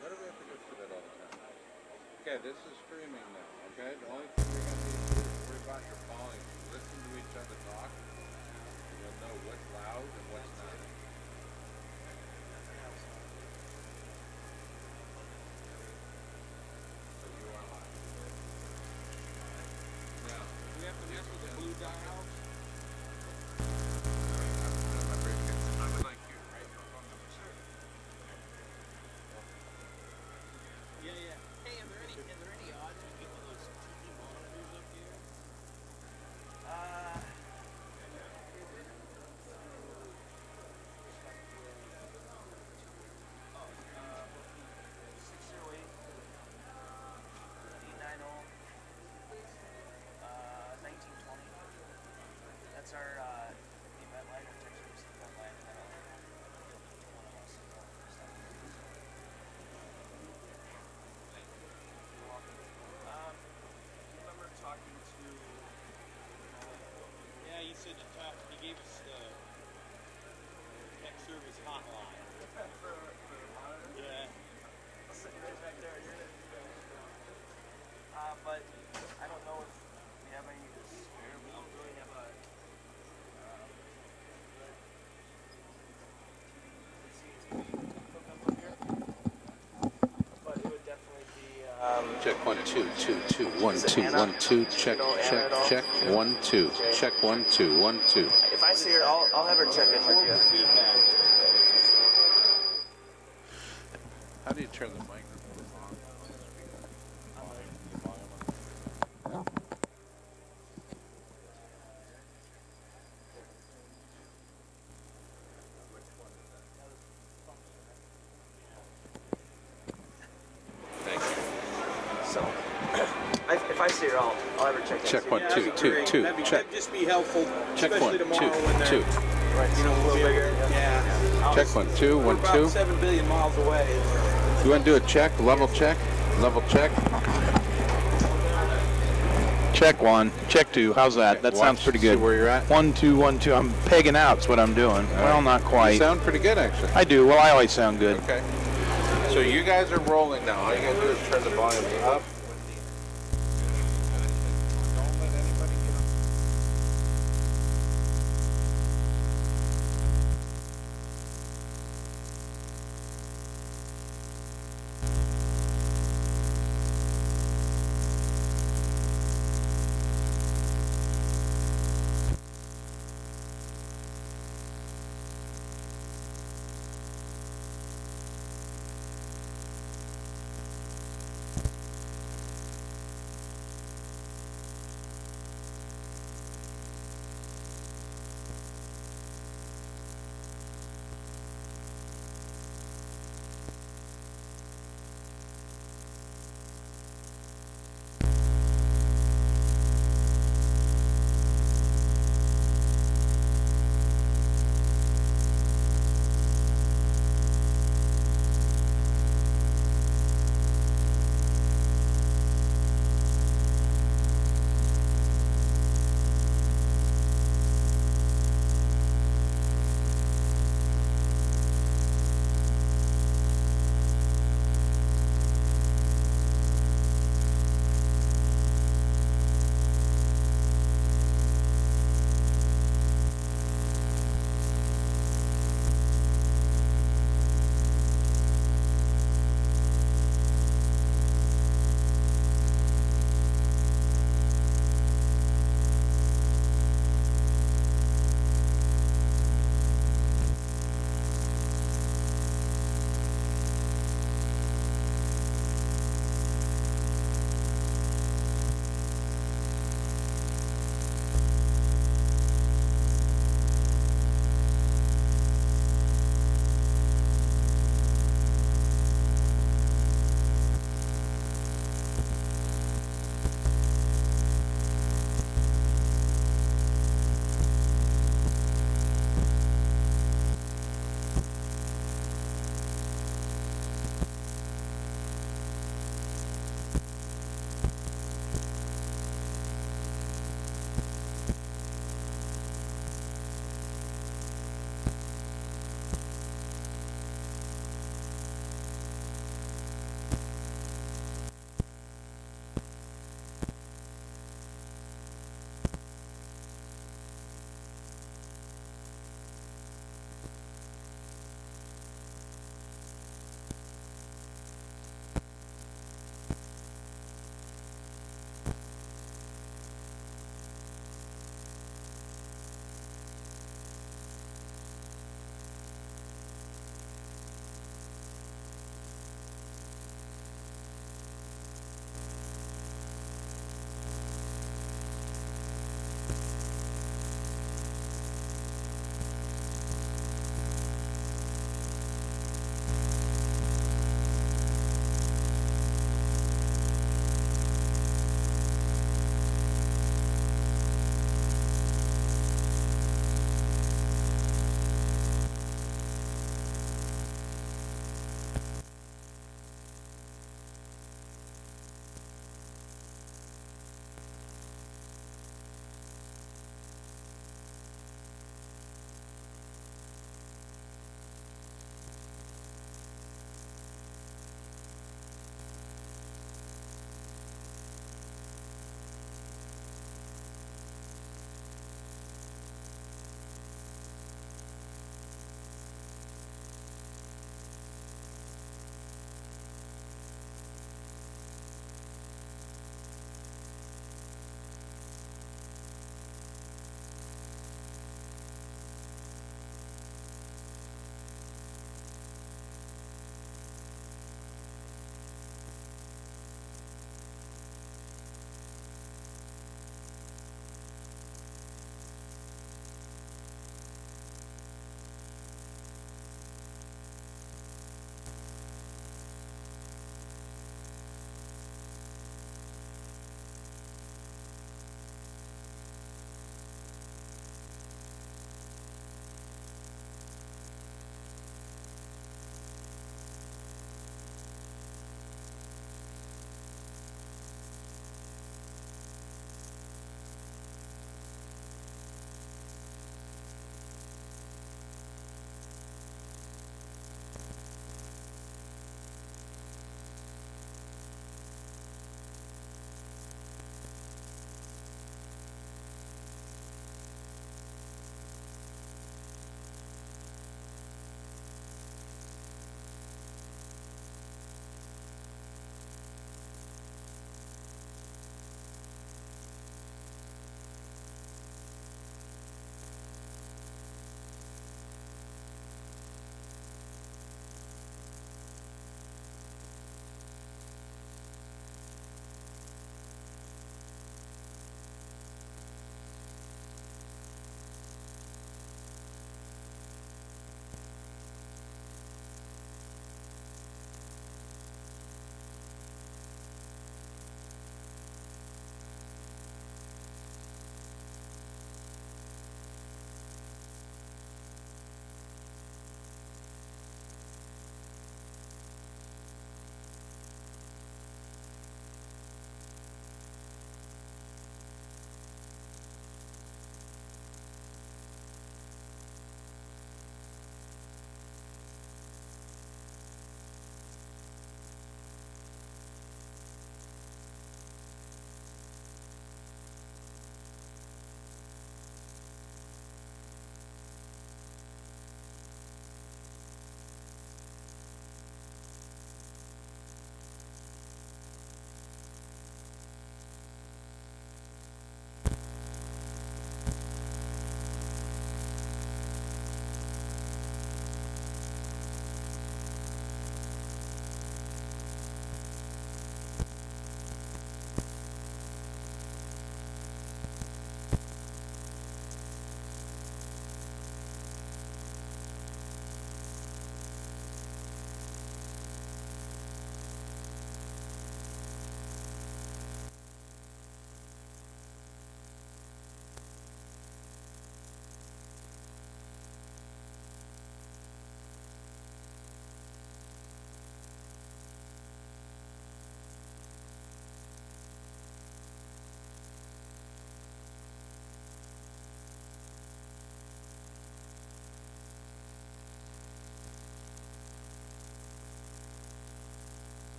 Why do we have to go through that all the time? Okay, this is streaming now, okay? The only thing you're going to need to do is worry about your volume. Listen to each other talk, and you'll know what's loud and what's not. So you are live. Now, do we have to mess with the blue dials? I would like you to write your phone number, sir. Yeah. Hey, are there any odds we get one of those TV monitors up here? That's our event line, our Texas event line, and then I'll get one of us and stuff. You remember talking to? Yeah, he said he gave us the tech service hotline. for the monitor? Yeah. I'll sit you right back there. But I don't know if we have any to spare. We don't really have a. But it would definitely be. Check 1 2 2 2 1 2 1 2 check 1 2 check 1 2 1 2. If I see her, I'll have her check in with you. How do you turn the microphone on? Thank you. So, if I see her, I'll have her check in. Check 1 2 2 2 check. That'd just be helpful, Check especially 1 2 tomorrow when they're, 2. Right, you know, a little bigger. Yeah. Check 1 2 We're 1 about 2. 7 billion miles away. You want to do a check, level check, level check? Check 1, check 2. How's that? That sounds pretty good. See where you're at? 1 2 1 2. I'm pegging out. Is what I'm doing. Well, not You quite. sound pretty good, actually. I do. Well, I always sound good. Okay. So you guys are rolling now. All you gotta do is turn the volume up. Don't let anybody get on.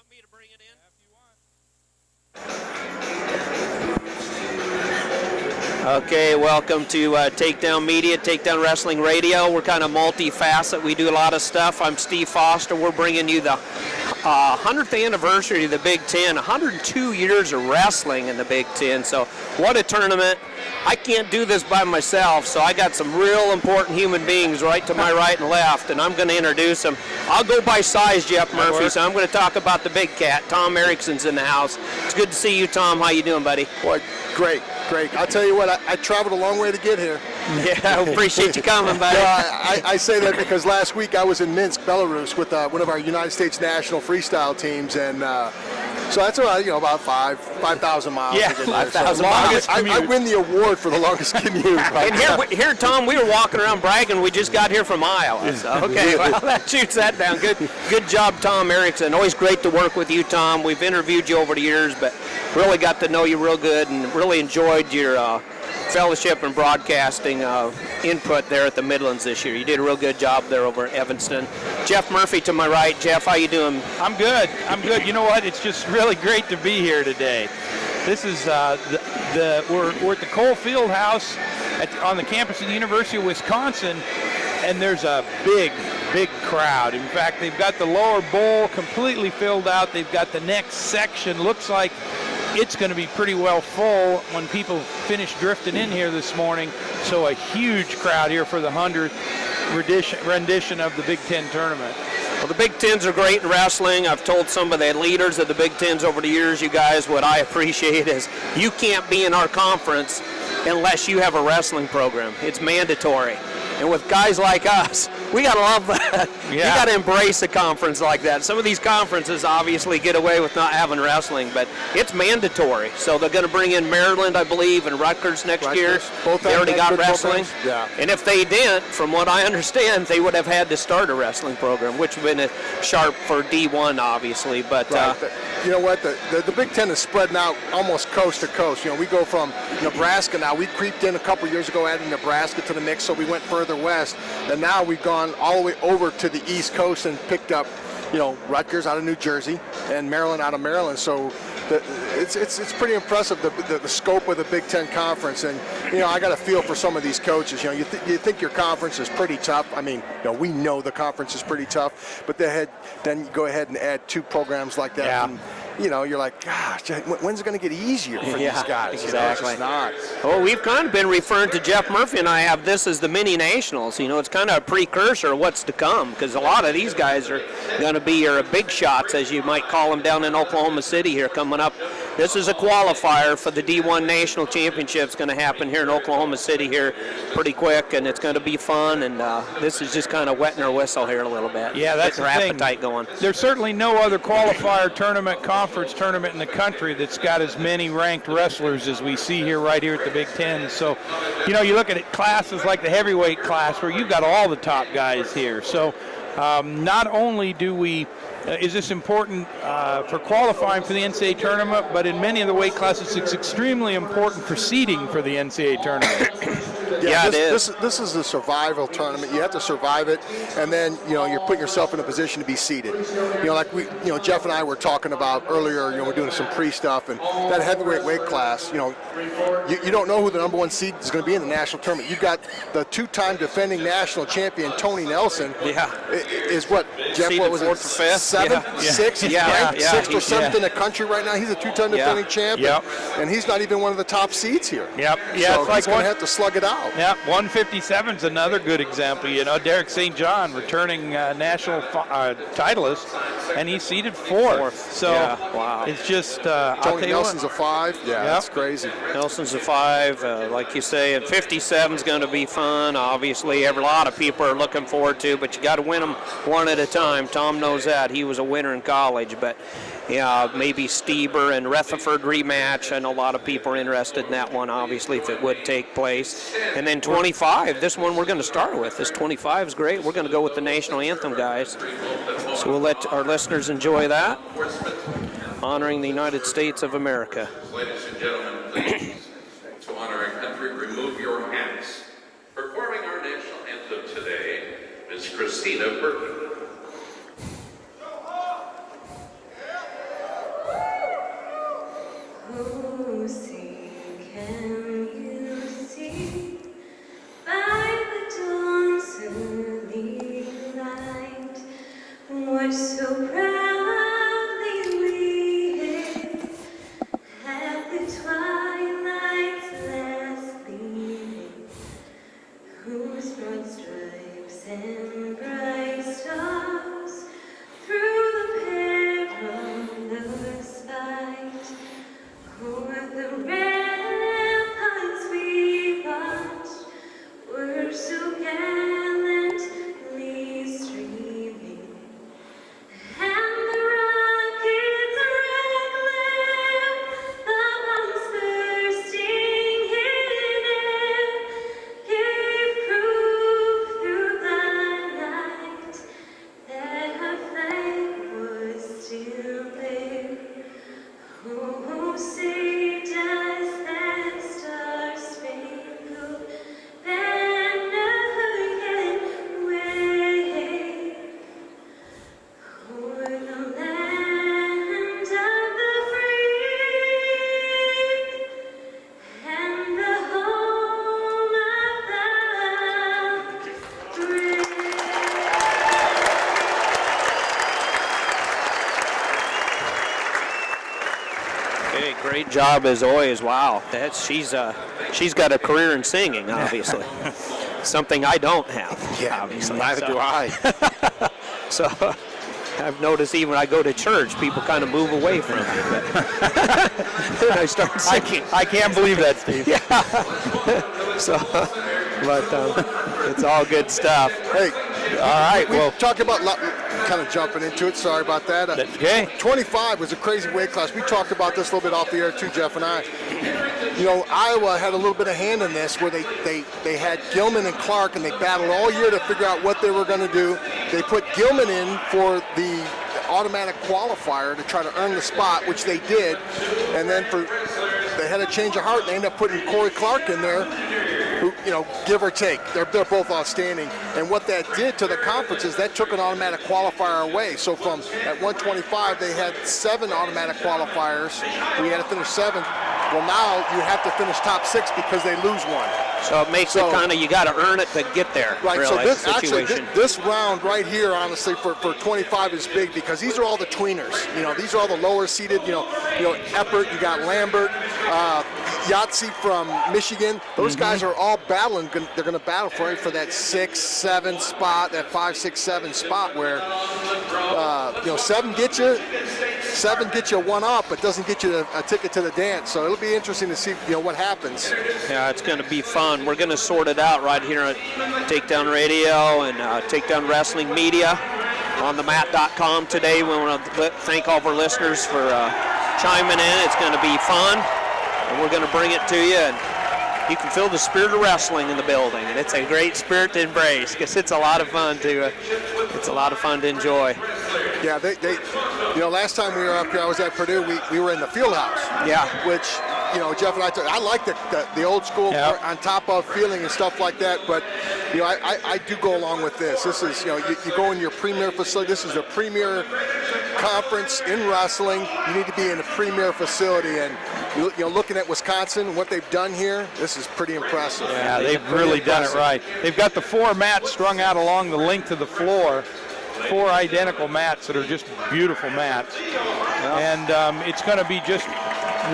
want me to bring it in? Okay, welcome to Takedown Media, Takedown Wrestling Radio. We're kind of multifaceted. We do a lot of stuff. I'm Steve Foster. We're bringing you the 100th anniversary of the Big Ten, 102 years of wrestling in the Big Ten. So what a tournament. I can't do this by myself, so I got some real important human beings right to my right and left, and I'm going to introduce them. I'll go by size, Jeff Murphy, so I'm going to talk about the big cat. Tom Erickson's in the house. It's good to see you, Tom. How you doing, buddy? Boy, great. I'll tell you what, I traveled a long way to get here. Yeah, I appreciate you coming, buddy. I say that because last week I was in Minsk, Belarus with one of our United States national freestyle teams, and so that's about 5,000 miles. Yeah, 5,000 miles. I win the award for the longest commute. And here, Tom, we were walking around bragging. We just got here from Iowa. So, okay, well, that shoots that down. Good job, Tom Erickson. Always great to work with you, Tom. We've interviewed you over the years, but really got to know you real good and really enjoyed your fellowship and broadcasting input there at the Midlands this year. You did a real good job there over at Evanston. Jeff Murphy to my right. Jeff, how you doing? I'm good. You know what? It's just really great to be here today. This is we're at the Cole Field House on the campus of the University of Wisconsin, and there's a big crowd. In fact, they've got the lower bowl completely filled out. They've got the next section. Looks like it's going to be pretty well full when people finish drifting in here this morning. So a huge crowd here for the 100th rendition of the Big Ten tournament. Well, the Big Tens are great in wrestling. I've told some of the leaders of the Big Tens over the years, you guys, what I appreciate is you can't be in our conference unless you have a wrestling program. It's mandatory. And with guys like us, we got to love that. Yeah. You got to embrace a conference like that. Some of these conferences obviously get away with not having wrestling, but it's mandatory. So they're going to bring in Maryland, I believe, and Rutgers next year. Both they already got wrestling. Yeah. And if they didn't, from what I understand, they would have had to start a wrestling program, which would have been sharp for D1, obviously. But you know what? The Big Ten is spreading out almost coast to coast. We go from Nebraska now. We creeped in a couple years ago, adding Nebraska to the mix, so we went further west, and now we've gone all the way over to the East Coast and picked up, Rutgers out of New Jersey and Maryland out of Maryland. So it's pretty impressive the scope of the Big Ten Conference. And I got a feel for some of these coaches. You think your conference is pretty tough. I mean, we know the conference is pretty tough, but then you go ahead and add two programs like that. Yeah. And, you're like, gosh, when's it going to get easier for these guys? Exactly. It's not. Well, we've kind of been referring to Jeff Murphy and I have this as the mini nationals. It's kind of a precursor of what's to come, because a lot of these guys are going to be your big shots, as you might call them, down in Oklahoma City here coming up. This is a qualifier for the D1 National Championship. It's going to happen here in Oklahoma City here pretty quick, and it's going to be fun. And this is just kind of wetting our whistle here a little bit. Yeah, that's the thing. Appetite going. There's certainly no other qualifier conference tournament in the country that's got as many ranked wrestlers as we see right here at the Big Ten. So, you look at classes like the heavyweight class where you've got all the top guys here. So, not only is this important for qualifying for the NCAA tournament, but in many of the weight classes, it's extremely important for seeding for the NCAA tournament. Yeah, it is. This is a survival tournament. You have to survive it, and then you're putting yourself in a position to be seeded. Like Jeff and I were talking about earlier. We're doing some pre-stuff, and that heavyweight weight class. You don't know who the number one seed is going to be in the national tournament. You've got the two-time defending national champion Tony Nelson. Yeah, is what Jeff? Seeded What was it? 4th or 5th? 7th, 6th? Yeah, He's ranked 6th or 7th in the country right now. He's a two-time defending champion, and he's not even one of the top seeds here. Yep. Yeah, so it's like he's going to have to slug it out. Yeah, 157 is another good example. Derek St. John, returning national titleist, and he's seeded 4th. So wow. It's just Tony Nelson's a 5. Yeah, that's crazy. Nelson's a 5, like you say, and 57's going to be fun. Obviously, a lot of people are looking forward to, but you got to win them one at a time. Tom knows that. He was a winner in college, but maybe Stieber and Rutherford rematch. I know a lot of people are interested in that one, obviously, if it would take place. And then 25, this one we're going to start with. This 25 is great. We're going to go with the national anthem, guys. So we'll let our listeners enjoy that, honoring the United States of America. Ladies and gentlemen, please, to honor our country, remove your hats. Performing our national anthem today is Christina Burton. whose broad stripes and bright stars through the perilous fight o'er the ramparts we watched were so gallantly streaming, and the rocket's red glare, the bombs bursting in air, gave proof through the night that our flag was still there. Oh, saved us that star-spangled banner yet wave o'er the land of the free and the home of the brave. Okay, great job as always. Wow, she's got a career in singing, obviously. Something I don't have, obviously. Neither do I. So I've noticed even when I go to church, people kind of move away from me. But then I start singing. I can't believe that, Steve. So, but it's all good stuff. Hey, All right, we well, talked about kind of jumping into it. Sorry about that. That's okay. 25 was a crazy weight class. We talked about this a little bit off the air too, Jeff and I. You know, Iowa had a little bit of hand in this where they had Gilman and Clark, and they battled all year to figure out what they were going to do. They put Gilman in for the automatic qualifier to try to earn the spot, which they did. And then they had a change of heart, and they ended up putting Corey Clark in there, who, you know, give or take, they're both outstanding. And what that did to the conference is that took an automatic qualifier away. So from at 125, they had 7 automatic qualifiers. We had to finish 7th. Well, now you have to finish top 6 because they lose one. so it makes it kind of, you got to earn it to get there. Right, really, so this situation. this round right here, honestly, for 25 is big because these are all the tweeners. You know, these are all the lower seeded. You know, Eppert, you got Lambert, Yahtzee from Michigan. Those guys are all battling. They're going to battle for that 6, 7 spot, that 5, 6, 7 spot where 7 gets you. 7 gets you one up, but doesn't get you a ticket to the dance. So it'll be interesting to see what happens. Yeah, it's going to be fun. We're going to sort it out right here at Takedown Radio and Takedown Wrestling Media on themat.com today. We want to thank all of our listeners for chiming in. It's going to be fun, and we're going to bring it to you. And you can feel the spirit of wrestling in the building, and it's a great spirit to embrace because it's a lot of fun to enjoy. Yeah, they last time we were up here, I was at Purdue. We were in the field house. Yeah. Which, Jeff and I like the old school on top of feeling and stuff like that. But I do go along with this. This is you go in your premier facility. This is a premier conference in wrestling. You need to be in a premier facility, and looking at Wisconsin, what they've done here, this is pretty impressive. Yeah, they've really done it right. They've got the 4 mats strung out along the length of the floor. 4 identical mats that are just beautiful mats. And it's going to be just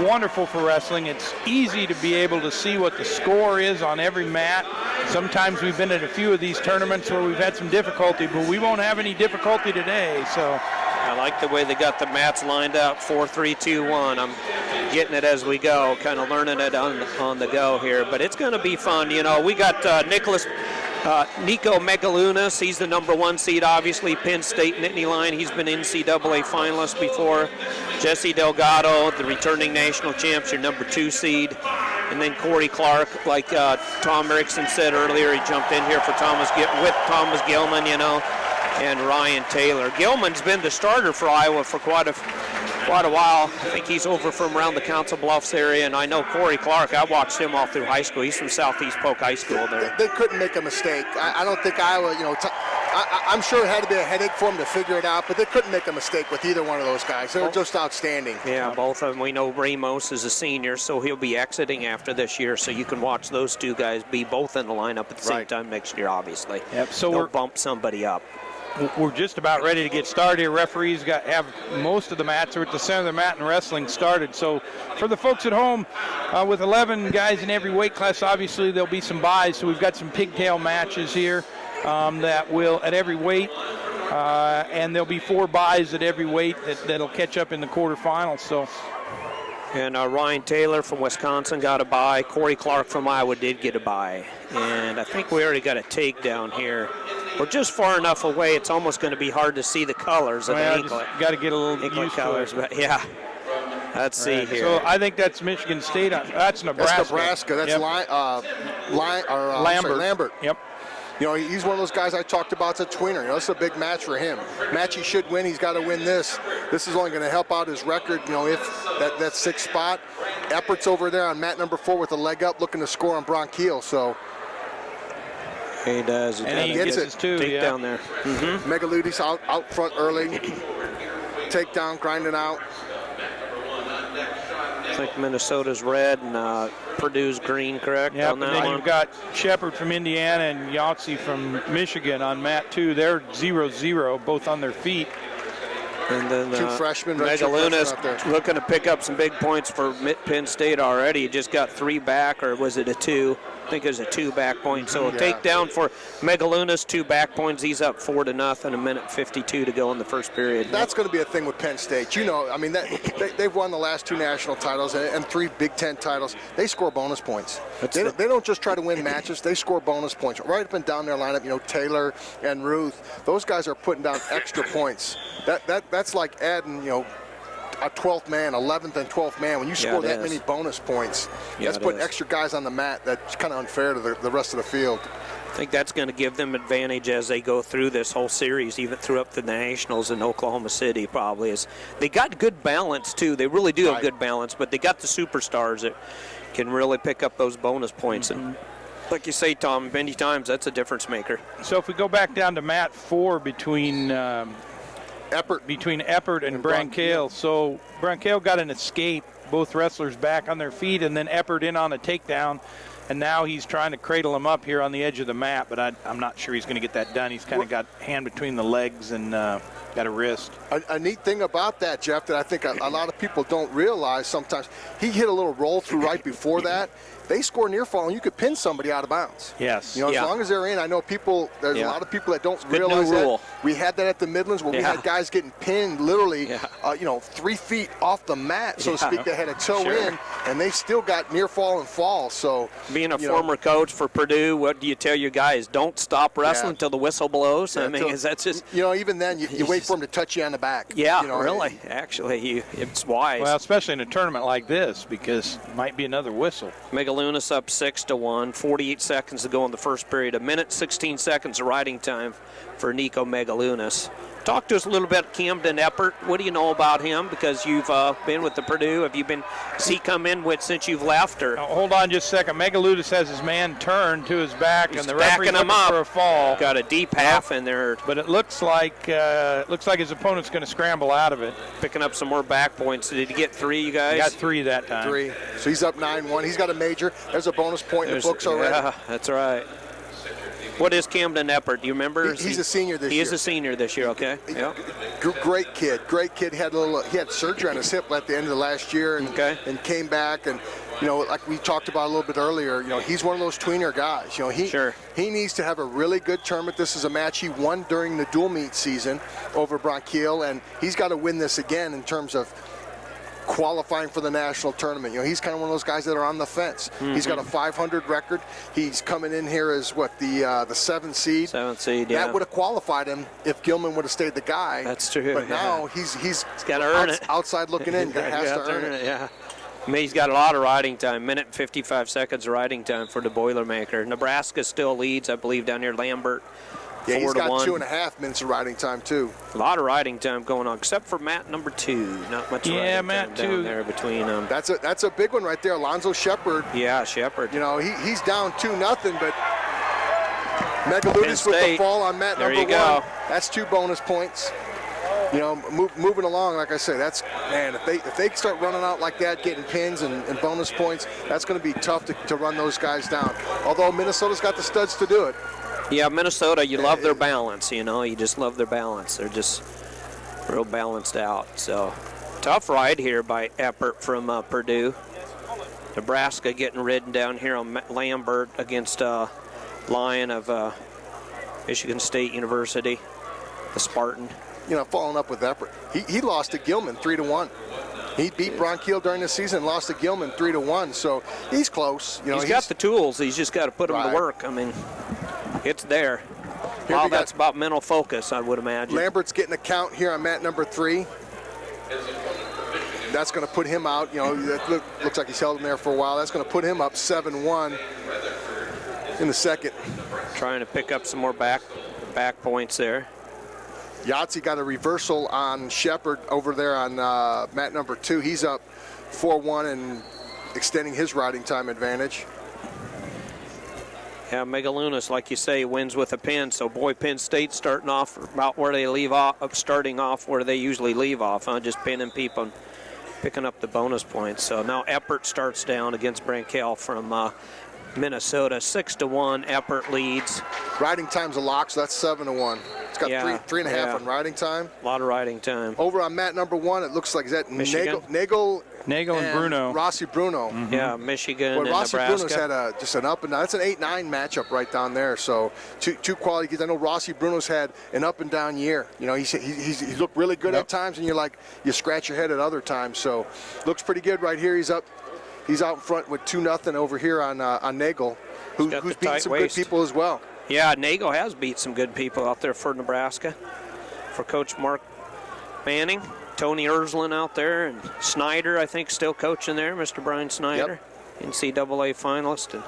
wonderful for wrestling. It's easy to be able to see what the score is on every mat. Sometimes we've been at a few of these tournaments where we've had some difficulty, but we won't have any difficulty today. So I like the way they got the mats lined up, 4, 3, 2, 1. I'm getting it as we go, kind of learning it on the go here. But it's going to be fun. We got Nico Megalunas. He's the number 1 seed, obviously, Penn State Nittany Lion. He's been NCAA finalist before. Jesse Delgado, the returning national champs, your number 2 seed. And then Corey Clark, like Tom Erickson said earlier, he jumped in here for Thomas Gilman, and Ryan Taylor. Gilman's been the starter for Iowa for quite a while. I think he's over from around the Council Bluffs area, and I know Corey Clark. I watched him all through high school. He's from Southeast Polk High School there. They couldn't make a mistake. I don't think Iowa, I'm sure it had to be a headache for them to figure it out, but they couldn't make a mistake with either one of those guys. They were just outstanding. Yeah, both of them. We know Ramos is a senior, so he'll be exiting after this year, so you can watch those 2 guys be both in the lineup at the same time next year, obviously. Yep. So they'll bump somebody up. we're just about ready to get started here. Referees have most of the mats are at the center of the mat and wrestling started. So for the folks at home, with 11 guys in every weight class, obviously there'll be some buys. So we've got some pigtail matches here that will at every weight, and there'll be 4 buys at every weight that'll catch up in the quarterfinals. So. And Ryan Taylor from Wisconsin got a bye. Corey Clark from Iowa did get a bye. And I think we already got a takedown here. We're just far enough away, it's almost going to be hard to see the colors of the anklet. Got to get a little used colors, to it. But yeah. Let's see here. So I think that's Michigan State. That's Nebraska. That's Nebraska. That's Lambert. Lambert. Yep. You know, he's one of those guys I talked about. It's a tweener. You know, it's a big match for him. Match he should win. He's got to win this. This is only going to help out his record. You know, if that 6th spot. Eppert's over there on mat number 4 with a leg up, looking to score on Bronchial. So he does. And he gets it too. Take down there. Megaludis out front early. Takedown, grinding out. I think Minnesota's red and Purdue's green, correct? Yeah, on and that then one? you've got Shepard from Indiana and Yahtzee from Michigan on mat 2. They're 0-0, both on their feet. And then 2 freshmen. Megalunas looking to pick up some big points for Penn State already. He just got 3 back, or was it a 2? I think it was a 2 back point. So a takedown for Megalunas, 2 back points. He's up 4-0, 1:52 to go in the first period. That's going to be a thing with Penn State. You know, I mean, they've won the last 2 national titles and 3 Big Ten titles. They score bonus points. They don't just try to win matches. They score bonus points. Right up and down their lineup, you know, Taylor and Ruth, those guys are putting down extra points. That's like adding, you know, a 12th man, 11th and 12th man. When you score that many bonus points, that's putting extra guys on the mat. That's kind of unfair to the rest of the field. I think that's going to give them advantage as they go through this whole series, even through up the Nationals in Oklahoma City. Probably is they got good balance too. They really do have good balance, but they got the superstars that can really pick up those bonus points. And like you say, Tom, many times that's a difference maker. So if we go back down to mat 4 between Eppert and Bronchial. So Bronchial got an escape, both wrestlers back on their feet, and then Eppert in on a takedown. And now he's trying to cradle him up here on the edge of the mat, but I'm not sure he's going to get that done. He's kind of got hand between the legs and got a wrist. A neat thing about that, Jeff, that I think a lot of people don't realize sometimes, he hit a little roll through right before that. They score near fall, and you could pin somebody out of bounds. Yes. You know, as long as they're in. I know there's a lot of people that don't realize that. We had that at the Midlands where we had guys getting pinned literally, 3 feet off the mat, so to speak. They had a toe in, and they still got near fall and fall. So, being a former coach for Purdue, what do you tell your guys? Don't stop wrestling until the whistle blows. I mean, that's just even then you wait for him to touch you on the back. Yeah, really. Actually, it's wise. Well, especially in a tournament like this, because it might be another whistle. Megalunas up 6-1, 48 seconds to go in the first period. 1:16 seconds of riding time for Nico Megalunas. Talk to us a little bit, Camden Eppert. What do you know about him? Because you've been with the Purdue. Have you been come in with since you've left? Or now, hold on just a second. Megalunas has his man turned to his back, and the referee's looking for a fall. Got a deep half in there, but it looks like his opponent's going to scramble out of it. Picking up some more back points. Did he get 3, you guys? He got 3 that time. 3. So he's up 9-1. He's got a major. There's a bonus point in the books already. Yeah, that's right. What is Camden Eppert? Do you remember? He's a senior this year. He is a senior this year, okay. Yeah. Great kid. He had surgery on his hip at the end of the last year and came back. And, you know, like we talked about a little bit earlier, you know, he's one of those tweener guys. You know, he needs to have a really good tournament. This is a match he won during the dual meet season over Bronchial, and he's got to win this again in terms of qualifying for the national tournament. You know, he's kind of one of those guys that are on the fence. He's got a 500 record. He's coming in here as the 7th seed. 7th seed, yeah. That would have qualified him if Gilman would have stayed the guy. That's true. But now he's got to earn it. Outside looking in, he has to earn it. Yeah. I mean, he's got a lot of riding time. 1:55 seconds of riding time for the Boilermaker. Nebraska still leads, I believe, down here. Lambert. Yeah, he's got 4-1. 2.5 minutes of riding time too. A lot of riding time going on, except for mat number 2. Not much riding time down there between them. That's a big one right there. Alonzo Shepard. Yeah, Shepard. You know, he's down 2-0, but Megaludis with the fall on mat number 1. Go. That's 2 bonus points. You know, moving along, like I say, if they start running out like that, getting pins and bonus points, that's going to be tough to run those guys down. Although Minnesota's got the studs to do it. Yeah, Minnesota, you love their balance, you know. You just love their balance. They're just real balanced out. So, tough ride here by Eppert from Purdue. Nebraska getting ridden down here on Lambert against Lyon of Michigan State University, the Spartan. You know, following up with Eppert. He lost to Gilman 3-1. He beat Bronquial during the season, lost to Gilman 3-1. So he's close. You know, he's got the tools. He's just got to put them to work. I mean, it's there. Well, that's about mental focus, I would imagine. Lambert's getting a count here on mat number 3. That's going to put him out. You know, that looks like he's held him there for a while. That's going to put him up 7-1 in the second. Trying to pick up some more back points there. Yahtzee got a reversal on Shepard over there on mat number 2. He's up 4-1 and extending his riding time advantage. Yeah, Megalunas, like you say, wins with a pin. So, boy, Penn State starting off about where they leave off, starting off where they usually leave off, huh? Just pinning people and picking up the bonus points. So now Eppert starts down against Brankel from Minnesota. 6-1, Eppert leads. Riding time's a lock, so that's 7-1. It's got 3.5 on riding time. A lot of riding time. Over on mat number 1, it looks like is that Nagel and Bruno. Rossi Bruno. Mm-hmm. Yeah, Michigan and Rossi Nebraska. Bruno's had just an up and down. That's an 8-9 matchup right down there. So two quality kids. I know Rossi Bruno's had an up and down year. You know, he's looked really good at times, and you scratch your head at other times. So looks pretty good right here. He's out in front with 2-0 over here on Nagel, who's beaten some good people as well. Yeah, Nagel has beat some good people out there for Nebraska. For Coach Mark Manning, Tony Erzlin out there, and Snyder, I think, still coaching there, Mr. Brian Snyder, NCAA finalist, and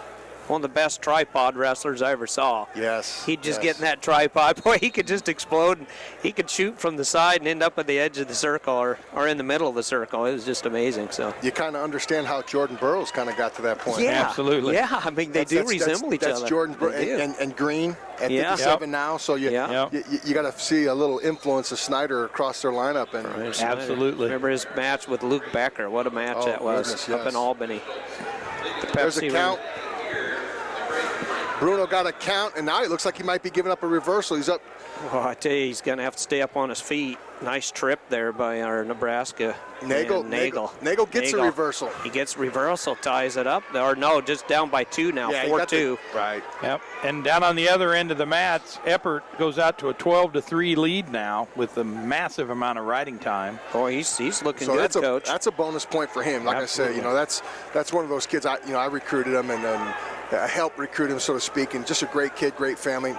one of the best tripod wrestlers I ever saw. Yes. He'd just get in that tripod. Boy, he could just explode. And he could shoot from the side and end up at the edge of the circle or in the middle of the circle. It was just amazing. So you kind of understand how Jordan Burroughs kind of got to that point. Yeah, absolutely. Yeah, I mean, they resemble each other. That's Jordan Burroughs and Green at 57 now. So you got to see a little influence of Snyder across their lineup. And absolutely. Remember his match with Luke Becker. What a match that was up in Albany. There's a count. Bruno got a count, and now it looks like he might be giving up a reversal. He's up. Well, I tell you, he's going to have to stay up on his feet. Nice trip there by our Nebraska. Nagel gets a reversal. He gets reversal, ties it up. Or no, just down by 2 now, 4-2. Right. Yep. And down on the other end of the mats, Eppert goes out to a 12-3 lead now with a massive amount of riding time. Boy, he's looking good, Coach. That's a bonus point for him. Like I say, that's one of those kids. I recruited him and I helped recruit him, so to speak, and just a great kid, great family.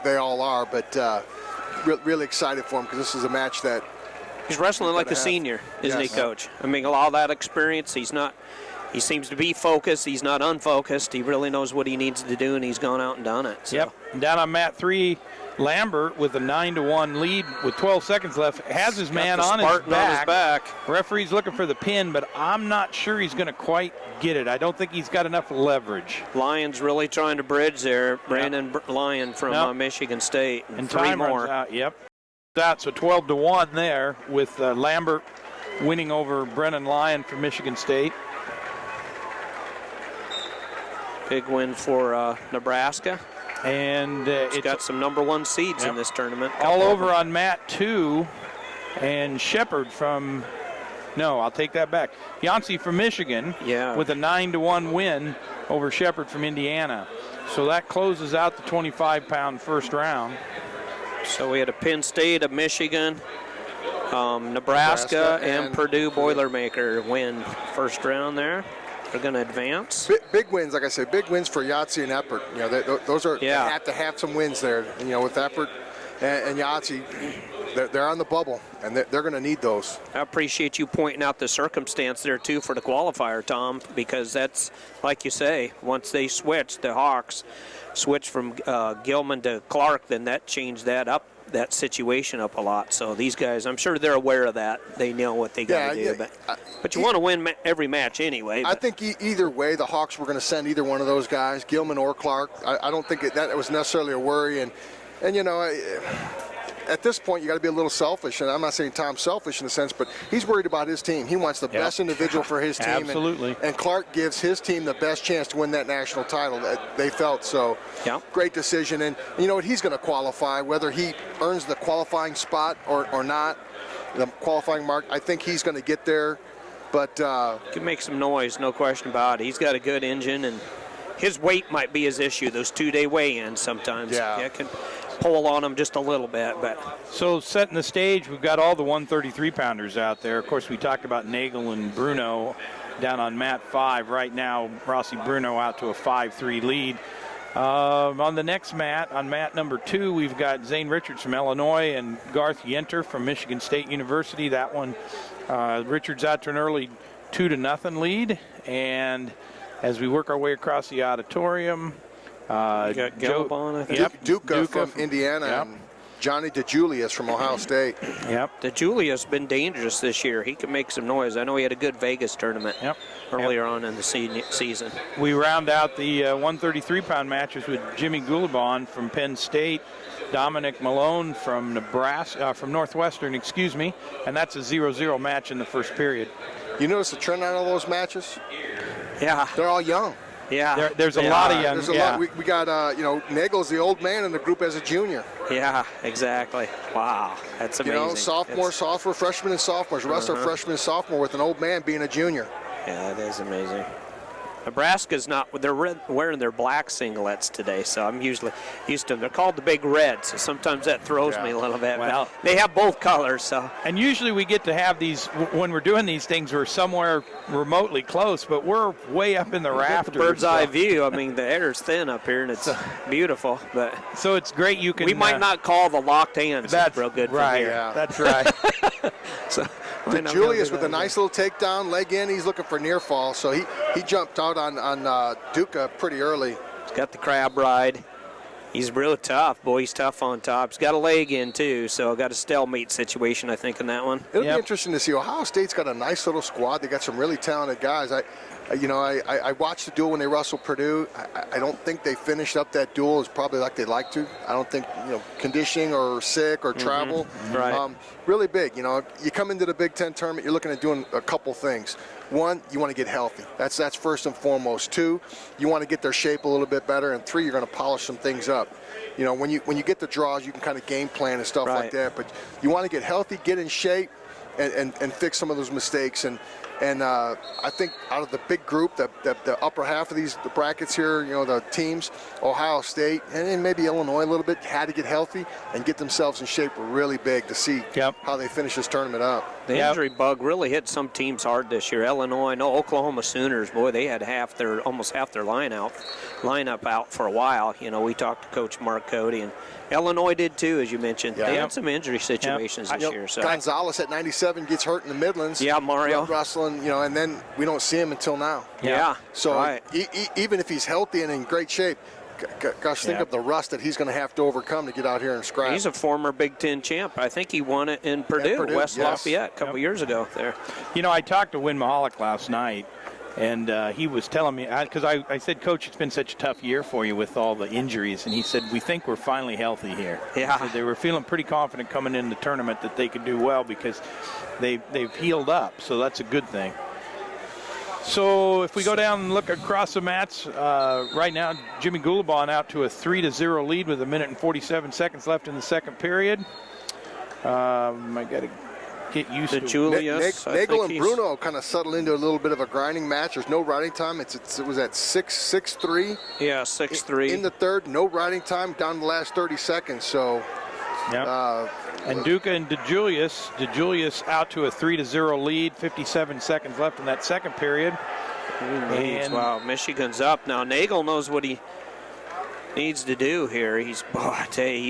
They all are, but really excited for him because this is a match that he's wrestling like a senior, isn't he, Coach? I mean, all that experience. He seems to be focused. He's not unfocused. He really knows what he needs to do, and he's gone out and done it. So. Yep. And down on mat 3, Lambert with a 9-1 lead with 12 seconds left has his man on his back. Referee's looking for the pin, but I'm not sure he's going to quite get it. I don't think he's got enough leverage. Lyon's really trying to bridge there. Brandon Lyon from Michigan State. And 3 time more. runs out. Yep. So 12-1 there with Lambert winning over Brennan Lyon from Michigan State. Big win for Nebraska. And it's got some #1 seeds in this tournament. All over on mat 2, and Shepard from, no, I'll take that back. Yancey from Michigan with a 9-1 win over Shepard from Indiana. So that closes out the 25-pound first round. So we had a Penn State, a Michigan, Nebraska, and Purdue Boilermaker win first round there. They're going to advance. Big wins, like I said, big wins for Yahtzee and Eppert. Those are they have to have some wins there. With Eppert and Yahtzee, they're on the bubble, and they're going to need those. I appreciate you pointing out the circumstance there too for the qualifier, Tom, because that's like you say. Once they switched, the Hawks switched from Gilman to Clark, then that changed that situation up a lot. So these guys, I'm sure they're aware of that. They know what they got to do. But you want to win every match anyway. I think either way, the Hawks were going to send either one of those guys, Gilman or Clark. I don't think that was necessarily a worry. And at this point, you got to be a little selfish, and I'm not saying Tom's selfish in a sense, but he's worried about his team. He wants the best individual for his team. Absolutely. And Clark gives his team the best chance to win that national title. They felt so. Yeah. Great decision, and you know what? He's going to qualify, whether he earns the qualifying spot or not, the qualifying mark. I think he's going to get there, but Can make some noise, no question about it. He's got a good engine, and his weight might be his issue. Those 2-day weigh-ins sometimes. Yeah. It can pull on him just a little bit, but. So setting the stage, we've got all the 133-pounders out there. Of course, we talked about Nagel and Bruno down on mat 5. Right now, Rossi Bruno out to a 5-3 lead. On the next mat, on mat number 2, we've got Zane Richards from Illinois and Garth Yenter from Michigan State University. That one, Richards out to an early 2-0 lead. And as we work our way across the auditorium, got Galabon, I think. Yep, Duca from Indiana, Yep. and Johnny DeJulius from Ohio State. Yep. DeJulia's been dangerous this year. He can make some noise. I know he had a good Vegas tournament earlier on in the season. We round out the 133-pound matches with Jimmy Gulabon from Penn State, Dominic Malone from Nebraska, from Northwestern, excuse me, and that's a 0-0 match in the first period. You notice the trend on all those matches? Yeah. They're all young. Yeah. There's a lot of young. There's a lot. We got, you know, Nagel's the old man in the group as a junior. Yeah, exactly. Wow, that's amazing. You know, sophomore, freshman, and sophomores. The rest are freshmen and sophomore with an old man being a junior. Yeah, that is amazing. Nebraska's not, they're wearing their black singlets today, so I'm usually used to them. They're called the Big Reds, so sometimes that throws me a little bit. Well, but they have both colors, so. And usually we get to have these, when we're doing these things, we're somewhere remotely close, but we're way up in the rafters. The bird's eye view. I mean, the air's thin up here, and it's beautiful. But so it's great you can. We might not call the locked hands. That's real good right. from here. Yeah. That's right. So, Julius with a nice little takedown, leg in. He's looking for near fall, so he jumped out on Duca pretty early. He's got the crab ride. He's real tough. Boy, he's tough on top. He's got a leg in, too, so got a stalemate situation, I think, in that one. It'll be interesting to see. Ohio State's got a nice little squad. They got some really talented guys. I watched the duel when they wrestled Purdue. I don't think they finished up that duel as probably like they'd like to. I don't think, conditioning or sick or travel. Right. Really big. You come into the Big Ten tournament, you're looking at doing a couple things. One, you want to get healthy. That's first and foremost. Two, you want to get their shape a little bit better. And three, you're going to polish some things up. When you get the draws, you can kind of game plan and stuff like that. But you want to get healthy, get in shape, and fix some of those mistakes. And I think out of the big group, the upper half of the brackets here, the teams, Ohio State and maybe Illinois a little bit, had to get healthy and get themselves in shape really big to see how they finish this tournament up. The injury bug really hit some teams hard this year. Illinois, Oklahoma Sooners, boy, they had almost half their lineup out for a while. We talked to Coach Mark Cody, and Illinois did too, as you mentioned. They had some injury situations this year. So Gonzalez at 97 gets hurt in the Midlands. Yeah, Mario. Wrestling, and then we don't see him until now. Yeah. So even if he's healthy and in great shape, gosh, think of the rust that he's going to have to overcome to get out here and scrap. He's a former Big Ten champ. I think he won it in Purdue, West Lafayette, a couple years ago there. I talked to Win Mahalik last night, and he was telling me, because I said, Coach, it's been such a tough year for you with all the injuries, and he said, we think we're finally healthy here. Yeah. So they were feeling pretty confident coming in the tournament that they could do well because they've healed up, so that's a good thing. So if we go down and look across the mats, right now Jimmy Gulabon out to a 3-0 lead with 1 minute and 47 seconds left in the second period. I got to get used to Julius. Nagel and Bruno kind of settled into a little bit of a grinding match. There's no riding time. It was at 6-3. Yeah, 6-3. In the third, no riding time down to the last 30 seconds. So. And Duca and DeJulius out to a 3-0 lead, 57 seconds left in that second period. Wow, Michigan's up now. Nagel knows what he needs to do here. He's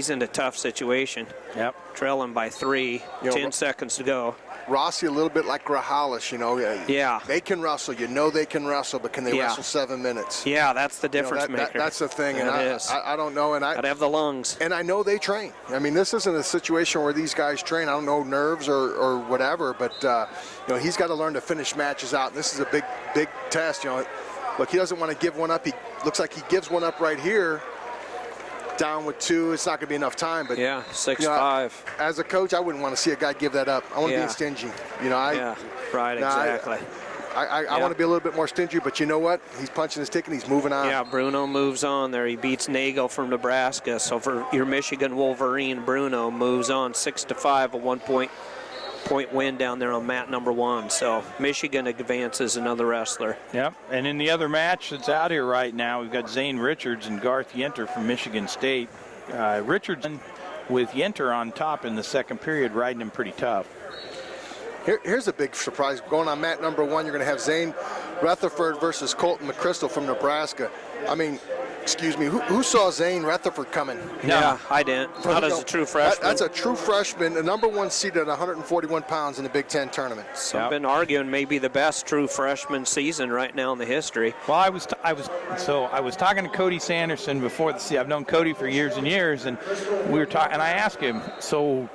in a tough situation. Yep. Trailing by 3, 10 seconds to go. Rossi a little bit like Grajales, Yeah. They can wrestle. They can wrestle, but can they wrestle 7 minutes? Yeah, that's the difference maker. That's the thing, and I don't know. And gotta have the lungs. And I know they train. I mean, this isn't a situation where these guys train. I don't know, nerves or whatever, but he's got to learn to finish matches out. This is a big test. Look, he doesn't want to give one up. He looks like he gives one up right here. down with 2. It's not going to be enough time. But Yeah, 6-5. you know, as a coach, I wouldn't want to see a guy give that up. I want to be stingy. You know, Yeah, right, exactly. I want to be a little bit more stingy, but you know what? He's punching his ticket and he's moving on. Yeah, Bruno moves on there. He beats Nagel from Nebraska. So for your Michigan Wolverine, Bruno moves on 6-5, a 1-point win down there on mat number 1. So Michigan advances another wrestler. Yep. And in the other match that's out here right now, we've got Zane Richards and Garth Yenter from Michigan State. Richards with Yenter on top in the second period, riding him pretty tough. Here's a big surprise. Going on mat number 1, you're going to have Zane Rutherford versus Colton McChrystal from Nebraska. I mean, excuse me, who saw Zane Rutherford coming? No. Yeah, I didn't. Not as a true freshman. That's a true freshman, the number 1 seed at 141 pounds in the Big Ten tournament. So I've been arguing maybe the best true freshman season right now in the history. Well, I was talking to Cody Sanderson before the season. I've known Cody for years and years, and we were talking, and I asked him, so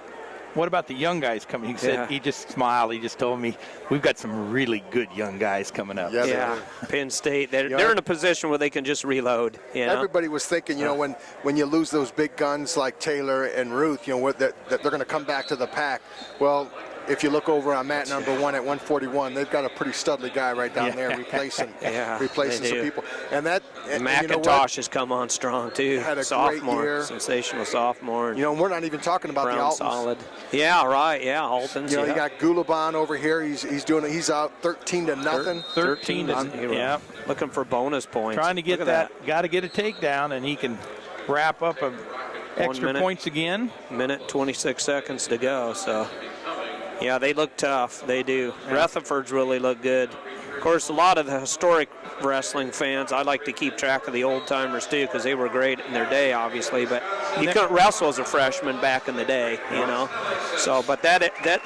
what about the young guys coming? He said, he just smiled. He just told me, we've got some really good young guys coming up. Yeah, Penn State, they're in a position where they can just reload. You know? Everybody was thinking, you know, when you lose those big guns like Taylor and Ruth, you know, that they're going to come back to the pack. Well, if you look over on mat number 1 at 141, they've got a pretty studly guy right down there replacing some people. And that McIntosh has come on strong too. Had a sophomore, great year. Sensational sophomore. You know, we're not even talking about Brown the Altons. solid. Yeah, right. Yeah, Altons. You know, you got Gulaban over here. He's out 13-0. 13 yeah. Looking for bonus points. Trying to get that. Got to get a takedown, and he can wrap up extra points again. Minute 26 seconds to go. So. Yeah, they look tough. They do. Yeah. Rutherford's really look good. Of course, a lot of the historic wrestling fans, I like to keep track of the old-timers, too, because they were great in their day, obviously. But you couldn't wrestle as a freshman back in the day, you know. So, but that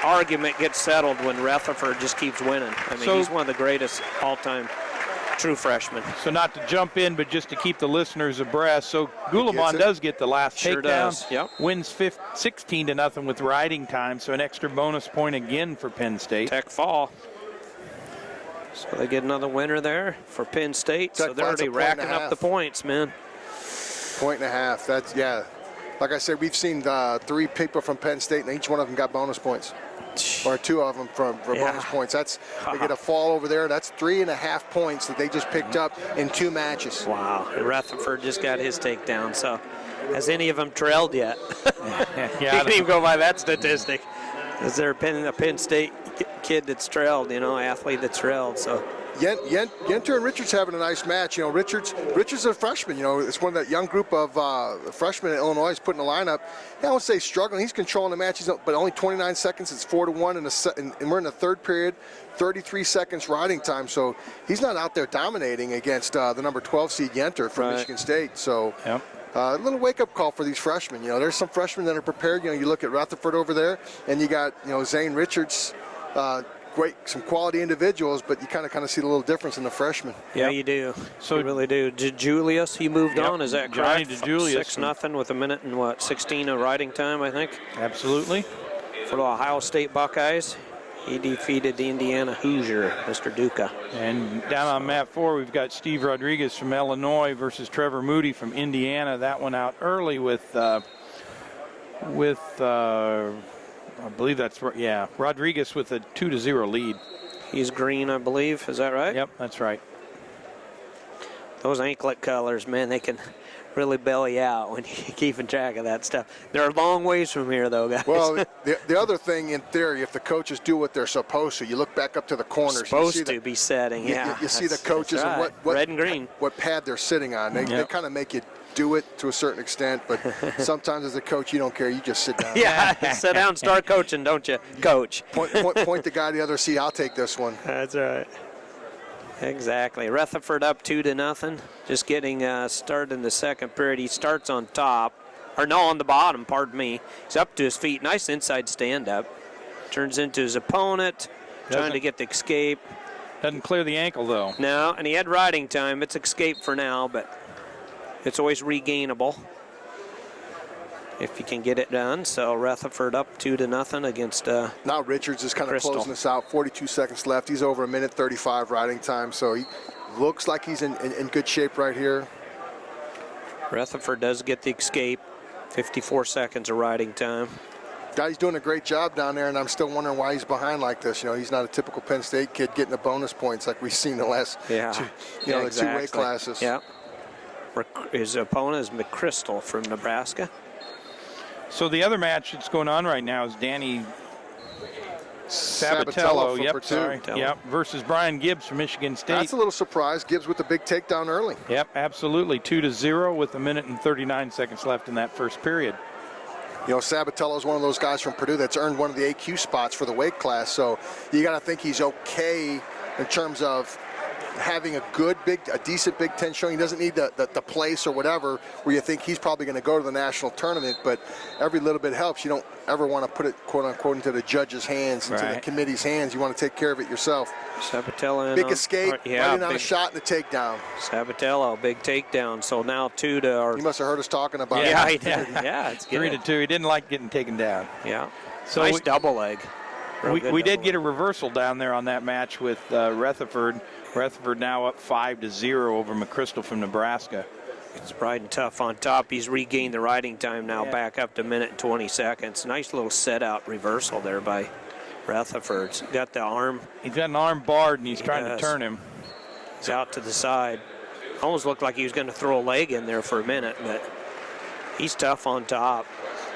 argument gets settled when Rutherford just keeps winning. I mean, he's one of the greatest all-time true freshman. So not to jump in, but just to keep the listeners abreast. So Gulaban does get the last takedown. Yep. Wins 16-0 with riding time. So an extra bonus point again for Penn State. Tech fall. So they get another winner there for Penn State. So they're already racking up the points, man. 1.5. That's, yeah. Like I said, we've seen 3 people from Penn State, and each one of them got bonus points. Or 2 of them for bonus points. They get a fall over there. That's 3.5 points that they just picked up in 2 matches. Wow. Rutherford just got his takedown. So has any of them trailed yet? You can even go by that statistic. Is there a Penn State kid that's trailed, you know, athlete that's trailed? So. Yenter and Richards having a nice match. You know, Richards is a freshman. You know, it's one of that young group of freshmen in Illinois is putting the lineup. I won't say struggling. He's controlling the match, but only 29 seconds. It's 4-1, and we're in the third period. 33 seconds riding time. So he's not out there dominating against the number 12 seed Yenter from Michigan State. So. Yep. A little wake-up call for these freshmen. You know, there's some freshmen that are prepared. You know, you look at Rutherford over there, and you got, you know, Zane Richards. Some quality individuals, but you kind of see the little difference in the freshmen. Yeah, you do. So you really do. Julius, he moved on. Is that correct? Johnny DeJulius. 6-0 with a minute and 16 of riding time, I think. Absolutely. For the Ohio State Buckeyes, he defeated the Indiana Hoosier, Mr. Duca. And down on mat 4, we've got Steve Rodriguez from Illinois versus Trevor Moody from Indiana. That one out early with I believe that's right. Yeah, Rodriguez with a 2-0 lead. He's green, I believe. Is that right? Yep, that's right. Those anklet colors, man, they can really bail you out when you're keeping track of that stuff. They're a long ways from here, though, guys. Well, the other thing, in theory, if the coaches do what they're supposed to, you look back up to the corners. Supposed to be setting, yeah. You see the coaches and what red and green, what pad they're sitting on. They kind of make you do it to a certain extent, but sometimes as a coach, you don't care. You just sit down. Yeah, sit down and start coaching, don't you? Coach. Point the guy to the other seat. I'll take this one. That's right. Exactly. Rutherford up 2-0. Just getting started in the second period. He starts on top. Or no, on the bottom, pardon me. He's up to his feet. Nice inside stand-up. Turns into his opponent. Trying to get the escape. Doesn't clear the ankle, though. No, and he had riding time. It's escape for now, but it's always regainable if you can get it done. So Rutherford up 2-0 against now Richards is kind of closing this out. 42 seconds left. He's over a minute 35 riding time, so he looks like he's in good shape right here. Rutherford does get the escape. 54 seconds of riding time. Guy's doing a great job down there, and I'm still wondering why he's behind like this. You know, he's not a typical Penn State kid getting the bonus points like we've seen the last the two weight classes. Yeah. His opponent is McChrystal from Nebraska. So the other match that's going on right now is Danny Sabatello, versus Brian Gibbs from Michigan State. That's a little surprise. Gibbs with the big takedown early. Yep, absolutely. 2-0 with 1 minute and 39 seconds left in that first period. You know, Sabatello is one of those guys from Purdue that's earned one of the AQ spots for the weight class. So you got to think he's okay in terms of having a decent Big Ten showing. He doesn't need the place or whatever where you think he's probably going to go to the national tournament, but every little bit helps. You don't ever want to put it, quote unquote, into the judge's hands, into the committee's hands. You want to take care of it yourself. Sabatello big escape, right in on a shot and a takedown. Sabatello, big takedown. So now 2-. He must have heard us talking about it. Yeah, he did. Yeah, it's good. 3-2. He didn't like getting taken down. Yeah. So nice double leg. We did get a reversal down there on that match with Rutherford. Rutherford now up 5-0 over McChrystal from Nebraska. It's riding tough on top. He's regained the riding time now, back up to 1 minute and 20 seconds. Nice little set-out reversal there by Rutherford. He's got the arm. He's got an arm barred, and he's trying to turn him. He's out to the side. Almost looked like he was going to throw a leg in there for a minute, but he's tough on top.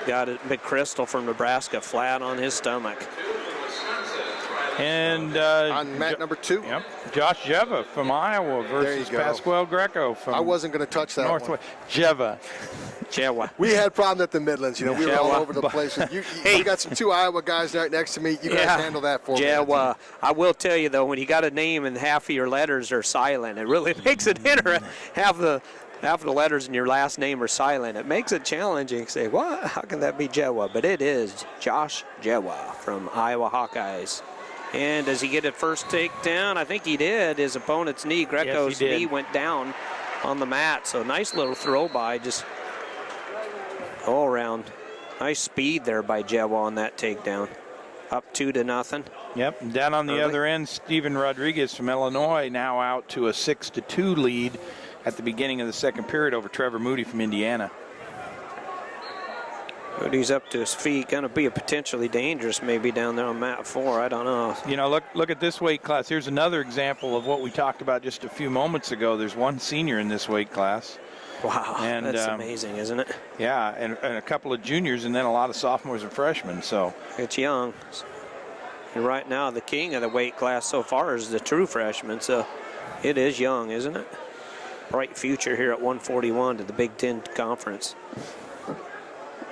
Got it, McChrystal from Nebraska flat on his stomach. And on mat number 2. Yep. Josh Jeva from Iowa versus Pasquale Greco from I wasn't going to touch that Northwest. Jeva. We had problems at the Midlands. You know, we were all over the place. You got some 2 Iowa guys right next to me. You guys handle that for me. I will tell you, though, when you got a name and half of your letters are silent, it really makes it interesting. Half of the letters in your last name are silent. It makes it challenging. Say, what? How can that be Jewa? But it is Josh Jewa from Iowa Hawkeyes. And does he get a first takedown? I think he did. His opponent's knee, Greco's knee, went down on the mat. So nice little throw by, just all around. Nice speed there by Jewa on that takedown. Up 2-0. Yep, and down on the other end, Steven Rodriguez from Illinois now out to a 6-2 lead at the beginning of the second period over Trevor Moody from Indiana. Moody's up to his feet, going to be a potentially dangerous maybe down there on mat 4. I don't know. You know, look at this weight class. Here's another example of what we talked about just a few moments ago. There's one senior in this weight class. Wow, and, that's amazing, isn't it? Yeah, and a couple of juniors and then a lot of sophomores and freshmen. So it's young. And right now, the king of the weight class so far is the true freshman. So it is young, isn't it? Bright future here at 141 to the Big Ten Conference.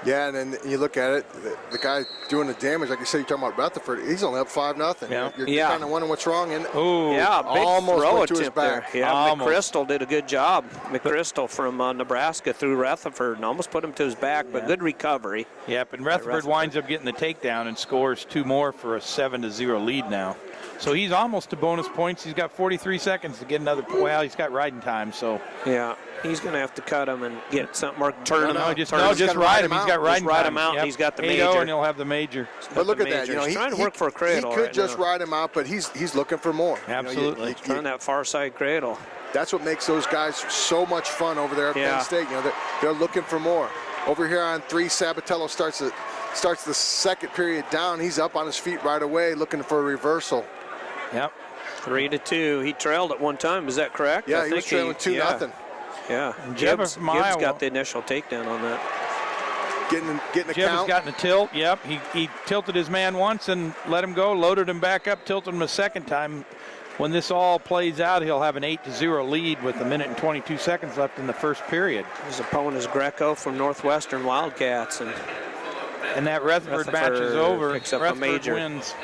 Yeah, and then you look at it, the guy doing the damage, like you said, you're talking about Rutherford, he's only up 5-0. Yeah. You're kind of wondering what's wrong. And yeah, big almost throw went to his attempt there. back. Yeah, Almost. McChrystal did a good job. McChrystal from Nebraska threw Rutherford and almost put him to his back, but good recovery. Yep, and Rutherford winds up getting the takedown and scores 2 more for a 7-0 lead now. So he's almost to bonus points. He's got 43 seconds to get another point. Well, he's got riding time, so. Yeah, he's going to have to cut him and get something or turn him out. Just ride him. He's got riding time. Ride him out, and he's got the major. And he'll have the major. But look at that. You know, he's trying to work for a cradle. He could right just now. ride him out, but he's looking for more. Absolutely. He's trying that far side cradle. That's what makes those guys so much fun over there at Penn State. You know, they're looking for more. Over here on 3, Sabatello starts the second period down. He's up on his feet right away, looking for a reversal. Yep. 3-2. He trailed at one time. Is that correct? Yeah, he was trailing 2-0. Yeah. Gibbs got the initial takedown on that. Getting a Gibbs count. got in a tilt. Yep. He tilted his man once and let him go. Loaded him back up. Tilted him a second time. When this all plays out, he'll have an 8-0 lead with 1 minute and 22 seconds left in the first period. His opponent is Greco from Northwestern Wildcats, and that Rutherford match is over. Picks up Rutherford a major. Wins.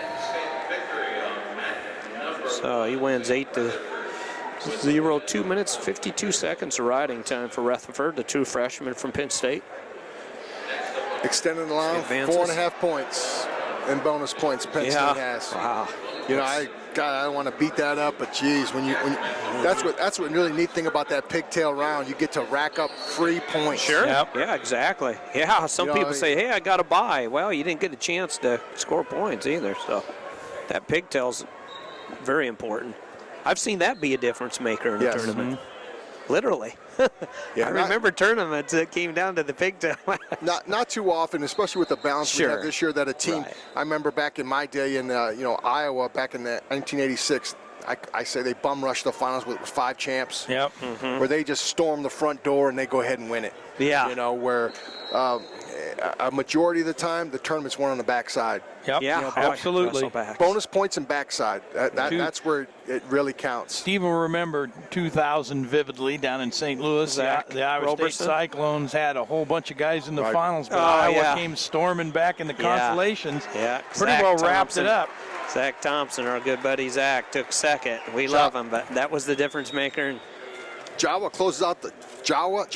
So he wins 8-0. 2 minutes, 52 seconds of riding time for Rutherford, the true freshman from Penn State. Extending the line, 4.5 points in bonus points Penn State has. Wow. You know, I don't want to beat that up, but geez, when you that's what really neat thing about that pigtail round. You get to rack up free points. Sure. Yep. Yeah, exactly. Yeah, some people say, hey, I got a bye. Well, you didn't get a chance to score points either. So that pigtail's very important. I've seen that be a difference maker in a tournament. Literally. Yeah, I remember tournaments that came down to the pigtail. Not too often, especially with the balance we Sure. have this year. That a team. Right. I remember back in my day in Iowa back in 1986. I say they bum rushed the finals with 5 champs. Yep. Where they just storm the front door and they go ahead and win it. Yeah. You know, where a majority of the time the tournament's won on the backside. Yep. Yeah, absolutely. Bonus points and backside. That's where it really counts. Steve will remember 2000 vividly down in St. Louis. Zach The Iowa State Roberson. Cyclones had a whole bunch of guys in the Right. finals, but Oh, Iowa yeah. came storming back in the consolations. Yeah. Pretty Zach well wrapped Thompson. it up. Zach Thompson, our good buddy Zach, took second. We Ja- love him, but that was the difference maker. And Java closes out the Java.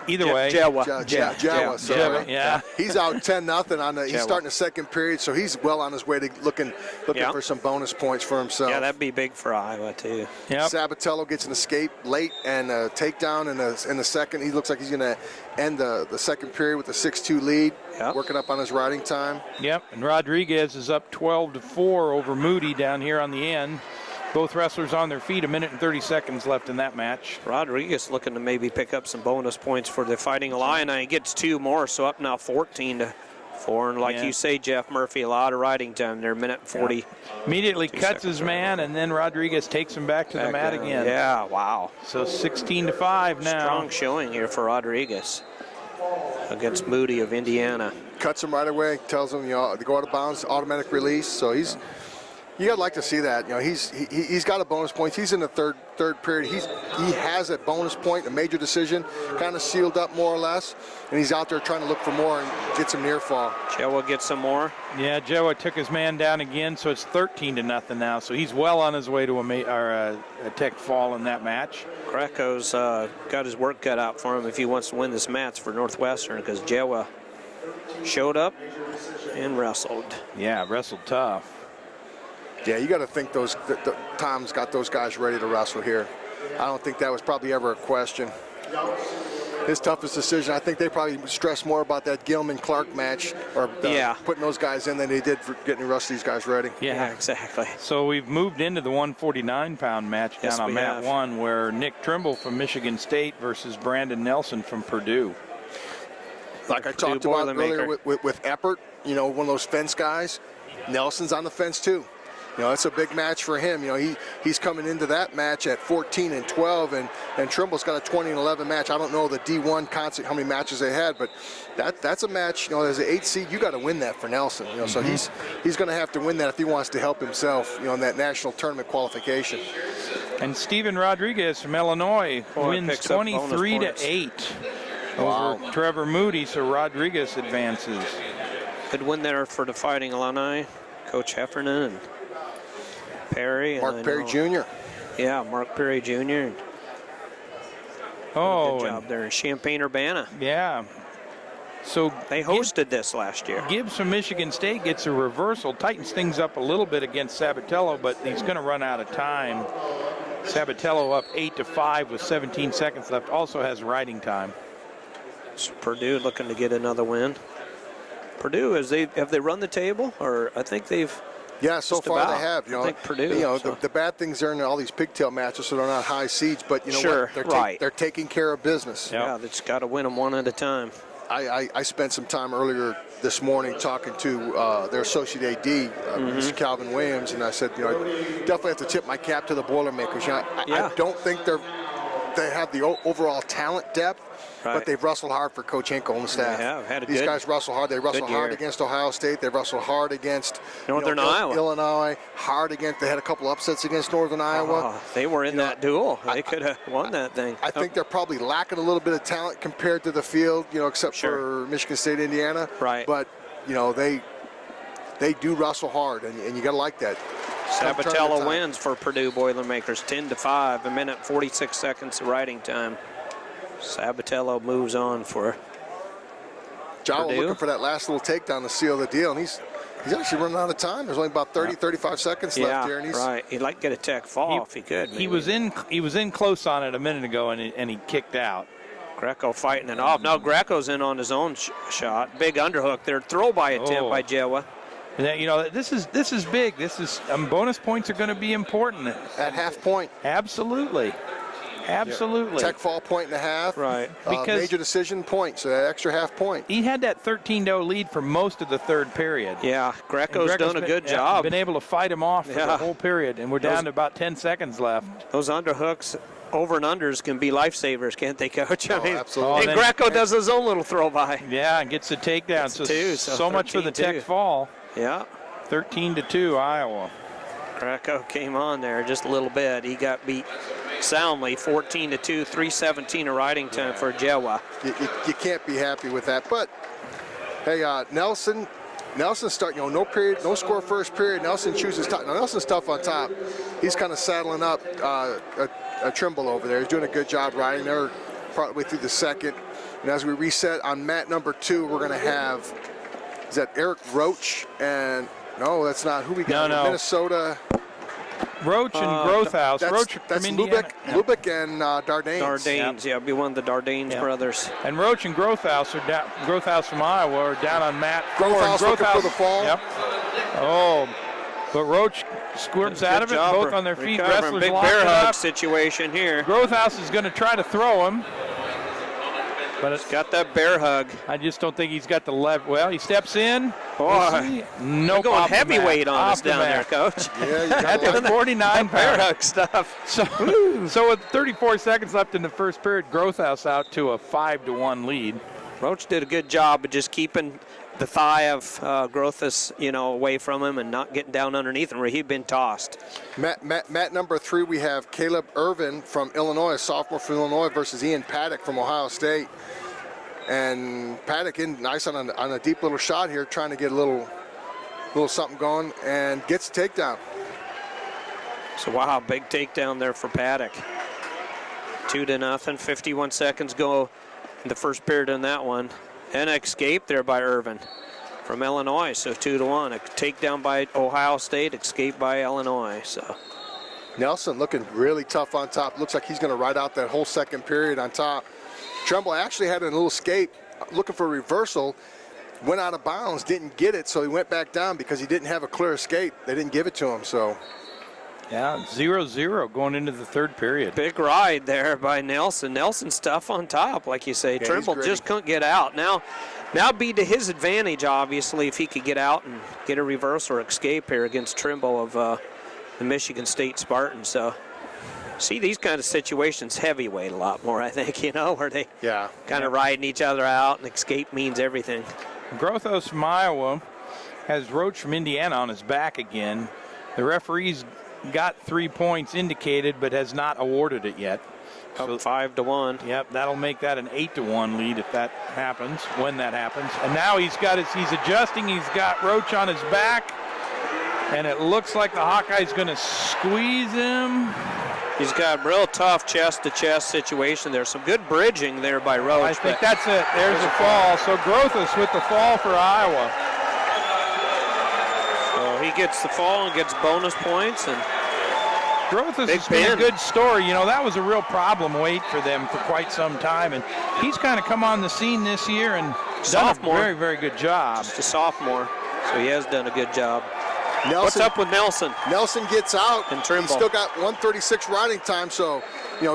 Either way. Jawa. Java. Sorry. Yeah. He's out 10-0 on the. He's Jawa. starting the second period, so he's well on his way to looking Yeah. for some bonus points for himself. Yeah, that'd be big for Iowa too. Yep. Sabatello gets an escape late and a takedown in the second. He looks like he's going to end the second period with a 6-2 lead, Yep. working up on his riding time. Yep. And Rodriguez is up 12-4 over Moody down here on the end. Both wrestlers on their feet. 1 minute and 30 seconds left in that match. Rodriguez looking to maybe pick up some bonus points for the Fighting Illini. He gets 2 more, so up now 14-4. And like Yeah. you say, Jeff Murphy, a lot of riding time there, 1 minute and 40. Immediately cuts his man, and then Rodriguez takes him back to the mat again. Yeah, wow. So 16-5 now. Strong showing here for Rodriguez against Moody of Indiana. Cuts him right away, tells him to go out of bounds, automatic release. So you gotta like to see that. He's got a bonus point. He's in the third period. He has a bonus point, a major decision, kind of sealed up more or less, and he's out there trying to look for more and get some near fall. Jawa gets some more. Yeah, Jawa took his man down again, so it's 13-0 now. So he's well on his way to a tech fall in that match. Greco's got his work cut out for him if he wants to win this match for Northwestern, because Jawa showed up and wrestled. Yeah, wrestled tough. Yeah, you got to think Tom's got those guys ready to wrestle here. I don't think that was probably ever a question. His toughest decision, I think they probably stressed more about that Gilman-Clark match or putting those guys in than they did for getting the rest of these guys ready. Yeah, exactly. So we've moved into the 149-pound match down on mat 1, where Nick Trimble from Michigan State versus Brandon Nelson from Purdue. Like I talked about earlier with Eppert, one of those fence guys. Nelson's on the fence too. It's a big match for him. He's coming into that match at 14-12, and Trimble's got a 20-11 match. I don't know the D1 concert how many matches they had, but that's a match. As an 8 seed, you got to win that for Nelson. So he's going to have to win that if he wants to help himself. In that national tournament qualification. And Steven Rodriguez from Illinois wins 23-8 over Trevor Moody. So Rodriguez advances. Good win there for the Fighting Illini. Coach Heffernan and Perry. Mark Perry Jr. Yeah, Mark Perry Jr. Good job there in Champaign-Urbana. Yeah. So they hosted this last year. Gibbs from Michigan State gets a reversal, tightens things up a little bit against Sabatello, but he's going to run out of time. Sabatello up 8-5 with 17 seconds left. Also has riding time. So Purdue looking to get another win. Purdue, have they run the table, or I think they've. Yeah, so far they have. I think Purdue. The bad things are in all these pigtail matches, so they're not high seeds. But what? They're taking care of business. Yeah, they just got to win them one at a time. I spent some time earlier this morning talking to their associate AD, Mr. Calvin Williams, and I said, I definitely have to tip my cap to the Boilermakers. I don't think they have the overall talent depth. Right. But they've wrestled hard for Coach Hinkle and the staff. They have had a These guys wrestle hard. They wrestle hard against Ohio State. They wrestle hard against Northern Iowa. Illinois. They had a couple upsets against Northern Iowa. They were in that duel. They could have won that thing. I think they're probably lacking a little bit of talent compared to the field, except for Michigan State, Indiana. Right. But they do wrestle hard, and you got to like that. Sabatello wins for Purdue Boilermakers, 10-5, 1 minute 46 seconds of riding time. Sabatello moves on for Jawa looking for that last little takedown to seal the deal, and he's actually running out of time. There's only about 35 seconds left here, and he'd like to get a tech fall if he could. Maybe. He was in close on it a minute ago, and he kicked out. Greco fighting it off. Now Greco's in on his own shot. Big underhook there. Throw by attempt by Jawa. And this is big. This is bonus points are going to be important at half point. Absolutely. Absolutely. Tech fall 1.5. Right. Because major decision point, so that extra half point. he had that 13-0 lead for most of the third period. Yeah, Greco's done a good Yeah, job. been able to fight him off for the whole period, and we're down to about 10 seconds left. Those underhooks, over and unders can be lifesavers, can't they, Coach? I mean, absolutely. And Greco does his own little throw by. Yeah, and gets the takedown. So much for the 13-2. Tech fall. Yeah. 13-2, Iowa. Greco came on there just a little bit. He got beat soundly, 14-2, 3:17 of riding time for Jewa. You can't be happy with that. But hey, Nelson start. No period, no score first period. Nelson chooses top. Now Nelson's tough on top. He's kind of saddling up a Trimble over there. He's doing a good job riding there, partway through the second. And as we reset on mat number 2, we're going to have, is that Eric Roach? And no, that's not who we got. No. Minnesota. Roach and Growthhouse. Roach that's from Indiana. Lubick and Dardanes. Dardanes, yeah, be one of the Dardanes brothers. And Roach and Growthhouse are down. Growthhouse from Iowa are down on mat 4. Growthhouse looking for the fall. Yep. Oh, but Roach squirts out of it, both on their feet. Wrestlers big locked bear it hug up. situation here. Growthhouse is going to try to throw him, but it's got that bear hug. I just don't think he's got the left. Well, he steps in. Boy, no going heavyweight on us down there, Coach. Yeah, you got At the 49 bear pound. hug stuff. So with 34 seconds left in the first period, Growthhouse out to a 5-1 lead. Roach did a good job of just keeping the thigh of Grothus, away from him and not getting down underneath him where he'd been tossed. Mat number 3, we have Caleb Irvin from Illinois, a sophomore from Illinois, versus Ian Paddock from Ohio State. And Paddock in nice on a deep little shot here, trying to get a little something going, and gets a takedown. So wow, big takedown there for Paddock. 2-0, 51 seconds go in the first period in that one. And an escape there by Irvin from Illinois, so 2-1. A takedown by Ohio State, escape by Illinois. So Nelson looking really tough on top. Looks like he's going to ride out that whole second period on top. Trimble actually had a little escape, looking for a reversal, went out of bounds, didn't get it, so he went back down because he didn't have a clear escape. They didn't give it to him, so. Yeah, 0-0 going into the third period. big ride there by Nelson. Nelson's tough on top, like you say. Yeah, Trimble just couldn't get out. Now be to his advantage, obviously, if he could get out and get a reverse or escape here against Trimble of the Michigan State Spartans. So see these kind of situations heavyweight a lot more, I think, where they kind of riding each other out, and escape means everything. Grothos from Iowa has Roach from Indiana on his back again. The referee's got 3 points indicated, but has not awarded it yet. Up 5-1. Yep, that'll make that an 8-1 lead if that happens, when that happens. And now he's adjusting. He's got Roach on his back, and it looks like the Hawkeye's going to squeeze him. He's got a real tough chest-to-chest situation there. Some good bridging there by Roach. I think that's it. There's a fall. So Grothus with the fall for Iowa. So he gets the fall and gets bonus points. And Grothus has been a good story. That was a real problem weight for them for quite some time. And he's kind of come on the scene this year and done a very, very good job. Just a sophomore, so he has done a good job. Nelson, what's up with Nelson? Nelson gets out. And Trimble. He's still got 1:36 riding time, so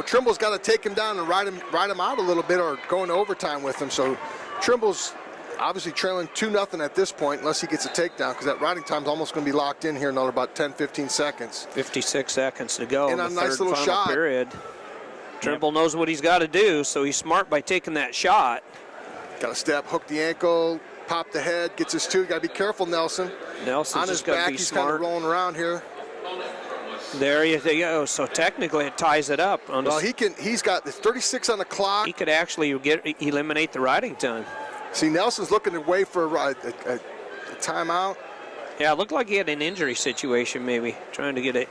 Trimble's got to take him down and ride him out a little bit, or go into overtime with him. So Trimble's obviously trailing 2-0 at this point, unless he gets a takedown, because that riding time's almost going to be locked in here in another about 10-15 seconds. 56 seconds to go and in a the nice third little final shot. period. Trimble knows what he's got to do, so he's smart by taking that shot. Got to step, hook the ankle, pop the head, gets his two. Got to be careful, Nelson. Nelson's on his just got to back, be he's smart. kind of rolling around here. There you go. So technically, it ties it up. Well, he's got 36 on the clock. He could actually eliminate the riding time. See, Nelson's looking away for a timeout. Yeah, it looked like he had an injury situation, maybe trying to get an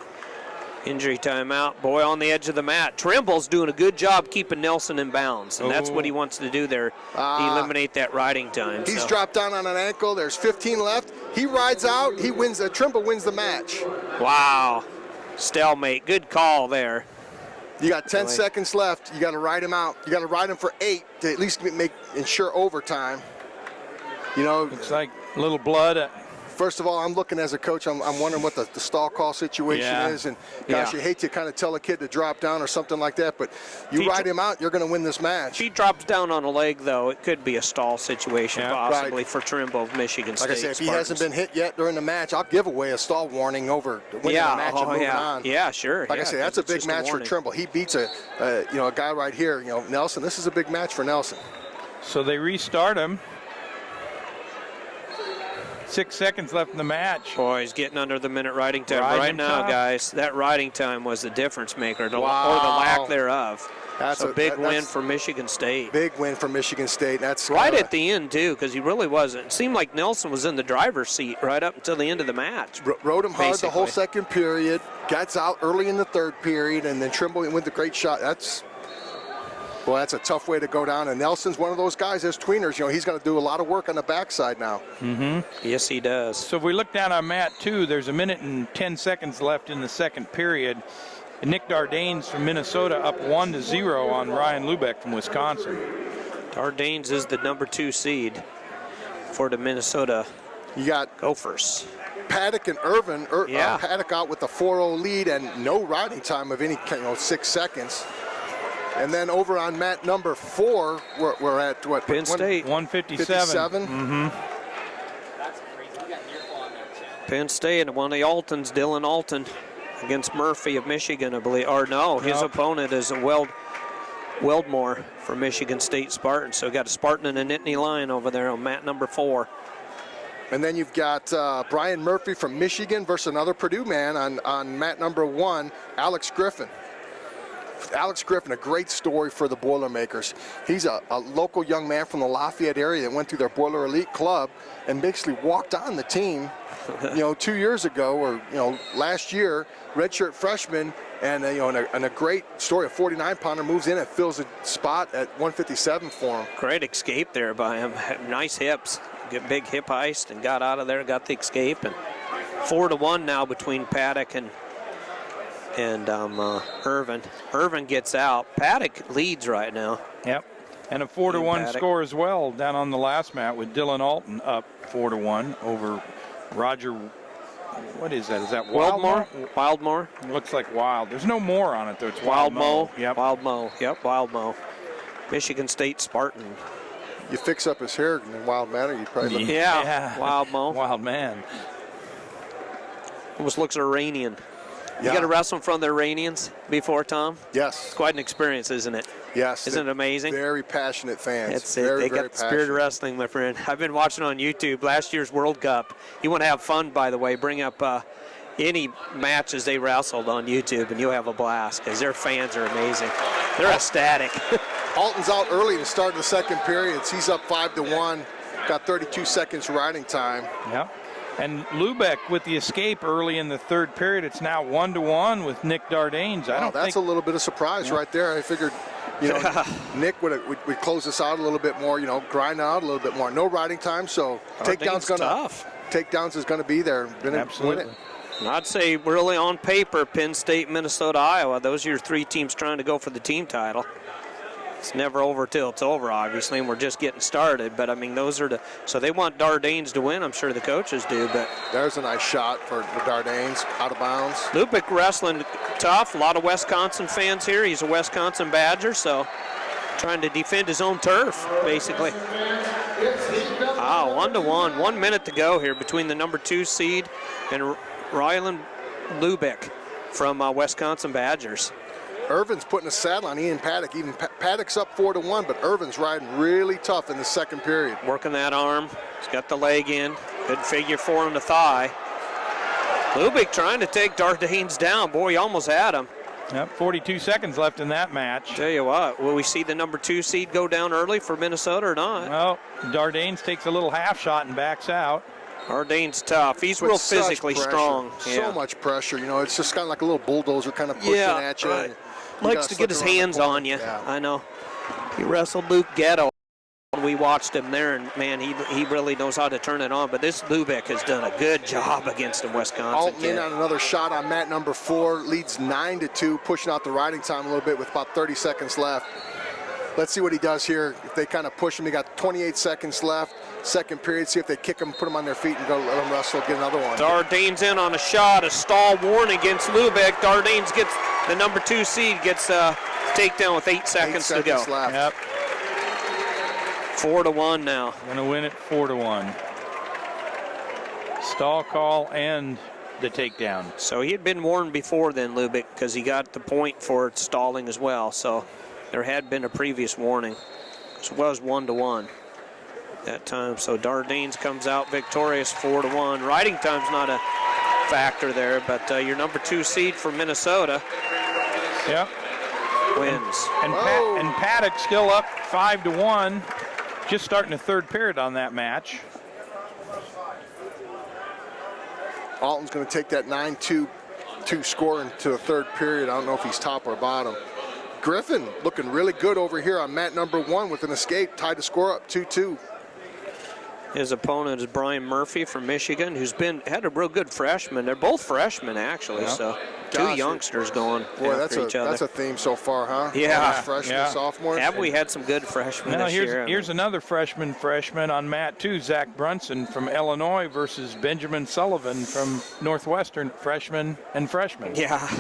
injury timeout. Boy, on the edge of the mat. Trimble's doing a good job keeping Nelson in bounds, and that's what he wants to do there, eliminate that riding time. He's dropped down on an ankle. There's 15 left. He rides out. He wins. Trimble wins the match. Wow. Stalemate. Good call there. You got 10 seconds left. You got to ride him out. You got to ride him for 8 to at least ensure overtime. It's like a little blood. First of all, I'm looking as a coach, I'm wondering what the stall call situation is. And gosh, you hate to kind of tell a kid to drop down or something like that, but you ride him out, you're going to win this match. If he drops down on a leg, though, it could be a stall situation possibly for Trimble of Michigan State. Like I say, if he hasn't been hit yet during the match, I'll give away a stall warning over winning the match and moving on. Yeah, sure. Like I say, that's a big match for Trimble. He beats a guy right here, Nelson. This is a big match for Nelson. So they restart him. 6 seconds left in the match. Boy, he's getting under the minute riding time right now, guys. That riding time was the difference maker, or the lack thereof. That's a big win for Michigan State. Big win for Michigan State. That's right at the end, too, because he really wasn't. It seemed like Nelson was in the driver's seat right up until the end of the match. Rode him hard the whole second period, gets out early in the third period, and then Trimble with the great shot. That's a tough way to go down. And Nelson's one of those guys, as tweeners, he's going to do a lot of work on the backside now. Yes, he does. So if we look down on mat 2, there's 1 minute and 10 seconds left in the second period. And Nick Dardanes from Minnesota up 1-0 on Ryan Lubeck from Wisconsin. Dardanes is the number 2 seed for the Minnesota Gophers. Paddock and Irvin. Paddock out with the 4-0 lead and no riding time of any 6 seconds. And then over on mat number 4, we're at what? Penn State. 157. That's crazy. We got near fall on there, too. Penn State and one of the Altons, Dylan Alton, against Murphy of Michigan, I believe. Or no, his opponent is a Weldmore from Michigan State Spartans. So we got a Spartan and a Nittany Lion over there on mat number 4. And then you've got Brian Murphy from Michigan versus another Purdue man on mat number 1, Alex Griffin. Alex Griffin, a great story for the Boilermakers. He's a local young man from the Lafayette area that went through their Boiler Elite Club and basically walked on the team, 2 years ago or, last year, redshirt freshman, and, and a great story. A 49-pounder moves in and fills a spot at 157 for him. Great escape there by him. Nice hips. Get big hip heist and got out of there, got the escape. And 4-1 now between Paddock and Irvin. Irvin gets out. Paddock leads right now. Yep. And a 4-1 score as well down on the last mat with Dylan Alton up 4-1 over Roger. What is that? Is that Wildmore? Wildmore. It looks like Wild. There's no more on it though. It's Wildmo. Yep. Wildmo. Yep. Wildmo. Michigan State Spartan. You fix up his hair in a wild manner, you probably look. Yeah. Wildmo. Wild man. Almost looks Iranian. You Yeah. got to wrestle in front of the Iranians before, Tom? Yes. It's quite an experience, isn't it? Yes. Isn't it amazing? Very passionate fans. That's it. Very, They very got the spirit of wrestling, my friend. I've been watching on YouTube last year's World Cup. You want to have fun, by the way, bring up any matches they wrestled on YouTube, and you'll have a blast because their fans are amazing. They're ecstatic. Alton's out early in the start of the second period. He's up 5-1. Got 32 seconds riding time. Yep. And Lubeck with the escape early in the third period. It's now 1-1 with Nick Dardanes. That's a little bit of surprise right there. I figured, Nick would close this out a little bit more. Grind out a little bit more. No riding time, so takedowns is going to be there. Absolutely. Win it. And I'd say really on paper, Penn State, Minnesota, Iowa. Those are your 3 teams trying to go for the team title. It's never over till it's over, obviously, and we're just getting started. But, I mean, those are so they want Dardanes to win. I'm sure the coaches do. But there's a nice shot for Dardanes, out of bounds. Lubeck wrestling tough. A lot of Wisconsin fans here. He's a Wisconsin Badger, so trying to defend his own turf, basically. 1-1. 1 minute to go here between the number 2 seed and Ryland Lubeck from Wisconsin Badgers. Irvin's putting a saddle on Ian Paddock. Even Paddock's up 4-1, but Irvin's riding really tough in the second period. Working that arm. He's got the leg in. Good figure 4 on the thigh. Lubeck trying to take Dardanes down. Boy, he almost had him. Yep, 42 seconds left in that match. Tell you what, will we see the number 2 seed go down early for Minnesota or not? Well, Dardanes takes a little half shot and backs out. Dardanes tough. He's real physically strong. So much pressure. It's just kind of like a little bulldozer kind of pushing at you. Right. Likes to get his hands on you. Yeah. I know. He wrestled Luke Ghetto. We watched him there, and, man, he really knows how to turn it on. But this Lubeck has done a good job against the Wisconsin Alton kid. in on another shot on mat number 4. Leads 9-2, pushing out the riding time a little bit with about 30 seconds left. Let's see what he does here. If they kind of push him, he got 28 seconds left. second period, see if they kick them, put them on their feet, and go let them wrestle, get another one. Dardane's in on a shot, a stall warning against Lubeck. Dardane's gets the number 2 seed, gets a takedown with 8 seconds to go. Left. Yep. 4-1 now. Going to win it 4-1. Stall call and the takedown. So he had been warned before then, Lubeck, because he got the point for stalling as well. So there had been a previous warning. It was 1-1 that time. So Dardanes comes out victorious 4-1. Riding time's not a factor there, but your number 2 seed for Minnesota wins. And Paddock still up 5-1. Just starting the third period on that match. Alton's going to take that 9-2 score into the third period. I don't know if he's top or bottom. Griffin looking really good over here on mat number 1 with an escape, tied the score up 2-2. His opponent is Brian Murphy from Michigan, who's had a real good freshman. They're both freshmen, actually, so two youngsters going after each other. That's a theme so far, huh? Yeah. Freshmen, sophomores. Have we had some good freshmen this year? Here's another freshman on mat 2, Zach Brunson from Illinois versus Benjamin Sullivan from Northwestern, freshman. Yeah.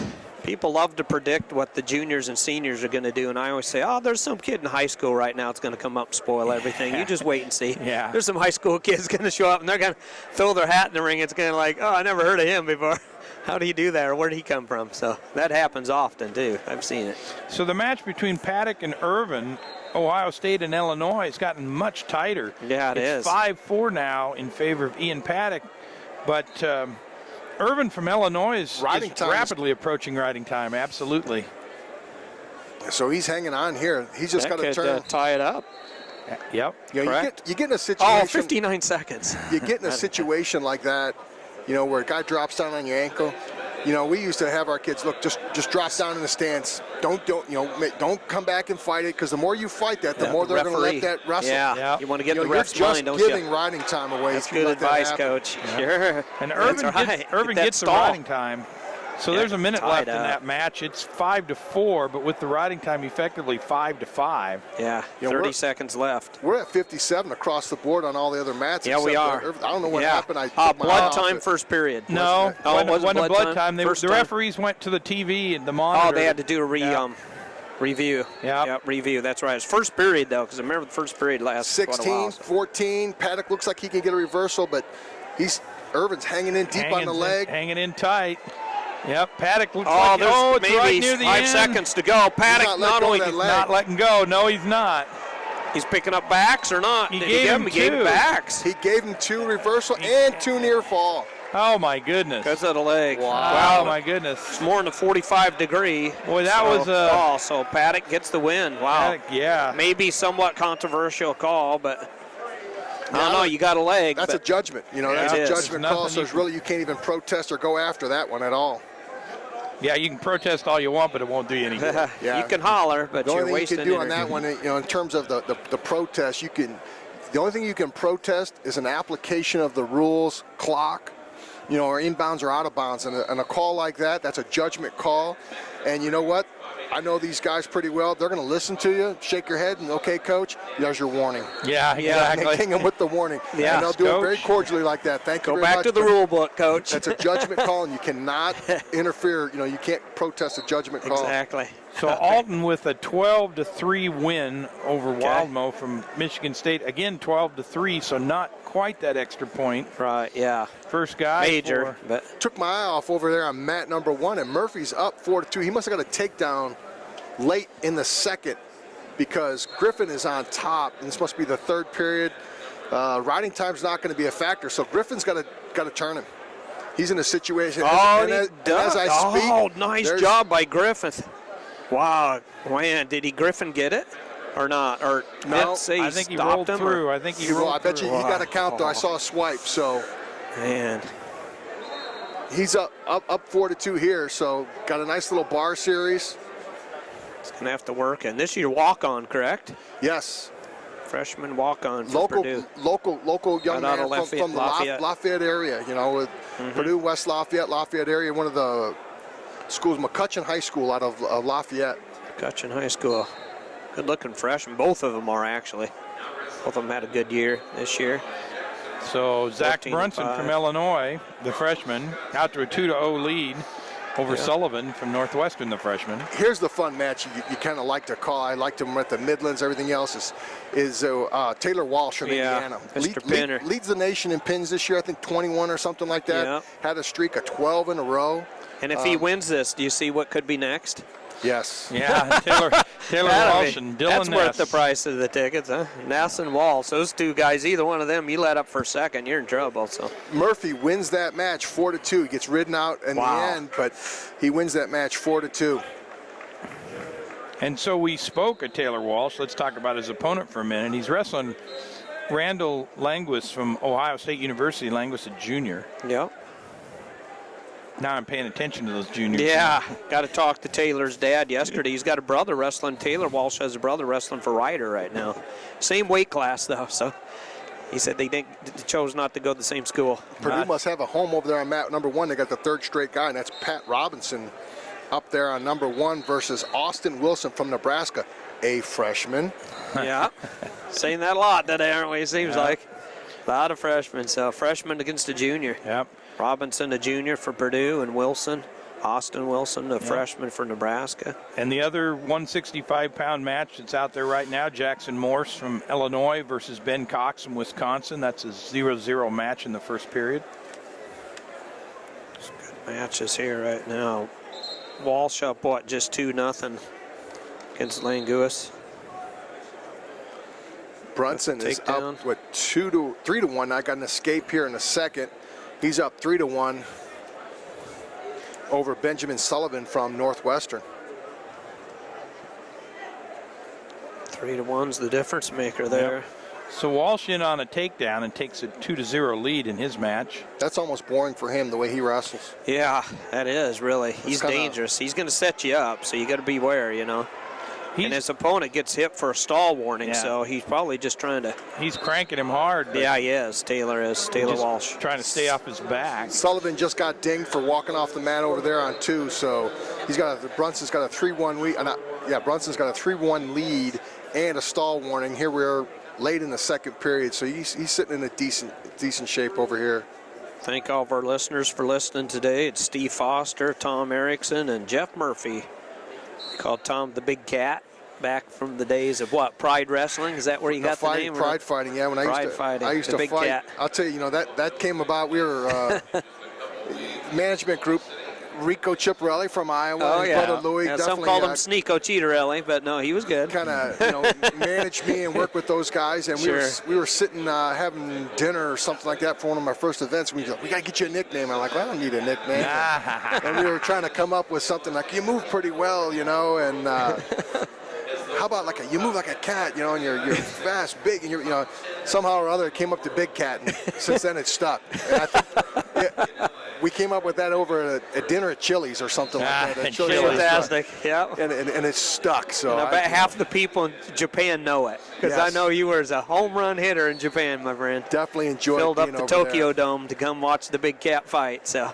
People love to predict what the juniors and seniors are going to do, and I always say, oh, there's some kid in high school right now that's going to come up and spoil everything. You just wait and see. Yeah. There's some high school kids going to show up, and they're going to throw their hat in the ring. It's going to like, oh, I never heard of him before. How did he do that, or where did he come from? So that happens often, too. I've seen it. So the match between Paddock and Irvin, Ohio State and Illinois, has gotten much tighter. Yeah, it's 5-4 now in favor of Ian Paddock, but Irvin from Illinois is rapidly approaching riding time, absolutely. So he's hanging on here. He's just got to turn. Tie it up. Yep. You get in a situation. Oh, 59 seconds. You get in a situation like that, where a guy drops down on your ankle. We used to have our kids look, just drop down in the stance. Don't come back and fight it, because the more you fight that, the more they're going to let that wrestle. Yeah. You want to get the ref's you're mind, don't just you? giving riding time away. That's good advice, Coach. Sure. And Irvin gets the riding time. So there's a minute left in that match. It's 5-4, but with the riding time effectively 5-5. Yeah, 30 seconds left. We're at 57 across the board on all the other mats. Yeah, we are. I don't know what happened. Blood time first period. No, it wasn't blood time. The referees went to the TV and the monitor. Oh, they had to do a review. Yeah, review. That's right. It's first period, though, because I remember the first period last 16, 14. Paddock looks like he can get a reversal, but Irvin's hanging in deep on the leg. Hanging in tight. Yep, Paddock looks like it's maybe right near the 5 end. seconds to go. Paddock not letting go. No, he's not. He's picking up backs or not? He gave him backs. He gave him 2 reversal and 2 near fall. Oh my goodness! Because of the leg. Wow, my goodness! It's more than a 45-degree. Boy, that was a call. So Paddock gets the win. Wow. Paddock, Maybe somewhat controversial call, but. I don't know, you got a leg. That's a judgment. That's a judgment call, so you can't even protest or go after that one at all. Yeah, you can protest all you want, but it won't do you any good. You can holler, but you're wasting energy. The only thing you can do on that one, in terms of the protest, the only thing you can protest is an application of the rules, clock, or inbounds or out of bounds. And a call like that, that's a judgment call. And you know what? I know these guys pretty well. They're going to listen to you, shake your head, and okay, coach, there's your warning. Yeah, exactly. They king them with the warning. Yeah, and they'll do it very cordially like that. Thank you very much. Go back to the rule book, coach. That's a judgment call, and you cannot interfere. You can't protest a judgment call. Exactly. So Alton with a 12-3 win over Wildmo from Michigan State. Again, 12-3, so not quite that extra point. Right, yeah. First guy. Major. But took my eye off over there on mat number 1, and Murphy's up 4-2. He must have got a takedown late in the second because Griffin is on top, and this must be the third period. Riding time's not going to be a factor, so Griffin's got to turn him. He's in a situation. As I speak, nice job by Griffith. Wow, man, did Griffin get it or not? Or no, I think he rolled through. I think he rolled I bet you he got a count though. I saw a swipe. So, man, he's up 4-2 here. So got a nice little bar series. He's gonna have to work, and this year walk-on, correct? Yes. Freshman walk-on for Purdue. Local young man from the Lafayette area. With Purdue, West Lafayette area, one of the schools, McCutcheon High School out of Lafayette. McCutcheon High School. Good-looking freshman. Both of them are, actually. Both of them had a good year this year. So Zach 14-5. Brunson from Illinois, the freshman, out to a 2-0 lead over Sullivan from Northwestern, the freshman. Here's the fun match you kind of like to call. I liked him at the Midlands. Everything else is Taylor Walsh from Indiana. Mr. Pinner. Leads the nation in pins this year, I think 21 or something like that. Yeah. Had a streak of 12 in a row. And if he wins this, do you see what could be next? Yes. Yeah, Taylor Walsh and Dylan That's worth Ness. the price of the tickets, huh? Ness and Walsh, those two guys, either one of them, you let up for a second, you're in trouble. So Murphy wins that match 4-2. He gets ridden out in the end, but he wins that match 4-2. And so we spoke at Taylor Walsh. Let's talk about his opponent for a minute. He's wrestling Randall Languis from Ohio State University. Languis, a junior. Yep. Now I'm paying attention to those juniors. Yeah, got to talk to Taylor's dad yesterday. He's got a brother wrestling. Taylor Walsh has a brother wrestling for Ryder right now. Same weight class, though, so he said they chose not to go to the same school. Purdue must have a home over there on mat number 1. They got the third straight guy, and that's Pat Robinson up there on number 1 versus Austin Wilson from Nebraska, a freshman. Yeah, saying that a lot today, aren't we? It seems like a lot of freshmen. So freshman against a junior. Yep. Robinson, a junior for Purdue, and Wilson, Austin Wilson, a freshman for Nebraska. And the other 165-pound match that's out there right now, Jackson Morse from Illinois versus Ben Cox from Wisconsin. That's a 0-0 match in the first period. Good matches here right now. Walsh up, what, just 2-0 against Languis. Brunson is up, 3-1. I got an escape here in a second. He's up 3-1 over Benjamin Sullivan from Northwestern. 3-1's the difference maker there. Yep. So Walsh in on a takedown and takes a 2-0 lead in his match. That's almost boring for him, the way he wrestles. Yeah, that is, really. He's dangerous. He's going to set you up, so you got to beware, you know. And his opponent gets hit for a stall warning, so he's probably just trying to... He's cranking him hard. Yeah, he is. Taylor Walsh. Trying to stay off his back. Sullivan just got dinged for walking off the mat over there on 2, so Brunson's got a 3-1 lead. Brunson's got a 3-1 lead and a stall warning. Here we're late in the second period, so he's sitting in a decent shape over here. Thank all of our listeners for listening today. It's Steve Foster, Tom Erickson, and Jeff Murphy. Called Tom the Big Cat. Back from the days of what? Pride Wrestling? Is that where you got the name? Pride Fighting, yeah. When I used to fight. Cat. I'll tell you, that came about. We were management group. Rico Chiparelli from Iowa. His brother Louie. Yeah, some called him Sneeko Cheaterelli, but no, he was good. Kind of, managed me and worked with those guys, and we were sitting having dinner or something like that for one of my first events. We got to get you a nickname. I'm like, well, I don't need a nickname. And we were trying to come up with something like, you move pretty well, and. How about you move like a cat, and you're fast, big, and somehow or other it came up to Big Cat, and since then it's stuck. And I think we came up with that over a dinner at Chili's or something like that. Fantastic, yeah. And it's stuck. So and I bet half the people in Japan know it, because I know you were a home run hitter in Japan, my friend. Definitely enjoyed filled up the Tokyo there. Dome to come watch the Big Cat fight. So,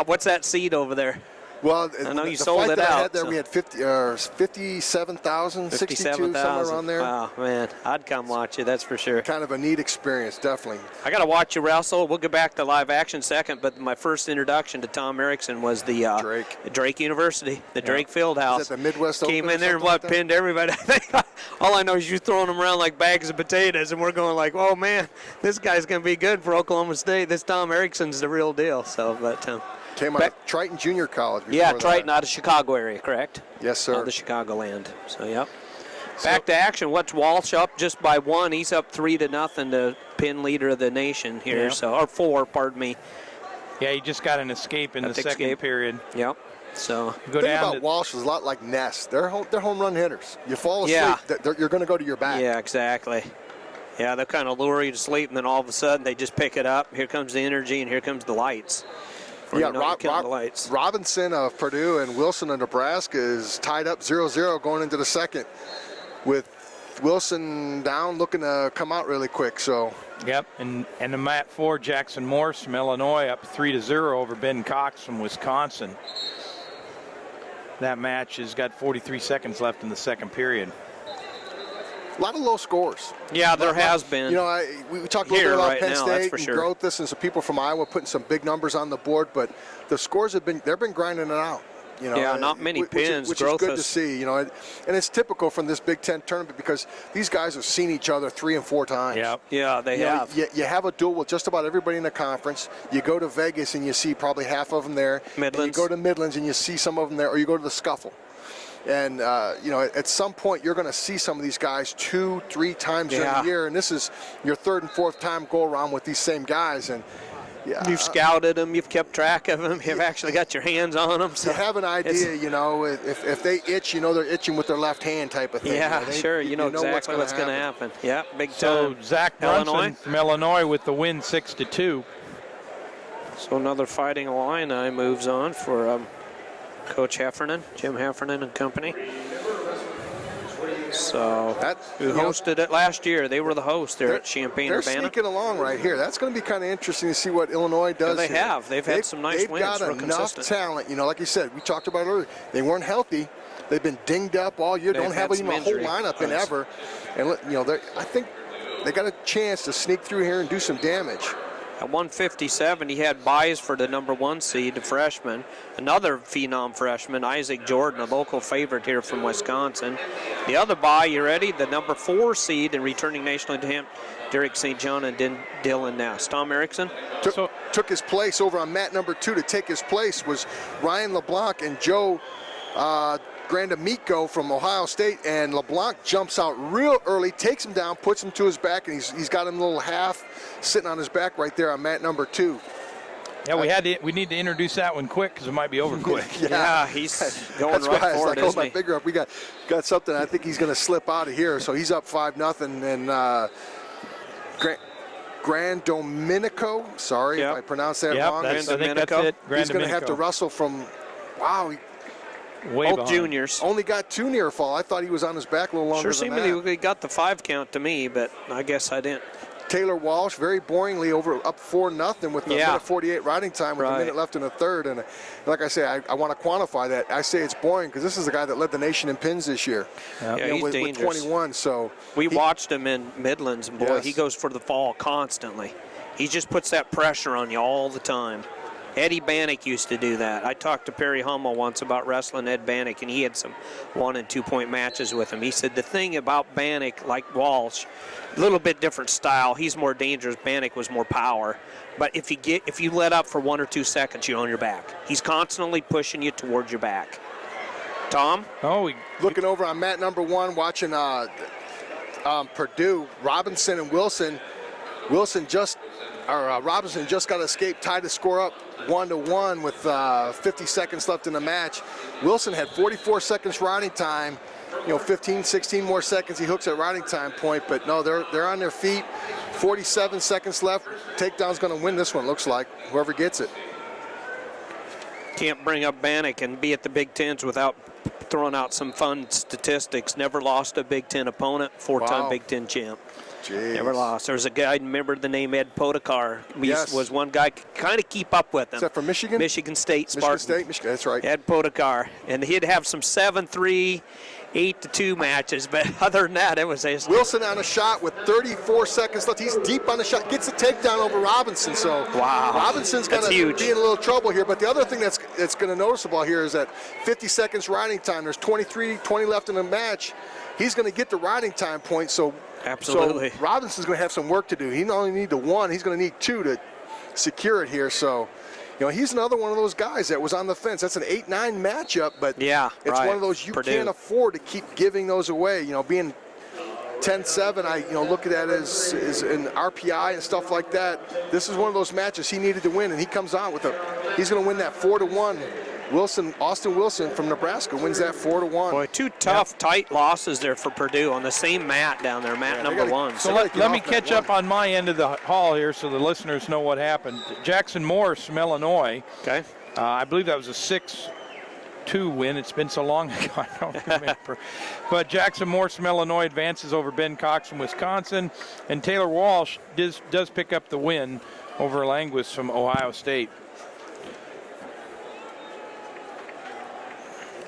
what's that seat over there? Well, I know you the sold fight it that out. I had there, we had 57,000, 62, somewhere around there. Wow, man, I'd come watch you, that's for sure. Kind of a neat experience, definitely. I got to watch you wrestle. We'll get back to live action second, but my first introduction to Tom Erickson was the Drake University, the Drake Fieldhouse. Is that the Midwest Came Open in there and like pinned everybody. I think all I know is you throwing them around like bags of potatoes, and we're going like, oh man, this guy's going to be good for Oklahoma State. This Tom Erickson's the real deal. So, but. Came out of Triton Junior College. Yeah, Triton out of Chicago area, correct? Yes, sir. Out of the Chicagoland. So, yep. Back to action. What's Walsh up just by 1? He's up 3-0 to pin leader of the nation here. Yeah. So, or 4, pardon me. Yeah, he just got an escape in the second period. Yep. So the thing about Walsh is a lot like Ness. They're home run hitters. You fall asleep, you're going to go to your back. Yeah, exactly. Yeah, they'll kind of lure you to sleep, and then all of a sudden they just pick it up. Here comes the energy, and here comes the lights. Robinson of Purdue and Wilson of Nebraska is tied up 0-0 going into the second, with Wilson down, looking to come out really quick. So. Yep, and the mat 4, Jackson Morse from Illinois up 3-0 over Ben Cox from Wisconsin. That match has got 43 seconds left in the second period. a lot of low scores. Yeah, there has been. You know, we talked a little Here bit about right Penn now, that's State for and sure. Grothus and some people from Iowa putting some big numbers on the board, but the scores they've been grinding it out. You know, Yeah, not many pins. Which is good Grothus. to see. You know, and it's typical from this Big Ten tournament because these guys have seen each other 3 and 4 times. Yeah, they You know, have. you have a duel with just about everybody in the conference. You go to Vegas and you see probably half of them there. Midlands. And you go to Midlands and you see some of them there, or you go to the Scuffle. And, you know, at some point you're going to see some of these guys 2-3 times during the year, and this is your 3rd and 4th time go around with these same guys. And yeah, You've scouted them, you've kept track of them, you've actually got your hands on them. So you have an idea, you know, if they itch, you know they're itching with their left hand type of thing. yeah, you know, sure, you know exactly what's going to happen. Yeah, big So time. Zach Illinois? Brunson from Illinois with the win 6-2. So another Fighting Illini moves on for Coach Heffernan, Jim Heffernan and company. So who hosted it last year? They were the host there at Champaign-Urbana. They're sneaking along right here. That's going to be kind of interesting to see what Illinois does. Yeah, they here. have. They've had some nice wins. They've got real enough consistent. talent. You know, like you said, we talked about earlier. They weren't healthy. They've been dinged up all year. They've Don't have had even a some whole injury lineup in points. ever. And you know, I think they got a chance to sneak through here and do some damage. At 157, he had buys for the number 1 seed, the freshman. Another phenom freshman, Isaac Jordan, a local favorite here from Wisconsin. The other buy, you ready? The number 4 seed and returning national champ, Derek St. John and Dylan Ness. Tom Erickson? Took his place over on mat number 2 to take his place was Ryan LeBlanc and Joe Grandamico from Ohio State, and LeBlanc jumps out real early, takes him down, puts him to his back, and he's got him a little half sitting on his back right there on mat number 2. Yeah, we need to introduce that one quick because it might be over quick. Yeah, he's going That's right why I was for like, it, oh, isn't my he? bigger up. We got something. I think he's going to slip out of here. So he's up 5-0, and Grand Domenico. Sorry if I pronounced that wrong. I think that's it. He's going to have to wrestle from. Wow. Way Both behind. juniors. Only got 2 near fall. I thought he was on his back a little longer Sure than seemed that. he got the 5 count to me, but I guess I didn't. Taylor Walsh, very boringly up 4-0 with a minute 48 riding time with a minute left in the third. And like I say, I want to quantify that. I say it's boring because this is the guy that led the nation in pins this year. Yeah, You know, he's with dangerous. 21. So We watched him in Midlands, and boy, Yes. he goes for the fall constantly. He just puts that pressure on you all the time. Eddie Bannock used to do that. I talked to Perry Hummel once about wrestling Ed Bannock, and he had some 1- and 2-point matches with him. He said the thing about Bannock, like Walsh, a little bit different style. He's more dangerous. Bannock was more power. But if you let up for 1 or 2 seconds, you're on your back. He's constantly pushing you towards your back. Tom? Looking over on mat number 1, watching Purdue, Robinson and Wilson. Robinson just got escaped, tied the score up 1-1 with 50 seconds left in the match. Wilson had 44 seconds riding time. 15, 16 more seconds. He hooks at riding time point, but no, they're on their feet. 47 seconds left. Takedown's going to win this one. Looks like whoever gets it. Can't bring up Bannock and be at the Big Tens without throwing out some fun statistics. Never lost a Big Ten opponent. 4-time Wow. Big Ten champ. Jeez. Never lost. There's a guy, remember the name Ed Podekar? Yes. Was one guy could kind of keep up with him. Is that from Michigan? Michigan State, Michigan Spartan. State, that's right. Ed Podekar. And he'd have some 7-3, 8-2 matches, but other than that, it was a Wilson on a shot with 34 seconds left. He's deep on the shot, gets the takedown over Robinson. So wow. Robinson's going That's to huge. be in a little trouble here. But the other thing that's going to noticeable here is that 50 seconds riding time. There's 20 left in the match. He's going to get the riding time point. So absolutely. So Robinson's going to have some work to do. He not only need the 1, he's going to need 2 to secure it here. So, he's another one of those guys that was on the fence. That's an 8-9 matchup, but it's one of those you can't afford to keep giving those away. Being 10-7, I look at that as an RPI and stuff like that. This is one of those matches he needed to win, and he comes out with he's going to win that 4-1. Austin Wilson from Nebraska wins that 4-1. Boy, 2 tough, tight losses there for Purdue on the same mat down there, mat number 1. So let me catch up on my end of the hall here so the listeners know what happened. Jackson Morse from Illinois. Okay. I believe that was a 6-2 win. It's been so long ago, I don't remember. But Jackson Morse from Illinois advances over Ben Cox from Wisconsin. And Taylor Walsh does pick up the win over Languis from Ohio State.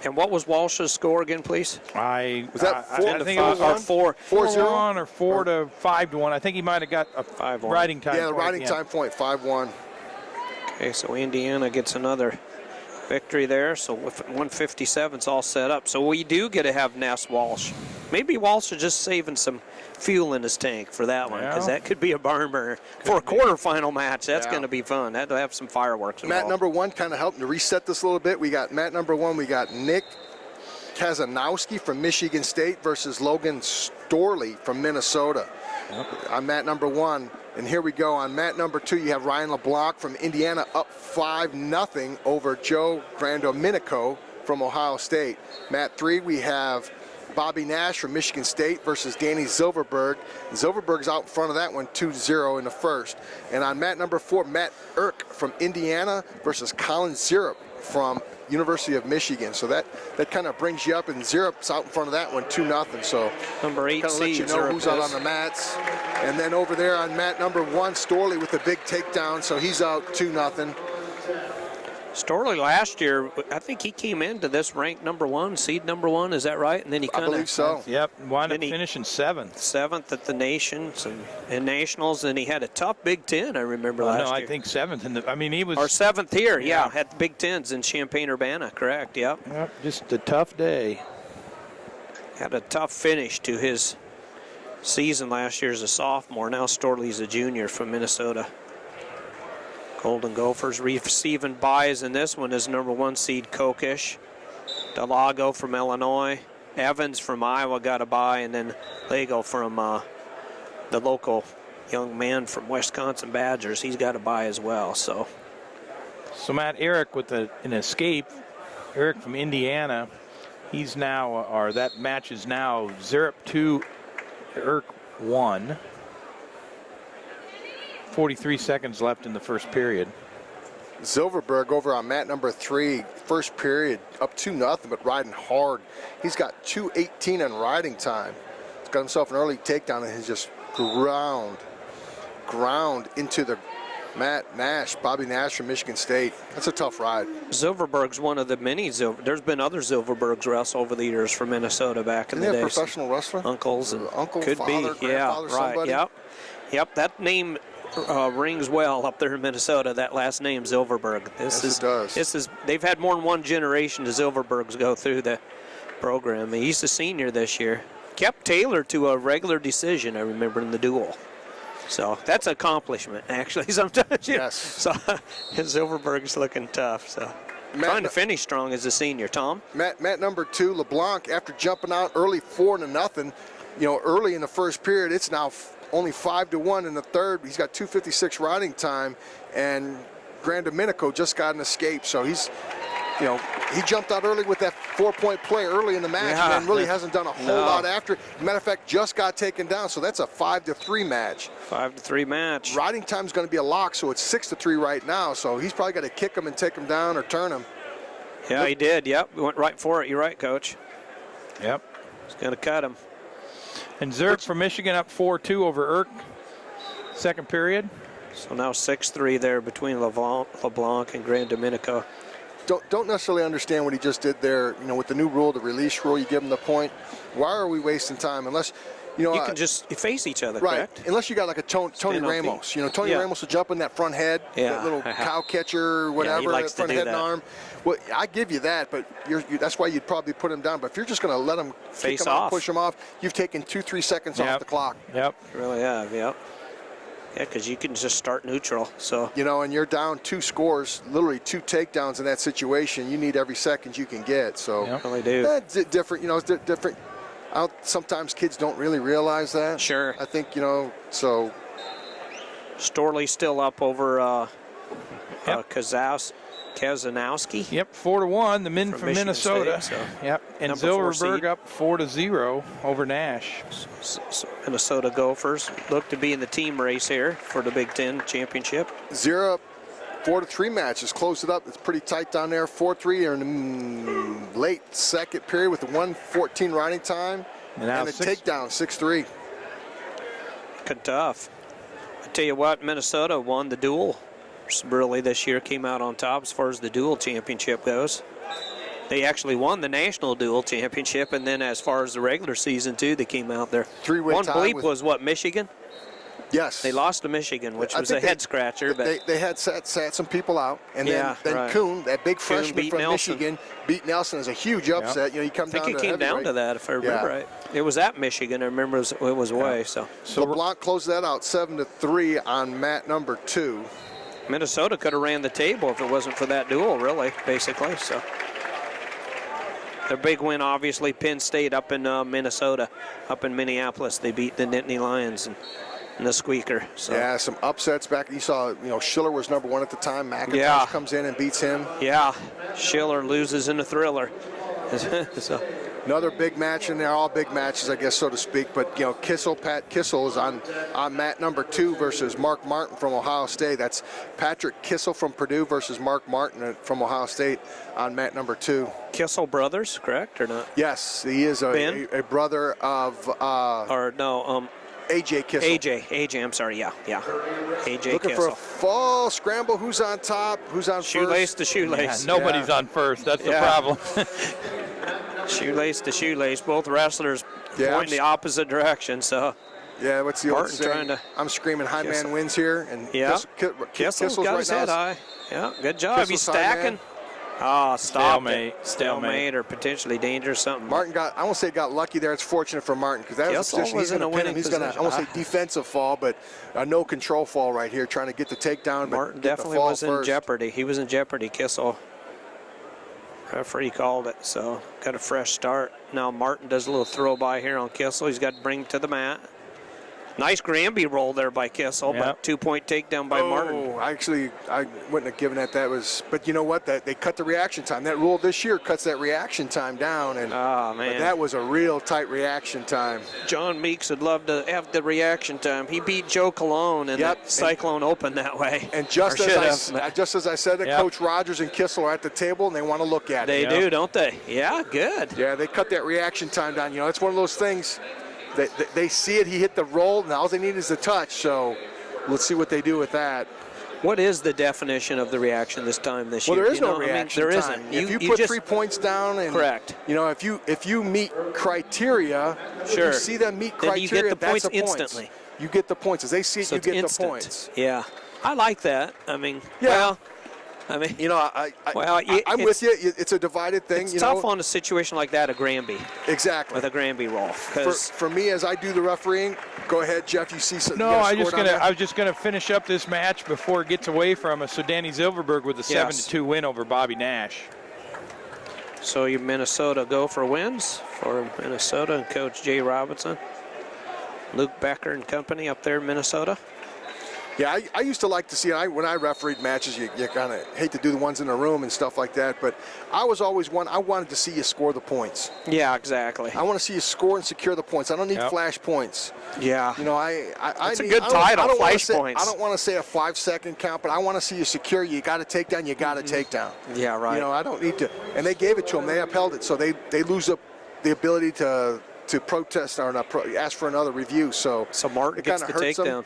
And what was Walsh's score again, please? Was that I think it was 4 4-1 or 4 to 5-1. I think he might have got a 5-1 riding time. Yeah, the point, riding time point, 5-1. Okay, so Indiana gets another victory there. So with 157's all set up. So we do get to have Ness Walsh. Maybe Walsh is just saving some fuel in his tank for that one, because that could be a barn burner for a quarterfinal match. That's going to be fun. That'll have some fireworks involved. Matt number 1 kind of helped to reset this a little bit. We got Matt number 1. We got Nick Kazanowski from Michigan State versus Logan Storley from Minnesota. On Matt number 1. And here we go. On Matt number 2, you have Ryan LeBlanc from Indiana up 5-0 over Joe Grandominico from Ohio State. Matt 3, we have Bobby Nash from Michigan State versus Danny Zilverberg. Zilverberg's out in front of that one, 2-0 in the first. And on Matt number 4, Matt Irk from Indiana versus Colin Zirup from University of Michigan. So that kind of brings you up, and Zirup's out in front of that one, 2-0. So number 8 kind of let you know who's out on the mats. And then over there on mat number 1, Storley with the big takedown. So he's out 2-0. Storley last year, I think he came into this ranked number 1, seed number 1. Is that right? And then he kind of, I believe so. Yep, wound up finishing 7th. 7th at the nations and nationals, and he had a tough Big Ten. I remember last year. No, I think 7th. I mean, he was. Or 7th here, yeah, at the Big Tens in Champaign-Urbana. Correct. Yep. Just a tough day. Had a tough finish to his season last year as a sophomore. Now Storley's a junior from Minnesota. Golden Gophers receiving byes in this one is number 1 seed Kokish. Delago from Illinois. Evans from Iowa got a bye, and then Lego from the local young man from Wisconsin Badgers. He's got a bye as well. So Matt, Eric with an escape. Eric from Indiana. He's now, or that match is now Zirup 2, Eric 1. 43 seconds left in the first period. Zilverberg over on mat number 3, first period, up 2-0, but riding hard. He's got 2:18 in riding time. He's got himself an early takedown, and he's just ground into the Matt Nash, Bobby Nash from Michigan State. That's a tough ride. Zilverberg's one of the many. There's been other Zilverbergs wrestle over the years from Minnesota back in the day. Isn't he a professional wrestler? Uncles and uncle, could father, be, yeah, right, somebody? Yep. That name rings well up there in Minnesota. That last name, Zilverberg. It does. They've had more than one generation of Zilverbergs go through the program. He's a senior this year. Kept Taylor to a regular decision, I remember, in the duel. So that's an accomplishment, actually, sometimes. Yes. So Zilverberg's looking tough. So trying to finish strong as a senior. Tom? Matt number 2, LeBlanc, after jumping out early 4-0, early in the first period, it's now only 5-1 in the third. He's got 2:56 riding time, and Grandominico just got an escape. So he's, he jumped out early with that 4-point play early in the match, and really hasn't done a whole lot after. Matter of fact, just got taken down. So that's a 5-3 match. 5-3 match. Riding time's going to be a lock, so it's 6-3 right now. So he's probably got to kick him and take him down or turn him. Yeah, he did. Yep, we went right for it. You're right, Coach. Yep. He's going to cut him. And Zirup from Michigan up 4-2 over Irk. Second period. So now 6-3 there between LeBlanc and Grandominico. Don't necessarily understand what he just did there. With the new rule, the release rule, you give him the point. Why are we wasting time? Unless, you can just face each other, right? Correct? Unless you got like a Tony Ramos. Tony Ramos will jump in that front head, that little cow catcher, whatever, he likes that front to do head that. and arm. Well, I give you that, but that's why you'd probably put him down. But if you're just going to let him face kick him off, out, push him off, you've taken 2-3 seconds off the clock. Yep. You really have, yep. Yeah, because you can just start neutral. So and you're down 2 scores, literally 2 takedowns in that situation. You need every second you can get. So really do. That's different. It's different. Sometimes kids don't really realize that. Sure. I think so. Storley still up over Kazanowski. Yep, 4-1. The men from Minnesota. State, so yep, and Zilverberg up 4-0 over Nash. So Minnesota Gophers look to be in the team race here for the Big Ten championship. Zirup 4-3 matches closed it up. It's pretty tight down there. 4-3 in the late second period with the 1:14 riding time and a takedown 6-3. Good tough. I tell you what, Minnesota won the duel. Really this year came out on top as far as the dual championship goes. They actually won the national dual championship, and then as far as the regular season too, they came out there. Three-way One tie bleep with- was what, Michigan? Yes. They lost to Michigan, which I was a think head scratcher. But they had sat some people out, and Yeah, then right. Kuhn, that big freshman beat from Nelson. Michigan, beat Nelson as a huge upset. You know, he come I think down it to came down heavyweight. to that, if I remember Yeah. right. It was at Michigan. I remember it was away. So LeBlanc closed that out 7-3 on mat number 2. Minnesota could have ran the table if it wasn't for that duel, really, basically. So their big win, obviously, Penn State up in Minnesota, up in Minneapolis. They beat the Nittany Lions and the Squeaker. So. Yeah, some upsets back. You saw, Schiller was number 1 at the time. McIntosh Yeah. comes in and beats him. Yeah, Schiller loses in a thriller. So. Another big match in there, all big matches, I guess, so to speak. But, Pat Kissel is on mat number 2 versus Mark Martin from Ohio State. That's Patrick Kissel from Purdue versus Mark Martin from Ohio State on mat number 2. Kissel brothers, correct or not? Yes, he is a brother of AJ Kissel. AJ, I'm sorry, yeah. AJ Looking Kissel. for a fall scramble. Who's on top? Who's on Shoelace first? to shoelace. Yeah, nobody's on first. That's the Yeah. problem. Shoelace to shoelace. Both wrestlers Yeah, point in the opposite direction. So Yeah, what's the old Martin saying? trying to- I'm screaming high Kissel. man wins here. And Yeah. Kissel's Kissel's right got his head now. high. Yeah, good job. He's Kissel's high stacking. man. Oh, stop Stalemate. Stalemate or potentially dangerous something. Martin I won't say got lucky there. It's fortunate for Martin because that was Kissel a position was he's in going a to pin him. winning He's going to, I won't say position. defensive fall, but a no control fall right here, trying to get the takedown. But Martin get the definitely fall was in first. jeopardy. He was in jeopardy, Kissel. Referee called it, so got a fresh start. Now Martin does a little throw by here on Kissel. He's got to bring him to the mat. Nice Granby roll there by Kissel, but 2-point takedown by Martin. I wouldn't have given that. But you know what? They cut the reaction time. That rule this year cuts that reaction time down, and man. but that was a real tight reaction time. John Meeks would love to have the reaction time. He beat Joe Colon in the Cyclone Open that way. And just as I said, Yep. Coach Rogers and Kissel are at the table, and they want to look at They it. do, don't they? Yeah, good. Yeah, they cut that reaction time down. It's one of those things. They see it. He hit the roll. Now all they need is the touch. So let's see what they do with that. What is the definition of the reaction this time this year? Well, there is no reaction there time. isn't. If you put 3 points down, and correct. If you meet criteria, Sure. you see them meet Then criteria. you get the that's points a point. instantly. You get the points as they see it. So You it's get instant. the points. Yeah, I like that. I mean, Yeah. I'm it's with you. It's a divided thing. It's tough on a situation like that, a Granby. Exactly. With a Granby roll. For me, as I do the refereeing, go ahead, Jeff. You see something? No, I was just gonna finish up this match before it gets away from us. So Danny Zilverberg with a 7-2 win over Bobby Nash. So you Minnesota go for wins for Minnesota and Coach Jay Robinson, Luke Becker and company up there in Minnesota. Yeah, I used to like to see, when I refereed matches, you kind of hate to do the ones in the room and stuff like that, but I was always I wanted to see you score the points. Yeah, exactly. I want to see you score and secure the points. I don't need flash points. Yeah. It's a good title, flash points. I don't want to say a 5-second count, but I want to see you secure. You got to take down, you got to take down. Yeah, right. I don't need to. And they gave it to them. They upheld it, so they lose up the ability to protest or not ask for another review. So Martin it gets the hurts them. takedown.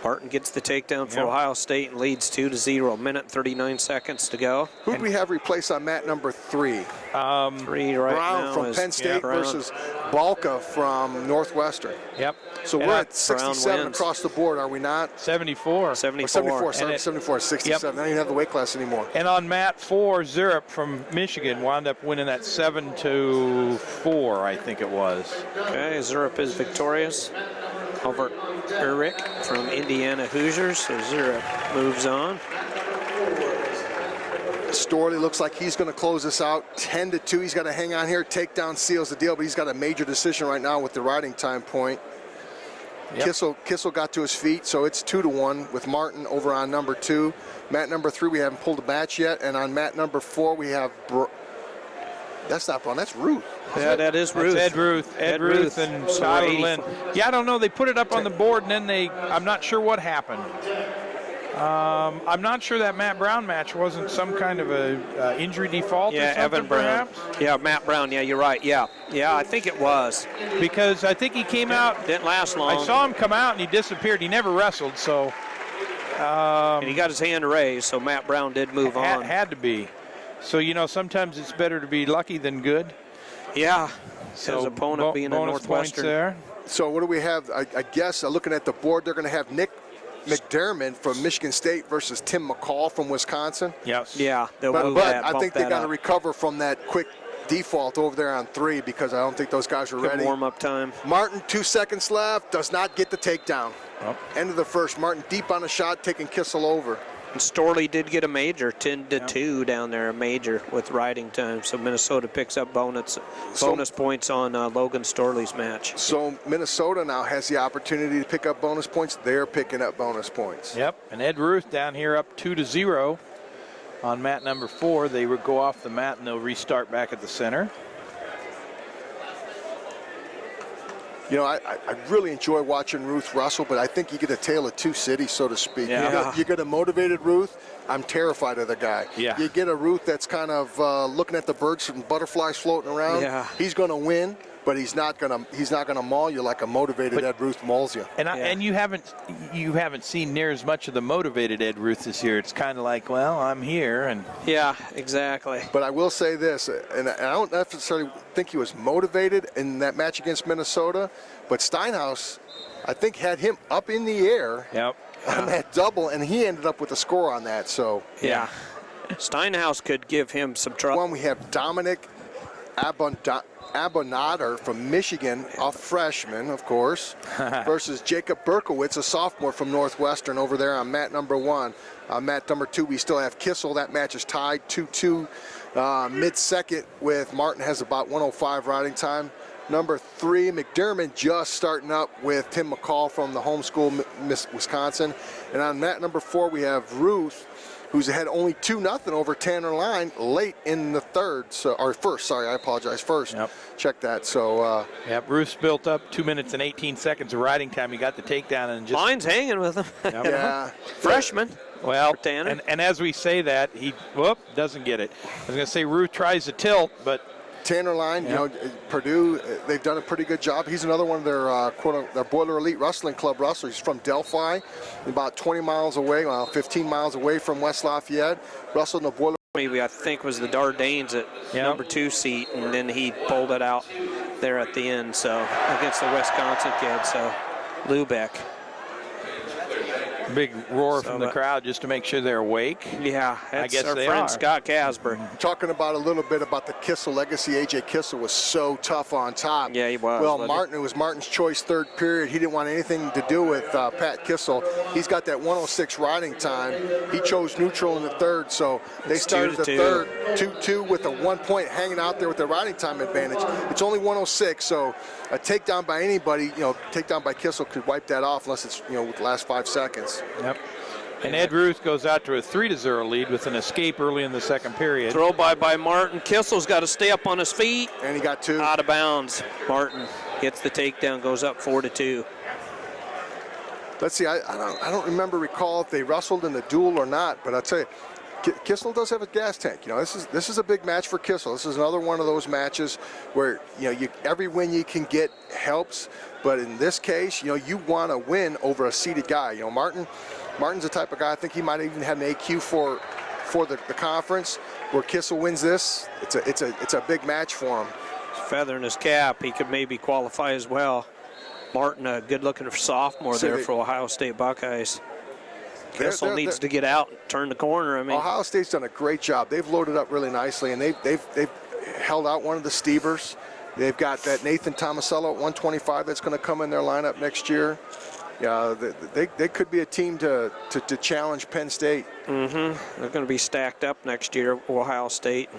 Martin gets the takedown for Ohio State and leads 2-0. Minute 39 seconds to go. Who do we have replaced on mat number 3? 3 right Brown now from is Penn State Brown. versus Balka from Northwestern. Yep. So we're at 67 across the board, are we not? 74. 74, sorry, 74, 67. I don't even have the weight class anymore. And on mat 4, Zurich from Michigan wound up winning that 7-4, I think it was. Okay, Zurich is victorious over Urich from Indiana Hoosiers. So Zurich moves on. Storley looks like he's going to close this out 10-2. He's got to hang on here. Takedown seals the deal, but he's got a major decision right now with the riding time point. Yep. Kissel got to his feet, so it's 2-1 with Martin over on number 2. Mat number 3, we haven't pulled a match yet, and on mat number 4, we have that's not Braun, that's Ruth. Yeah, that is Ruth. Ed Ruth and So Tyler 84. Lynn. Yeah, I don't know. They put it up on the board, and then I'm not sure what happened. I'm not sure that Matt Brown match wasn't some kind of a injury default or something, Evan Brown. perhaps? Yeah, Matt Brown. Yeah, you're right. Yeah, I think it was. Because I think he came out. Didn't last long. I saw him come out, and he disappeared. He never wrestled, so. And he got his hand raised, so Matt Brown did move on. Had to be. So, sometimes it's better to be lucky than good. Yeah. So his opponent being a bonus points Northwestern. there. So what do we have? I guess looking at the board, they're going to have Nick McDermott from Michigan State versus Tim McCall from Wisconsin. Yes. Yeah, they'll But move that, I bump think they that got to up. recover from that quick default over there on 3 because I don't think those guys are Good ready. warm-up time. Martin, 2 seconds left, does not get the takedown. Oh. End of the first. Martin deep on a shot, taking Kissel over. And Storley did get a major, 10-2 down there, a major with riding time. So Minnesota picks up bonus points on Logan Storley's match. So Minnesota now has the opportunity to pick up bonus points. They're picking up bonus points. Yep. And Ed Ruth down here up 2-0 on mat number 4. They would go off the mat and they'll restart back at the center. I really enjoy watching Ruth wrestle, but I think you get a tale of two cities, so to speak. Yeah. You get a motivated Ruth. I'm terrified of the guy. Yeah. You get a Ruth that's kind of looking at the birds and butterflies floating around. Yeah. He's going to win, but he's not going to maul you like a motivated Ed Ruth mauls you. And you haven't seen near as much of the motivated Ed Ruth this year. It's kind of like, well, I'm here, and Yeah, exactly. But I will say this, and I don't necessarily think he was motivated in that match against Minnesota, but Steinhaus, I think, had him up in the air on that double, and he ended up with a score on that. So Yeah. Steinhaus could give him some trouble. One, we have Dominic Abonader from Michigan, a freshman, of course, versus Jacob Berkowitz, a sophomore from Northwestern, over there on mat number 1. On mat number 2, we still have Kissel. That match is tied 2-2 mid-second with Martin has about 1:05 riding time. Number 3, McDermott just starting up with Tim McCall from the homeschool Wisconsin. And on mat number 4, we have Ruth, who's ahead only 2-0 over Tanner Line late in the first. I apologize, first. Yep. Check that. So, Bruce built up 2 minutes and 18 seconds of riding time. He got the takedown and just Line's hanging with him. yeah. Freshman. well. for Tanner. And as we say that, he doesn't get it. I was going to say Ruth tries to tilt, but Tanner Line, Purdue, they've done a pretty good job. He's another one of their their Boiler Elite Wrestling Club wrestlers. He's from Delphi, about 20 miles away, 15 miles away from West Lafayette. Wrestled in the Boiler. Maybe I think was the Dardanes at number 2 seat, and then he pulled it out there at the end. So against the Wisconsin kid, so Lubeck. big roar from the crowd just to make sure they're awake. Yeah, I guess our they friend are. Scott Casper. Talking about a little bit about the Kissel legacy. A.J. Kissel was so tough on top. Yeah, he was. Well, wasn't Martin, it was Martin's choice third period. He didn't want anything to do with Pat Kissel. He's got that 106 riding time. He chose neutral in the third, so they started the 2-2. third 2-2 with a 1 point hanging out there with the riding time advantage. It's only 106, so a takedown by anybody, takedown by Kissel could wipe that off unless it's, with the last 5 seconds. Yep. And Ed Ruth goes out to a 3-0 lead with an escape early in the second period. Throw by Martin. Kissel's got to stay up on his feet. And he got 2. Out of bounds. Martin gets the takedown, goes up 4-2. Let's see, I don't recall if they wrestled in the duel or not, but I'll tell you, Kissel does have a gas tank. This is a big match for Kissel. This is another one of those matches where every win you can get helps, but in this case, you want to win over a seeded guy. Martin's the type of guy, I think he might even have an AQ for the conference. Where Kissel wins this, it's a big match for him. Feather in his cap, he could maybe qualify as well. Martin, a good-looking sophomore there for Ohio State Buckeyes. Kissel needs to get out and turn the corner. Ohio State's done a great job. They've loaded up really nicely, and they've held out one of the Stevers. They've got that Nathan Tomasello at 125 that's going to come in their lineup next year. Yeah, they could be a team to challenge Penn State. Mm-hmm. They're going to be stacked up next year, Ohio State.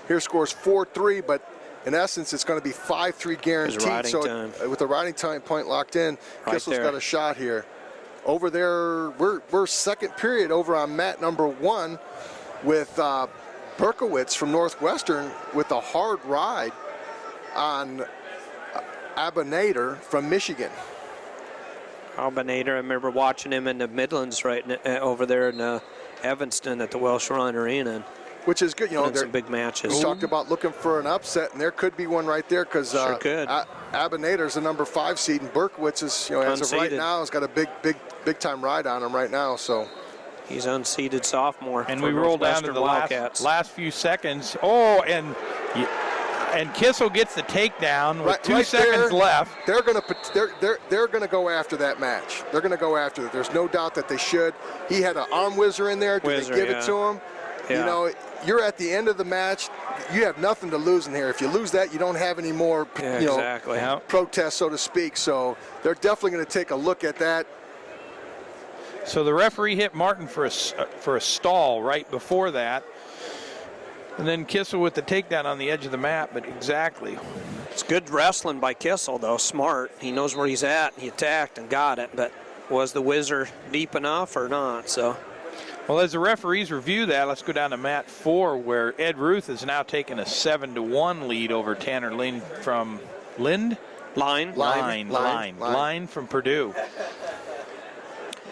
Here scores 4-3, but in essence, it's going to be 5-3 guaranteed. So with the riding time point locked in, Kissel's got a shot here. Over there, we're second period over on mat number 1 with Berkowitz from Northwestern with a hard ride on Abonader from Michigan. Abonader, I remember watching him in the Midlands over there in Evanston at the Welsh Run Arena. Which is good, they're some big matches. We talked about looking for an upset, and there could be one right there because Abonader's the number 5 seed, and Berkowitz is, as of right now, has got a big time ride on him right now. So He's unseeded sophomore. And for we roll down to Northwestern the Wildcats. last few seconds. Oh, and Kissel gets the takedown with 2 seconds left. They're gonna go after that match. They're gonna go after it. There's no doubt that they should. He had an arm whizzer in there. Did they give it to him? Yeah. You know, you're at the end of the match. You have nothing to lose in here. If you lose that, you don't have any more, protests, so to speak. So they're definitely going to take a look at that. So the referee hit Martin for a stall right before that. And then Kissel with the takedown on the edge of the mat, but exactly. It's good wrestling by Kissel, though. Smart. He knows where he's at. He attacked and got it, but was the whizzer deep enough or not? So. Well, as the referees review that, let's go down to mat 4, where Ed Ruth has now taken a 7-1 lead over Tanner Line from Line from Purdue.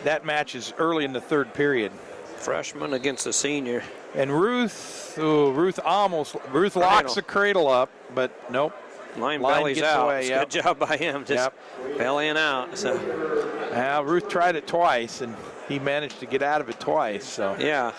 That match is early in the 3rd period. Freshman against a senior. And Ruth locks the cradle up, but nope. Line bellies out. Away, Good job by him, just bellying out. So. Ruth tried it twice, and he managed to get out of it twice. So yeah,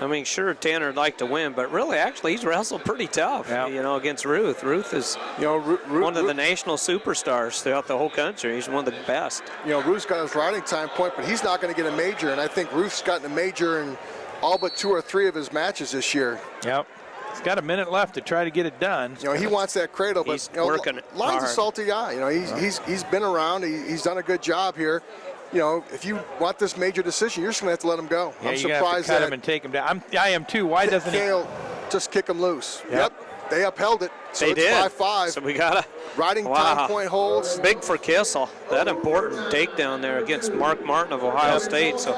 I mean, sure, Tanner would like to win, but really, actually, he's wrestled pretty tough. Against Ruth. Ruth is one of the national superstars throughout the whole country. He's one of the best. Ruth's got his riding time point, but he's not going to get a major, and I think Ruth's gotten a major in all but 2 or 3 of his matches this year. Yep. He's got a minute left to try to get it done. He wants that cradle, but he's working Line's hard. a salty guy. He's been around. He's done a good job here. If you want this major decision, you're just going to have to let him go. Yeah, I'm you surprised have to cut him and take him down. I am too. Why doesn't Kale just kick him loose? Yep. They upheld it. So they it's did. 5-5. So we got a riding time point holds. Big for Kissel. That important takedown there against Mark Martin of Ohio State. So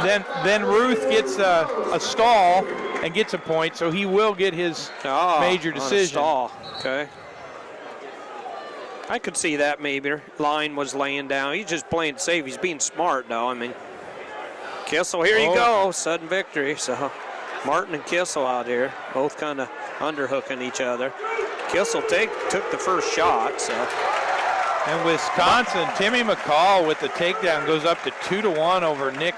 then Ruth gets a stall and gets a point, so he will get his major decision. Stall. Okay. I could see that maybe. Line was laying down. He's just playing safe. He's being smart, though. I mean, Kissel, here you go. Sudden victory. So Martin and Kissel out here, both kind of underhooking each other. Kissel took the first shot. So. And Wisconsin, Timmy McCall with the takedown goes up to 2-1 over Nick.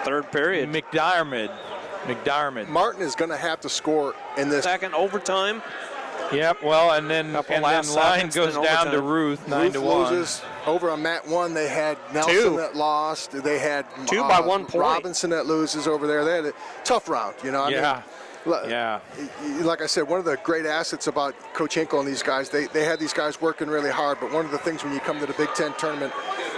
3rd period. McDiarmid. Martin is going to have to score in this. Second overtime. Yep, well, and then Line goes down to Ruth, 9-1. Loses over on mat 1. They had Nelson that lost. They had 2 by 1 point. Robinson that loses over there. They had a tough round, Like I said, one of the great assets about Coach Hinkle and these guys, they had these guys working really hard, but one of the things when you come to the Big Ten tournament,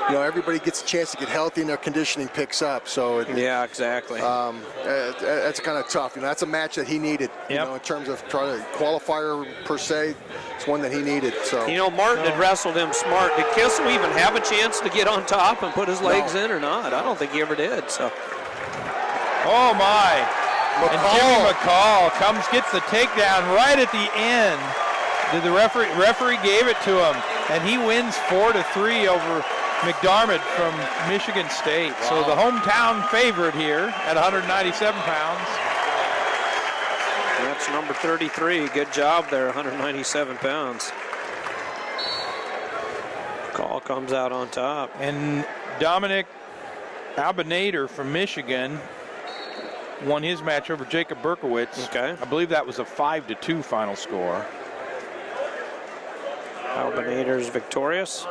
everybody gets a chance to get healthy and their conditioning picks up. So yeah, exactly. That's kind of tough. That's a match that he needed. In terms of trying to qualifier per se, it's one that he needed. So Martin had wrestled him smart. Did Kissel even have a chance to get on top and put his legs in or not? I don't think he ever did. So. Oh my! And Jimmy McCall gets the takedown right at the end. The referee gave it to him, and he wins 4-3 over McDermott from Michigan State. Wow. So the hometown favorite here at 197 pounds. That's number 33. Good job there, 197 pounds. Call comes out on top. And Dominic Albenader from Michigan won his match over Jacob Berkowitz. Okay. I believe that was a 5-2 final score. Albenader's victorious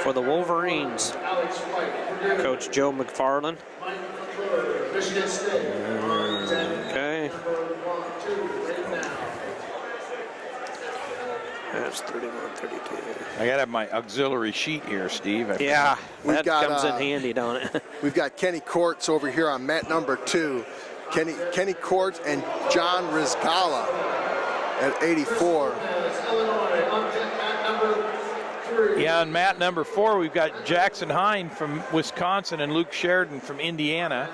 for the Wolverines. Coach Joe McFarland. Okay. That's 31-32. I got to have my auxiliary sheet here, Steve. That comes in handy, don't it? We've got Kenny Courts over here on mat number 2. Kenny Courts and John Rizgala at 84. Yeah, on mat number 4, we've got Jackson Hine from Wisconsin and Luke Sheridan from Indiana.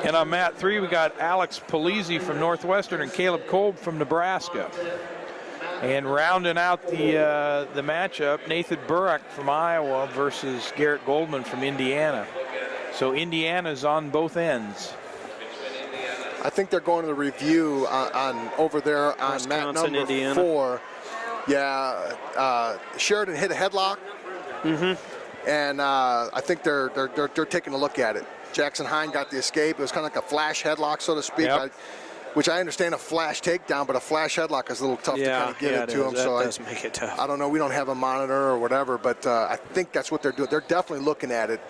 And on mat 3, we got Alex Polizzi from Northwestern and Caleb Kolb from Nebraska. And rounding out the matchup, Nathan Burek from Iowa versus Garrett Goldman from Indiana. So Indiana's on both ends. I think they're going to the review on over there on Wisconsin, mat number Indiana. 4. Yeah, Sheridan hit a headlock. and I think they're taking a look at it. Jackson Hine got the escape. It was kind of like a flash headlock, so to speak. Yep. Which I understand a flash takedown, but a flash headlock is a little tough to kind of get into him. That So does make it tough. I don't know. We don't have a monitor or whatever, but I think that's what they're doing. They're definitely looking at it.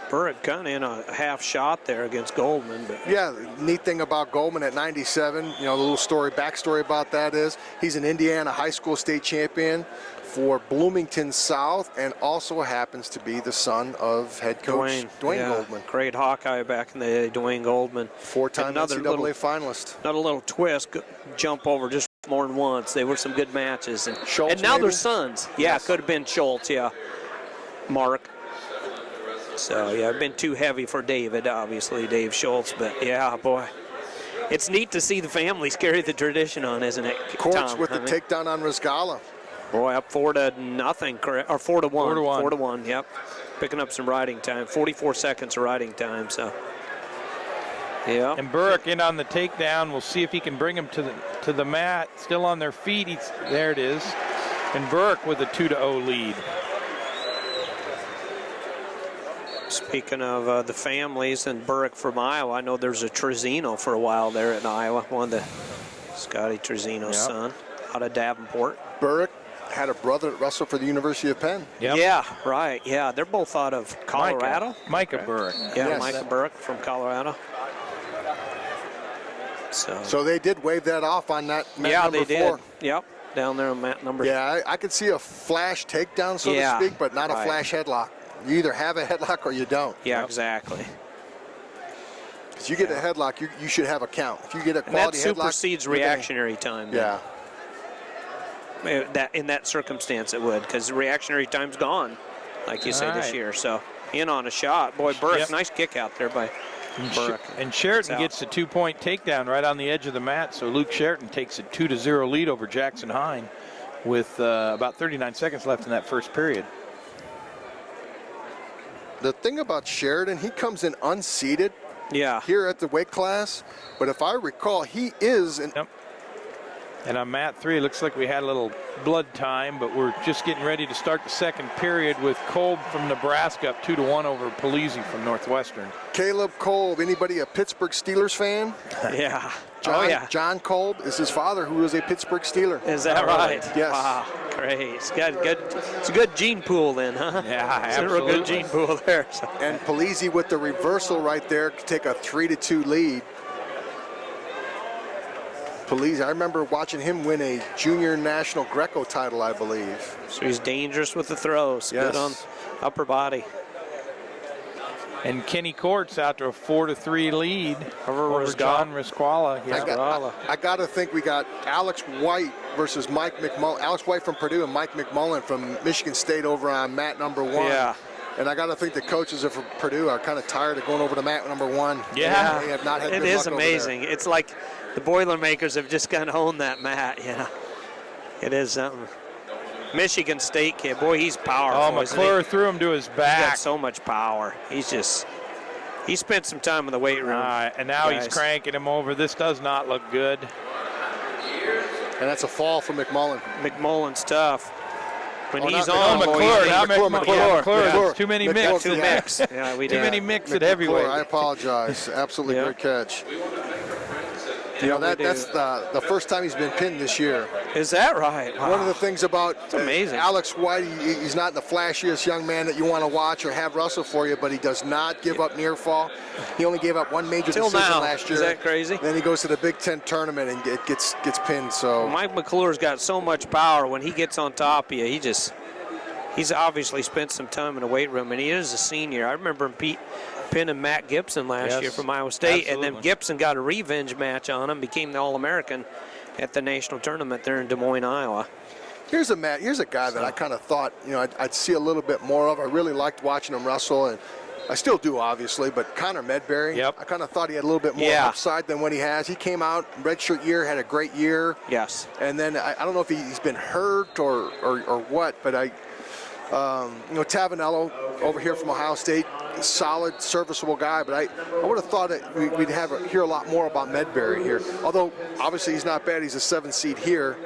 Burrick kind of in a half shot there against Goldman. But Yeah, neat thing about Goldman at 97, the little backstory about that is he's an Indiana high school state champion for Bloomington South, and also happens to be the son of head coach Dwayne Goldman. Great Hawkeye back in the day, Dwayne Goldman. Four-time NCAA finalist. Another little twist, jump over just more than once. They were some good matches. And Schultz, now maybe? they're sons. Yeah, Yes. could have been Schultz, yeah. Mark. So, yeah, been too heavy for David, obviously, Dave Schultz. But, yeah, boy. It's neat to see the families carry the tradition on, isn't it, Courts Tom? with the takedown on Rizgala. Boy, up 4-0, correct? Or 4-1. 4-1, yep. Picking up some riding time. 44 seconds of riding time, so. Yeah. And Burrick in on the takedown. We'll see if he can bring him to the mat. Still on their feet. There it is. And Burrick with a 2-0 lead. Speaking of the families and Burrick from Iowa, I know there's a Trezino for a while there in Iowa. One of the Scotty Trezino's son out of Davenport. Burrick had a brother that wrestled for the University of Penn. Yep. Yeah, right. Yeah, they're both out of Colorado. Micah Burrick. Yeah, Yes. Micah Burrick from Colorado. So they did wave that off on that mat number they 4. did. Yep, down there on mat number. Yeah, I could see a flash takedown, so to speak, but not a flash headlock. You either have a headlock or you don't. Yeah, exactly. Because you get a headlock, you should have a count. If you get a And that quality headlock, supersedes reactionary time. Yeah. In that circumstance, it would, because the reactionary time's gone, like you say this year. So in on a shot, boy, Burrick, nice kick out there by Burrick. And Sheraton gets a 2-point takedown right on the edge of the mat. So Luke Sheraton takes a 2-0 lead over Jackson Hine with about 39 seconds left in that first period. The thing about Sheridan, he comes in unseated here at the weight class, but if I recall, he is an And on mat 3, it looks like we had a little blood time, but we're just getting ready to start the second period with Kolb from Nebraska up 2-1 over Polizzi from Northwestern. Caleb Kolb. Anybody a Pittsburgh Steelers fan? Yeah. John Kolb is his father, who is a Pittsburgh Steeler. Is that right? Yes. Wow, great. It's a good gene pool then, huh? Yeah, it's a real good gene pool there. So. And Polizzi with the reversal right there could take a 3-2 lead. Polizzi, I remember watching him win a junior national Greco title, I believe. So he's dangerous with the throws. Yes. Good on upper body. And Kenny Courts out to a 4-3 lead over Rizgala. John Risquala. I got to think we got Alex White versus Mike McMullen. Alex White from Purdue and Mike McMullen from Michigan State over on mat number 1. Yeah. And I got to think the coaches of Purdue are kind of tired of going over to mat number 1. Yeah. They have not had It good is luck over amazing. there. It's like the Boilermakers have just kind of owned that mat, It is something. Michigan State kid, boy, he's powerful. Oh, McClure threw him to his back. He's got so much power. He spent some time in the weight room. And now he's cranking him over. This does not look good. And that's a fall for McMullen. McMullen's tough. When he's not on, McClure, not McClure. Too many McClure. mix. mix. Yeah, we Too did. many mix at McClure, heavyweight. I apologize. Absolutely great catch. Yeah, that's the first time he's been pinned this year. Is that right? Wow. One of the things about amazing. Alex White, he's not the flashiest young man that you want to watch or have wrestle for you, but he does not give up near fall. He only gave up one major decision last year. Is that crazy? Then he goes to the Big Ten tournament and it gets pinned. So Mike McClure's got so much power. When he gets on top of you, he's obviously spent some time in the weight room, and he is a senior. I remember him pinning Matt Gibson last year from Iowa State, and then Gibson got a revenge match on him, became the All-American at the national tournament there in Des Moines, Iowa. Here's a guy that I kind of thought I'd see a little bit more of. I really liked watching him wrestle, and I still do, obviously, but Connor Medberry, I kind of thought he had a little bit more upside than what he has. He came out, redshirt year, had a great year. Yes. And then I don't know if he's been hurt or what, but Tavanello over here from Ohio State, solid, serviceable guy, but I would have thought that we'd hear a lot more about Medberry here. Although, obviously, he's not bad. He's a 7 seed here.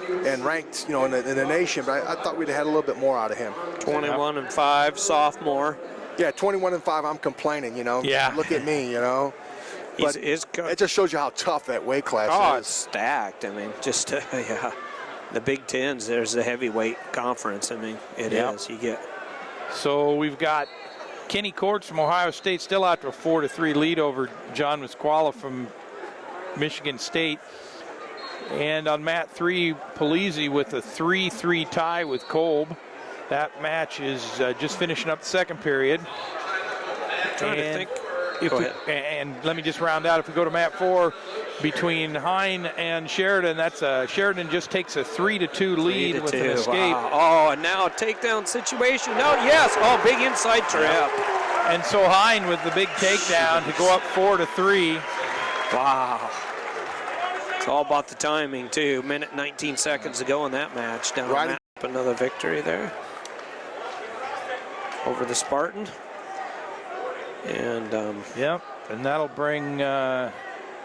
and ranked, in the nation. But I thought we'd have had a little bit more out of him. 21-5, sophomore. Yeah, 21-5. I'm complaining, Yeah. Look at me, But it just shows you how tough that weight class is. It's stacked. I mean, just yeah. The Big Tens, there's the heavyweight conference. I mean, it is. You get. So we've got Kenny Courts from Ohio State still out to a 4-3 lead over John Musquala from Michigan State. And on mat 3, Polizzi with a 3-3 tie with Kolb. That match is just finishing up the second period. Trying to think. And let me just round out. If we go to mat 4, between Hine and Sheridan, Sheridan just takes a 3-2 lead with an escape. Wow. Oh, and now a takedown situation. No, yes. Oh, big inside trap. And so Hine with the big takedown to go up 4-3. Wow. It's all about the timing, too. Minute 19 seconds to go in that match. Down the map, another victory there over the Spartan. And and that'll bring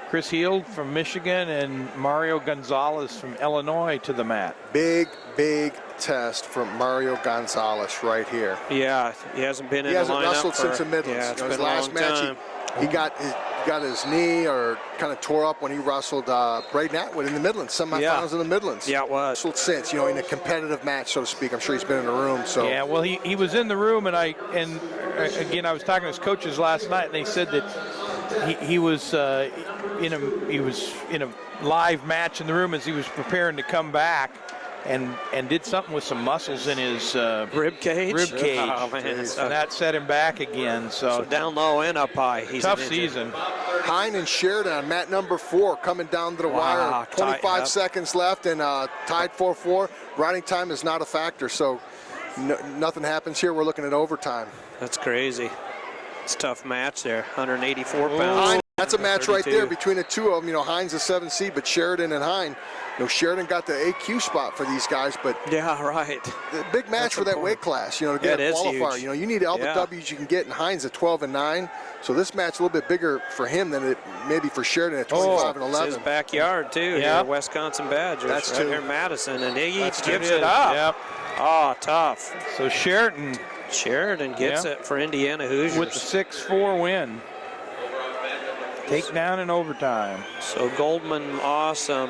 Chris Heald from Michigan and Mario Gonzalez from Illinois to the mat. Big test from Mario Gonzalez right here. Yeah, he hasn't been in the lineup. He hasn't wrestled since the Midlands. Yeah, it's been his a last long match, time. he got his knee or kind of tore up when he wrestled Braden Atwood in the Midlands, semifinals in the Midlands. Yeah, it was. Wrestled since, in a competitive match, so to speak. I'm sure he's been in the room. So yeah, well, he was in the room, and again, I was talking to his coaches last night, and they said that he was in a live match in the room as he was preparing to come back. And did something with some muscles in his rib cage. Oh, man. And that set him back again. So down low and up high. He's tough season. Hine and Sheridan on mat number 4 coming down to the wire. 25 seconds left and tied 4-4. Riding time is not a factor, so nothing happens here. We're looking at overtime. That's crazy. It's a tough match there. 184 pounds. Hine, that's a match 32. right there between the two of them. Hine's a 7 seed, but Sheridan and Hine. Sheridan got the AQ spot for these guys, but yeah, right. The big match for that weight class, to get a qualifier. Huge. You need all the W's you can get, and Hines at 12-9. So this match a little bit bigger for him than it maybe for Sheridan at 25-11. It's his backyard too. Here, Wisconsin Badgers. That's right here, Madison, and he gives it up. Yep. Oh, tough. So Sheridan gets it for Indiana Hoosiers with the 6-4 win. Takedown in overtime. So Goldman, awesome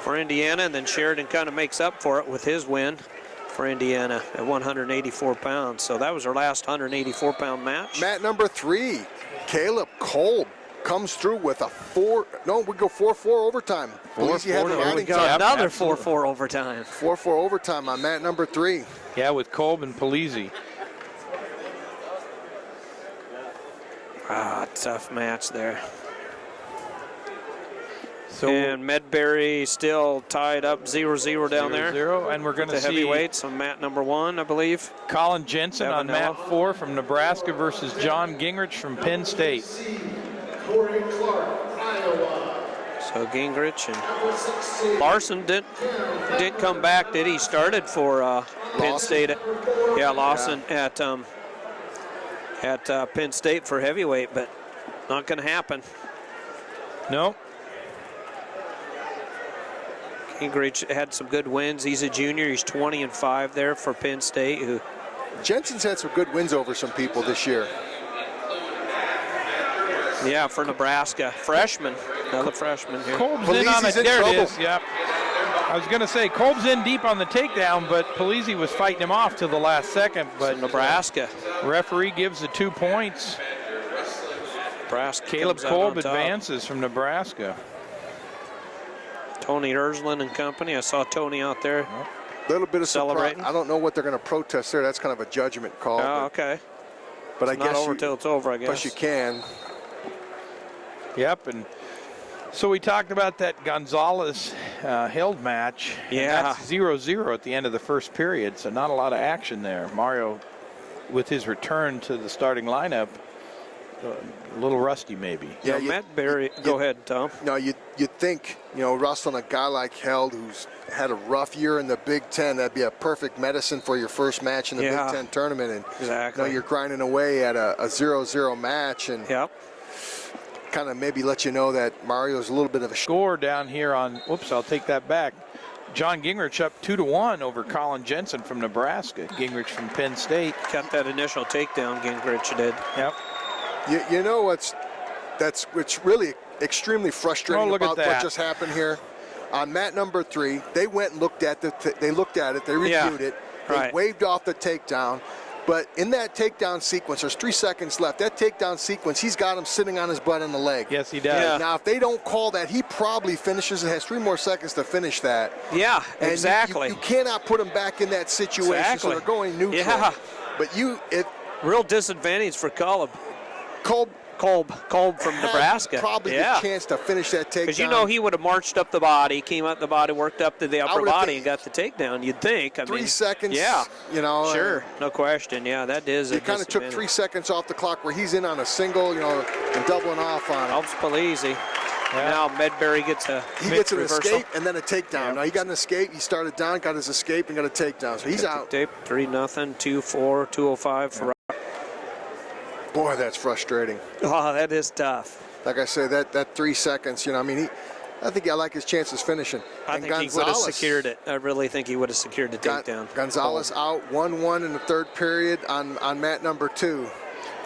for Indiana, and then Sheridan kind of makes up for it with his win for Indiana at 184 pounds. So that was our last 184-pound match. Mat number 3, Caleb Kolb comes through with a 4-4 overtime. We got another 4-4 overtime. 4-4 overtime on mat number 3. Yeah, with Kolb and Polizzi. Tough match there. So, and Medbury still tied up 0-0 down there. 0-0, and we're going to see heavyweights on mat number 1, I believe. Colin Jensen on mat 4 from Nebraska versus John Gingrich from Penn State. Corey Clark, Iowa. So Gingrich and Larson didn't come back, did he? Started for Penn State. Lawson at Penn State for heavyweight, but not going to happen. No. Gingrich had some good wins. He's a junior. He's 20-5 there for Penn State. Jensen's had some good wins over some people this year. Yeah, for Nebraska. Freshman. Another freshman here. Kolb's in on it. There it is. Yep. I was going to say, Kolb's in deep on the takedown, but Polizzi was fighting him off till the last second. But Nebraska. Referee gives the 2 points. Nebraska. Caleb Kolb advances from Nebraska. Tony Ersland and company. I saw Tony out there. A little bit of celebrating. I don't know what they're going to protest there. That's kind of a judgment call. Oh, okay. But it's I guess not over till it's over, I guess. But you can. Yep, and so we talked about that Gonzalez Hild match. Yeah. That's 0-0 at the end of the first period, so not a lot of action there. Mario, with his return to the starting lineup, a little rusty maybe. Yeah, Matt Berry. Go ahead, Tom. No, you'd think, wrestling a guy like Held who's had a rough year in the Big Ten, that'd be a perfect medicine for your first match in the Big Ten tournament. And exactly. You're grinding away at a 0-0 match, and kind of maybe let you know that Mario's a little bit of a score down here on. Whoops, I'll take that back. John Gingrich up 2-1 over Colin Jensen from Nebraska. Gingrich from Penn State. Got that initial takedown, Gingrich did. Yep. You know what's really extremely frustrating look about at that. what just happened here? On mat number 3, they went and looked at they reviewed it, they right. waved off the takedown. But in that takedown sequence, there's 3 seconds left. That takedown sequence, he's got him sitting on his butt in the leg. Yes, he does. Yeah. Now, if they don't call that, he probably finishes and has 3 more seconds to finish that. Yeah, And exactly. You cannot put him back in that situation, Exactly. so they're going neutral. Yeah. But Real disadvantage for Kolb from had Nebraska. probably the chance to finish that takedown. Because you know he would have marched up the body, came up the body, worked up to the upper body, and got the takedown. You'd think. I 3 mean, seconds. Yeah. You know. Sure, no question. Yeah, that is. He kind of took 3 seconds off the clock where he's in on a single, and doubling off on it. Helps Polizzi. Yeah. Now Medbury gets an escape and then a takedown. Yeah. Now he got an escape. He started down, got his escape, and got a takedown. So he's out. 3-0, 2-4, 205 for. Boy, that's frustrating. Oh, that is tough. Like I said, that 3 seconds. I think I like his chances finishing. I think he would have secured it. I really think he would have secured the takedown. Gonzalez out 1-1 in the 3rd period on mat number 2.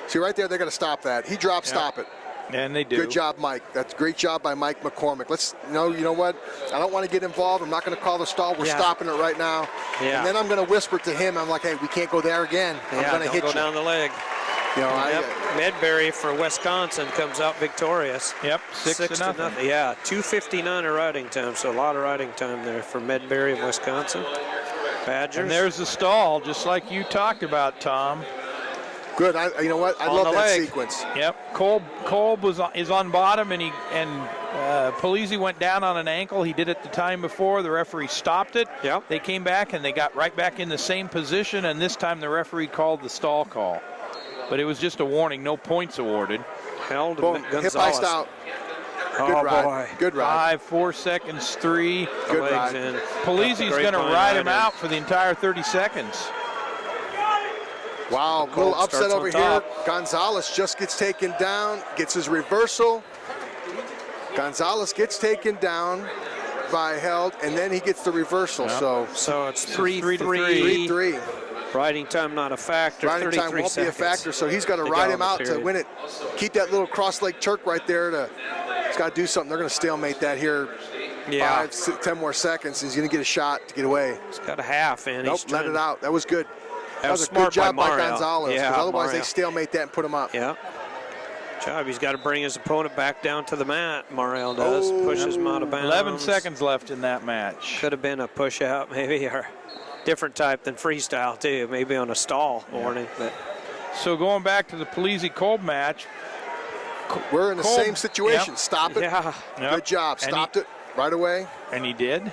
See right there, they got to stop that. He dropped, stop it. And they do. Good job, Mike. That's a great job by Mike McCormick. You know what? I don't want to get involved. I'm not going to call the stall. We're stopping it right now. Yeah. And then I'm going to whisper to him. I'm like, hey, we can't go there again. I'm going to hit you. Down the leg. Medbury for Wisconsin comes out victorious. Yep, 6-0. Yeah, 2:59 of riding time, so a lot of riding time there for Medbury of Wisconsin. Badgers. And there's the stall, just like you talked about, Tom. Good. You know what? I love that sequence. Yep. Kolb is on bottom, and Polizzi went down on an ankle. He did it the time before. The referee stopped it. Yep. They came back, and they got right back in the same position, and this time the referee called the stall call. But it was just a warning, no points awarded. Held Gonzalez. Hip iced out. Good ride. Boy. Good ride. 5, 4 seconds, 3. Good ride. Polizzi's going to ride him out for the entire 30 seconds. Wow, a little upset over here. Gonzalez just gets taken down, gets his reversal. Gonzalez gets taken down by Held, and then he gets the reversal. Yep. So it's 3-3. 3-3. Riding time not a factor. Riding time won't be a factor, so he's got to ride him out to win it. Keep that little cross-leg Turk right there. He's got to do something. They're going to stalemate that here. 5, 10 more seconds. He's going to get a shot to get away. He's got a half in. Nope, let it out. That was good. That was a smart good job by Mario. Gonzalez. Yeah, otherwise Mario. they stalemate that and put him up. Yeah. Job. He's got to bring his opponent back down to the mat. Mario does. Pushes him out of bounds. 11 seconds left in that match. Could have been a push out maybe, or different type than freestyle too. Maybe on a stall warning. But. So going back to the Polizzi-Kolb match. We're in the same situation. Yep. Stop it. Yeah. Good job. Stopped it right away. And he did.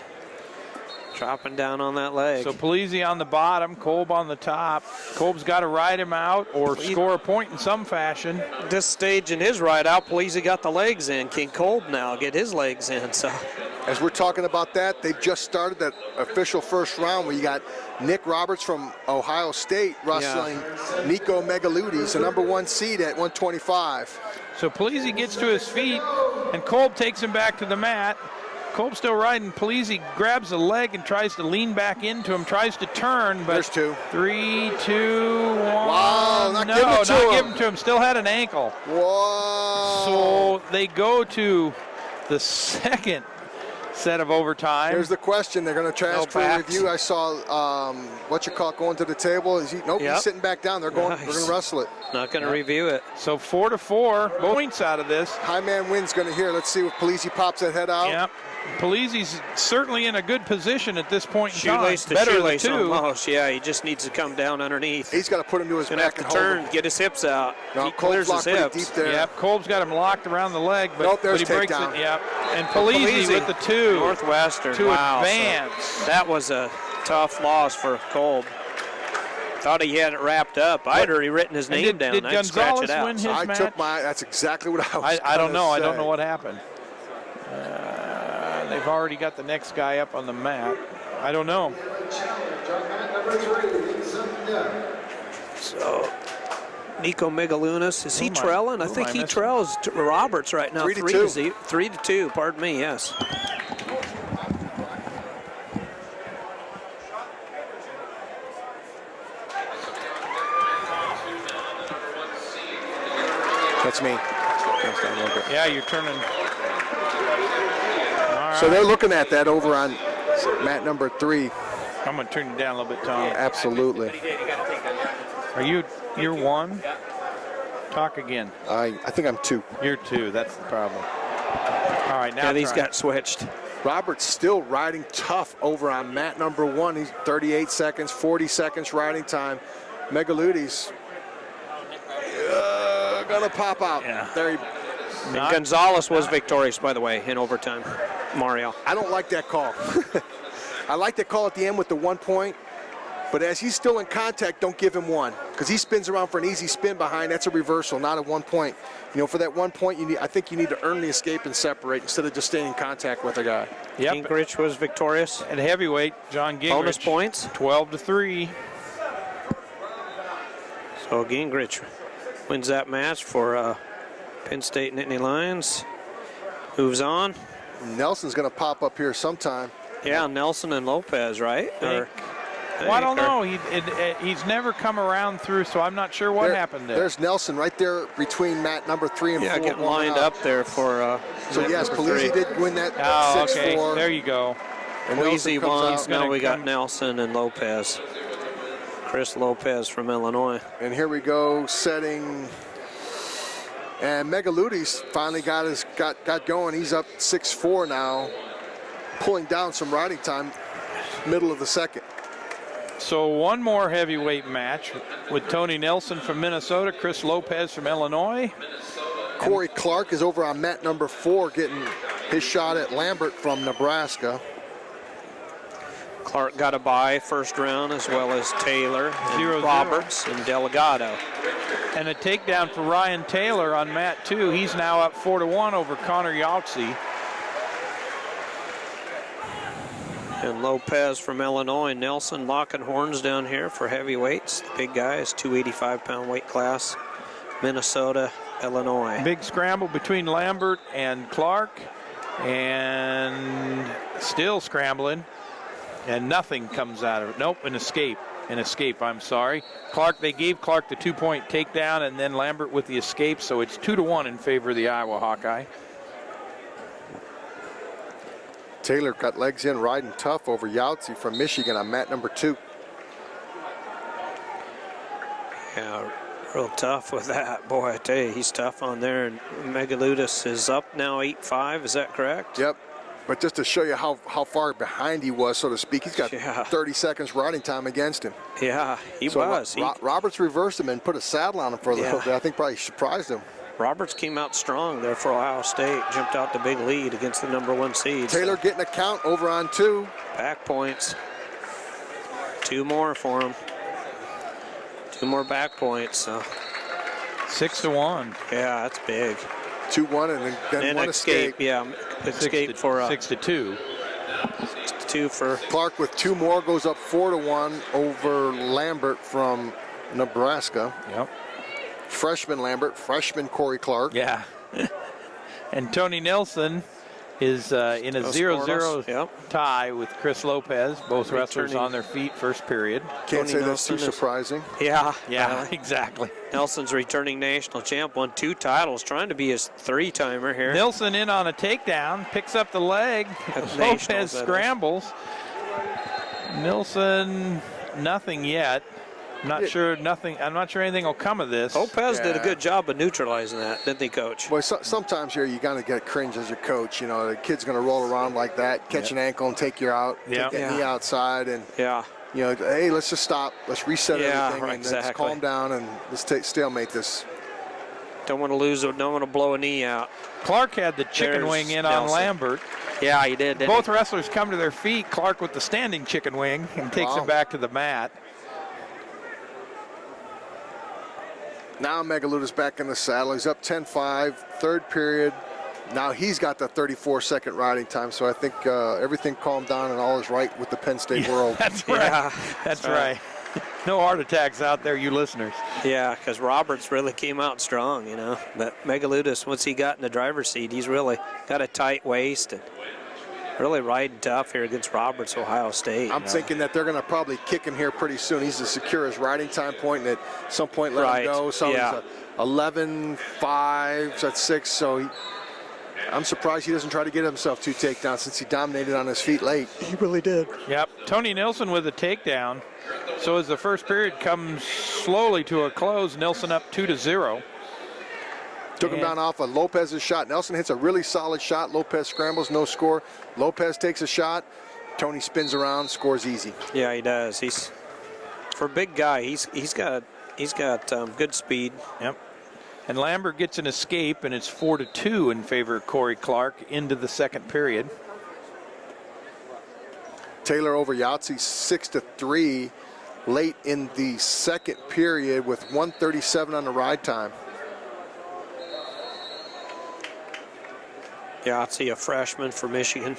Dropping down on that leg. So Polizzi on the bottom, Kolb on the top. Kolb's got to ride him out or score a point in some fashion. This stage in his ride out, Polizzi got the legs in. Can Kolb now get his legs in? So, as we're talking about that, they've just started that official first round where you got Nick Roberts from Ohio State wrestling Nico Megaludis, the #1 seed at 125. So Polizzi gets to his feet, and Kolb takes him back to the mat. Kolb's still riding. Polizzi grabs the leg and tries to lean back into him, tries to turn, but there's 2. 3, 2, 1. Wow, not giving to him. Still had an ankle. Whoa. So they go to the second set of overtime. Here's the question. They're going to transfer review. I saw going to the table. He's sitting back down. They're going to wrestle it. Not going to review it. So 4-4, both points out of this. High man wins going to hear. Let's see if Polizzi pops that head out. Yep. Polizzi's certainly in a good position at this point in time. Shoelace to better shoelace than 2. almost. Yeah, he just needs to come down underneath. He's got to put him to his back. He's going to have to turn, get his hips out. No, he clears his hips. Deep there. Yep, Kolb's got him locked around the leg, but he breaks down. it. Yep. And Polizzi with the 2. Northwestern. To wow, advance. So that was a tough loss for Kolb. Thought he had it wrapped up. I had already written his name down. Did Gonzalez win his match? That's exactly what I was I don't know. Say. I don't know what happened. They've already got the next guy up on the mat. I don't know. So, Nico Megalunas, is he trailing? I think he trails Roberts right now. 3-2. 3-2, pardon me, yes. That's me. Yeah, you're turning. All So right. they're looking at that over on mat number 3. I'm going to turn you down a little bit, Tom. Absolutely. You're 1? Talk again. I think I'm 2. You're 2. That's the problem. All right, now Yeah, these try. got switched. Robert's still riding tough over on mat number 1. He's 38 seconds, 40 seconds riding time. Megaludis gonna pop out. Yeah. There he, And Gonzalez was victorious, by the way, in overtime. Mario. I don't like that call. I like that call at the end with the 1 point, but as he's still in contact, don't give him 1, because he spins around for an easy spin behind. That's a reversal, not a 1 point. You know, for that 1 point, I think you need to earn the escape and separate instead of just staying in contact with a guy. Yep. Gingrich was victorious. At heavyweight, John Gingrich. Bonus points. 12-3. So Gingrich wins that match for Penn State Nittany Lions. Moves on. Nelson's going to pop up here sometime. Yeah, Nelson and Lopez, right? Well, I don't know. He's never come around through, so I'm not sure what happened there. There's Nelson right there between mat number 3 and 4. Yeah, getting lined up there for So mat yes, number Polizzi 3. did win that 6-4. Okay, there you go. And Nelson Easy comes ones. out. Now we got Nelson and Lopez. Chris Lopez from Illinois. And here we go, setting. And Megaludis finally got going. He's up 6-4 now, pulling down some riding time, middle of the second. So one more heavyweight match with Tony Nelson from Minnesota, Chris Lopez from Illinois. Corey Clark is over on mat number 4, getting his shot at Lambert from Nebraska. Clark got a bye first round, as well as Taylor and 0-0. Roberts and Delgado. And a takedown for Ryan Taylor on mat 2. He's now up 4-1 over Connor Yahtzee. And Lopez from Illinois. Nelson locking horns down here for heavyweights. The big guy is 285-pound weight class. Minnesota, Illinois. Big scramble between Lambert and Clark. And still scrambling. And nothing comes out of it. Nope, an escape. An escape, I'm sorry. Clark, they gave Clark the 2-point takedown, and then Lambert with the escape, so it's 2-1 in favor of the Iowa Hawkeye. Taylor got legs in, riding tough over Yahtzee from Michigan on mat number 2. Yeah, real tough with that. Boy, I tell you, he's tough on there. And Megaludis is up now 8-5, is that correct? Yep. But just to show you how far behind he was, so to speak, he's got 30 seconds riding time against him. Yeah, he so was. Roberts reversed him and put a saddle on him for a little bit. I think probably surprised him. Roberts came out strong there for Ohio State. Jumped out the big lead against the number 1 seed. Taylor getting a count over on 2. Back points. 2 more for him. 2 more back points. So 6-1. Yeah, that's big. 2-1 and then one escape. Yeah, escape for 6-2. 2 for Clark with 2 more, goes up 4-1 over Lambert from Nebraska. Yep. Freshman Lambert, freshman Corey Clark. Yeah. And Tony Nelson is in a 0-0 tie with Chris Lopez. Both wrestlers on their feet first period. Can't say that's too surprising. Yeah. Yeah, exactly. Nelson's returning national champ, won 2 titles, trying to be his 3-timer here. Nelson in on a takedown, picks up the leg. Lopez scrambles. Nelson, nothing yet. I'm not sure anything will come of this. Lopez did a good job of neutralizing that, didn't he, Coach? Well, sometimes here you gotta get cringe as your coach. You know, the kid's gonna roll around like that, catch an ankle and take you out, take that knee outside, and you know, hey, let's just stop, let's reset everything, and let's calm down and let's stalemate this. Don't want to lose, don't want to blow a knee out. Clark had the chicken wing in on Lambert. Yeah, he did. Both wrestlers come to their feet. Clark with the standing chicken wing and takes him back to the mat. Now Megaludis back in the saddle. He's up 10-5, third period. Now he's got the 34-second riding time, so I think everything calmed down and all is right with the Penn State world. That's right. Yeah, that's right. No heart attacks out there, you listeners. Yeah, because Roberts really came out strong, you know. But Megaludis, once he got in the driver's seat, he's really got a tight waist. And really riding tough here against Roberts, Ohio State. I'm thinking that they're going to probably kick him here pretty soon. He's to secure his riding time point, and at some point let him go. So he's 11-5, so that's 6. So I'm surprised he doesn't try to get himself 2 takedowns since he dominated on his feet late. He really did. Yep, Tony Nilsson with a takedown. So as the first period comes slowly to a close, Nilsson up 2-0. Took him down off of Lopez's shot. Nelson hits a really solid shot. Lopez scrambles, no score. Lopez takes a shot. Tony spins around, scores easy. Yeah, he does. He's for a big guy. He's got good speed. Yep. And Lambert gets an escape, and it's 4-2 in favor of Corey Clark into the second period. Taylor over Yahtzee 6-3 late in the second period with 1:37 on the ride time. Yahtzee, a freshman for Michigan.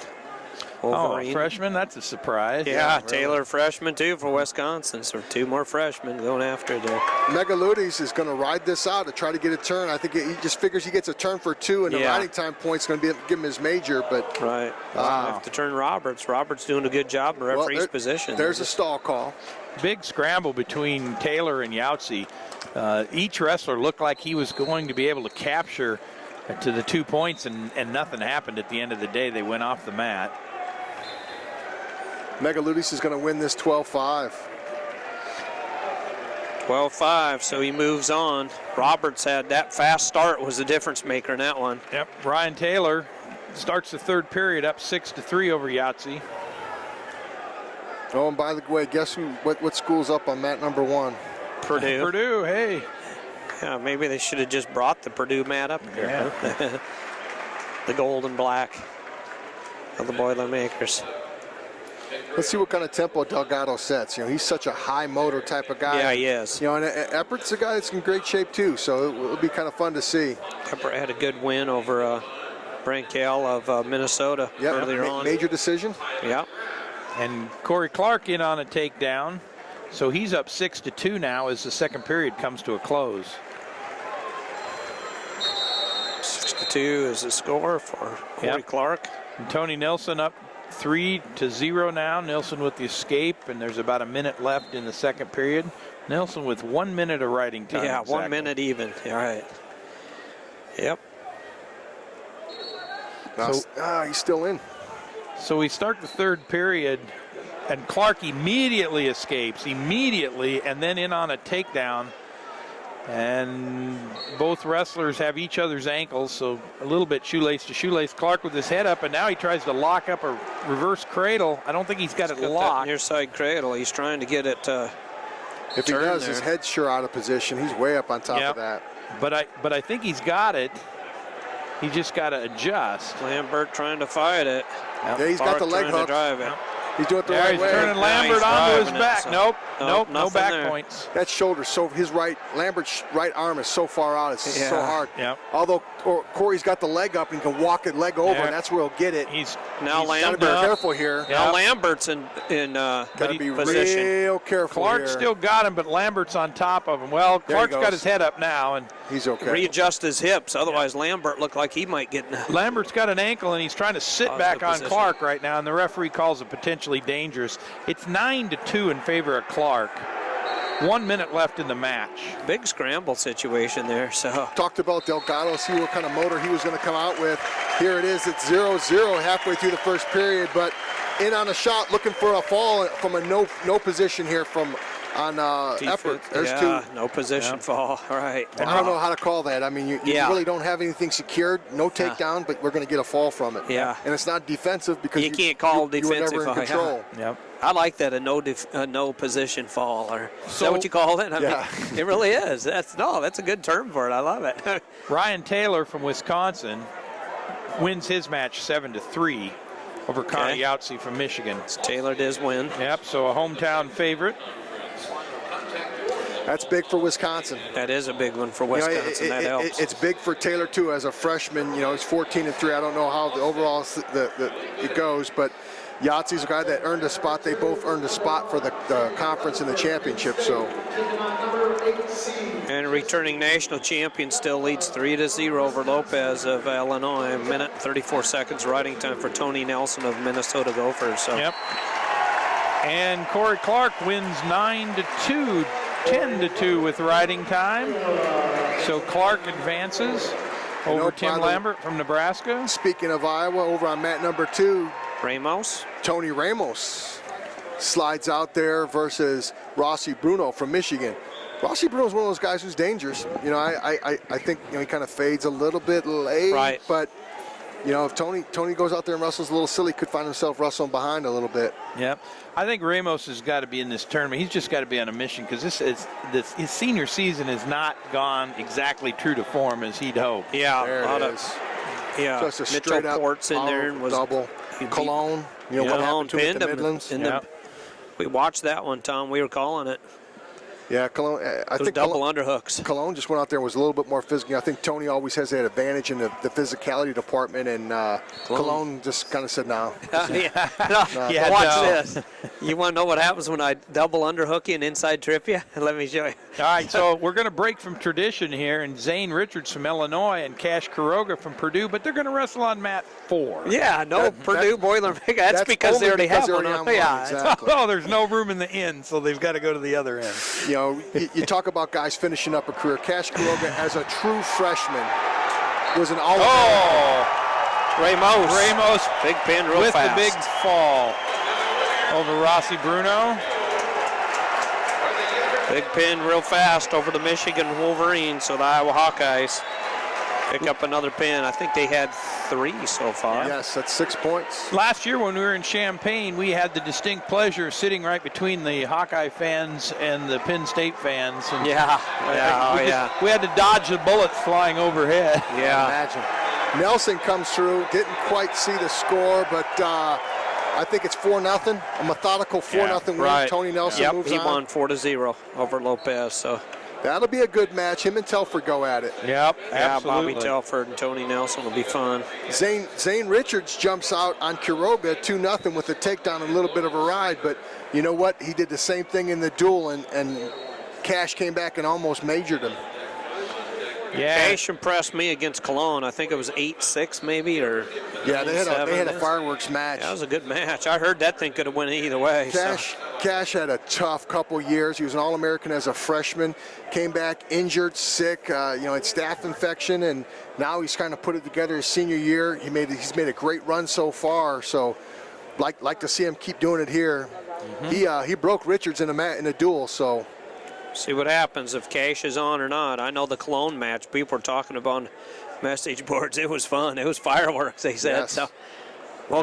Oh, a freshman? That's a surprise. Yeah, Taylor, freshman too for Wisconsin. So 2 more freshmen going after it there. Megaludis is going to ride this out to try to get a turn. I think he just figures he gets a turn for 2, and the riding time point's going to give him his major. But right, have to turn Roberts. Roberts doing a good job in referee's position. There's a stall call. Big scramble between Taylor and Yahtzee. Each wrestler looked like he was going to be able to capture to the 2 points, and nothing happened at the end of the day. They went off the mat. Megaludis is going to win this 12-5. 12-5, so he moves on. Roberts had that fast start, was the difference maker in that one. Yep, Ryan Taylor starts the third period up 6-3 over Yahtzee. Oh, and by the way, guess what school's up on mat number 1? Purdue. Purdue, hey. Yeah, maybe they should have just brought the Purdue mat up here. Yeah. The gold and black of the Boilermakers. Let's see what kind of tempo Delgado sets. You know, he's such a high motor type of guy. Yeah, he is. You know, and Eppert's a guy that's in great shape too, so it'll be kind of fun to see. Eppert had a good win over Brankel of Minnesota earlier on. Major decision. Yeah. And Corey Clark in on a takedown. So he's up 6-2 now as the second period comes to a close. 6-2 is the score for Corey Clark. And Tony Nilsson up 3-0 now. Nilsson with the escape, and there's about a minute left in the second period. Nilsson with 1 minute of riding time. Yeah, exactly. 1 minute even. All right. Yep. He's still in. So we start the third period, and Clark immediately escapes, and then in on a takedown. And both wrestlers have each other's ankles, so a little bit shoelace to shoelace. Clark with his head up, and now he tries to lock up a reverse cradle. I don't think he's got it locked. Near side cradle. He's trying to get it. If he does, his head's sure out of position. He's way up on top of that. But I think he's got it. He just got to adjust. Lambert trying to fight it. Yep. Yeah, he's got the leg hook. He's doing it the right way. He's turning Lambert onto his back. Nope, no back points. That shoulder, so his Lambert's right arm is so far out, it's so hard. Yep. Although Corey's got the leg up and can walk the leg over, and that's where he'll get it. Lambert. Gotta be careful here. Now Lambert's in gotta be position. real careful. Clark here. still got him, but Lambert's on top of him. Well, Clark's got his head up now, and he's okay. Readjust his hips, otherwise Lambert looked like he might get. Lambert's got an ankle, and he's trying to sit back on Clark right now, and the referee calls it potentially dangerous. It's 9-2 in favor of Clark. 1 minute left in the match. Big scramble situation there. So talked about Delgado, see what kind of motor he was going to come out with. Here it is at 0-0 halfway through the first period, but in on a shot, looking for a fall from a no position here from on effort. There's no position fall. All right. I don't know how to call that. I mean, you really don't have anything secured, no takedown, but we're going to get a fall from it. Yeah. And it's not defensive because you can't call defensive. You were never in control. Yep. I like that, a no position fall, or is that what you call it? I mean, it really is. That's a good term for it. I love it. Ryan Taylor from Wisconsin wins his match 7-3 over Connie Yahtzee from Michigan. Taylor does win. Yep, so a hometown favorite. That's big for Wisconsin. That is a big one for Wisconsin. That helps. It's big for Taylor too as a freshman. You know, he's 14-3. I don't know how the overall it goes, but Yahtzee's a guy that earned a spot. They both earned a spot for the conference and the championship. So. And returning national champion still leads 3-0 over Lopez of Illinois. 1 minute 34 seconds riding time for Tony Nelson of Minnesota Gophers. So. Yep. And Corey Clark wins 9-2, 10-2 with riding time. So Clark advances over Tim Lambert from Nebraska. Speaking of Iowa, over on mat number 2, Ramos. Tony Ramos slides out there versus Rossi Bruno from Michigan. Rossi Bruno's one of those guys who's dangerous. You know, I think he kind of fades a little bit late. Right. But if Tony goes out there and wrestles a little silly, could find himself wrestling behind a little bit. Yep. I think Ramos has got to be in this tournament. He's just got to be on a mission because his senior season has not gone exactly true to form as he'd hoped. Yeah. There it is. Yeah. Just a Mitchell straight Port's in there and was double. Cologne. What happened to him at the Midlands? We watched that one, Tom. We were calling it. Yeah, Cologne. I think double underhooks. Cologne just went out there and was a little bit more physical. I think Tony always has that advantage in the physicality department, and Cologne just kind of said no. Watch this. You want to know what happens when I double underhook you and inside trip you? Let me show you. All right, so we're going to break from tradition here, and Zane Richards from Illinois and Cash Kuroga from Purdue, but they're going to wrestle on mat 4. Yeah, Purdue Boilermaker. That's because they already have one. Exactly. Oh, there's no room in the end, so they've got to go to the other end. You talk about guys finishing up a career. Cash Kuroga, as a true freshman, was an all-American. Ramos. Big pin real with fast. The big fall over Rossi Bruno. Big pin real fast over the Michigan Wolverines, so the Iowa Hawkeyes pick up another pin. I think they had 3 so far. Yes, that's 6 points. Last year when we were in Champaign, we had the distinct pleasure of sitting right between the Hawkeye fans and the Penn State fans. And we had to dodge the bullets flying overhead. Yeah. Imagine. Nelson comes through, didn't quite see the score, but I think it's 4-0. A methodical 4-0 win. Right. Tony Nelson moves he on. won 4-0 over Lopez. So that'll be a good match. Him and Telford go at it. Yep, Bobby absolutely. Telford and Tony Nelson will be fun. Zane Richards jumps out on Kuroga 2-0 with a takedown and a little bit of a ride, but you know what? He did the same thing in the duel, and Cash came back and almost majored him. Yeah. Cash impressed me against Cologne. I think it was 8-6 maybe, or they had a fireworks match. That was a good match. I heard that thing could have went either way. Cash had a tough couple years. He was an All-American as a freshman. Came back injured, sick, had staph infection, and now he's kind of put it together his senior year. He's made a great run so far. So, like to see him keep doing it here. Mm-hmm. He broke Richards in a duel. So. See what happens if Cash is on or not. I know the Cologne match, people were talking about message boards. It was fun. It was fireworks, they said. Yes. So,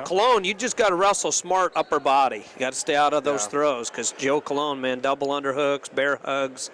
Cologne, you just got to wrestle smart upper body. You got to stay out of those throws because Joe Cologne, man, double underhooks, bear hugs,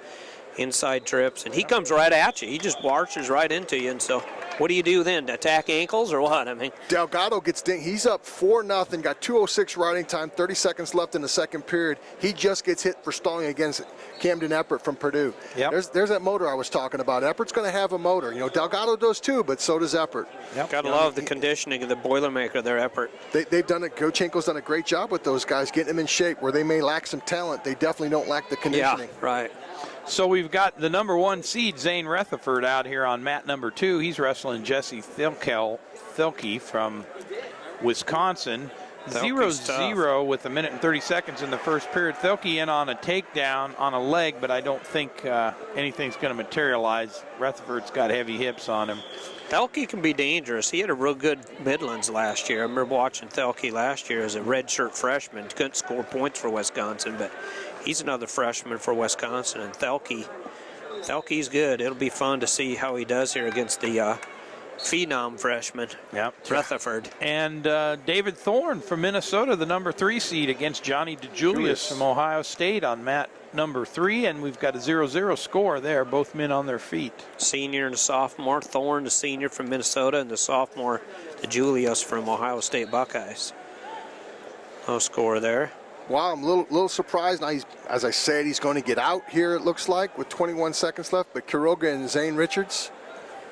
inside trips, and he comes right at you. He just marches right into you, and so what do you do then? Attack ankles or what? I mean, Delgado gets dinged. He's up 4-0, got 2:06 riding time, 30 seconds left in the second period. He just gets hit for stalling against Camden Eppert from Purdue. Yep. There's that motor I was talking about. Eppert's going to have a motor. Delgado does too, but so does Eppert. Yep. Got to love the conditioning of the Boilermaker there, Eppert. They've done it. Gochenko's done a great job with those guys, getting them in shape. Where they may lack some talent, they definitely don't lack the conditioning. Yeah, right. So we've got the number 1 seed, Zane Rutherford, out here on mat number 2. He's wrestling Jesse Thielke from Wisconsin. 0-0 with 1 minute and 30 seconds in the first period. Thielke in on a takedown on a leg, but I don't think anything's going to materialize. Rutherford's got heavy hips on him. Thielke can be dangerous. He had a real good Midlands last year. I remember watching Thielke last year as a redshirt freshman. Couldn't score points for Wisconsin, but he's another freshman for Wisconsin. And Thielke's good. It'll be fun to see how he does here against the phenom freshman, Rutherford. And David Thorne from Minnesota, the number 3 seed, against Johnny DeJulius from Ohio State on mat number 3, and we've got a 0-0 score there, both men on their feet. Senior and a sophomore. Thorne, the senior from Minnesota, and the sophomore, DeJulius from Ohio State Buckeyes. No score there. Wow, I'm a little surprised. Now, as I said, he's going to get out here, it looks like, with 21 seconds left. But Kuroga and Zane Richards.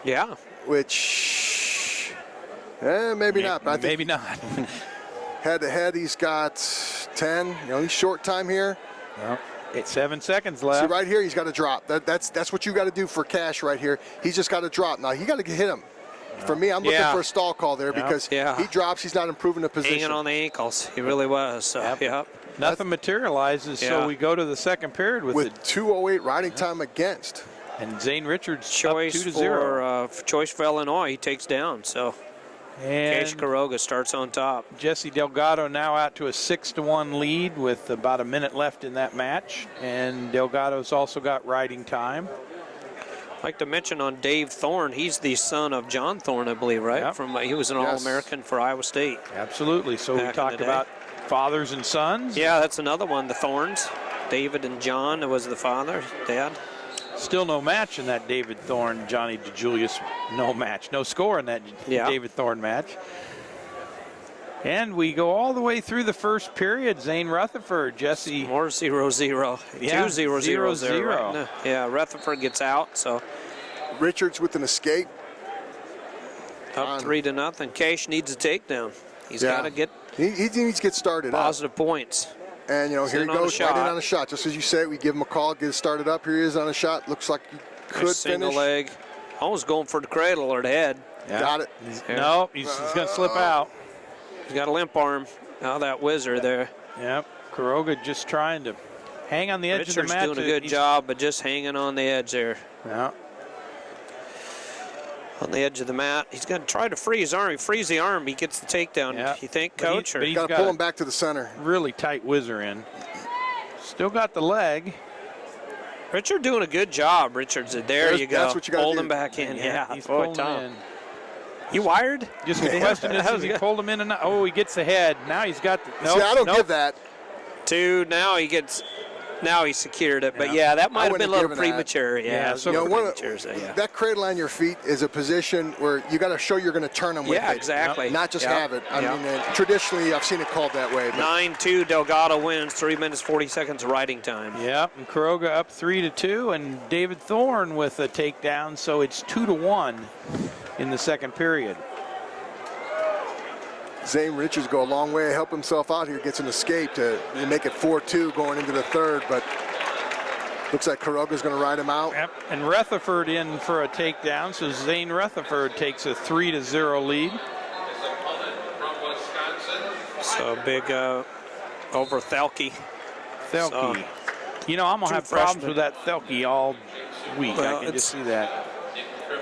Yeah. Which, maybe not. But maybe not. Head-to-head, he's got 10. You know, he's short time here. Well, it's 7 seconds See, left. right here, he's got to drop. That's what you got to do for Cash right here. He's just got to drop. Now, he got to hit him. For me, I'm looking for a stall call there because he drops. He's not improving the position. Hanging on the ankles. He really was. So, yep. Nothing materializes, so we go to the second period with 2:08 riding time against. And Zane Richards choice up 2-0. Choice for Illinois. He takes down. So and Cash Quiroga starts on top. Jesse Delgado now out to a 6-1 lead with about a minute left in that match. And Delgado's also got riding time. I'd like to mention on Dave Thorne, he's the son of John Thorne, I believe, right? Yep. He was an All-American for Iowa State. Absolutely. So we talked about fathers and sons. Yeah, that's another one, the Thorns. David and John was the father, dad. Still no match in that David Thorne, Johnny DeJulius. No match. No score in that David Thorne match. And we go all the way through the first period. Zane Rutherford, Jesse. More 0-0. Yeah, 2-0-0 there. Right? Yeah, Rutherford gets out. So Richards with an escape. Up 3-0. Cash needs a takedown. He's got to get. He needs to get started. Positive points. And, you know, here he goes right in on a shot. Just as you say, we give him a call, get it started up. Here he is on a shot. Looks like he could single finish. leg. Almost going for the cradle or the head. Yeah. Got it. No, he's going to slip out. He's got a limp arm. Now that whizzer there. Yep. Quiroga just trying to hang on the edge of the match. Richards doing a good job, but just hanging on the edge there. Yeah. On the edge of the mat. He's going to try to free his arm. He frees the arm. He gets the takedown. Yeah. You think, Coach? He's got to pull him back to the center. Really tight whizzer in. Still got the leg. Richard doing a good job. Richards, there you go. That's what you got to do. Hold him back in. Yeah, he's pulled him in. You wired? Just the question is, has he pulled him in? Oh, he gets ahead. Now he's got the. See, I don't give that. Now he gets. Now he secured it, but yeah, that might have been a little premature. Yeah, so that cradle on your feet is a position where you got to show you're going to turn them with it. Yeah, exactly. Not just have it. I mean, traditionally, I've seen it called that way. 9-2, Delgado wins. 3 minutes 40 seconds riding time. Yep, and Quiroga up 3-2, and David Thorne with a takedown, so it's 2-1 in the second period. Zane Richards go a long way to help himself out here, gets an escape to make it 4-2 going into the third, but looks like Quiroga's going to ride him out. Yep, and Rutherford in for a takedown, so Zane Rutherford takes a 3-0 lead. So big over Thelke. So, you know, I'm going to have problems with that Thelke all week. Well, I can just see that.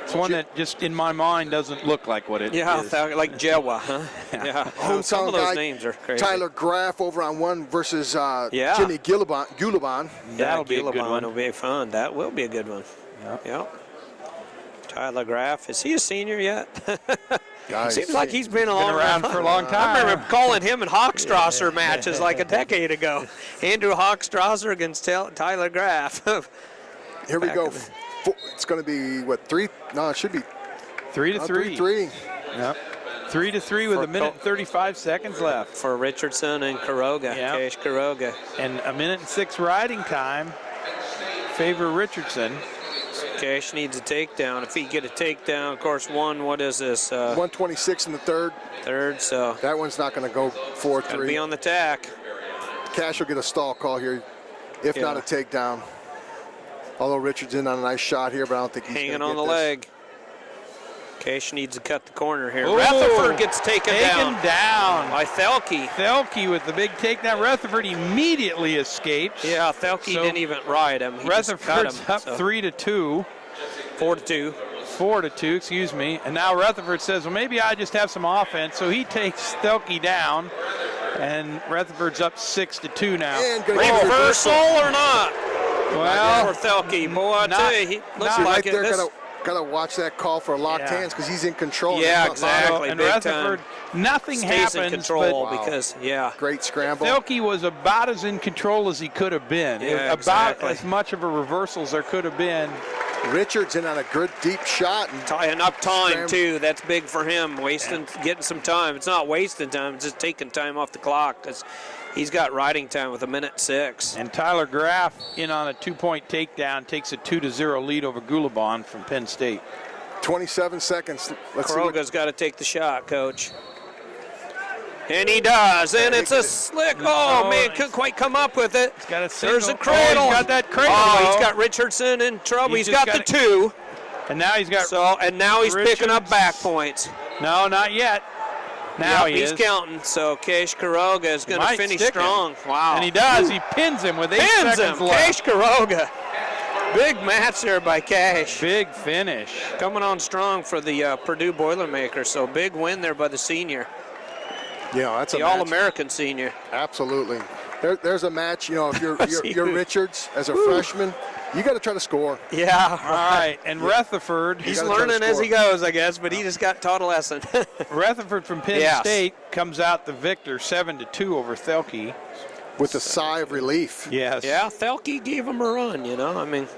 It's one that just in my mind doesn't look like what it is. Yeah, like Jewa, huh? Yeah. Some of those names are crazy. Tyler Graff over on one versus Jimmy Gulabon. That'll be a good one. It'll be fun. That will be a good one. Yep. Tyler Graff. Is he a senior yet? Seems like he's been around for a long time. I remember calling him in Hochstrasser matches like a decade ago. Andrew Hochstrasser against Tyler Graff. Here we go. It's going to be, what, 3? No, it should be 3-3. 3-3. Yep. 3-3 with a minute and 35 seconds left. For Richardson and Quiroga, Cash Quiroga. And a minute and 6 riding time. Favor Richardson. Cash needs a takedown. If he get a takedown, of course, what is this? 126 in the third. So. That one's not going to go 4-3. Gotta be on the tack. Cash will get a stall call here, if not a takedown. Although Richards in on a nice shot here, but I don't think he's hanging on the leg. Cash needs to cut the corner here. Ooh, Rutherford gets taken down by Thelke. Thelke with the big takedown. Rutherford immediately escapes. Yeah, Thelke didn't even ride him. Rutherford's up 3-2. 4-2. 4-2, excuse me. And now Rutherford says, well, maybe I just have some offense. So he takes Thelke down, and Rutherford's up 6-2 now. Reversal or not? Well, for Thelke, boy, I tell you, he looks like it. Got to watch that call for locked hands because he's in control. Yeah, exactly. And Rutherford, nothing happens. In control because, great scramble. Thelke was about as in control as he could have been. About as much of a reversal as there could have been. Richards in on a good deep shot. And tying up time, too. That's big for him, getting some time. It's not wasting time, it's just taking time off the clock because he's got riding time with 1:06. And Tyler Graff in on a 2-point takedown, takes a 2-0 lead over Gulabon from Penn State. 27 seconds. Quiroga's got to take the shot, Coach. And he does, and it's a slick. Oh, man, couldn't quite come up with it. He's got a There's a single. cradle. Oh, he's got that cradle. Oh, he's got Richardson in trouble. He's got the 2. And now he's got. And now he's picking up back points. No, not yet. Now he's counting. So Cash Quiroga is going to finish strong. Wow. And he does. He pins him with 8 seconds left. Cash Quiroga. Big match there by Cash. Big finish. Coming on strong for the Purdue Boilermakers. So big win there by the senior. Yeah, that's the All-American senior. Absolutely. There's a match. You know, if you're Richards as a freshman, you got to try to score. Yeah. All right. And Rutherford. He's learning as he goes, I guess, but he just got taught a lesson. Rutherford from Penn State comes out the victor 7-2 over Thelke. With a sigh of relief. Yes. Yeah, Thelke gave him a run, you know. I mean,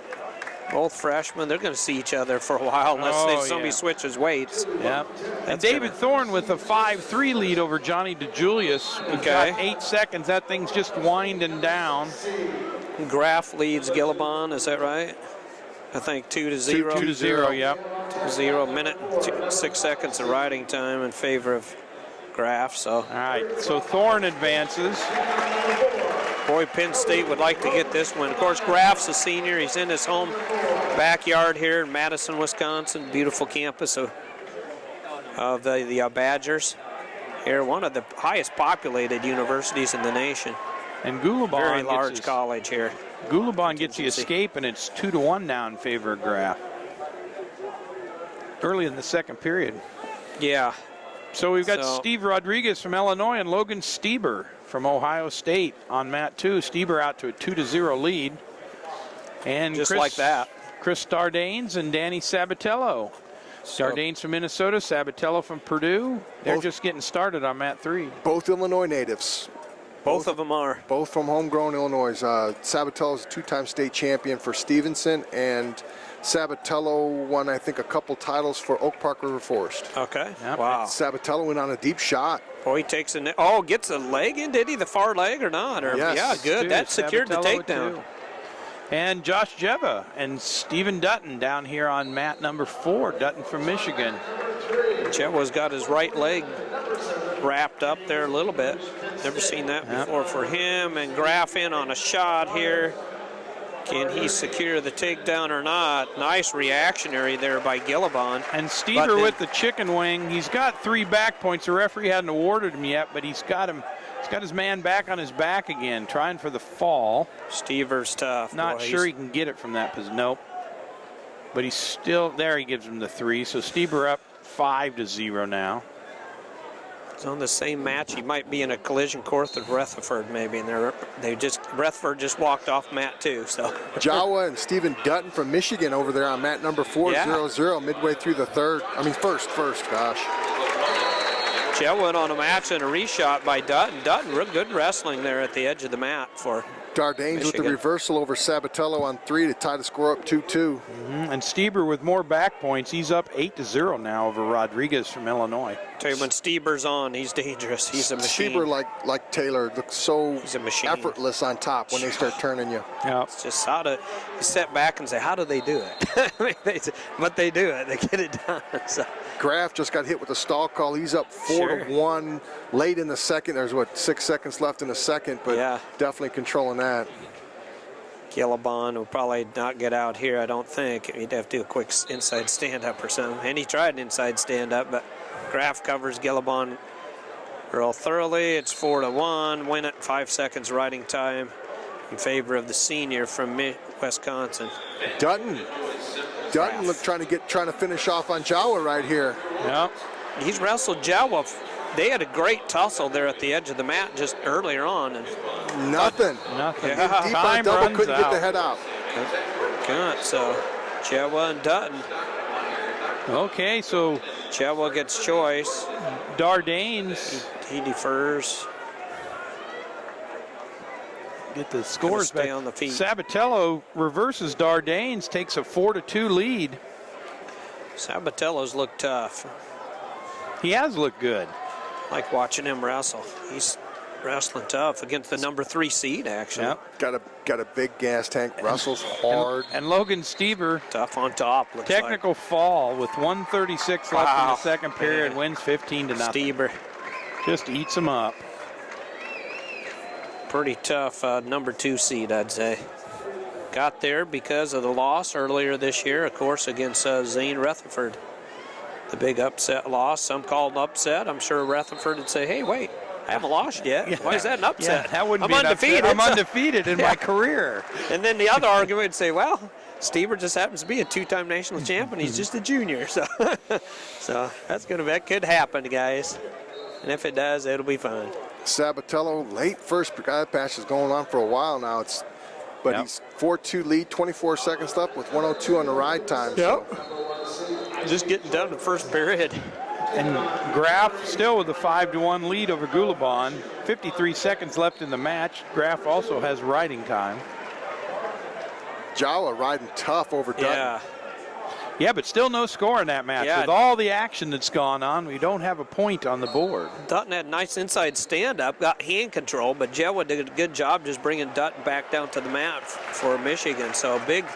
both freshmen, they're going to see each other for a while unless somebody switches weights. Yeah. And David Thorne with a 5-3 lead over Johnny DeJulius. We've got 8 seconds. That thing's just winding down. Graf leads Gillibon, is that right? I think 2-0. 2-0, yep. 2-0, minute, 6 seconds of riding time in favor of Graf. So. All right, so Thorne advances. Boy, Penn State would like to get this one. Of course, Graf's a senior. He's in his home backyard here in Madison, Wisconsin. Beautiful campus of the Badgers. Here, one of the highest populated universities in the nation. And Gulabon very large college here. Gulabon gets the escape, and it's 2-1 now in favor of Graf. Early in the second period. Yeah. So we've got Steve Rodriguez from Illinois and Logan Stieber from Ohio State on mat 2. Stieber out to a 2-0 lead. And just like that. Chris Dardanes and Danny Sabatello. Dardanes from Minnesota, Sabatello from Purdue. They're just getting started on mat 3. Both Illinois natives. Both of them are. Both from homegrown Illinois. Sabatello is a 2-time state champion for Stevenson, and Sabatello won, I think, a couple titles for Oak Park River Forest. Okay. Yep. Wow. Sabatello went on a deep shot. Boy, he takes gets a leg in, did he? The far leg or not? Or, yes. Yeah, good. That secured the takedown. And Josh Jeva and Stephen Dutton down here on mat number 4. Dutton from Michigan. Jeva's got his right leg wrapped up there a little bit. Never seen that before for him. And Graf in on a shot here. Can he secure the takedown or not? Nice reactionary there by Gillibon. And Stieber with the chicken wing. He's got 3 back points. The referee hadn't awarded him yet, but he's got his man back on his back again, trying for the fall. Stieber's tough. Not sure he can get it from that position. Nope. But he's still there. He gives him the 3. So Stieber up 5-0 now. It's on the same match. He might be in a collision course with Rutherford maybe, and Rutherford just walked off mat 2. So Jawa and Stephen Dutton from Michigan over there on mat number 4, 0-0, midway through the third. I mean, first, gosh. Jawa went on a match and a reshot by Dutton. Dutton, real good wrestling there at the edge of the mat for Dardanes with the reversal over Sabatello on 3 to tie the score up 2-2. And Stieber with more back points. He's up 8-0 now over Rodriguez from Illinois. Tell you, when Stieber's on, he's dangerous. He's a machine. Stieber, like Taylor, looks so effortless on top when they start turning you. Yeah. It's just you step back and say, how do they do it? But they do it. They get it done. So. Graf just got hit with a stall call. He's up 4-1 late in the second. There's 6 seconds left in the second, but definitely controlling that. Gillibon will probably not get out here, I don't think. He'd have to do a quick inside stand-up or something. And he tried an inside stand-up, but Graf covers Gillibon real thoroughly. It's 4-1. Win it, 5 seconds riding time in favor of the senior from Wisconsin. Dutton looked trying to finish off on Jawa right here. Yep. He's wrestled Jawa. They had a great tussle there at the edge of the mat just earlier on. And Nothing. Yeah. Deep on double, couldn't get the head out. Good. So Jawa and Dutton. Okay, so Jawa gets choice. Dardanes. He defers. Get the scores stay back on the feet. Sabatello reverses Dardanes, takes a 4-2 lead. Sabatello's looked tough. He has looked good. Like watching him wrestle. He's wrestling tough against the number 3 seed, actually. Yep. Got a big gas tank. Wrestles hard. And Logan Stieber. Tough on top. Technical fall with 1:36 left in the second period. Wins 15-0. Stieber. Just eats them up. Pretty tough number 2 seed, I'd say. Got there because of the loss earlier this year, of course, against Zane Rutherford. The big upset loss. Some called an upset. I'm sure Rutherford would say, hey, wait, I haven't lost yet. Why is that an upset? Yeah, that wouldn't I'm be undefeated. I'm undefeated in my career. And then the other argument would say, well, Stever just happens to be a 2-time national champion. He's just a junior. So that could happen, guys. And if it does, it'll be fine. Sabatello, late first patch is going on for a while now. But he's 4-2 lead, 24 seconds left with 1:02 on the ride time. Yep. Just getting done the first period. And Graf still with a 5-1 lead over Gulabon. 53 seconds left in the match. Graf also has riding time. Jawa riding tough over Dutton. Yeah, but still no score in that match. Yeah. With all the action that's gone on, we don't have a point on the board. Dutton had a nice inside stand-up, got hand control, but Jawa did a good job just bringing Dutton back down to the mat for Michigan. So big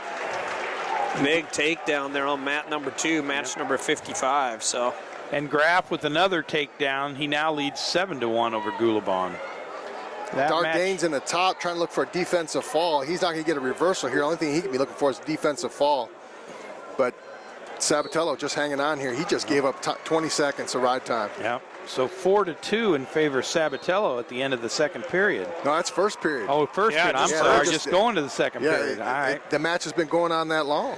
takedown there on mat number 2, match number 55. So. And Graf with another takedown. He now leads 7-1 over Gulabon. Dardane's in the top trying to look for a defensive fall. He's not going to get a reversal here. The only thing he can be looking for is a defensive fall. But Sabatello just hanging on here. He just gave up 20 seconds of ride time. Yeah. So 4-2 in favor of Sabatello at the end of the second period. No, that's first period. Oh, first period. I'm sorry. Just going to the second period. All right. The match has been going on that long.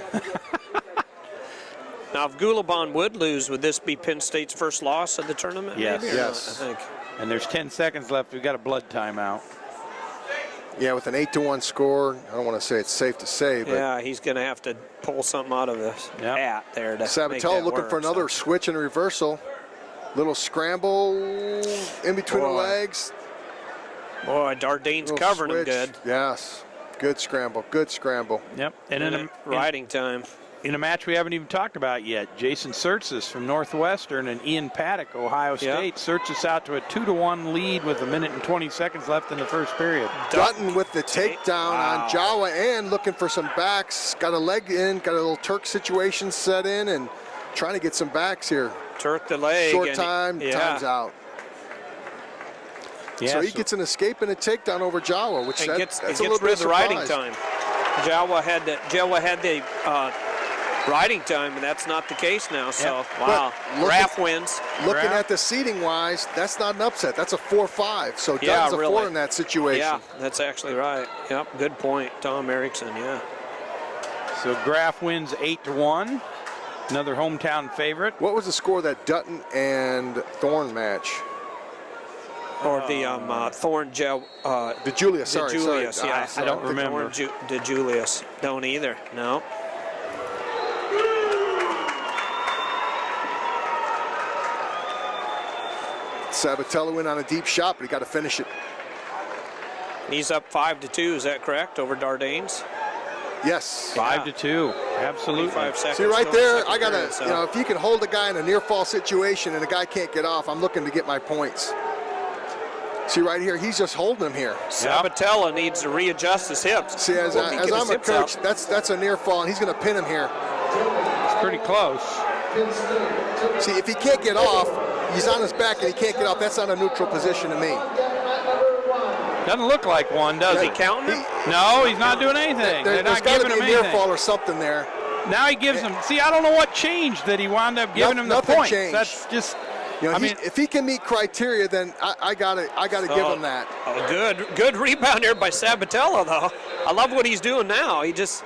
Now, if Gulabon would lose, would this be Penn State's first loss of the tournament? Yes. Maybe, yes. I think. And there's 10 seconds left. We've got a blood timeout. Yeah, with an 8-1 score, I don't want to say it's safe to say, but yeah, he's going to have to pull something out of his hat there to make Sabatello that looking work, for another switch and reversal. Little scramble in between the legs. Boy, Dardane's covering him good. Yes, good scramble, good scramble. Yep. And in riding time. In a match we haven't even talked about yet, Jason Surtis from Northwestern and Ian Paddock, Ohio State. Surtis out to a 2-1 lead with 1 minute and 20 seconds left in the first period. Dutton with the takedown on Jawa and looking for some backs. Got a leg in, got a little Turk situation set in and trying to get some backs here. Turk the leg. Short time, time's out. Yeah, so he gets an escape and a takedown over Jawa, which that's a little bit rid of the riding time. Jawa had the riding time, and that's not the case now. So, wow. Graf wins. Looking at the seating wise, that's not an upset. That's a 4-5. So Dutton's a 4 in that situation. Yeah, that's actually right. Yep, good point. Tom Erickson, yeah. So Graf wins 8-1. Another hometown favorite. What was the score of that Dutton and Thorne match? Or the Thorne DeJulius, DeJulius, yeah. I don't remember. DeJulius. Don't either, no. Sabatello in on a deep shot, but he got to finish it. He's up 5-2, is that correct, over Dardanes? Yes. 5-2, absolutely. 5 seconds. See right there, I got to, if you can hold a guy in a near fall situation and the guy can't get off, I'm looking to get my points. See right here, he's just holding him here. Sabatello needs to readjust his hips. See, as I'm a coach, that's a near fall, and he's going to pin him here. It's pretty close. See, if he can't get off, he's on his back and he can't get off. That's not a neutral position to me. Doesn't look like one, does he? Counting him? No, he's not doing anything. They're not got to giving be him a near anything. fall or something there. Now he gives him. See, I don't know what changed that he wound up giving him the nothing points. changed. That's just. I mean, if he can meet criteria, then I gotta give him that. Good rebound here by Sabatello, though. I love what he's doing now. He just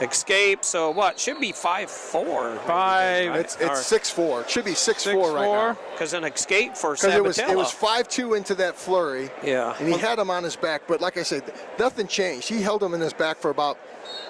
escapes. So what? Should be 5-4. It's 6-4. It should be 6-4 right now. Because an escape for Sabatello. It was 5-2 into that flurry. Yeah. And he had him on his back, but like I said, nothing changed. He held him in his back for about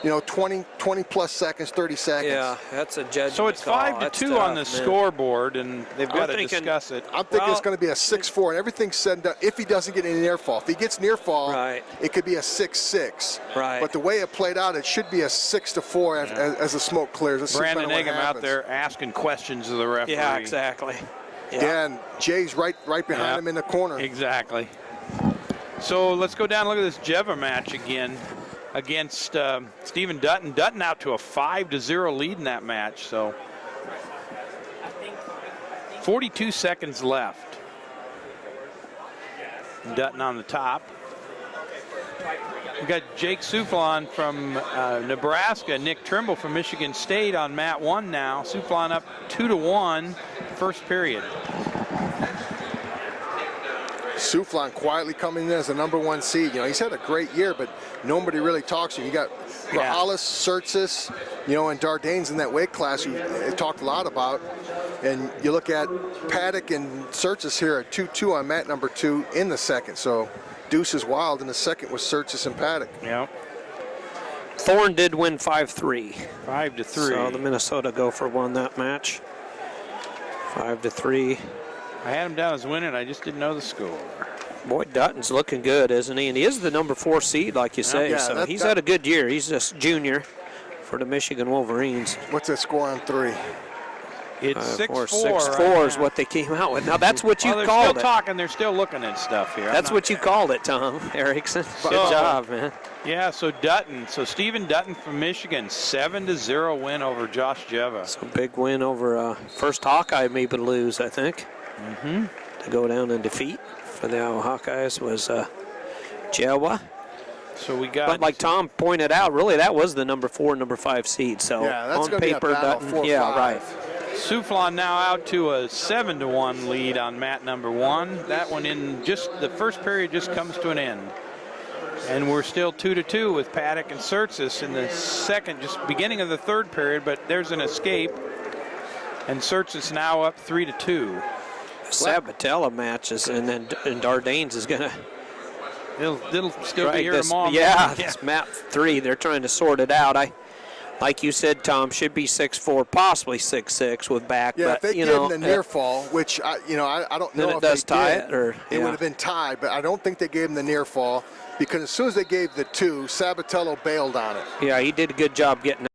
20 plus seconds, 30 seconds. Yeah, that's a judgment. So it's 5-2 on the scoreboard, and they've got to discuss it. I'm thinking it's going to be a 6-4, and everything's said and done if he doesn't get any near fall. If he gets near fall, it could be a 6-6. Right. But the way it played out, it should be a 6-4 as the smoke clears. Brandon Eggum out there asking questions of the referee. Yeah, exactly. Yeah, and Jay's right behind him in the corner. Exactly. So let's go down and look at this Jeva match again against Stephen Dutton. Dutton out to a 5-0 lead in that match. So 42 seconds left. Dutton on the top. We got Jake Soufflon from Nebraska, Nick Trimble from Michigan State on mat 1 now. Soufflon up 2-1, first period. Soufflon quietly coming in as the #1 seed. You know, he's had a great year, but nobody really talks to him. You got Grajales, Surtis, you know, and Dardanes in that weight class who talked a lot about. And you look at Paddock and Surtis here at 2-2 on mat #2 in the second. So Deuce is wild in the second with Surtis and Paddock. Yeah. Thorne did win 5-3. 5-3. So the Minnesota Gopher won that match. 5-3. I had him down as winning. I just didn't know the score. Boy, Dutton's looking good, isn't he? And he is the #4 seed, like you say. Yeah, so he's had a good year. He's just junior for the Michigan Wolverines. What's that score on 3? It's 6-4. 6-4 is what they came out with. Now that's what you they're called still it. talking. They're still looking at stuff here. That's what you called it, Tom Erickson. Good job, man. Yeah, so Dutton. So Stephen Dutton from Michigan, 7-0 win over Josh Jeva. So big win over first Hawkeye maybe to lose, I think. Mm-hmm. To go down and defeat for the Hawkeyes was Jeva. So we got. But like Tom pointed out, really that was the #4, #5 seed. So yeah, that's on paper, Dutton. 4-5. Yeah, right. Soufflon now out to a 7-1 lead on mat #1. That one in just the first period just comes to an end. And we're still 2-2 with Paddock and Surtis in the second, just beginning of the third period, but there's an escape. And Surtis now up 3-2. Sabatella matches, and then Dardanes is going to. It'll still be here tomorrow. Yeah, it's mat 3. They're trying to sort it out. Like you said, Tom, should be 6-4, possibly 6-6 with back. Yeah, but, if they gave him the near fall, which I don't know then if it does they tie did, it, or it would have been tied. But I don't think they gave him the near fall because as soon as they gave the 2, Sabatello bailed on it. Yeah, he did a good job getting it.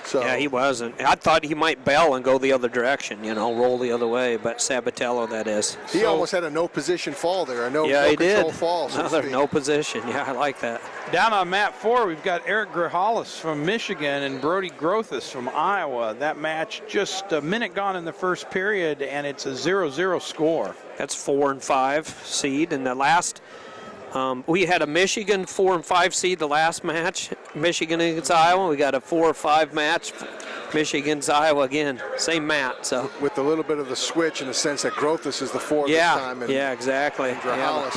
So yeah, he wasn't. I thought he might bail and go the other direction, roll the other way. But Sabatello, that is. He almost had a no position fall there, no he control did. fall. So Another no position. Yeah, I like that. Down on mat 4, we've got Eric Grajales from Michigan and Brody Grothus from Iowa. That match just a minute gone in the first period, and it's a 0-0 score. That's 4 and 5 seed, and the last. We had a Michigan 4 and 5 seed the last match, Michigan against Iowa. We got a 4 or 5 match, Michigan's Iowa again, same mat. So with a little bit of the switch in the sense that Grothus is the 4 this time. And yeah, exactly. Grajales.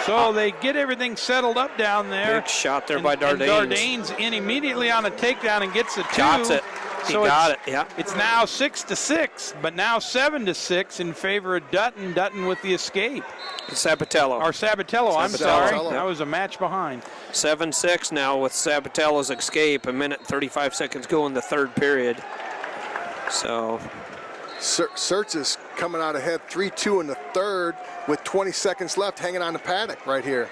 So they get everything settled up down there. Big shot there by Dardanes. And Dardanes in immediately on a takedown and gets a 2. Got it. He got it, yeah. It's now 6-6, but now 7-6 in favor of Dutton. Dutton with the escape. Sabatello. Or Sabatello, I'm sorry. That was a match behind. 7-6 now with Sabatello's escape. A minute 35 seconds go in the third period. So. Surtis coming out ahead 3-2 in the third with 20 seconds left, hanging on to Paddock right here.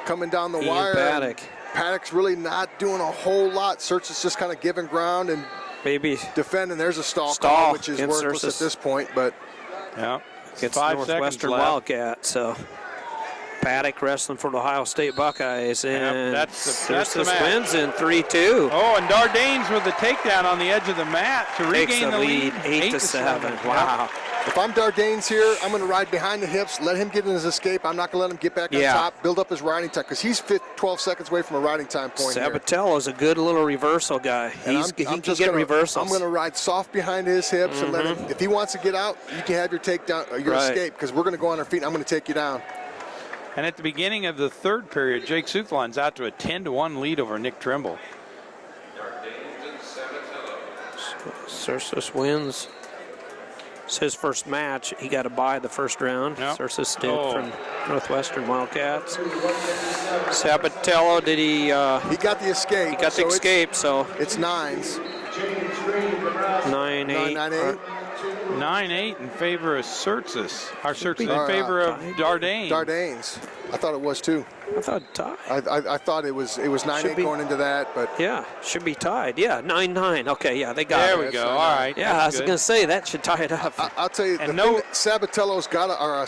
Coming down the wire. Paddock. Paddock's really not doing a whole lot. Surtis just kind of giving ground and maybe defending. There's a stall call, which is worthless at this point, but yeah, it's Northwestern Wildcat. So Paddock wrestling for the Ohio State Buckeyes, and that's the wins in 3-2. Oh, and Dardanes with the takedown on the edge of the mat to regain the lead, 8-7. Wow. If I'm Dardanes here, I'm going to ride behind the hips, let him get in his escape. I'm not going to let him get back on top, build up his riding time, because he's 12 seconds away from a riding time point here. Sabatello's a good little reversal guy. He can get reversals. I'm going to ride soft behind his hips and let him, if he wants to get out, you can have your takedown, or your escape, because we're going to go on our feet and I'm going to take you down. And at the beginning of the third period, Jake Soufflon's out to a 10-1 lead over Nick Trimble. Surtis wins. It's his first match. He got a bye the first round. Yep. Surtis did from Northwestern Wildcats. Sabatello, did he? He got the escape. He got the escape, so. It's 9s. 9-8. 9-8 in favor of Surtis. In favor of Dardanes. Dardanes. I thought it was too. I thought tied. I thought it was 9-8 going into that, but yeah, should be tied. Yeah, 9-9. Okay, yeah, they got there it. There we go. All right. Yeah, I was going to say that should tie it up. I'll tell you, Sabatello's got to, or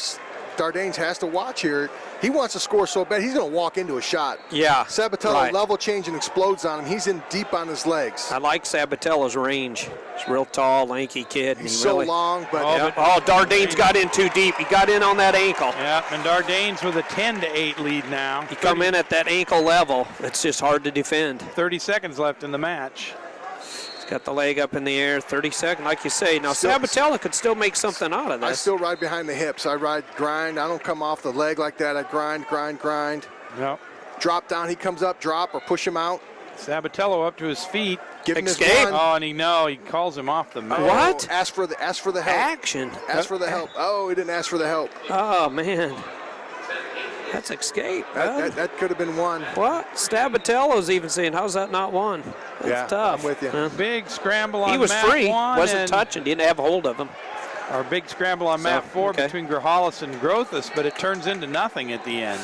Dardanes has to watch here. He wants to score so bad, he's going to walk into a shot. Yeah. Sabatello right. level change and explodes on him. He's in deep on his legs. I like Sabatello's range. He's a real tall, lanky kid. He's so really, long, but... Dardanes got in too deep. He got in on that ankle. Yeah, and Dardanes with a 10-8 lead now. He come in at that ankle level. It's just hard to defend. 30 seconds left in the match. He's got the leg up in the air, 30 seconds, like you say. Now, Sabatello could still make something out of this. I still ride behind the hips. I ride grind. I don't come off the leg like that. I grind. Yep. Drop down, he comes up, drop, or push him out. Sabatello up to his feet. Give him his Escape. run. Oh, and he calls him off the mat. Oh, What? Ask for the help. Action. Ask for the help. Oh, he didn't ask for the help. Oh, man. That's escape. That could have been one. What? Sabatello's even saying, how's that not one? That's tough. I'm with you. Big scramble on He was mat free. 1 Wasn't and touching. Didn't have a hold of him. Our big scramble on mat 4 okay. between Grijalles and Grothus, but it turns into nothing at the end.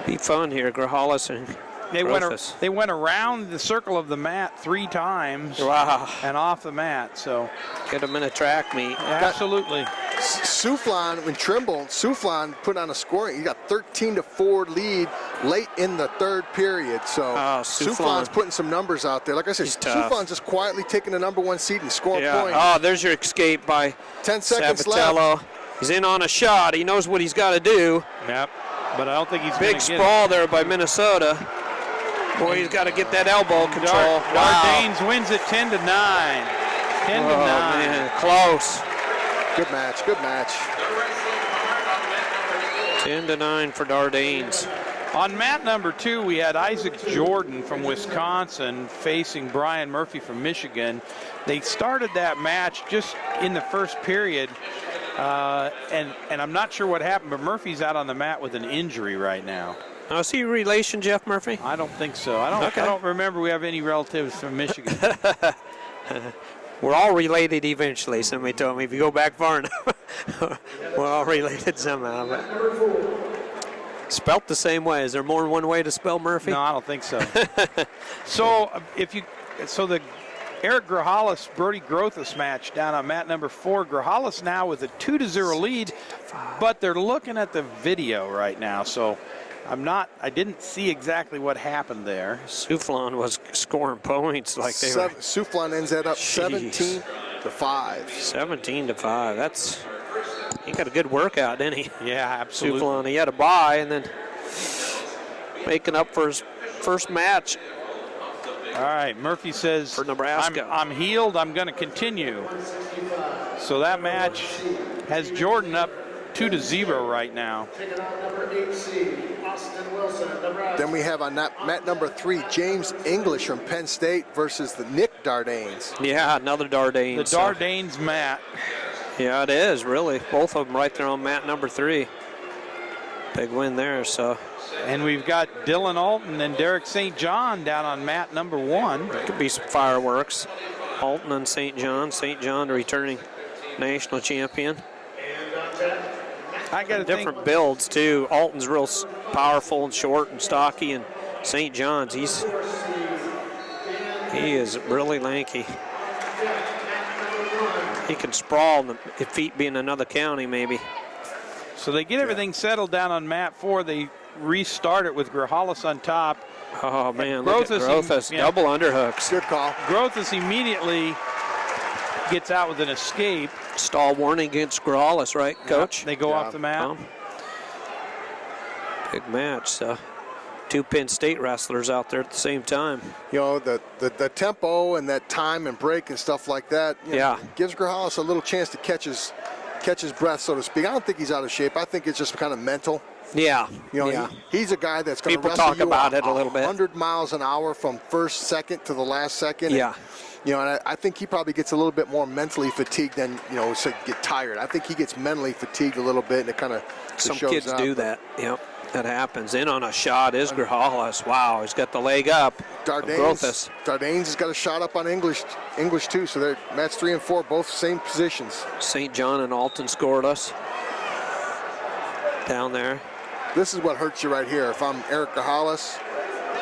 Be fun here, Grijalles and They Grothus. went around the circle of the mat 3 times. Wow. And off the mat. So Get him in a track meet. absolutely. Souflon, when Trimble, Souflon put on a scoring. He got 13-4 lead late in the third period. So Souflon. Souflon's putting some numbers out there. Like I said, He's tough. Souflon's just quietly taking the #1 seed and scoring points. Oh, there's your escape by 10 seconds Sabatello. left. He's in on a shot. He knows what he's got to do. Yep. But I don't think he's Big going to get sprawl there by Minnesota. Boy, he's got to get that elbow control. Dardanes wins it 10-9. 10-9. Man, close. Good match, good match. 10-9 for Dardanes. On mat number 2, we had Isaac Jordan from Wisconsin facing Brian Murphy from Michigan. They started that match just in the first period, and I'm not sure what happened, but Murphy's out on the mat with an injury right now. Now, is he relation Jeff Murphy? I don't think so. I don't remember we have any relatives from Michigan. We're all related eventually, somebody told me. If you go back far enough, we're all related somehow. But spelt the same way. Is there more than one way to spell Murphy? No, I don't think so. So the Eric Grijalles Brody Grothus match down on mat number 4. Grijalles now with a 2-0 lead, but they're looking at the video right now. So I didn't see exactly what happened there. Souflon was scoring points like they were. Souflon ends that up 17-5. 17-5. He got a good workout, didn't he? Yeah, absolutely. Souflon, he had a bye and then making up for his first match. All right, Murphy says, for Nebraska. I'm healed, I'm going to continue. So that match has Jordan up 2-0 right now. Then we have on mat number 3, James English from Penn State versus the Nick Dardanes. Yeah, another Dardanes. The Dardanes mat. Yeah, it is, really. Both of them right there on mat number 3. Big win there, so. And we've got Dylan Alton and Derek St. John down on mat number 1. Could be some fireworks. Alton and St. John. St. John, the returning national champion. I got different builds too. Alton's real powerful and short and stocky, and St. John's he is really lanky. He can sprawl, if feet be in another county maybe. So they get everything settled down on mat 4. They restart it with Grijalles on top. Oh man, look at Grothus, double underhooks. Good call. Grothus immediately gets out with an escape. Stall warning against Grijalles, right, Coach? Yep, they go off the mat. Big match. So 2 Penn State wrestlers out there at the same time. You know, the tempo and that time and break and stuff like that. Gives Grijalles a little chance to catch his breath, so to speak. I don't think he's out of shape. I think it's just kind of mental. Yeah. You know, he's a guy that's going to People wrestle talk you about it a little bit. 100 miles an hour from first second to the last second. Yeah. And, and I think he probably gets a little bit more mentally fatigued than, say, get tired. I think he gets mentally fatigued a little bit, and it kind of some shows kids up. do that. Yep, that happens. In on a shot is Grijalles. Wow, he's got the leg up. Dardanes has got a shot up on English too. So they're match 3 and 4, both same positions. St. John and Alton scored us down there. This is what hurts you right here. If I'm Eric Grijalles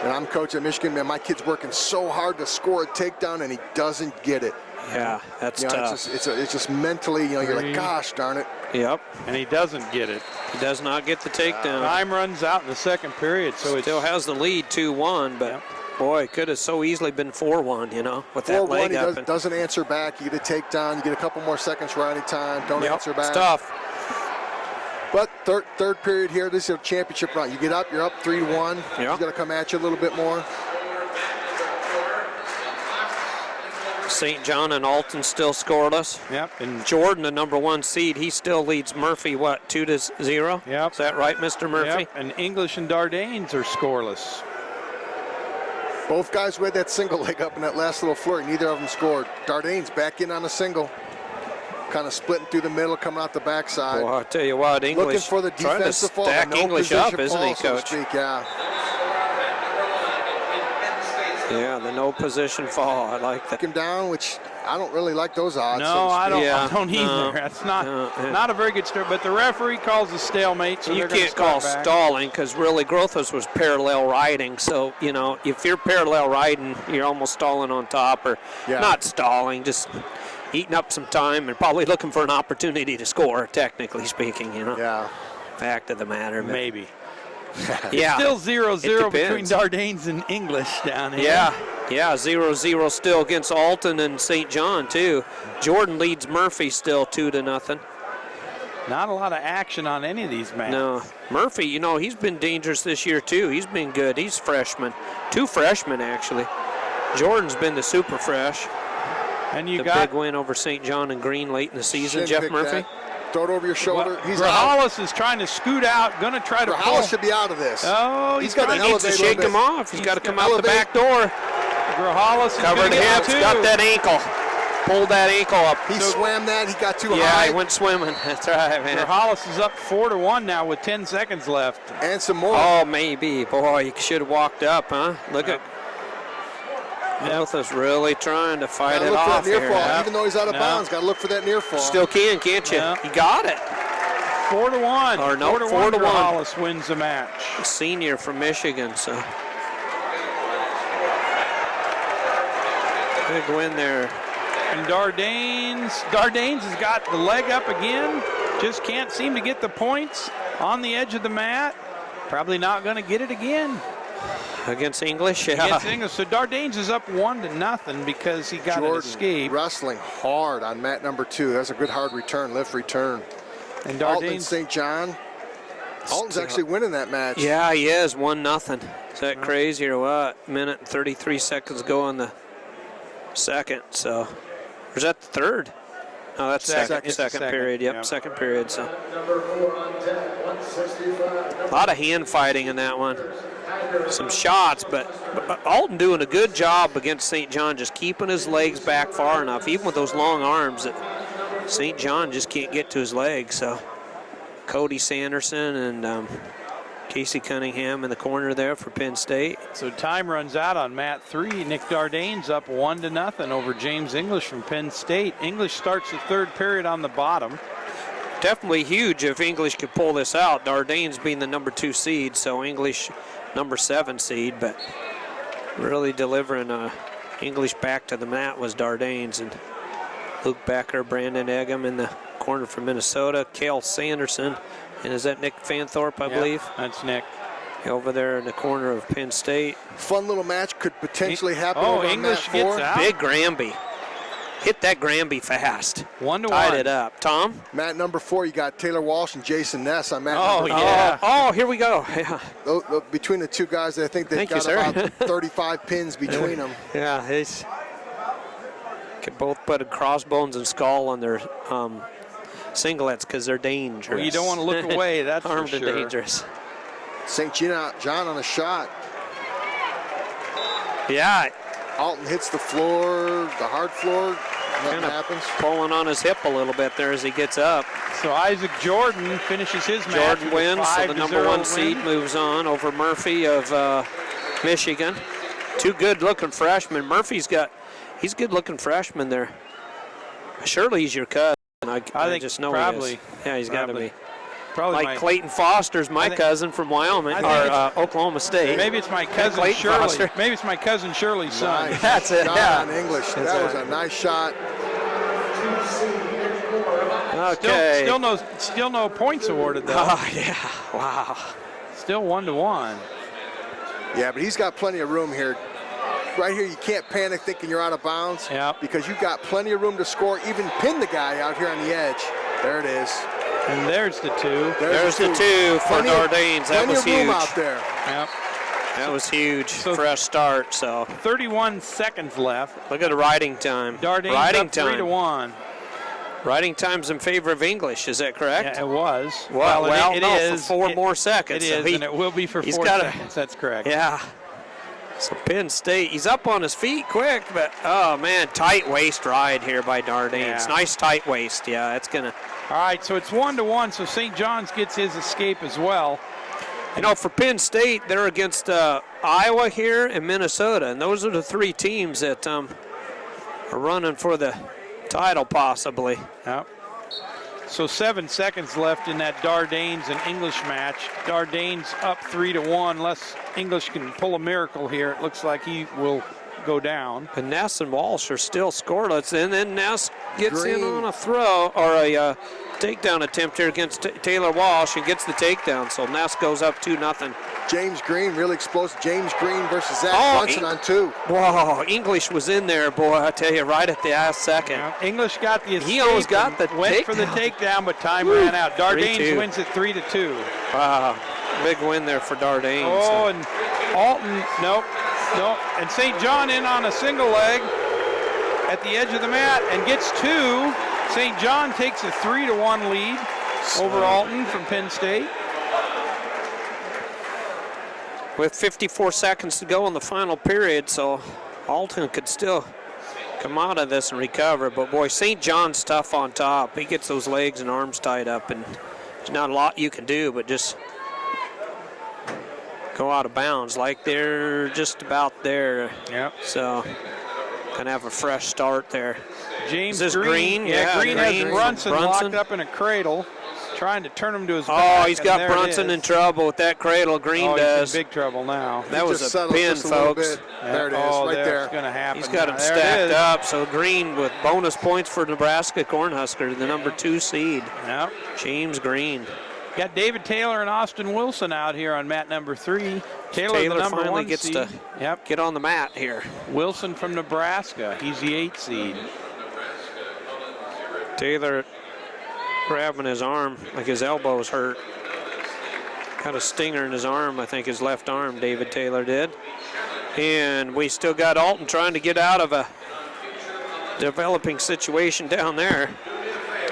and I'm coach at Michigan, man, my kid's working so hard to score a takedown and he doesn't get it. Yeah, that's You know, tough. it's just mentally, you know, you're like, gosh darn it. Yep. And he doesn't get it. He does not get the takedown. Time runs out in the second period, so Still has the lead 2-1, but boy, it could have so easily been 4-1, you know, with that leg up. He doesn't answer back. You get a takedown. You get a couple more seconds riding time. Don't answer back. It's tough. But third period here, this is a championship run. You get up, you're up 3-1. He's got to come at you a little bit more. St. John and Alton still scoreless. Yep. And Jordan, the number 1 seed, he still leads Murphy, what, 2-0? Yep. Is that right, Mr. Murphy? Yep. And English and Dardanes are scoreless. Both guys who had that single leg up in that last little flurry, neither of them scored. Dardane's back in on a single. Kind of splitting through the middle, coming out the backside. Well, I'll tell you what, English looking for the trying to defensive fall. stack No English up, position isn't he, fall, so to Coach? speak, yeah. Yeah, the no position fall. I like that. Him down, which I don't really like those odds. No, so to I don't. speak. I don't either. That's not a very good start. But the referee calls a stalemate, so You they're can't call stalling because really Grothos was parallel riding. So, you know, if you're parallel riding, you're almost stalling on top or not stalling, just eating up some time and probably looking for an opportunity to score, technically speaking, you know. Yeah. Fact of the matter. But maybe. Yeah. Still 0-0 between depends. Dardanes and English down here. Yeah, 0-0 still against Alton and St. John, too. Jordan leads Murphy still 2-0. Not a lot of action on any of these matches. No. Murphy, you know, he's been dangerous this year, too. He's been good. He's freshman. 2 freshmen, actually. Jordan's been the super fresh. And you the got big win over St. John and Green late in the season. Jeff Murphy. Throw it over your shoulder. Well, He's out. Grahalis is trying to scoot out, going to try to pull. Grahalis should be out of this. Oh, he's got to He needs to shake him off. He's got to come out the back door. Grahalis Covered hips, got that ankle. Pulled that ankle up. He swam that. He got too high. Yeah, he went swimming. That's right, man. Grahalis is up 4-1 now with 10 seconds left. And some more. Oh, maybe. Boy, you should have walked up, huh? Look at Grothos really trying to fight it off near here. fall. Even though he's out of bounds, got to look for that near fall. Still can, can't you? Yeah. He got it. 4-1. Or no, 4-1. 4-1. Grahalis wins the match. Senior from Michigan, so big win there. And Dardanes has got the leg up again. Just can't seem to get the points on the edge of the mat. Probably not going to get it again. Against English, yeah. Against English. So Dardanes is up 1-0 because he got an escape. Wrestling hard on mat number 2. That's a good hard return, lift return. And Alton Dardanes, St. John. Alton's actually winning that match. Yeah, he is, 1-0. Is that crazy or what? Minute and 33 seconds go on the second, so. Or is that the third? Oh, that's second period. Yep, second period. So a lot of hand fighting in that one. Some shots, but Alton doing a good job against St. John, just keeping his legs back far enough, even with those long arms that St. John just can't get to his legs. So Cody Sanderson and Casey Cunningham in the corner there for Penn State. so time runs out on mat 3. Nick Dardanes up 1-0 over James English from Penn State. English starts the third period on the bottom. Definitely huge if English could pull this out. Dardanes being the number 2 seed, so English number 7 seed, but really delivering English back to the mat was Dardanes. And Luke Becker, Brandon Eggum in the corner from Minnesota, Cale Sanderson, and is that Nick Fanthorpe, I believe? That's Nick. Over there in the corner of Penn State. Fun little match could potentially happen Oh, over English on mat 4. gets out. Big Granby. Hit that Granby fast. 1-1. Tied it up. Tom? Mat number 4, you got Taylor Walsh and Jason Ness on mat number 4. yeah. Oh, here we go. Yeah. Between the two guys, I think they've Thank you, got sir. about 35 pins between them. Yeah, he's could both put a crossbones and skull on their singlets because they're dangerous. Well, you don't want to look away, that's for Armed sure. and dangerous. St. John on a shot. Yeah, Alton hits the floor, the hard floor. Nothing Kinda happens. pulling on his hip a little bit there as he gets up. So Isaac Jordan finishes his match. Jordan with a wins, so the 5-0 number 1 win. seed moves on over Murphy of Michigan. 2 good-looking freshmen. He's good-looking freshman there. Surely he's your cousin. I think just know probably. he is. Yeah, he's got to be. Probably Like Clayton Foster's my cousin from Wyoming or Oklahoma State. Maybe it's my cousin Clayton Shirley. Foster. Maybe it's my cousin Shirley's son. Nice That's it, shot yeah. on English. That's That was right. a nice shot. Okay. Still no points awarded though. Oh, yeah. Wow. Still 1-1. Yeah, but he's got plenty of room here. Right here, you can't panic thinking you're out of bounds. Yep. Because you've got plenty of room to score, even pin the guy out here on the edge. There it is. And there's the 2. There's the 2 for Dardanes. That was huge. Plenty of room out there. Yep. That was huge. Fresh start. So 31 seconds left. look at the riding time. Dardanes riding up time. 3-1. Riding time's in favor of English. Is that correct? Yeah, it was. Well, it no, is. for 4 more seconds. It So is, and it will be for 4 seconds. That's correct. Yeah. So Penn State, he's up on his feet quick, but oh man, tight waist ride here by Dardanes. Yeah. Nice tight waist. Yeah, it's gonna. All right, so it's 1-1. So St. John's gets his escape as well. You know, for Penn State, they're against Iowa here and Minnesota, and those are the 3 teams that are running for the title possibly. Yep. So 7 seconds left in that Dardanes and English match. Dardanes up 3-1. Unless English can pull a miracle here, it looks like he will go down. And Ness and Walsh are still scoreless, and then Ness gets in Green. on a throw or a takedown attempt here against Taylor Walsh and gets the takedown. So Ness goes up 2-0. James Green, really explosive. James Green versus Zach Oh, Brunson on 2. Whoa, English was in there, boy, I tell you, right at the last second. Yeah, English got the escape. He almost got and the went for the takedown, but time ran out. Dardanes 3-2. wins it 3-2. Wow, big win there for Dardanes. Oh, and Alton, nope. And St. John in on a single leg at the edge of the mat and gets 2. St. John takes a 3-1 lead over Alton from Penn State. With 54 seconds to go in the final period, so Alton could still come out of this and recover. But boy, St. John's tough on top. He gets those legs and arms tied up, and there's not a lot you can do but just go out of bounds like they're just about there. Yep. So gonna have a fresh start there. James Is this Green? Yeah, Green has Green. Brunson locked up in a cradle, trying to turn him to his back. Oh, he's got Brunson in trouble with that cradle. Green does. He's in big trouble now. That was a pin, folks. There it is, Oh, right there. It's going to happen. He's got him There it stacked is. up. So Green with bonus points for Nebraska Cornhusker, the number 2 seed. Yep. James Green. Got David Taylor and Austin Wilson out here on mat number 3. Taylor the number finally 1 gets seed. to get on the mat here. Wilson from Nebraska. He's the 8th seed. Taylor grabbing his arm like his elbow's hurt. Got a stinger in his arm, I think his left arm, David Taylor did. And we still got Alton trying to get out of a developing situation down there.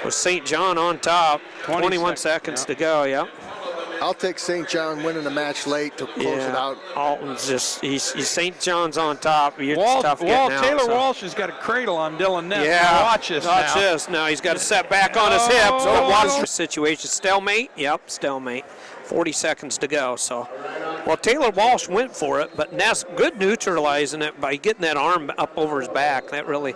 With St. John on top, 21 seconds to go, yep. I'll take St. John winning the match late to close it out. Alton's just, he's St. John's on top. It's tough getting out. Taylor Walsh has got a cradle on Dylan Ness. Yeah, now watch this watch now. this. Now he's got to set back on his hips. But watch the situation. Stalemate? Yep, stalemate. 40 seconds to go. So, well, Taylor Walsh went for it, but Ness good neutralizing it by getting that arm up over his back. That really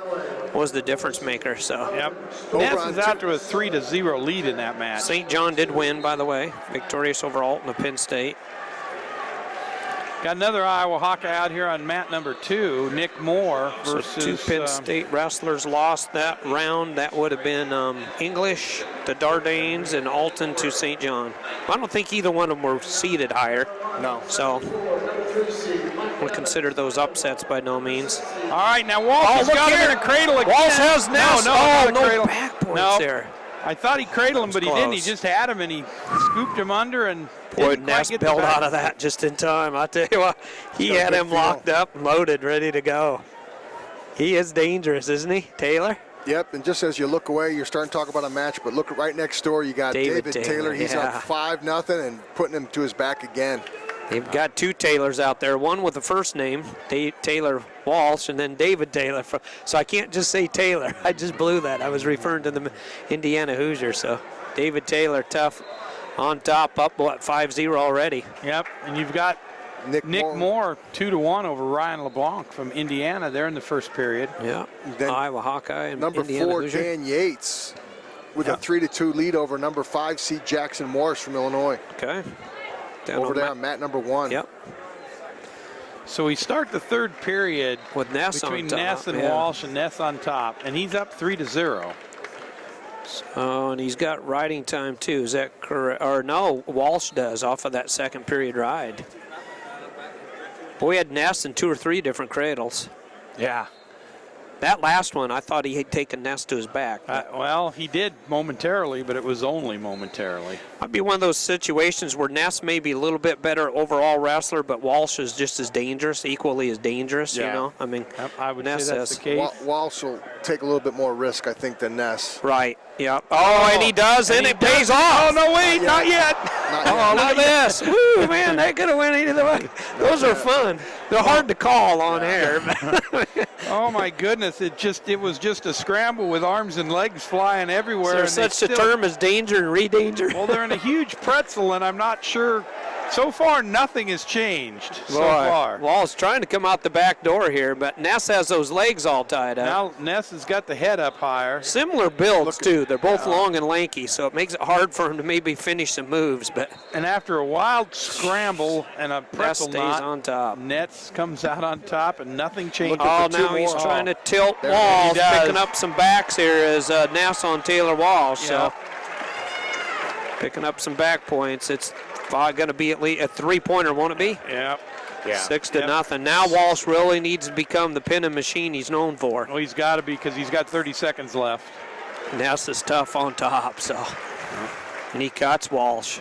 was the difference maker. So, yep. Ness is out to a 3-0 lead in that match. St. John did win, by the way, victorious over Alton of Penn State. Got another Iowa Hawkeye out here on mat number 2, Nick Moore versus So 2 Penn State wrestlers lost that round. That would have been English to Dardanes and Alton to St. John. I don't think either one of them were seeded higher. No. So we'll consider those upsets by no means. All right, now Walsh has got him in a cradle again. Walsh has Ness. No back points there. I thought he cradled him, but he didn't. He just had him, and he scooped him under and Boy, didn't quite Ness get bailed the back. out of that just in time. I tell you what, he had him locked up, loaded, ready to go. He is dangerous, isn't he, Taylor? Yep, and just as you look away, you're starting to talk about a match, but look right next door, you got David Taylor. He's up 5-0 and putting him to his back again. They've got 2 Taylors out there, one with the first name, Taylor Walsh, and then David Taylor. So I can't just say Taylor. I just blew that. I was referring to the Indiana Hoosiers. So David Taylor, tough on top, up, 5-0 already. Yep, and you've got Nick Moore 2-1 over Ryan LeBlanc from Indiana. They're in the first period. Yeah, then Iowa Hawkeye and number Indiana 4, Hoosier. Dan Yates, with a 3-2 lead over number 5 seed Jackson Morris from Illinois. Okay. Over there on mat number 1. Yep. So we start the third period with Ness between on top, Ness and yeah. Walsh, and Ness on top, and he's up 3-0. Oh, and he's got riding time too. Is that correct? Or no, Walsh does off of that second period ride. But we had Ness in 2 or 3 different cradles. Yeah. That last one, I thought he had taken Ness to his back. Well, he did momentarily, but it was only momentarily. Might be one of those situations where Ness may be a little bit better overall wrestler, but Walsh is just as dangerous, equally as dangerous, you know? I mean, I would Ness say that's the case. Walsh will take a little bit more risk, I think, than Ness. Right, yeah. Oh, and he does, and it pays off. Oh, no, wait, not yet. Oh, look at this. Woo, man, that could have went either way. Those are fun. They're hard to call on air. Oh, my goodness. It was just a scramble with arms and legs flying everywhere. Is there such a term as danger and re-danger? Well, they're in a huge pretzel, and I'm not sure. So far, nothing has changed so Boy, far. Wall's trying to come out the back door here, but Ness has those legs all tied up. Now Ness has got the head up higher. Similar builds, too. They're both long and lanky, so it makes it hard for him to maybe finish some moves. But and after a wild scramble and a pretzel Ness stays knot, on top. Ness comes out on top, and nothing changes. Oh, now he's trying to tilt Walsh, picking up some backs here as Ness on Taylor Walsh. So picking up some back points. It's going to be at least a 3-pointer, won't it be? Yep. Yeah. 6-0. Now Walsh really needs to become the pinning machine he's known for. Well, he's got to be because he's got 30 seconds left. Ness is tough on top, so. And he cuts Walsh.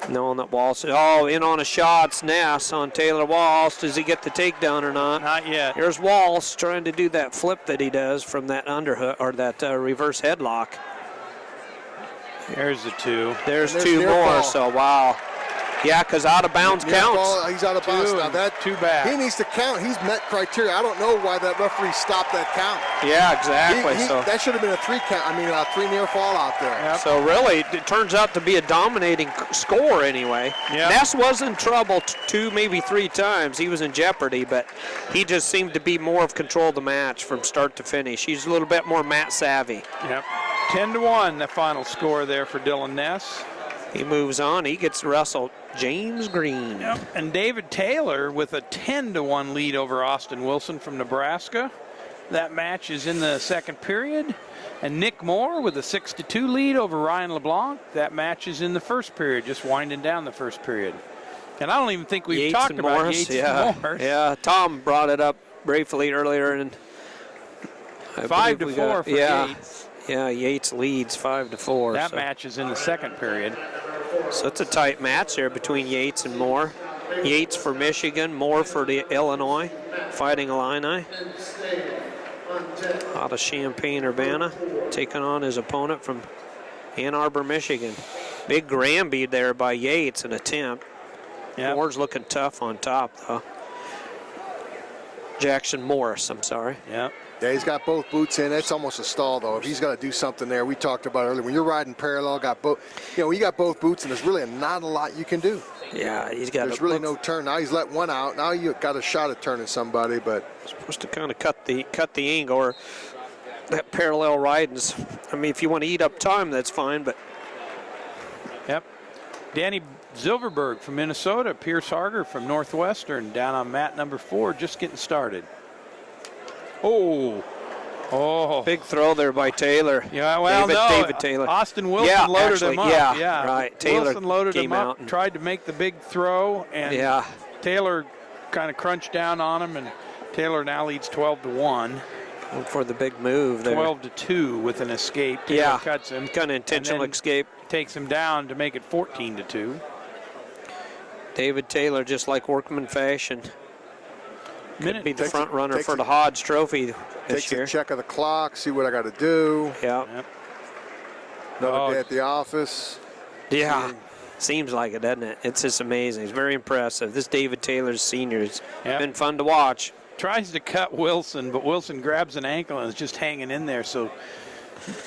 Knowing that Walsh, in on a shot, it's Ness on Taylor Walsh. Does he get the takedown or not? Not yet. Here's Walsh trying to do that flip that he does from that underhook or that reverse headlock. There's the 2. There's 2 more, so wow. Yeah, because out of bounds counts. He's out of bounds. Now that 2 back. He needs to count. He's met criteria. I don't know why that referee stopped that count. Yeah, exactly. That should have been a 3 count. I mean, a 3 near fall out there. Yep. So really, it turns out to be a dominating score anyway. Yep. Ness was in trouble 2, maybe 3 times. He was in jeopardy, but he just seemed to be more of control of the match from start to finish. He's a little bit more mat savvy. Yep. 10-1, the final score there for Dylan Ness. He moves on. He gets to wrestle James Green. Yep. And David Taylor with a 10-1 lead over Austin Wilson from Nebraska. That match is in the second period. And Nick Moore with a 6-2 lead over Ryan LeBlanc. That match is in the first period, just winding down the first period. And I don't even think we've talked about Yates and Morris. Yeah, Tom brought it up briefly earlier. And 5-4 for Yates. Yeah, Yates leads 5-4. That match is in the second period. So it's a tight match there between Yates and Moore. Yates for Michigan, Moore for the Illinois Fighting Illini. Out of Champaign-Urbana, taking on his opponent from Ann Arbor, Michigan. Big Granby there by Yates, an attempt. Yep. Moore's looking tough on top, though. Jackson Morris, I'm sorry. Yep. Yeah, he's got both boots in. It's almost a stall, though. If he's got to do something there, we talked about earlier. When you're riding parallel, you got both boots, and there's really not a lot you can do. Yeah, he's got. There's really no turn. Now he's let one out. Now you got a shot at turning somebody, but supposed to kind of cut the angle or that parallel riding's. I mean, if you want to eat up time, that's fine. But yep, Danny Zilverberg from Minnesota, Pierce Harger from Northwestern down on mat number 4, just getting started. Oh, big throw there by Taylor. Yeah, well, David Taylor. Austin Wilson loaded him up. Yeah, right. Taylor Wilson loaded came him up, out and tried to make the big throw, and Taylor kind of crunched down on him, and Taylor now leads 12-1. For the big move there. 12-2 with an escape. Taylor cuts him. Kind of intentional escape. Takes him down to make it 14-2. David Taylor, just like workman fashion. Could be the front runner for the Hodge Trophy this year. Takes a check of the clock, see what I got to do. Yep. Another day at the office. Yeah, seems like it, doesn't it? It's just amazing. It's very impressive. This David Taylor's senior has been fun to watch. Tries to cut Wilson, but Wilson grabs an ankle and is just hanging in there. So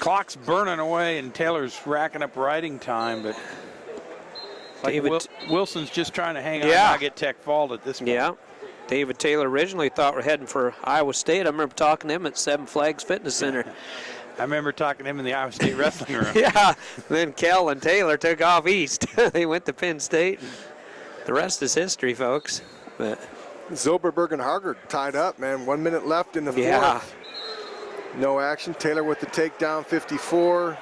clock's burning away, and Taylor's racking up riding time, but Wilson's just trying to hang on and not get tech fault at this point. Yeah. David Taylor originally thought we're heading for Iowa State. I remember talking to him at Seven Flags Fitness Center. I remember talking to him in the Iowa State wrestling room. Yeah. Then Kel and Taylor took off east. They went to Penn State. the rest is history, folks. But Zilberberg and Harger tied up, man. 1 minute left in the fourth. No action. Taylor with the takedown, 54.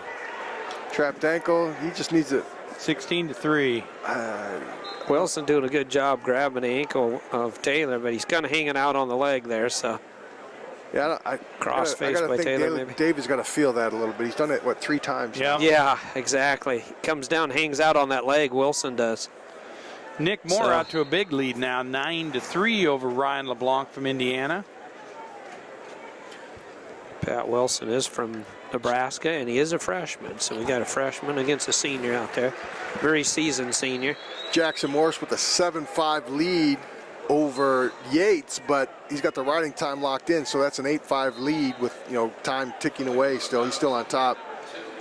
Trapped ankle. He just needs it. 16-3. Wilson doing a good job grabbing the ankle of Taylor, but he's kind of hanging out on the leg there. So yeah, cross-faced by Taylor, maybe. David's got to feel that a little bit. He's done it, what, 3 times? Yeah. Yeah, exactly. Comes down, hangs out on that leg. Wilson does. Nick Moore out to a big lead now, 9-3 over Ryan LeBlanc from Indiana. Pat Wilson is from Nebraska, and he is a freshman. So we got a freshman against a senior out there. Very seasoned senior. Jackson Morris with a 7-5 lead over Yates, but he's got the riding time locked in, so that's an 8-5 lead with, you know, time ticking away still. He's still on top,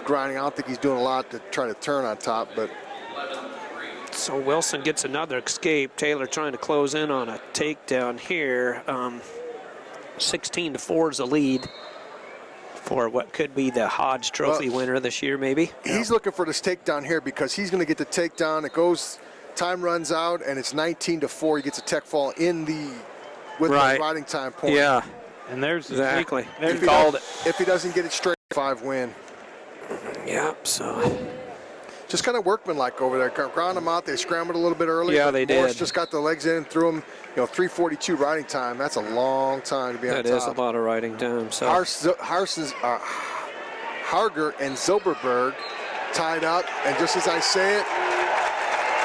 grinding. I don't think he's doing a lot to try to turn on top, but. So Wilson gets another escape. Taylor trying to close in on a takedown here. 16-4 is the lead for what could be the Hodge Trophy winner this year, maybe. He's looking for this takedown here because he's going to get the takedown. It goes, time runs out, and it's 19-4. He gets a tech fall in the with the riding time point. Yeah, and there's exactly. There's He called it. If he doesn't get it straight, 5 win. Yeah. So. Just kind of workmanlike over there. Ground them out. They scrambled a little bit early. Yeah, they Morris did. Just got the legs in and threw them. You know, 3:42 riding time. That's a long time to be on top. That is a lot of riding time. So Harger and Zilberberg tied up, and just as I say it,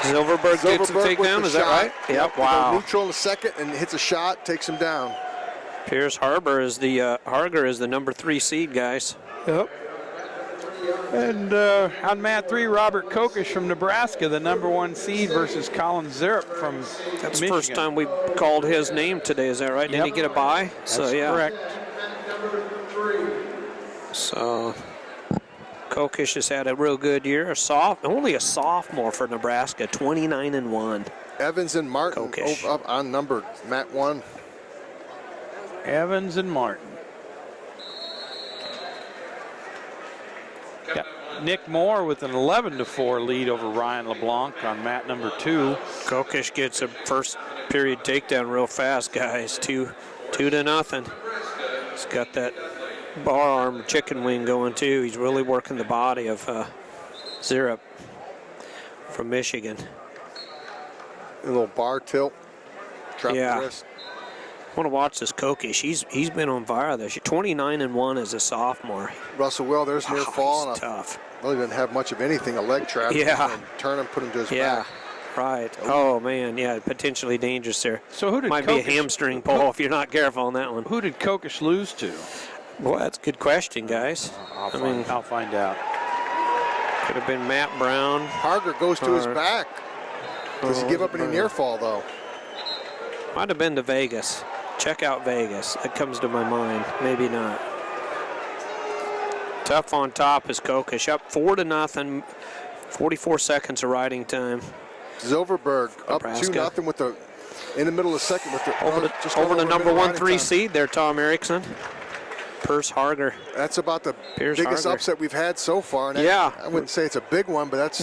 Zilberberg gets a takedown. Is that right? Yep. Wow. Neutral in the second and hits a shot, takes him down. Pierce Harger is the number 3 seed, guys. Yep. And on mat 3, Robert Kokish from Nebraska, the number 1 seed, versus Colin Zirup from That's Michigan. the first time we called his name today. Is that right? Did he get a bye? That's correct. Correct. So Kokish has had a real good year. Only a sophomore for Nebraska, 29-1. Evans and Martin up on number mat 1. Evans and Martin. Got Nick Moore with an 11-4 lead over Ryan LeBlanc on mat number 2. Kokish gets a first period takedown real fast, guys. 2-0. He's got that bar arm chicken wing going too. He's really working the body of Zirup from Michigan. A little bar tilt. Trap the wrist. I want to watch this Kokish. He's been on fire this year. 29-1 as a sophomore. Russell Will, there's near fall. He's tough. Really didn't have much of anything. A leg trap. Yeah. And turn him, put him to his back. Right. Oh man, yeah, potentially dangerous there. So who did Might be a hamstring pull if you're not careful on that one. Who did Kokish lose to? Well, that's a good question, guys. I'll find out. Could have been Matt Brown. Harger goes to his back. Does he give up any near fall though? Might have been to Vegas. Check out Vegas. That comes to my mind. Maybe not. Tough on top is Kokish. Up 4-0. 44 seconds of riding time. Zilberberg up Nebraska. 2-0 with the in the middle of the second with the over the number 1-3 seed there, Tom Erickson. Pierce Harger. That's about the Pierce biggest Harger. upset we've had so far. And Yeah. I wouldn't say it's a big one, but that's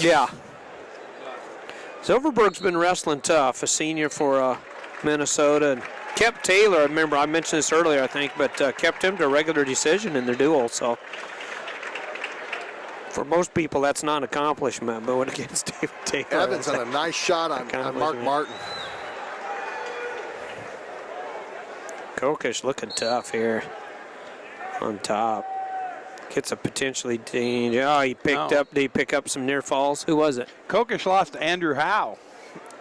Zilberberg's been wrestling tough, a senior for Minnesota, and kept Taylor. I remember I mentioned this earlier, I think, but kept him to a regular decision in their duel. So for most people, that's not an accomplishment, but when against David Taylor, Evans on a nice shot on Mark Martin. Kokish looking tough here on top. Gets a potentially danger. Oh, he picked up. Did he pick up some near falls? Who was it? Kokish lost to Andrew Howe,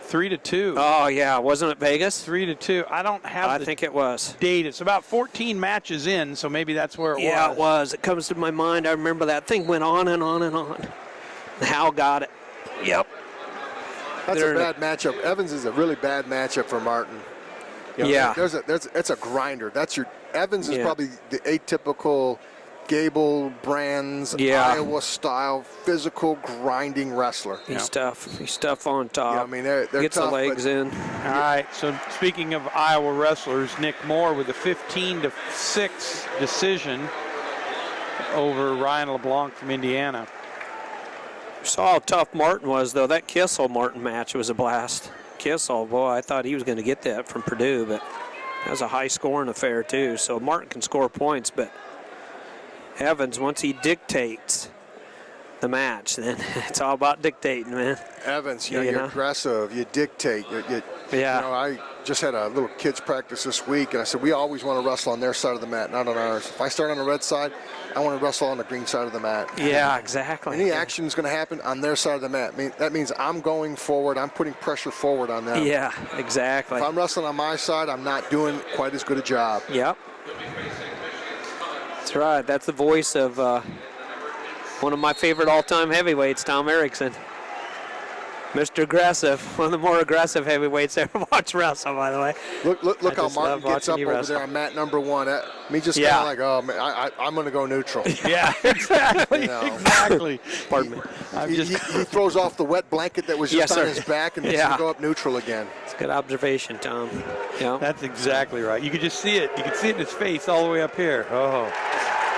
3-2. Oh yeah, wasn't it Vegas? 3-2. I don't have. I think it was. Date. It's about 14 matches in, so maybe that's where it was. Yeah, it was. It comes to my mind. I remember that thing went on and on and on. Howe got it. Yep. That's a bad matchup. Evans is a really bad matchup for Martin. You know, yeah. That's a grinder. That's your Evans is probably the atypical Gable Brands, Iowa style, physical grinding wrestler. He's tough. He's tough on top. Yeah, I mean, they're gets tough, the legs in. All right. So speaking of Iowa wrestlers, Nick Moore with a 15-6 decision over Ryan LeBlanc from Indiana. Saw how tough Martin was, though. That Kissel Martin match was a blast. Kissel, boy, I thought he was going to get that from Purdue, but that was a high-scoring affair, too. So Martin can score points, but Evans, once he dictates the match, then it's all about dictating, man. Evans, you're aggressive, you dictate. Yeah. I just had a little kids practice this week, and I said, we always want to wrestle on their side of the mat, not on ours. If I start on the red side, I want to wrestle on the green side of the mat. Yeah, exactly. Any action is going to happen on their side of the mat. That means I'm going forward. I'm putting pressure forward on them. Yeah, exactly. If I'm wrestling on my side, I'm not doing quite as good a job. Yep. That's right. That's the voice of one of my favorite all-time heavyweights, Tom Erickson. Mr. Aggressive, one of the more aggressive heavyweights I ever watched wrestle, by the way. Look how Martin gets up over there on mat number 1. Me just kind of like, oh, man, I'm going to go neutral. Yeah, exactly. Exactly. Pardon me. He throws off the wet blanket that was just on his back and he's going to go up neutral again. It's a good observation, Tom. Yeah. That's exactly right. You could just see it. You could see it in his face all the way up here. Oh.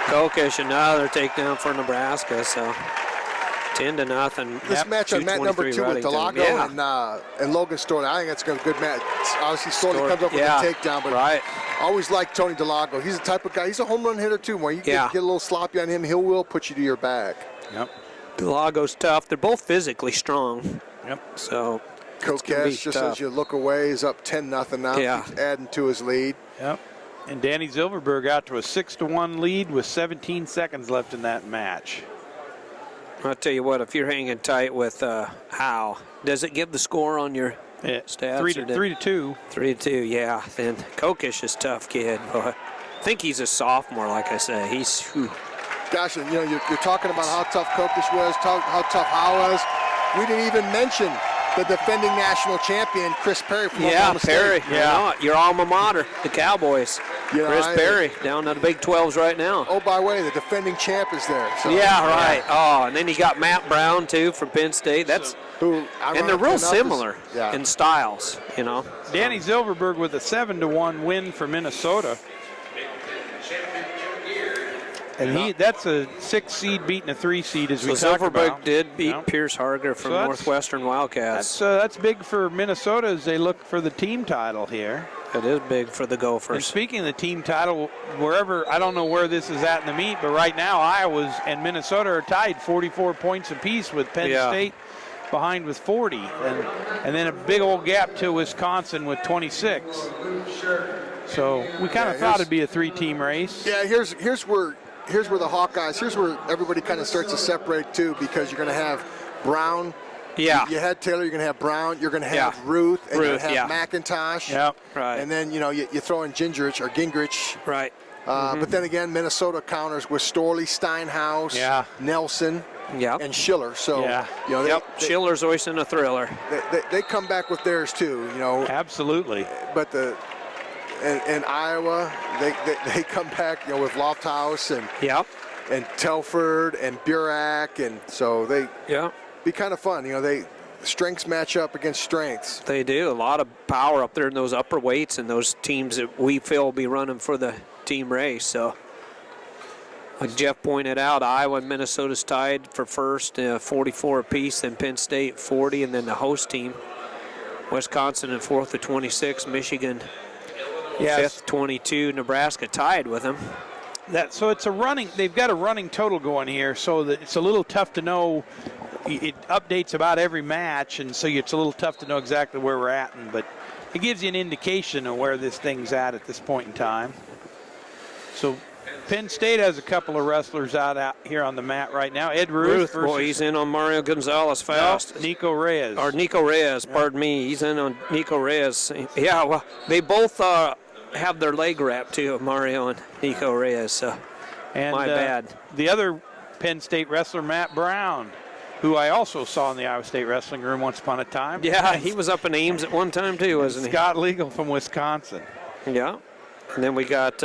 Kokish, another takedown for Nebraska, so 10-0. This match on mat number 2 with Delago and Logan Storley, I think that's a good match. Obviously, Storley comes up with a takedown, but I always like Tony Delago. He's the type of guy, he's a home run hitter too. When you get a little sloppy on him, he will put you to your back. Yep. Delago's tough. They're both physically strong. Yep. So Kokesh, just as you look away, is up 10-0 now. Yeah. Keeps adding to his lead. Yep. And Danny Zilverberg out to a 6-1 lead with 17 seconds left in that match. I'll tell you what, if you're hanging tight with Howe, does it give the score on your stats? 3-2. 3-2, yeah. Then Kokish is a tough kid. But I think he's a sophomore, like I say. He's, whew. Gosh, and you're talking about how tough Kokish was, how tough Howe was. We didn't even mention the defending national champion, Chris Perry from Oklahoma Perry. State. Yeah, your alma mater, the Cowboys. Chris Perry down at the Big 12s right now. Oh, by the way, the defending champ is there. So. Yeah, right. Oh, and then you got Matt Brown, too, from Penn State. And they're real similar in styles, Danny Zilverberg with a 7-1 win for Minnesota. And that's a 6 seed beating a 3 seed, as we talked about. Zilverberg did beat Pierce Harger from Northwestern Wildcats. That's big for Minnesota as they look for the team title here. It is big for the Gophers. And speaking of the team title, I don't know where this is at in the meet, but right now Iowa and Minnesota are tied 44 points apiece with Penn State behind with 40. And then a big old gap to Wisconsin with 26. So we kind of thought it'd be a 3-team race. Yeah, here's where the Hawkeyes, here's where everybody kind of starts to separate too, because you're going to have Brown. Yeah. You had Taylor, you're going to have Brown, you're going to have Ruth, and you're going to have McIntosh. Yep. Right. And then, you throw in Gingrich. Right. But then again, Minnesota counters with Storley, Steinhaus, Nelson, and Schiller. So, Schiller's always in a thriller. They come back with theirs too, Absolutely. But in Iowa, they come back, with Lofthouse and Telford and Burak, and so they be kind of fun. Strengths match up against strengths. They do. A lot of power up there in those upper weights and those teams that we feel will be running for the team race. So, like Jeff pointed out, Iowa and Minnesota's tied for first, 44 apiece, then Penn State 40, and then the host team, Wisconsin in fourth with 26, Michigan fifth, 22, Nebraska tied with them. So it's they've got a running total going here, so that it's a little tough to know. It updates about every match, and so it's a little tough to know exactly where we're at, but it gives you an indication of where this thing's at this point in time. So Penn State has a couple of wrestlers out here on the mat right now. Ed Ruth versus... Boy, he's in on Mario Gonzalez fast. No, Nico Reyes. Or Nico Reyes, pardon me. He's in on Nico Reyes. Yeah, well, they both have their leg wrapped, too, Mario and Nico Reyes, so my bad. The other Penn State wrestler, Matt Brown, who I also saw in the Iowa State wrestling room once upon a time. Yeah, he was up in Ames at one time, too, wasn't he? Scott Legal from Wisconsin. Yeah. And then we got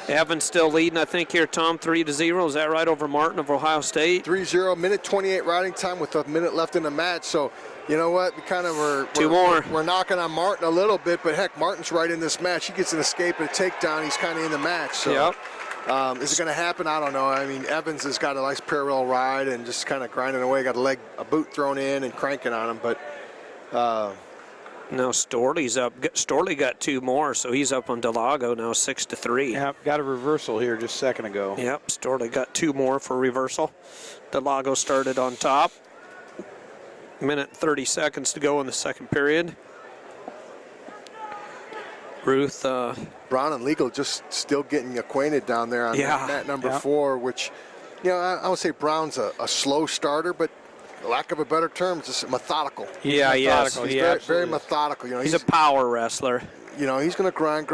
Evans still leading, I think, here, Tom, 3-0. Is that right, over Martin of Ohio State? 3-0, minute 28 riding time with a minute left in the match. So, you know what? We kind of we're knocking on Martin a little bit, but heck, Martin's right in this match. He gets an escape and a takedown. He's kind of in the match. So, is it going to happen? I don't know. I mean, Evans has got a nice parallel ride and just kind of grinding away. Got a boot thrown in and cranking on him. But Now Storley's up. Storley got 2 more, so he's up on Delago now, 6-3. Yep, got a reversal here just a second ago. Yep, Storley got 2 more for reversal. Delago started on top. Minute 30 seconds to go in the second period. Ruth. Brown and Legal just still getting acquainted down there on mat number 4, which, I would say Brown's a slow starter, but lack of a better term, just methodical. Yeah, He's very methodical. He's a power wrestler. He's going to grind.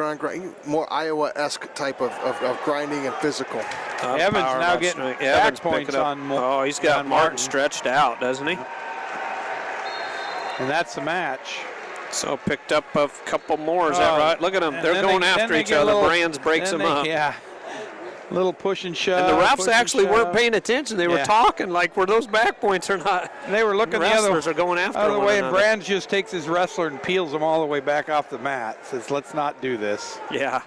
More Iowa-esque type of grinding and physical. Evans now getting back points on. He's got Martin stretched out, doesn't he? And that's the match. So picked up a couple more. Is that right? Look at them. They're going after each other. Brands breaks them up. Yeah. Little push and shove. And the refs actually weren't paying attention. They were talking like, were those back points or not? They were looking the wrestlers are going after other one way, another. and Brands just takes his wrestler and peels him all the way back off the mat. Says, let's not do this. Yeah.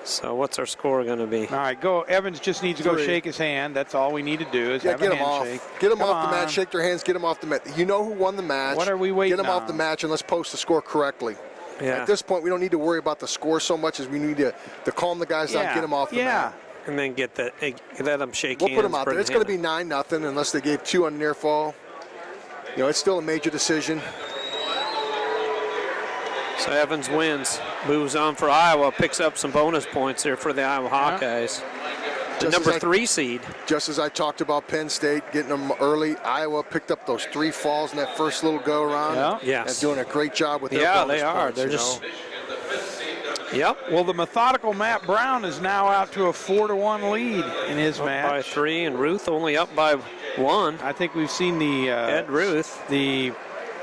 So what's our score going to be? All right, go. Evans just needs to go shake his hand. That's all we need to do is have get a him handshake. off. Get him off the mat. Shake their hands. Get them off the mat. You know who won the match. What are we waiting Get them off on? the match, and let's post the score correctly. Yeah. At this point, we don't need to worry about the score so much as we need to calm the guys down, get them off the mat. And then let them shake We'll hands. put them out there. It's going to be 9-0 unless they gave 2 on near fall. It's still a major decision. So Evans wins, moves on for Iowa, picks up some bonus points there for the Iowa Hawkeyes. The number 3 seed. Just as I talked about Penn State getting them early, Iowa picked up those 3 falls in that first little go around. Yes. And doing a great job with their bonus they are. points, They're just. Yep. Well, the methodical Matt Brown is now out to a 4-1 lead in his match. Up by 3, and Ruth only up by 1. I think we've seen the Ed Ruth. The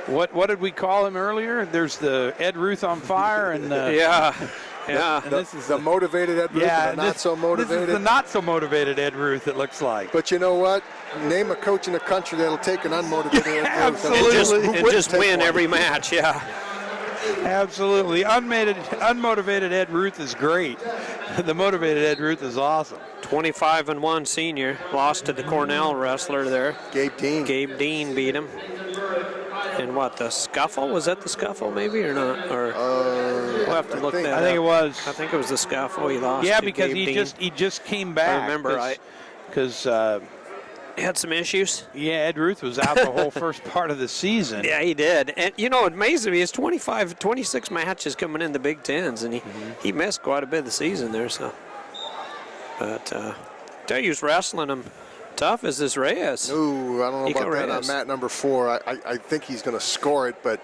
what did we call him earlier? There's the Ed Ruth on fire and yeah. And this is the motivated Ed Ruth and the not so motivated. This is the not so motivated Ed Ruth, it looks like. But you know what? Name a coach in the country that'll take an unmotivated Ed Ruth. Absolutely. And just win every match, Absolutely. Unmotivated Ed Ruth is great. The motivated Ed Ruth is awesome. 25-1 senior. Lost to the Cornell wrestler there. Gabe Dean. Gabe Dean beat him. And what, the scuffle? Was that the scuffle maybe or not? Or we'll have to look that up. I think it was. I think it was the scuffle he lost. Yeah, to because Gabe he just came back. I remember right. Because he had some issues. Yeah, Ed Ruth was out the whole first part of the season. Yeah, he did. And, it amazes me. He has 26 matches coming in the Big Tens, and he missed quite a bit of the season there. So, but tell you, he's wrestling him tough as this Reyes. Ooh, I don't know about that Reyes. on mat number 4. I think he's going to score it, but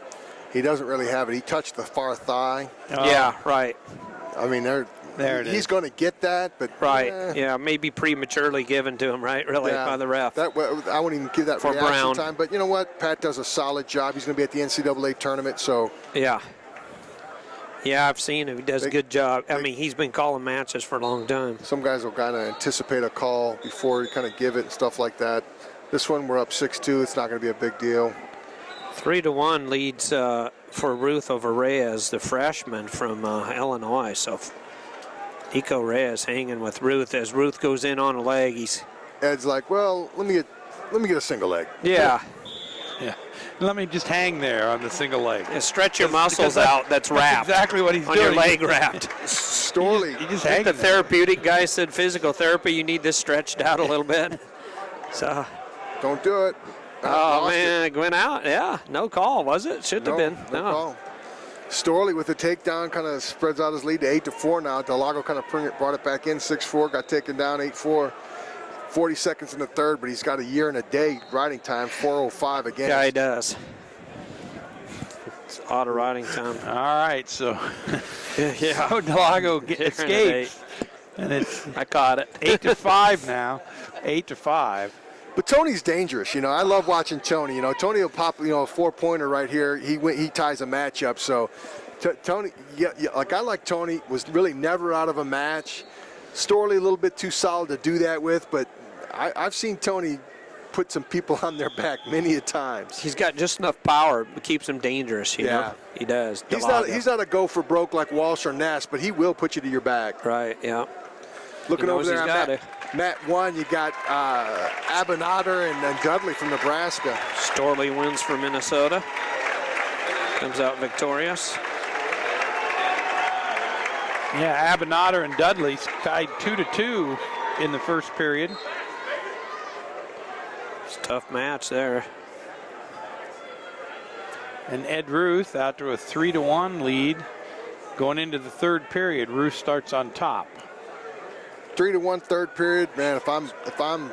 he doesn't really have it. He touched the far thigh. Oh. Yeah, right. I mean, there it he's is. going to get that, but right. Yeah, maybe prematurely given to him, right? Really, by the ref. I wouldn't even give that For reaction Brown. time. But you know what? Pat does a solid job. He's going to be at the NCAA tournament, so yeah. Yeah, I've seen him. He does a good job. I mean, he's been calling matches for a long time. Some guys will kind of anticipate a call before you kind of give it and stuff like that. This one, we're up 6-2. It's not going to be a big deal. 3-1 leads for Ruth over Reyes, the freshman from Illinois. So Nico Reyes hanging with Ruth as Ruth goes in on a leg. Ed's like, well, let me get a single leg. Yeah. Yeah. Let me just hang there on the single leg. And stretch your muscles out. That's wrapped. Exactly what he's on doing. your leg wrapped. Storley. He just I think hangs the therapeutic guy said physical therapy, you need this stretched out a little bit. So. Don't do it. Oh, man, it went out. Yeah, no call, was it? Shouldn't have been. No call. Storley with the takedown kind of spreads out his lead to 8-4 now. Delago kind of brought it back in 6-4, got taken down 8-4. 40 seconds in the third, but he's got a year and a day riding time, 4:05 again. Yeah, he does. It's a lot of riding time. All right, so yeah. So Delago escapes, and it's I caught it. 8-5 now, 8-5. But Tony's dangerous, I love watching Tony. Tony will pop, a 4-pointer right here. He ties a match up. So Tony, I like Tony, was really never out of a match. Storley a little bit too solid to do that with, but I've seen Tony put some people on their back many a times. He's got just enough power, but keeps him dangerous, you know? He does. He's not a go for broke like Walsh or Nash, but he will put you to your back. Right, yeah. Looking over there on Mat 1, you got Abernather and Dudley from Nebraska. Storley wins for Minnesota. comes out victorious. Yeah, Abernather and Dudley tied 2-2 in the first period. It's a tough match there. And Ed Ruth out to a 3-1 lead going into the third period. Ruth starts on top. 3-1 third period, man. If I'm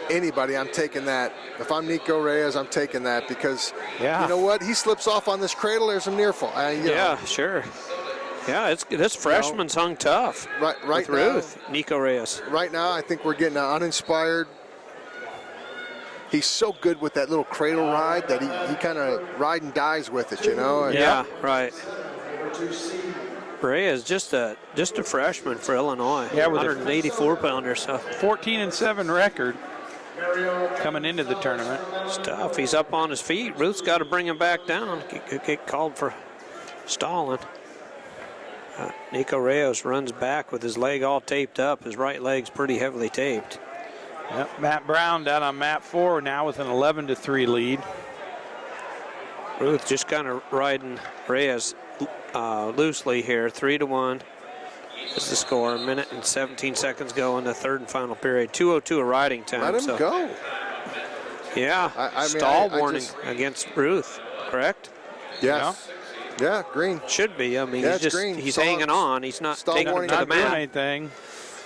anybody, I'm taking that. If I'm Nico Reyes, I'm taking that because you know what? He slips off on this cradle. There's a near fall. Sure. Yeah, this freshman's hung tough. Right with now, Ruth, Nico Reyes. Right now, I think we're getting uninspired. He's so good with that little cradle ride that he kind of ride and dies with it, you know. And yeah, right. Reyes just a freshman for Illinois. Yeah, with 184 pounder. So 14-7 record coming into the tournament. It's tough. He's up on his feet. Ruth's got to bring him back down. Get called for stalling. Nico Reyes runs back with his leg all taped up. His right leg's pretty heavily taped. Yep, Matt Brown down on mat 4 now with an 11-3 lead. Ruth just kind of riding Reyes loosely here. 3-1 is the score. 1 minute and 17 seconds go in the third and final period. 2:02 a riding time. Let him go. Yeah, stall warning against Ruth, correct? Yes. Yeah, green. Should be. I mean, he's hanging on. He's not taking him to the doing mat. anything.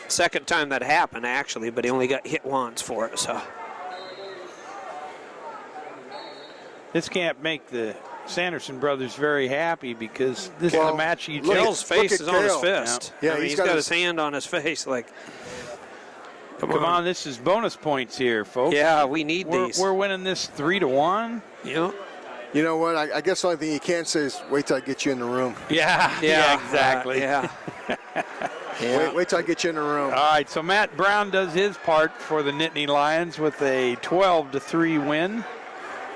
Second time that happened, actually, but he only got hit once for it. So this can't make the Sanderson brothers very happy because this is a match you Kale's face is on his fist. Yeah, I mean, he's got his hand on his face. Like, come on, this is bonus points here, folks. Yeah, we need these. We're winning this 3-1. Yep. You know what? I guess the only thing you can say is wait till I get you in the room. Yeah, exactly. Yeah. Wait till I get you in the room. All right, so Matt Brown does his part for the Nittany Lions with a 12-3 win.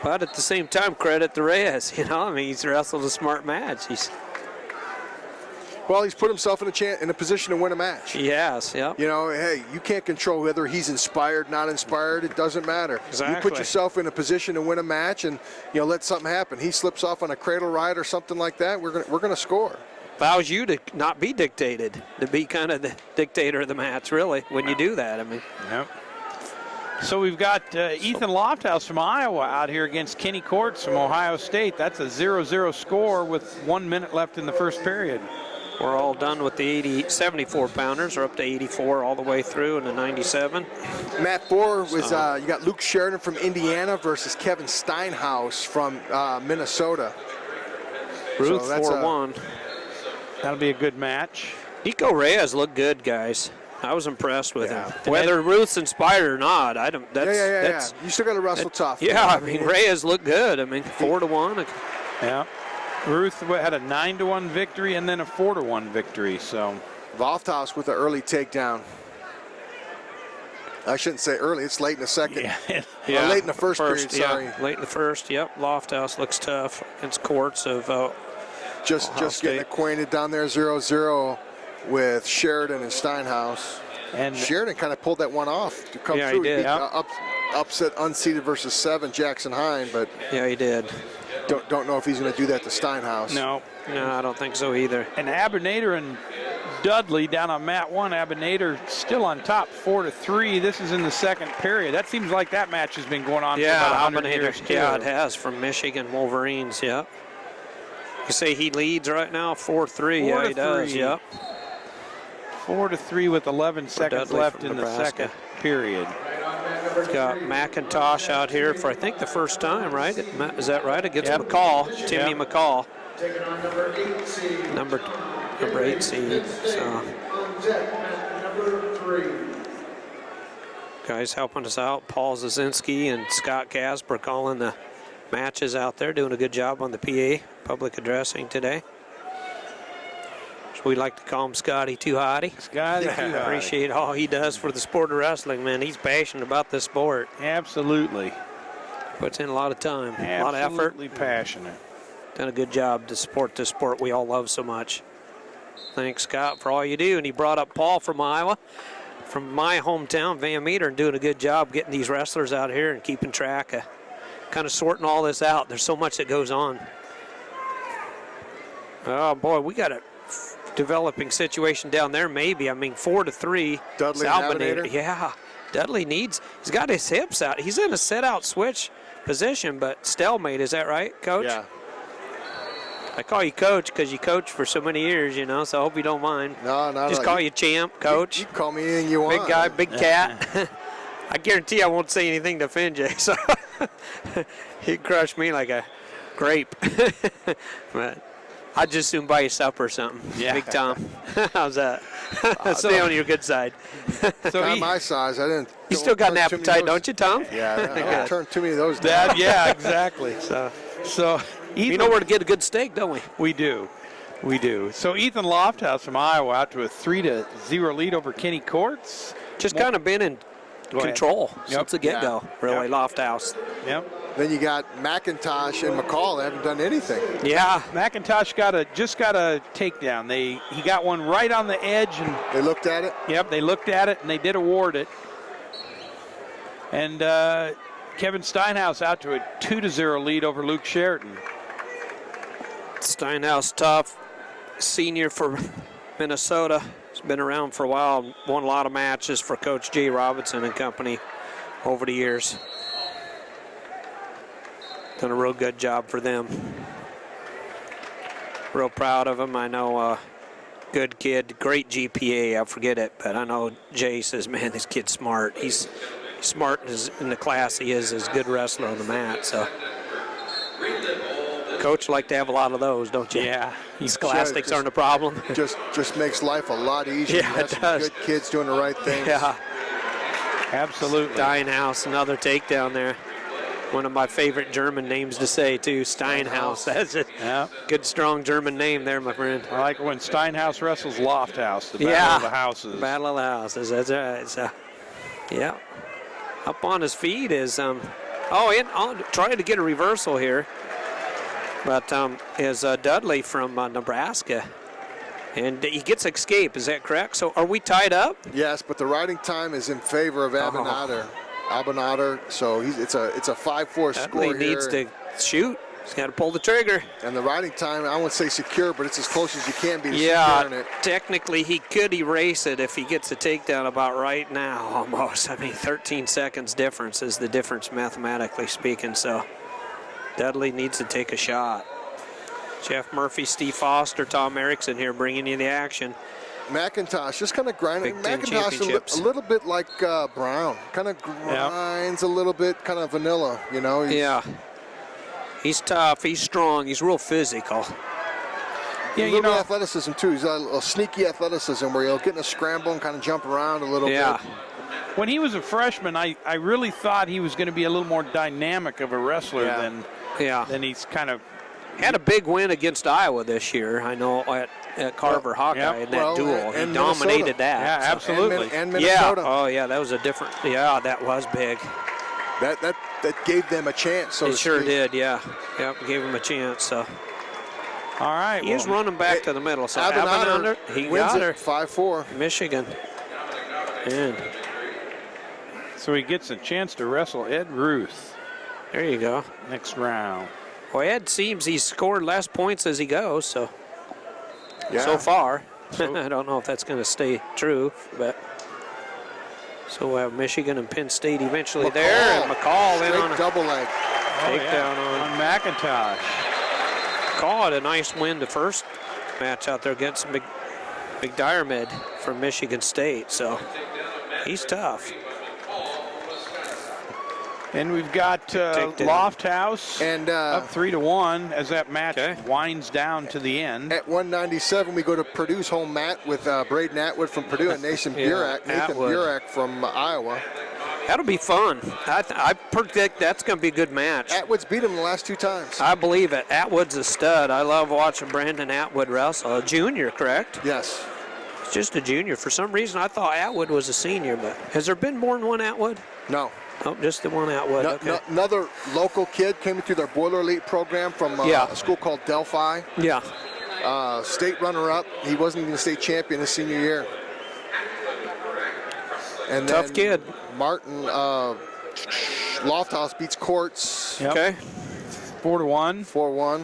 But at the same time, credit to Reyes. You know, I mean, he's wrestled a smart match. He's put himself in a position to win a match. Yes, yep. You know, hey, you can't control whether he's inspired, not inspired. It doesn't matter. Exactly. You put yourself in a position to win a match, and let something happen. He slips off on a cradle ride or something like that. We're gonna score. Allows you to not be dictated, to be kind of the dictator of the match, really, when you do that. I mean. Yep. So we've got Ethan Lofthouse from Iowa out here against Kenny Courts from Ohio State. That's a 0-0 score with 1 minute left in the first period. We're all done with the 74 pounders. We're up to 84 all the way through in the 97. Mat 4 was you got Luke Sheridan from Indiana versus Kevin Steinhaus from Minnesota. Ruth 4-1. That'll be a good match. Nico Reyes looked good, guys. I was impressed with him. Whether Ruth's inspired or not, I don't. That's You still got to wrestle tough. Yeah, I mean, Reyes looked good. I mean, 4-1. Yeah. Ruth had a 9-1 victory and then a 4-1 victory. So Lofthouse with an early takedown. I shouldn't say early. It's late in the second. Yeah. Late in the first period. Sorry. Yeah, late in the first. Yep. Lofthouse looks tough against Courts of. Just getting acquainted down there 0-0 with Sheridan and Steinhaus. And Sheridan kind of pulled that one off to come through. He did. Upset unseeded versus 7 Jackson Hine, but yeah, he did. Don't know if he's going to do that to Steinhaus. No, I don't think so either. And Abernather and Dudley down on mat 1. Abernather still on top, 4-3. This is in the second period. That seems like that match has been going on for about 100 years. Yeah, it has, from Michigan Wolverines. Yeah. You say he leads right now, 4-3. Yeah, he does. Yep. 4-3 with 11 seconds left in the second period. We've got McIntosh out here for, I think, the first time, right? Is that right? Against McCall, Timmy McCall. Number 8 seed. So. Guys helping us out, Paul Zazinski and Scott Casper calling the matches out there, doing a good job on the PA, public addressing today. We like to call him Scotty Too Hotty. Scotty Too Hotty. Appreciate all he does for the sport of wrestling, man. He's passionate about this sport. Absolutely. Puts in a lot of time, a lot of effort. Absolutely passionate. Done a good job to support this sport we all love so much. Thanks, Scott, for all you do. And he brought up Paul from Iowa, from my hometown, Van Meter, and doing a good job getting these wrestlers out here and keeping track of kind of sorting all this out. There's so much that goes on. Oh boy, we got a developing situation down there. Maybe 4-3. Dudley Salminator. Yeah, Dudley he's got his hips out. He's in a set-out switch position, but stalemate. Is that right, Coach? Yeah. I call you Coach because you coached for so many years, so I hope you don't mind. No, no. Just call you Champ, Coach. You can call me anything you want. Big guy, big cat. I guarantee I won't say anything to offend you. So he'd crush me like a grape. But I'd just soon buy you supper or something. Yeah. Big Tom. How's that? Stay on your good side. So Not my size. I didn't. You still got an turn too many appetite, of those- don't you, Tom? Yeah. I don't turn too many of those down. That, yeah, exactly. So Ethan, We know where to get a good steak, don't we? we do. So Ethan Lofthouse from Iowa out to a 3-0 lead over Kenny Courts. Just kind of been in Go ahead. control Yep. since the get-go, really, Yep. Lofthouse. Yep. Then you got McIntosh and McCall. They haven't done anything. Yeah. McIntosh just got a takedown. He got one right on the edge, and They looked at it. yep, they looked at it and they did award it. And Kevin Steinhaus out to a 2-0 lead over Luke Sheraton. Steinhaus, tough senior for Minnesota. He's been around for a while, won a lot of matches for Coach Jay Robinson and company over the years. Done a real good job for them. Real proud of him. I know good kid, great GPA, I forget it, but I know Jay says, man, this kid's smart. He's smart in the class he is a good wrestler on the mat, so. Coach like to have a lot of those, don't you? Yeah. Scholastics aren't a problem. Just makes life a lot easier. Yeah, You have it some does. good kids doing the right thing. Yeah. Absolutely. Steinhaus, another takedown there. One of my favorite German names to say, too, Steinhaus. That's a Yeah. good, strong German name there, my friend. I like when Steinhaus wrestles Lofthouse, the Battle Yeah. of the Houses. Battle of the Houses. That's right. So, yeah. Up on his feet is, trying to get a reversal here. But is Dudley from Nebraska. And he gets escape, is that correct? So are we tied up? Yes, but the riding time is in favor of Abinader. So it's a 5-4 score Dudley here. needs to shoot. He's got to pull the trigger. And the riding time, I wouldn't say secure, but it's as close as you can be to securing Yeah, it. technically he could erase it if he gets a takedown about right now almost. 13 seconds difference is the difference mathematically speaking. So Dudley needs to take a shot. Jeff Murphy, Steve Foster, Tom Erickson here bringing you the action. McIntosh just kind of grinding. Big Ten McIntosh championships. a little bit like Brown. Kind of grinds a little bit, kind of vanilla, Yeah. He's tough. He's strong. He's real physical. Yeah, a little athleticism too. He's got a sneaky athleticism where he'll get in a scramble and kind of jump around a little bit. When he was a freshman, I really thought he was going to be a little more dynamic of a wrestler than he's kind of. Had a big win against Iowa this year, I know, at Carver Hawkeye in that duel. He dominated that. Yeah, so. absolutely. And Minnesota. Yeah. Oh, yeah, that was a different. Yeah, that was big. That gave them a chance. So It sure did. Yeah. Yep. Gave him a chance. So. All right. He's running back to the middle. So Abinader he wins got her. it 5-4. Michigan. And so he gets a chance to wrestle Ed Ruth. There you go. Next round. Well, Ed seems he's scored less points as he goes. So. Yeah. So far. I don't know if that's going to stay true, but. So we'll have Michigan and Penn State eventually there, and McCall in on a double leg takedown on McIntosh. McCall had a nice win the first match out there against Big Diarmid from Michigan State, so he's tough. And we've got Lofthouse and up 3-1 as that match winds down to the end. At 197, we go to Purdue's home mat with Braden Atwood from Purdue and Nathan Burek from Iowa. That'll be fun. I predict that's going to be a good match. Atwood's beat him the last 2 times. I believe it. Atwood's a stud. I love watching Brandon Atwood wrestle. A junior, correct? Yes. He's just a junior. For some reason, I thought Atwood was a senior, but has there been more than one Atwood? No. Oh, just the one Atwood. Okay. Another local kid came through their Boiler Elite program from a school called Delphi. Yeah. State runner-up. He wasn't even a state champion his senior year. And tough kid. Martin Lofthouse beats Courts. Yep. Okay. 4-1. 4-1.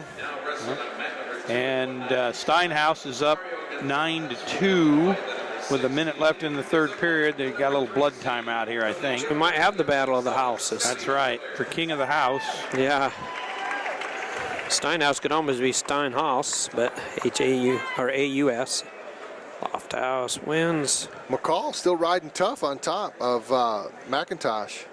And Steinhaus is up 9-2 with a minute left in the third period. They got a little blood time out here, I think. We might have the battle of the houses. That's right, for king of the house. Yeah. Steinhaus could almost be Steinhaus, but H-A-U or A-U-S. Lofthouse wins. McCall still riding tough on top of McIntosh.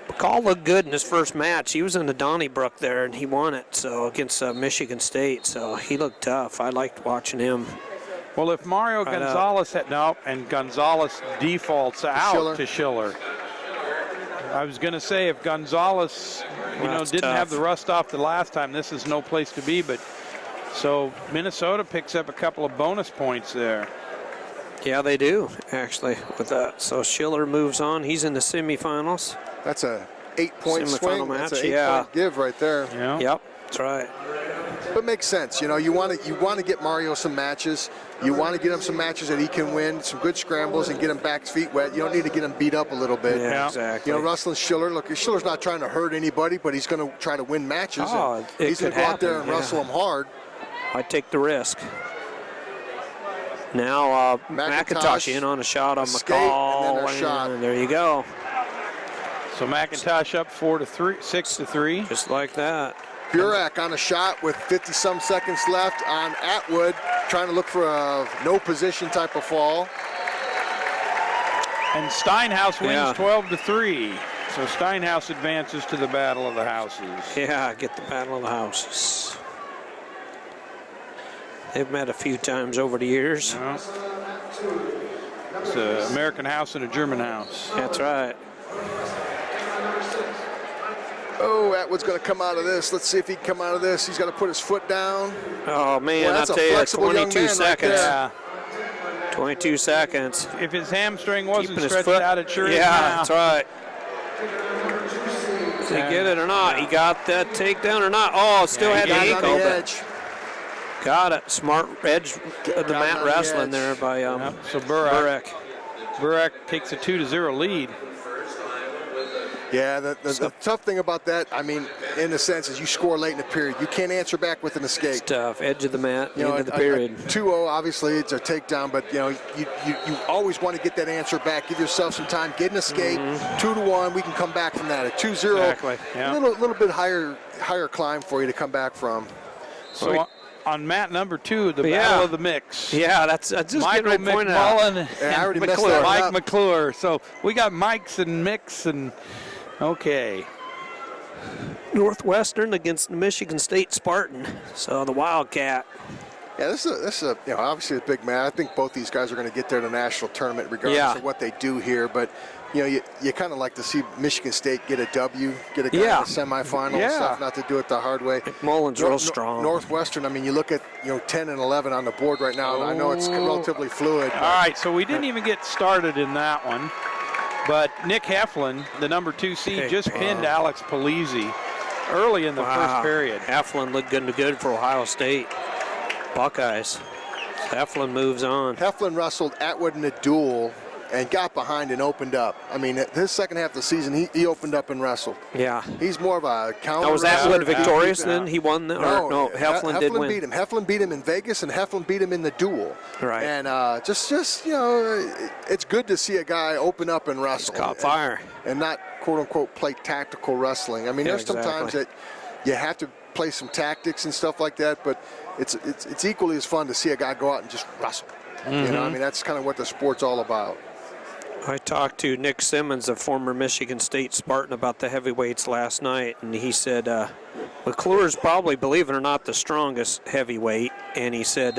McCall looked good in his first match. He was in the Donnybrook there, and he won it. So against Michigan State. So he looked tough. I liked watching him. Well, if Mario Gonzalez and Gonzalez defaults out to Schiller. I was going to say if Gonzalez, didn't have the rust off the last time, this is no place to be. But so Minnesota picks up a couple of bonus points there. Yeah, they do actually with that. So Schiller moves on. He's in the semifinals. That's a 8-point swing. Match. That's an 8-point give right there. Yeah. Yep, that's right. But it makes sense. You want to get Mario some matches. You want to get him some matches that he can win, some good scrambles, and get him back feet wet. You don't need to get him beat up a little bit. Yeah, exactly. Rustling Schiller. Look, Schiller's not trying to hurt anybody, but he's going to try to win matches. Oh, he's going to go out there and rustle him hard. I take the risk. Now McIntosh in on a shot on McCall. And there you go. So McIntosh up 6-3. Just like that. Burek on a shot with 50-some seconds left on Atwood, trying to look for a no position type of fall. And Steinhaus wins 12-3. So Steinhaus advances to the Battle of the Houses. Yeah, get the Battle of the Houses. They've met a few times over the years. Yeah. It's an American house and a German house. That's right. Oh, Atwood's going to come out of this. Let's see if he can come out of this. He's got to put his foot down. Oh, man, Boy, I'll tell you, 22 seconds. Yeah. 22 seconds. If his hamstring wasn't Keeping stretched out, it sure is Yeah, now. that's right. Did he get it or not? He got that takedown or not? Oh, still had the ankle. Got it. Smart edge of the mat wrestling there by So Burek takes a 2-0 lead. Yeah, the tough thing about that, I mean, in a sense, is you score late in the period. You can't answer back with an escape. It's tough. Edge of the mat, end of the period. 2-0, obviously, it's a takedown, but, you always want to get that answer back. Give yourself some time. Get an escape. 2-1, we can come back from that. At 2-0, exactly. Yeah. a little bit higher climb for you to come back from. So on mat number 2, the Battle of the Mix. Yeah, that's just Michael McMullen and McClure. Mike McClure. So we got Mikes and Mix and okay. Northwestern against Michigan State Spartan. So the Wildcat. Yeah, this is obviously a big match. I think both these guys are going to get there in the national tournament regardless of what they do here. But, you kind of like to see Michigan State get a W, get a guy in the semifinal and stuff, not to do it the hard way. McMullen's real strong. Northwestern, I mean, you look at, 10 and 11 on the board right now, and I know it's relatively fluid. All right, so we didn't even get started in that one. But Nick Heflin, the number 2 seed, just pinned Alex Polizzi early in the first period. Heflin looked good for Ohio State. Buckeyes. Heflin moves on. Heflin wrestled Atwood in a duel and got behind and opened up. I mean, his second half of the season, he opened up and wrestled. Yeah. He's more of a counter. Now, was Atwood victorious then? He won? No, Heflin did win. Beat him. Heflin beat him in Vegas, and Heflin beat him in the duel. Right. And it's good to see a guy open up and wrestle. Caught fire. And not, quote-unquote, play tactical wrestling. I mean, there's sometimes that you have to play some tactics and stuff like that, but it's equally as fun to see a guy go out and just wrestle. Mm-hmm. I mean, that's kind of what the sport's all about. I talked to Nick Simmons, a former Michigan State Spartan, about the heavyweights last night, and he said McClure's probably, believe it or not, the strongest heavyweight, and he said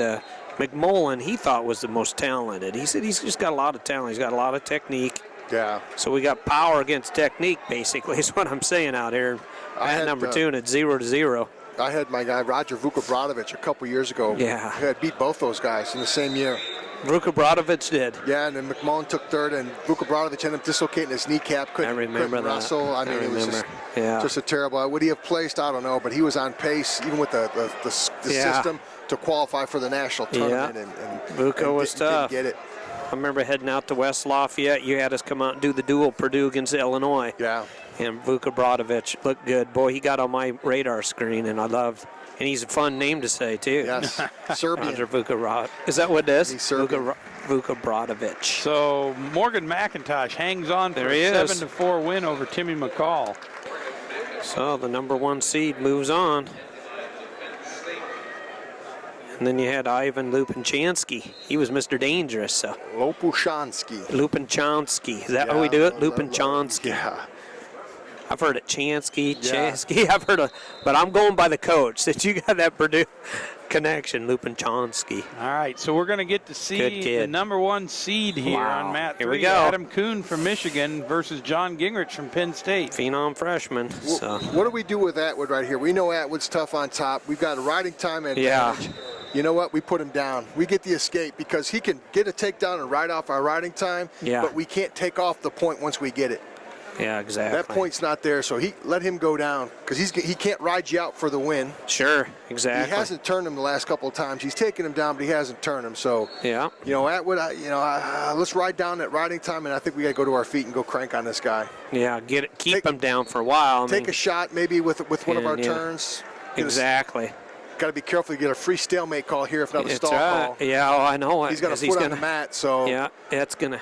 McMullen he thought was the most talented. He said he's just got a lot of talent. He's got a lot of technique. Yeah. So we got power against technique, basically, is what I'm saying out here. At number 2, and it's 0-0. I had my guy Roger Vukobratovich a couple years ago. Yeah. He had beat both those guys in the same year. Vukobratovich did. Yeah, and then McMullen took third, and Vukobratovich ended up dislocating his kneecap. Couldn't wrestle. I mean, it was just a terrible. Would he have placed? I don't know, but he was on pace, even with the system, to qualify for the national tournament. And Vuko was tough. Didn't get it. I remember heading out to West Lafayette. You had us come out and do the duel Purdue against Illinois. Yeah. And Vukobratovich looked good. Boy, he got on my radar screen, and I loved And he's a fun name to say, too. Yes, Serbian. Roger Vuka. Is that what it is? He's Serbian. Vuka Bradovic. So Morgan McIntosh hangs on for a 7-4 win over Timmy McCall. So the number 1 seed moves on. And then you had Ivan Lupinchansky. He was Mr. Dangerous. So. Lupinchansky. Is that how we do it? Lupinchansky. Yeah. I've heard it Chansky. I've heard it, but I'm going by the coach that you got that Purdue connection, Lupinchansky. All right, so we're going to get to see the number 1 seed here on Mat 3. Here we go. Adam Kuhn from Michigan versus John Gingrich from Penn State. Phenom freshman. So. What do we do with Atwood right here? We know Atwood's tough on top. We've got a riding time advantage. Yeah. You know what? We put him down. We get the escape because he can get a takedown and ride off our riding time, but we can't take off the point once we get it. Yeah, exactly. That point's not there, so let him go down because he can't ride you out for the win. Sure, exactly. He hasn't turned him the last couple of times. He's taken him down, but he hasn't turned him. So, yeah. Atwood, let's ride down that riding time, and I think we got to go to our feet and go crank on this guy. Yeah, keep him down for a while. Take a shot maybe with one of our turns. Exactly. Got to be careful to get a free stalemate call here, if not a stall call. Yeah, I know. He's got a foot on the mat, so. Yeah, that's going to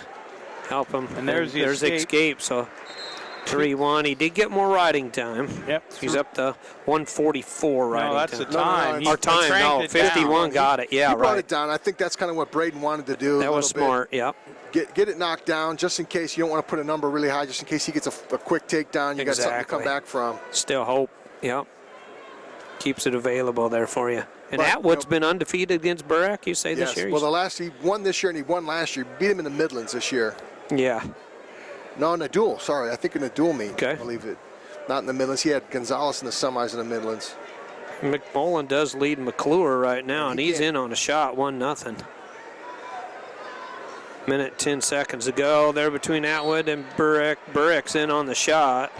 help him. And there's the escape. So 3-1. He did get more riding time. Yep. He's up to 144 riding time. No, that's the time. Our time, no, 51 got it. Yeah, he brought it down. I think that's kind of what Braden wanted to do. That was smart, yep. Get it knocked down just in case you don't want to put a number really high, just in case he gets a quick takedown. You got something to come back from. Still hope, yep. Keeps it available there for you. And Atwood's been undefeated against Burek, you say, this year? Well, he won this year and he won last year. Beat him in the Midlands this year. Yeah. No, in the duel. Sorry, I think in the duel meet. Okay. I believe it. Not in the Midlands. He had Gonzalez in the semis in the Midlands. McMullen does lead McClure right now, and he's in on a shot, 1-0. Minute 10 seconds ago there between Atwood and Burek. Burek's in on the shot.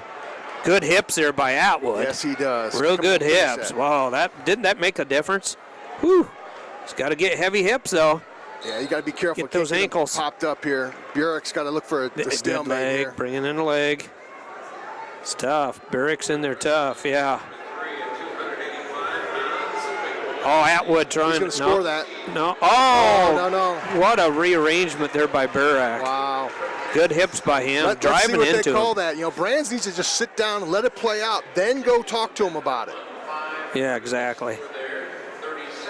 Good hips there by Atwood. Yes, he does. Real good hips. Wow, didn't that make a difference? Whew. He's got to get heavy hips, though. Yeah, you got to be careful. Get those ankles popped up here. Burek's got to look for the stalemate leg, here. Bringing in a leg. It's tough. Burek's in there tough, yeah. Oh, Atwood trying to score that. No. Oh, no. What a rearrangement there by Burek. Wow. Good hips by him, driving let's see what into they call him. that. Brands needs to just sit down and let it play out, then go talk to him about it. Yeah, exactly.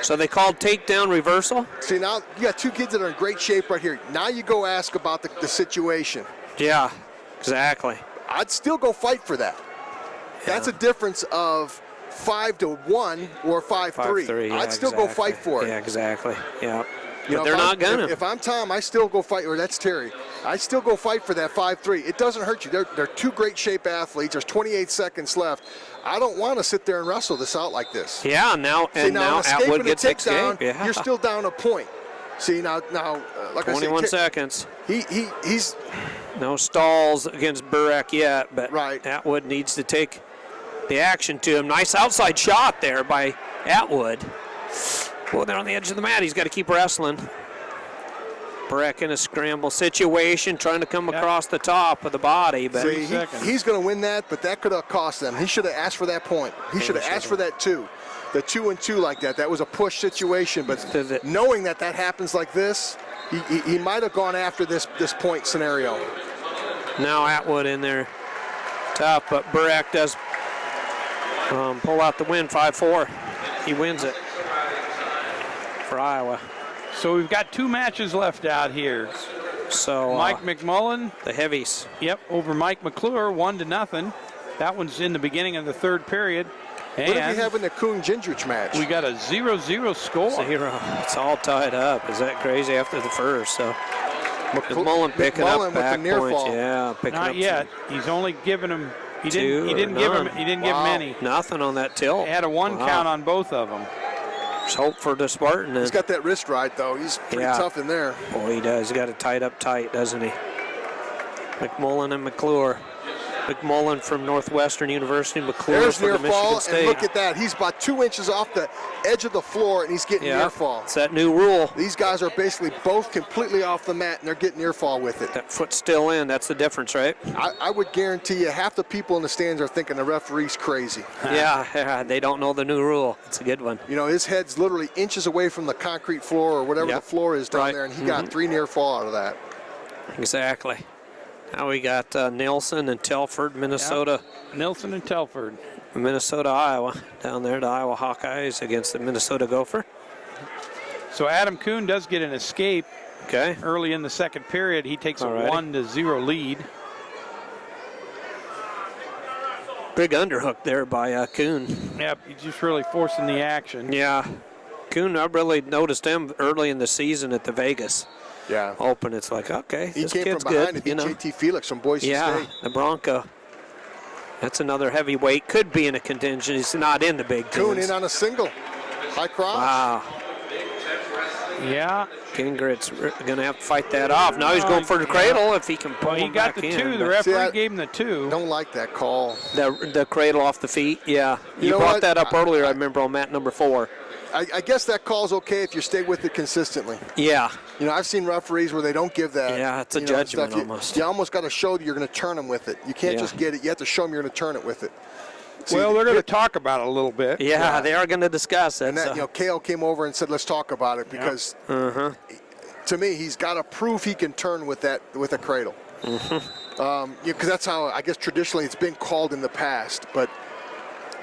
So they called takedown reversal? See, now you got two kids that are in great shape right here. Now you go ask about the situation. Yeah, exactly. I'd still go fight for that. Yeah. That's a difference of 5-1 or 5-3. I'd still go fight for it. Yeah, exactly. Yeah. But they're not gonna. If I'm Tom, I still go fight, or that's Terry. I still go fight for that 5-3. It doesn't hurt you. They're two great shape athletes. There's 28 seconds left. I don't want to sit there and wrestle this out like this. Yeah, now Atwood gets escape. Yeah. You're still down a point. See, now, like 21 I said, seconds. He's no stalls against Burek yet, but right. Atwood needs to take the action to him. Nice outside shot there by Atwood. Well, they're on the edge of the mat. He's got to keep wrestling. Burek in a scramble situation, trying to come across the top of the body. But see, he's going to win that, but that could have cost them. He should have asked for that point. He should have asked for that 2. The 2-2 like that. That was a push situation, but knowing that happens like this, he might have gone after this point scenario. Now Atwood in there tough, but Burek does pull out the win, 5-4. He wins it for Iowa. So we've got 2 matches left out here. So Mike McMullen, the heavies. Yep, over Mike McClure, 1-0. That one's in the beginning of the third period. And what did we have in the Kuhn-Gingrich match? We got a 0-0 score. 0. It's all tied up. Is that crazy after the first? So McMullen picking up back points. Yeah, picking up. Not yet. He's only given him. He didn't give him any. Nothing on that tilt. He had a 1 count on both of them. There's hope for the Spartan. He's got that wrist right though. He's pretty tough in there. Boy, he does. He's got it tied up tight, doesn't he? McMullen and McClure. McMullen from Northwestern University, McClure There's from near the Michigan fall, State. and look at that. He's about 2 inches off the edge of the floor, and he's getting near fall. It's that new rule. These guys are basically both completely off the mat, and they're getting near fall with it. That foot's still in. That's the difference, right? I would guarantee you half the people in the stands are thinking the referee's crazy. Yeah, they don't know the new rule. It's a good one. You know, his head's literally inches away from the concrete floor or whatever the floor is down there, and he got 3 near fall out of that. Exactly. Now we got Nelson and Telford, Minnesota. Yep. Nelson and Telford. Minnesota, Iowa. Down there, the Iowa Hawkeyes against the Minnesota Gopher. So Adam Kuhn does get an escape early in the second period. He takes a 1-0 lead. Big underhook there by Kuhn. Yep, he's just really forcing the action. Yeah. Kuhn, I really noticed him early in the season at the Vegas Open. It's like, okay, he this came kid's from behind good. and beat JT Felix from Boise State. Yeah, the Bronco. That's another heavyweight. Could be in a contention. He's not in the Big Ten. Kuhn in on a single. High cross. Wow. Yeah. Gingrich's going to have to fight that off. Now he's going for the cradle if he can pull him back in. He got the 2. The referee gave him the 2. Don't like that call. The cradle off the feet, yeah. You brought that up earlier, I remember, on mat number 4. I guess that call's okay if you stay with it consistently. Yeah. You know, I've seen referees where they don't give that. Yeah, it's a judgment almost. You almost got to show that you're going to turn them with it. You can't just get it. You have to show them you're going to turn it with it. See, well, they're going to talk about it a little bit. Yeah, they are going to discuss it. And that, Kale came over and said, let's talk about it because to me, he's got to prove he can turn with that, with a cradle. Because that's how, I guess, traditionally it's been called in the past. But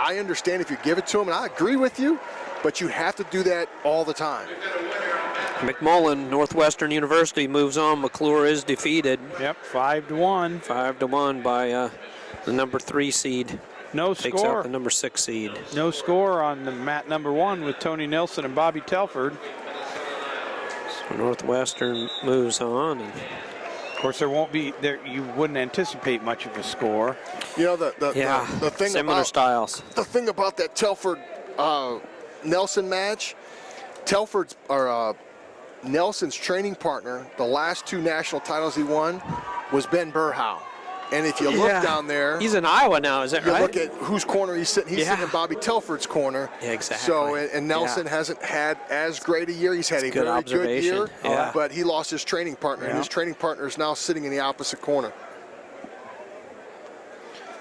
I understand if you give it to him, and I agree with you, but you have to do that all the time. McMullen, Northwestern University, moves on. McClure is defeated. Yep, 5-1. 5-1 by the number 3 seed. No Takes score. out the number 6 seed. No score on the mat number 1 with Tony Nelson and Bobby Telford. So Northwestern moves on. And of course, there won't be there. You wouldn't anticipate much of a score. You know the thing similar about styles. The thing about that Telford Nelson match, Nelson's training partner, the last 2 national titles he won, was Ben Burhow. And if you look down there, he's in Iowa now, is that right? You look at whose corner he's sitting. He's sitting in Bobby Telford's corner. Yeah, exactly. So, and Nelson hasn't had as great a year. He's had a very good year, but he lost his training partner, and his training partner is now sitting in the opposite corner.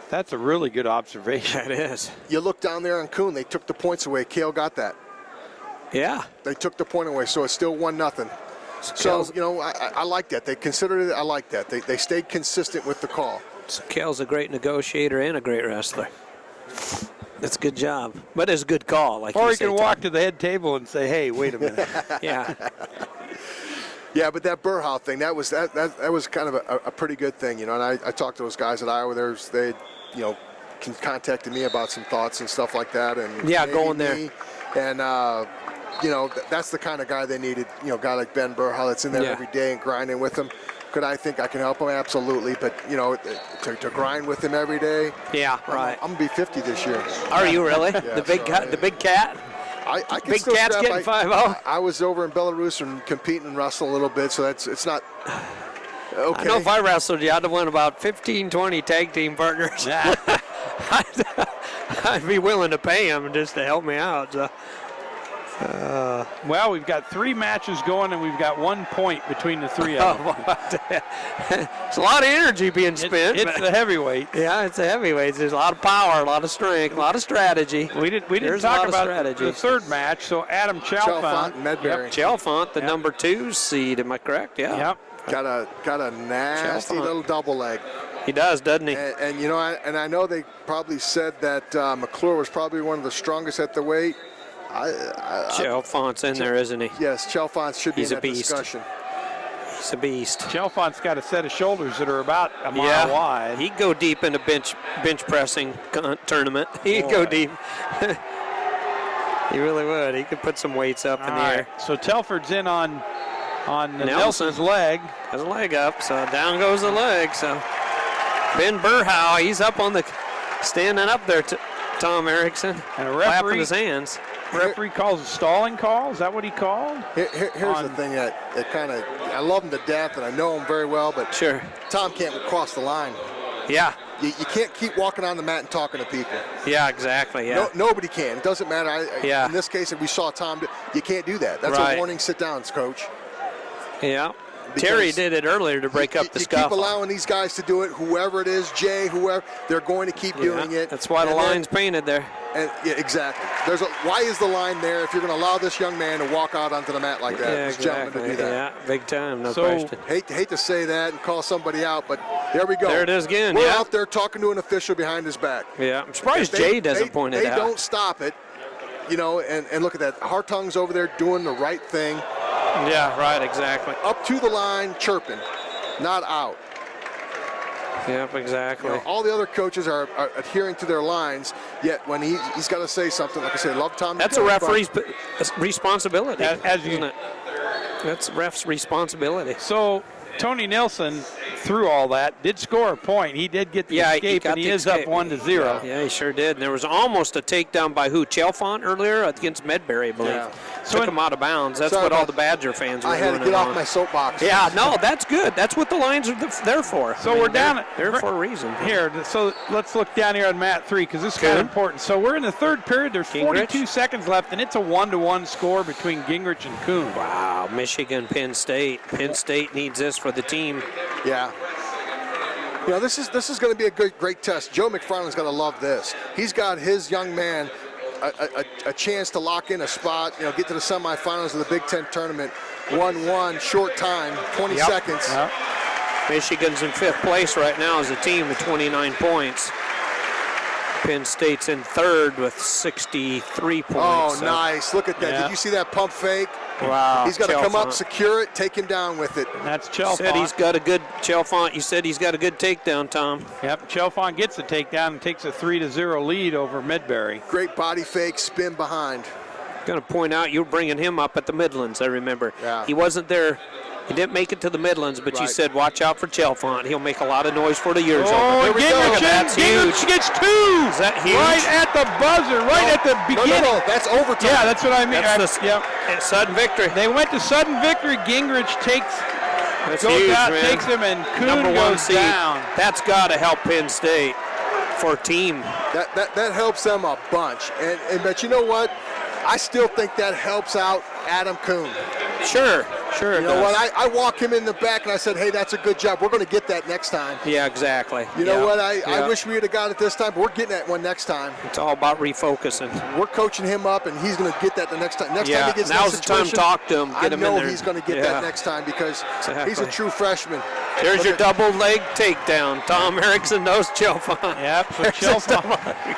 That's a really good observation. It is. You look down there on Kuhn, they took the points away. Kale got that. Yeah. They took the point away, so it's still 1-0. So, you know, I like that. They considered it. I like that. They stayed consistent with the call. So Kale's a great negotiator and a great wrestler. That's a good job. But it's a good call. Or he can walk to the head table and say, hey, wait a minute. Yeah. Yeah, but that Burhow thing, that was kind of a pretty good thing, you know. And I talked to those guys at Iowa. They, you know, contacted me about some thoughts and stuff like that. And going there. And you know, that's the kind of guy they needed. You know, a guy like Ben Burhow that's in there every day and grinding with them. Could I think I can help him? Absolutely. But you know, to grind with him every day. Yeah, right. I'm gonna be 50 this year. Are you really? Yeah, the big cat. I can Big still Cat's scrap. getting 5-0. I was over in Belarus and competing and wrestle a little bit, so it's not okay. I know if I wrestled you, I'd have won about 15, 20 tag team partners. I'd be willing to pay them just to help me out. So. Well, we've got 3 matches going, and we've got 1 point between the 3 of them. It's a lot of energy being spent. It's the heavyweight. Yeah, it's a heavyweight. There's a lot of power, a lot of strength, a lot of strategy. We didn't talk about the 3rd match. So Adam Chalfont, Medbury. Chalfont, the number 2 seed. Am I correct? Yeah. Yep. Got a nasty little double leg. He does, doesn't he? And you know, I know they probably said that McClure was probably one of the strongest at the weight. Chalfont's in there, isn't he? Yes, Chalfont should be in that beast. discussion. He's a beast. Chalfont's got a set of shoulders that are about a mile wide. He'd go deep in a bench pressing tournament. He'd go deep. He really would. He could put some weights up in the air. So Telford's in on Nelson's leg. Has a leg up, so down goes the leg. So Ben Burhow, he's up on the standing up there. Tom Erickson, and a clapping his hands. Referee calls a stalling call. Is that what he called? Here's the thing that kind of, I love him to death and I know him very well, but sure, Tom can't cross the line. Yeah, You can't keep walking on the mat and talking to people. Yeah, exactly. Yeah. Nobody can. It doesn't matter. Yeah. In this case, if we saw Tom, you can't do that. That's Right. a warning. Sit down, coach. Yeah. Because Terry did it earlier to break up the you scuffle. keep allowing these guys to do it. Whoever it is, Jay, whoever, they're going to keep doing it. That's why the line's painted there. And yeah, exactly. Why is the line there if you're going to allow this young man to walk out onto the mat like that? Yeah, This gentleman exactly. to do that. Yeah, big time, no So, question. Hate to say that and call somebody out, but there we go. There it is again. We're Yeah. out there talking to an official behind his back. Yeah, I'm surprised If Jay doesn't point it They out. don't stop it, and look at that. Hartung's over there doing the right thing. Yeah, right, exactly. Up to the line, chirping, not out. Yep, exactly. All the other coaches are adhering to their lines, yet when he's got to say something, like I say, love Tom. That's a referee's responsibility, As you- isn't it? That's ref's responsibility. So Tony Nilsson, through all that, did score a point. He did get the escape, and he is up 1-0. Yeah, he sure did. And there was almost a takedown by who? Chalfont earlier against Medbury, I believe. Yeah. Took him out of bounds. That's what all the Badger fans were I had to doing get off on. my soapbox. Yeah, no, that's good. That's what the lines are there for. So we're down They're for a reason. Here, so let's look down here on mat 3 because this is kind of important. So we're in the third period. There's 42 seconds left, and it's a 1-1 score between Gingrich and Kuhn. Wow, Michigan, Penn State. Penn State needs this for the team. Yeah. This is going to be a great test. Joe McFarland's going to love this. He's got his young man a chance to lock in a spot, get to the semifinals of the Big Ten tournament. 1-1, short time, 20 seconds. Yep. Michigan's in 5th place right now as a team with 29 points. Penn State's in 3rd with 63 points. Oh, nice. Look at that. Yeah. Did you see that pump fake? Wow. He's got to come up, Chalfont. secure it, take him down with it. That's Chalfont. Said he's got a good Chalfont. You said he's got a good takedown, Tom. Yep, Chalfont gets the takedown and takes a 3-0 lead over Medbury. Great body fake, spin behind. Going to point out you were bringing him up at the Midlands, I remember. Yeah. He wasn't there. He didn't make it to the Midlands, but you said watch out for Chalfont. He'll make a lot of noise for the years over. Oh, That's Gingrich huge. gets 2. Is that huge? Right at the buzzer, right at the beginning. No, that's overtime. Yeah, that's what I mean. That's Yep. sudden victory. They went to sudden victory. Gingrich That's goes huge, out, man. takes him, and Kuhn Number 1 goes seed. down. That's got to help Penn State for a team. That helps them a bunch. But you know what? I still think that helps out Adam Kuhn. Sure. You know what? I walk him in the back and I said, hey, that's a good job. We're going to get that next time. Yeah, exactly. You know what? I wish we would have got it this time, but we're getting that one next time. It's all about refocusing. We're coaching him up, and he's going to get that the next time. Next time he gets now's that the time to situation, talk to him. Get him in I there. know he's going to get that next time because he's a true freshman. There's Look your at- double leg takedown. Tom Erickson knows Chalfont. Yep, so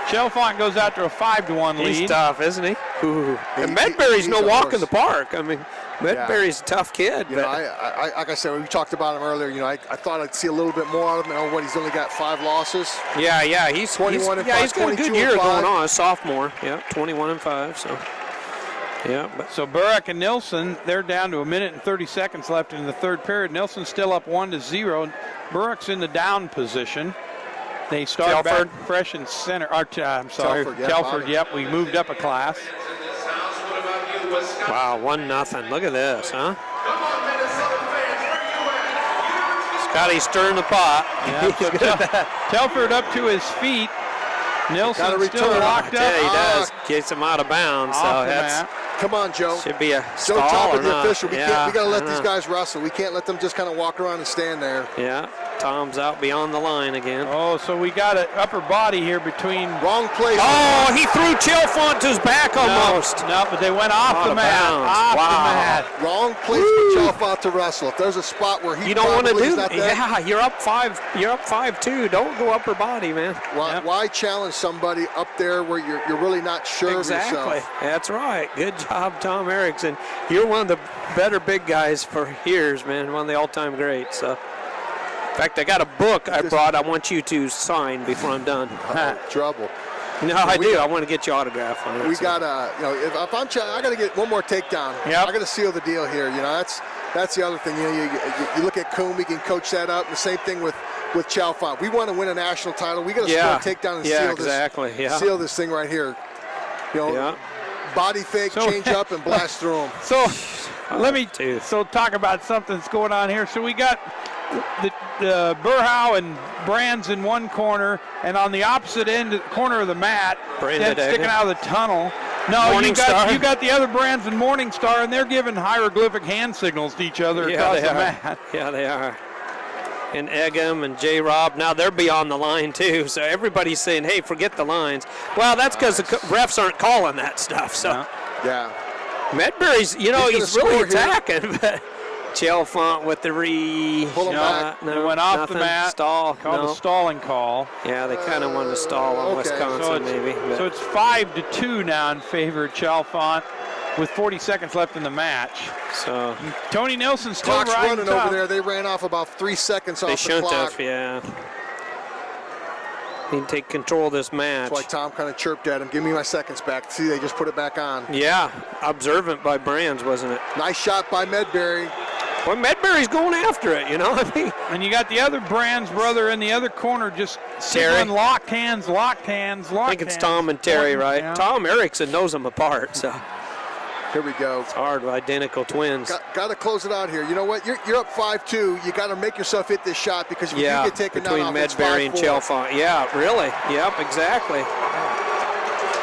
Chalfont goes out to a 5-1 lead. He's tough, isn't he? Ooh. And He- Medbury's he's no a walk horse. in the park. I mean, Medbury's a tough kid. You know, but I like I said, we talked about him earlier. I thought I'd see a little bit more out of him. What, he's only got 5 losses. yeah, he's 21 and yeah, 5, he's got a 22 good and year 5. going on. A sophomore. Yeah, 21 and 5. So, yeah, but So Burek and Nilsson, they're down to 1 minute and 30 seconds left in the third period. Nilsson's still up 1-0. Burek's in the down position. They start Telford. back fresh in center. I'm sorry, Telford, yeah, Telford. Bobby. Yep, we moved up a class. wow, 1-0. Look at this, huh? Scotty stirring the pot. Yeah, so Telford up to his feet. Nilsson Gotta still return. locked up. Yeah, he does. Gets him out of bounds. So Off the that's mat. Come on, Joe. should be a Joe stall Top or of the not. official. We Yeah, got to let I these know. guys wrestle. We can't let them just kind of walk around and stand there. Yeah, Tom's out beyond the line again. Oh, so we got an upper body here between. Wrong place. Oh, he threw Chalfont to his back almost. No, but they went off Out the of mat. bounds. Off Wow. the mat. Wrong place for Chalfont to wrestle. If there's a spot where he You don't want to probably do is not that. there, Yeah, you're up 5. You're up 5-2. Don't go upper body, man. why challenge somebody up there where you're really not sure Exactly. of yourself? That's right. Good job, Tom Erickson. You're one of the better big guys for years, man. One of the all-time greats. So. In fact, I got a book I brought. I want you to sign before I'm done. Trouble. No, I do. I want to get your autograph on it. We so. got if I'm I got to get one more takedown. Yep. I got to seal the deal here. That's the other thing. You look at Coombe, we can coach that up. The same thing with Chalfont. We want to win a national title. We got to score a takedown and seal this thing right here. Body fake, change up, and blast through them. So let me talk about something that's going on here. So we got the Burhow and Brands in one corner, and on the opposite end corner of the mat, sticking out of the tunnel. No, you got the other Brands and Morningstar, and they're giving hieroglyphic hand signals to each other across the mat. Yeah, they are. And Eggum and J-Rob, now they're beyond the line too, so everybody's saying, hey, forget the lines. Well, that's because the refs aren't calling that stuff. So yeah. Medbury's, he's really attacking, but Chalfont with the Pull him back. They went off the mat. Stall. Called a stalling call. Yeah, they kind of wanted to stall on Wisconsin, maybe. So it's 5-2 now in favor of Chalfont with 40 seconds left in the match. So Tony Nelson still Clock's riding running tough. over there. They ran off about 3 seconds off they the shouldn't clock. have, yeah. Need to take control of this match. That's why Tom kind of chirped at him. Give me my seconds back. See, they just put it back on. Yeah, observant by Brands, wasn't it? Nice shot by Medbury. Well, Medbury's going after it, I mean. And you got the other Brands brother in the other corner just sitting locked hands. I think it's Tom and Terry, right? Yeah. Tom Erickson knows them apart, so. Here we go. It's hard, identical twins. Got to close it out here. You know what? You're up 5-2. You got to make yourself hit this shot because if you get taken between down, Medbury and Chalfont. Yeah, really. Yep, exactly.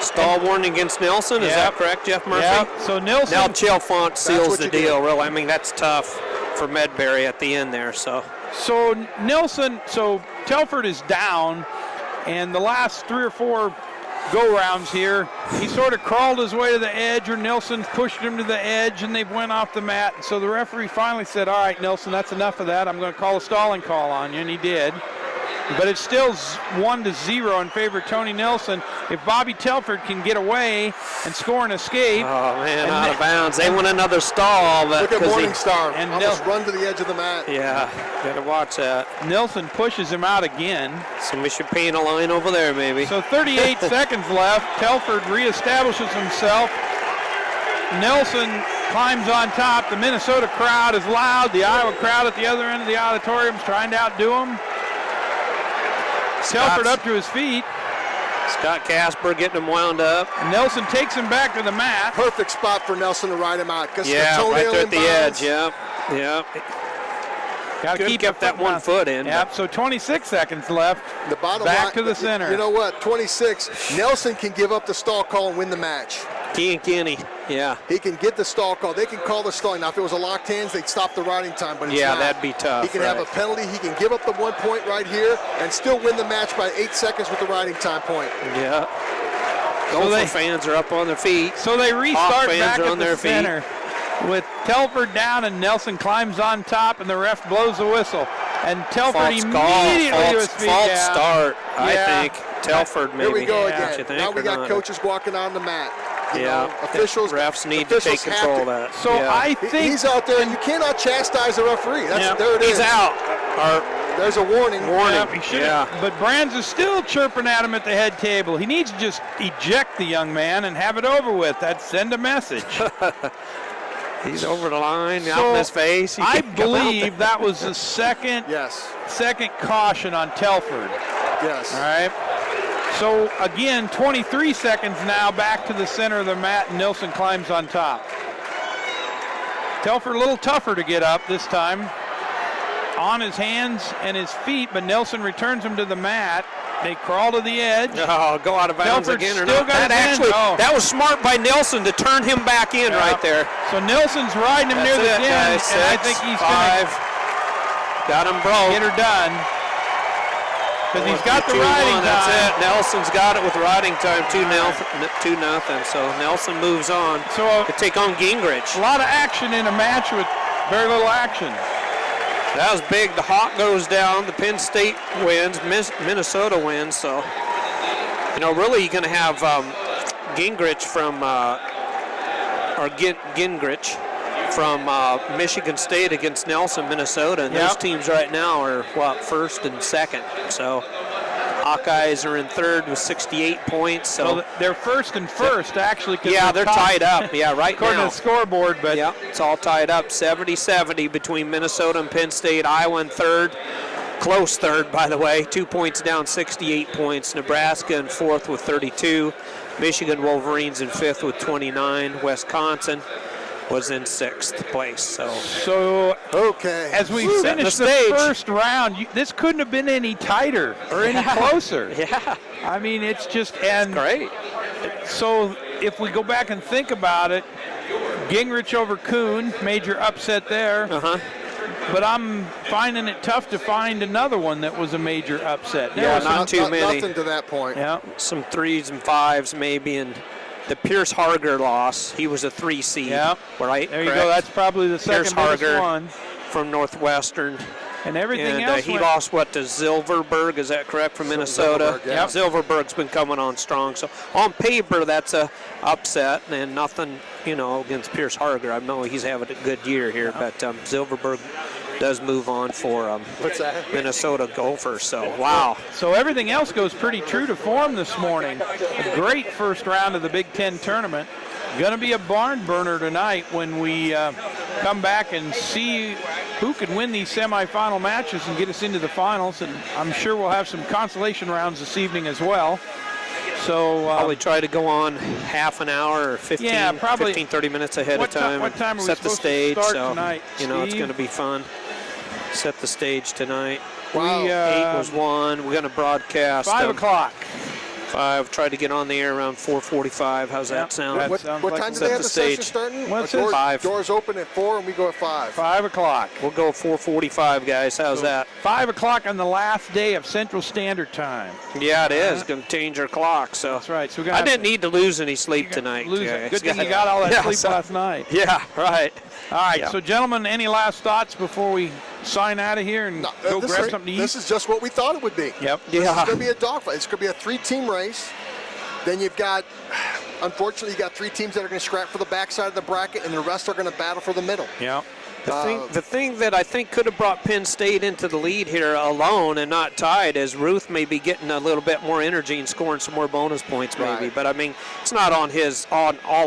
Stall warning against Nelson. Is that correct, Jeff Murphy? Yeah. So Nelson. Now Chalfont seals the deal. Really, I mean that's tough for Medbury at the end there. So Nelson. So Telford is down, and the last 3 or 4 go-rounds here, he sort of crawled his way to the edge, or Nelson pushed him to the edge, and they went off the mat. So the referee finally said, all right, Nelson, that's enough of that. I'm going to call a stalling call on you, and he did. But it's still 1-0 in favor of Tony Nelson. If Bobby Telford can get away and score an escape. Oh, man, out of bounds. They want another stall. But look at Morningstar. And almost run to the edge of the mat. Yeah, got to watch that. Nelson pushes him out again. So we should paint a line over there, maybe. So 38 seconds left. Telford reestablishes himself. Nelson climbs on top. The Minnesota crowd is loud. The Iowa crowd at the other end of the auditorium is trying to outdo him. Telford up to his feet. Scott Casper getting him wound up. Nelson takes him back to the mat. Perfect spot for Nelson to ride him out. Yeah, right there at the edge. Yep. Got to keep that 1 foot in. Yep. So 26 seconds left. The bottom back line, to the center. You know what? 26. Nelson can give up the stall call and win the match. He and Kenny. Yeah. He can get the stall call. They can call the stalling. Now, if it was a locked hands, they'd stop the riding time, but it's not. That'd be tough. He can have a penalty. He can give up the 1 point right here and still win the match by 8 seconds with the riding time point. Yeah. Gopher fans are up on their feet. So they restart back at the center with Telford down, and Nelson climbs on top, and the ref blows the whistle. And Telford immediately to his feet. False start, I think. Telford maybe. Here we go again. Now we got coaches walking on the mat. Officials, refs need to take control of that. So I think he's out there, and you cannot chastise a referee. There it is. He's out. There's a warning. But Brands is still chirping at him at the head table. He needs to just eject the young man and have it over with. Send a message. He's over the line, out in his face. I believe that was the second caution on Telford. Yes. All right. So, again, 23 seconds now back to the center of the mat, and Nelson climbs on top. Telford a little tougher to get up this time. On his hands and his feet, but Nelson returns him to the mat. They crawl to the edge. Oh, go out of bounds Telford again or still not. That was smart by Nelson to turn him back in right there. So Nelson's riding him near the end, guys. and I think he's going to got him broke. Get her done. Because he's got the riding time. That's it. Nelson's got it with riding time, 2-0. So Nelson moves on to take on Gingrich. A lot of action in a match with very little action. That was big. The Hawk goes down. The Penn State wins. Minnesota wins. So, really you're going to have Gingrich from, Gingrich from Michigan State against Nelson, Minnesota. And those teams right now are, first and second. So, Hawkeyes are in third with 68 points. So they're first and first, actually. They're tied up. Yeah, right according now. To the scoreboard. But it's all tied up. 70-70 between Minnesota and Penn State. Iowa in third. Close third, by the way. 2 points down, 68 points. Nebraska in fourth with 32. Michigan Wolverines in fifth with 29. Wisconsin was in 6th place. So Okay. as we Setting finish the the stage. first round, this couldn't have been any tighter or any closer. Yeah, I mean, it's just and great. so if we go back and think about it, Gingrich over Kuhn, major upset there. But I'm finding it tough to find another one that was a major upset. There Yeah, was not too many. Nothing to that point. Yeah. Some 3s and 5s maybe, and the Pierce Harger loss. He was a 3 seed. Yeah. Right. There you correct? go. That's probably the Pierce second biggest Harger one. from Northwestern. And everything And else he went- lost, what, to Zilverberg, is that correct, from Minnesota? Zilverberg, yeah. Zilverberg's been coming on strong. So on paper, that's a upset, and nothing, against Pierce Harger. I know he's having a good year here, but Zilverberg does move on for What's that? Minnesota Gophers. So, wow. So everything else goes pretty true to form this morning. A great first round of the Big Ten tournament. Going to be a barn burner tonight when we come back and see who can win these semifinal matches and get us into the finals. And I'm sure we'll have some consolation rounds this evening as well. So Probably try to go on half an hour or 15, Yeah, probably. 15 30 minutes ahead What of time. what time are we set the supposed stage. to start So, tonight, it's Steve? going to be fun. Set the stage tonight. Wow. 8 was 1. We're going to broadcast. 5 o'clock. 5. Try to get on the air around 4:45. How's that sound? That What sounds what like time do set they have the the session stage. starting? What's Doors, it? 5. Doors open at 4 and we go at 5. 5 o'clock. We'll go 4:45, guys. How's that? 5 o'clock on the last day of Central Standard Time. Yeah, it is. Going to change our clock. So That's right. So we're I gonna didn't need to lose any sleep tonight. lose it. guys. Good thing you got all that Yeah, sleep so- last night. Yeah, right. All right. Yeah. So, gentlemen, any last thoughts before we sign out of here and No, go this grab is- something to eat? This is just what we thought it would be. Yep. This is Yeah. going to be a dogfight. It's going to be a 3-team race. Then you've got, unfortunately, you got 3 teams that are going to scrap for the backside of the bracket, and the rest are going to battle for the middle. Yeah. The thing that I think could have brought Penn State into the lead here alone and not tied is Ruth may be getting a little bit more energy and scoring some more bonus points maybe. Right. But I mean, it's not all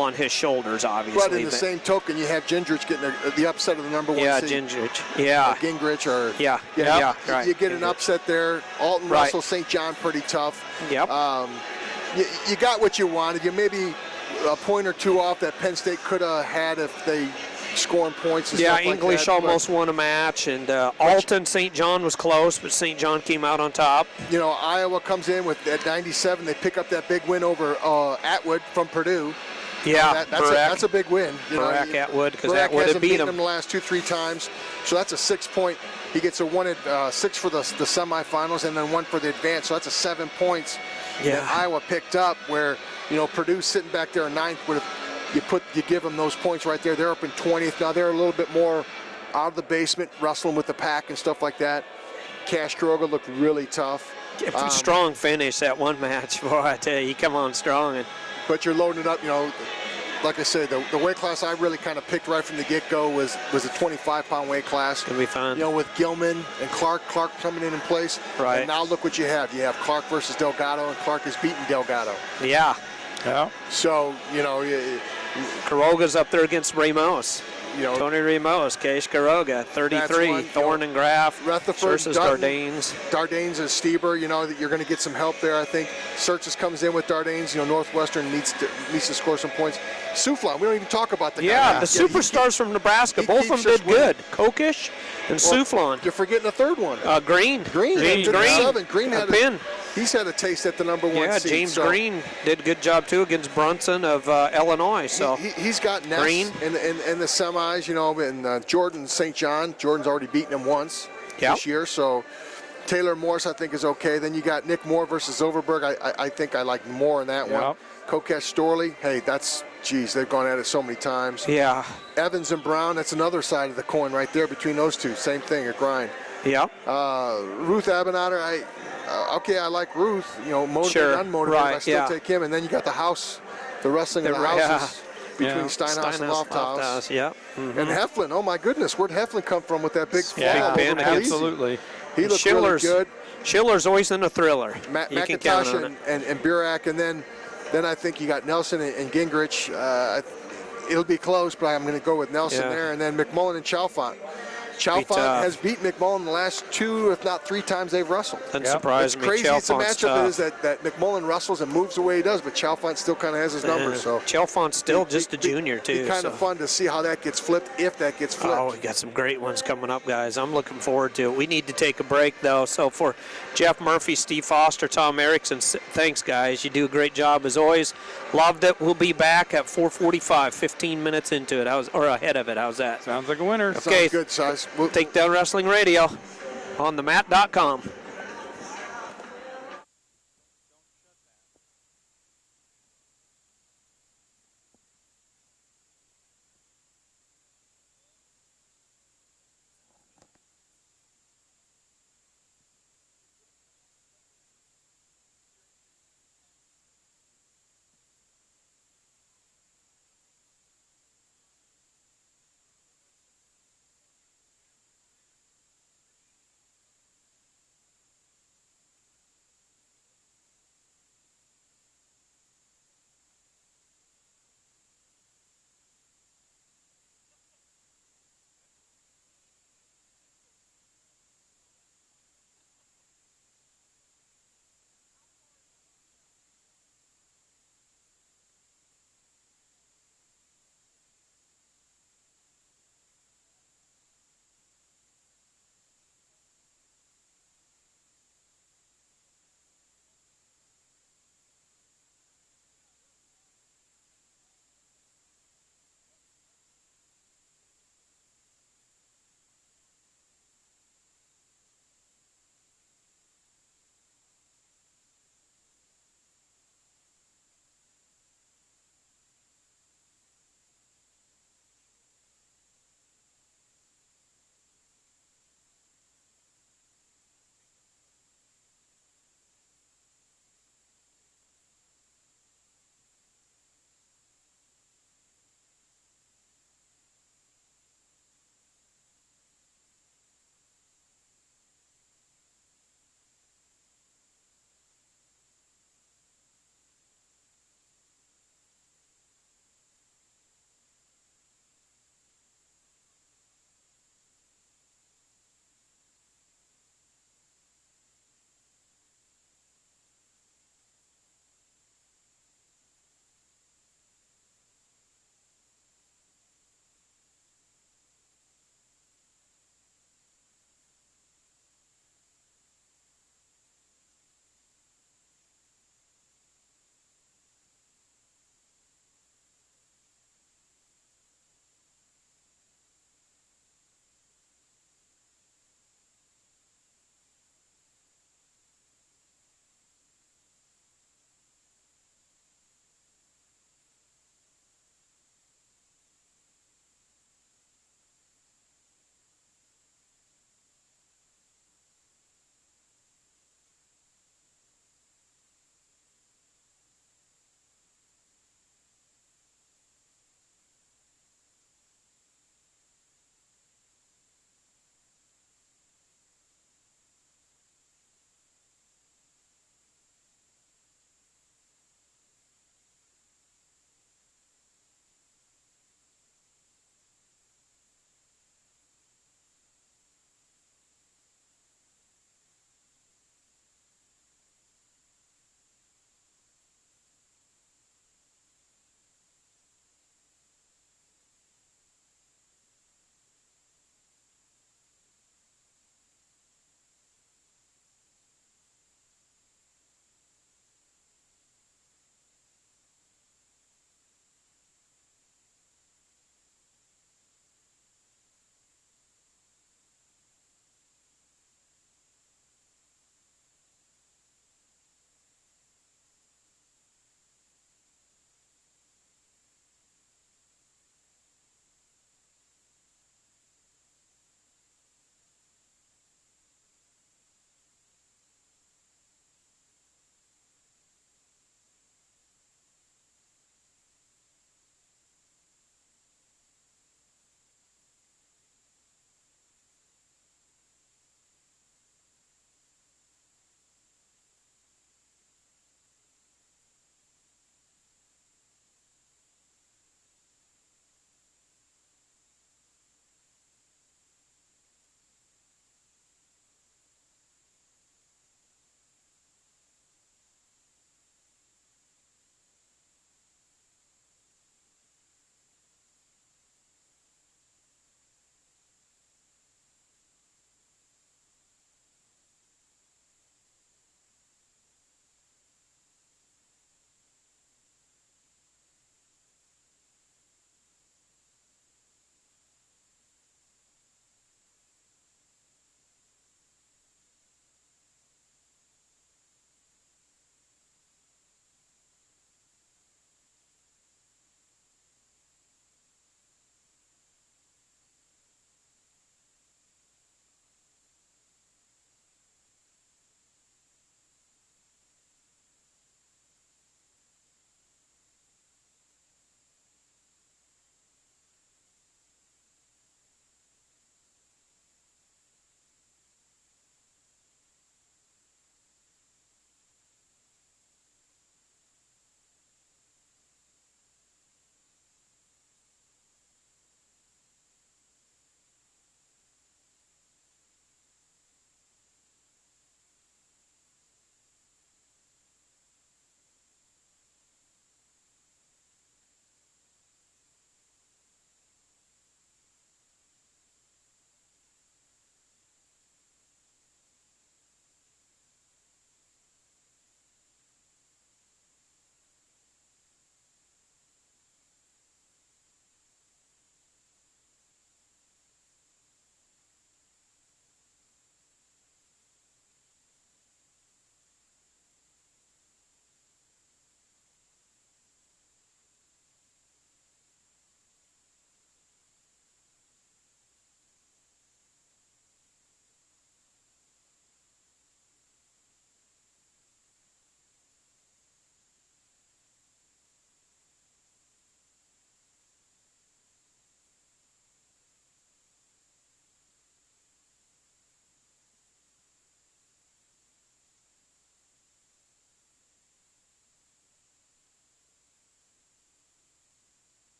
on his shoulders, obviously. But in the same token, you have Gingrich getting the upset of the number 1 yeah, seed. Gingrich. Yeah. Gingrich or Yeah. Right. you get an upset there. Alton Right. Russell, St. John, pretty tough. Yep. You got what you wanted. You maybe a point or 2 off that Penn State could have had if they scoring points and Yeah, stuff like English that, but, almost won a match, and Alton, St. John was close, but St. John came out on top. Iowa comes in with at 97. They pick up that big win over Atwood from Purdue. Yeah, That's a big win. Barack Atwood, because Barack Atwood had hasn't beat beaten him. the last 2-3 times. So that's a 6-point. He gets a 1 at 6 for the semifinals and then 1 for the advance. So that's a 7 points that Iowa picked up. Where Purdue's sitting back there in 9th. But if you give them those points right there, they're up in 20th. Now they're a little bit more out of the basement, wrestling with the pack and stuff like that. Cash Droga looked really tough. Strong finish that one match, boy. I tell you, he come on strong. But you're loading it up, like I said, the weight class I really kind of picked right from the get-go was a 25-pound weight class. Gonna be fun. With Gilman and Clark coming in place. Right. And now look what you have. You have Clark versus Delgado, and Clark has beaten Delgado. Yeah. Yeah. So, Quiroga's up there against Ramos. Tony Ramos, Case Quiroga, 33. Thorne and Graff Rutherford versus Dardanes. Dardanes and Stieber, that you're going to get some help there, I think. Searches comes in with Dardanes. Northwestern needs to score some points. Souflon, we don't even talk about the guy. Yeah, the superstars from Nebraska, he both of them keeps us did good. Kokish and Souflon. You're forgetting a third one. Green. Green. Green a had pin. He's had a taste at the number 1 Yeah, seed. James Green did a good job too against Brunson of Illinois. So he's got Ness Green in the semis, and Jordan St. John. Jordan's already beaten him once this year, so Taylor Morse I think is okay. Then you got Nick Moore versus Overberg. I think I like Moore in that one. Kokesh Storley, hey, they've gone at it so many times. Yeah. Evans and Brown, that's another side of the coin right there between those two. Same thing, a grind. Yeah. Ruth Abenater, I like Ruth. Motivated, unmotivated. I still take him. And then you got the wrestling of the houses between Steinhaus and Lofthouse. Yeah. Mm-hmm. And Heflin, oh my goodness, where'd Heflin come from with that big fall? Big pin, absolutely. He looked really good. Schiller's always in a thriller. McIntosh and Burak, and then I think you got Nelson and Gingrich. It'll be close, but I'm going to go with Nelson there, and then McMullen and Chalfont. Chalfont has beat McMullen the last 2, if not 3 times they've wrestled. Doesn't surprise It's me. crazy. It's a Chalfont's matchup tough. is that McMullen wrestles and moves the way he does, but Chalfont still kind of has his number. So Chalfont's still just a junior, too. Be kind of fun to see how that gets flipped, if that gets flipped. Oh, we got some great ones coming up, guys. I'm looking forward to it. We need to take a break, though. So for Jeff Murphy, Steve Foster, Tom Erickson, thanks, guys. You do a great job as always. Loved it. We'll be back at 4:45, 15 minutes into it. Or ahead of it. How's that? Sounds like a winner. Okay. Sounds good, size. Takedown Wrestling Radio on themat.com.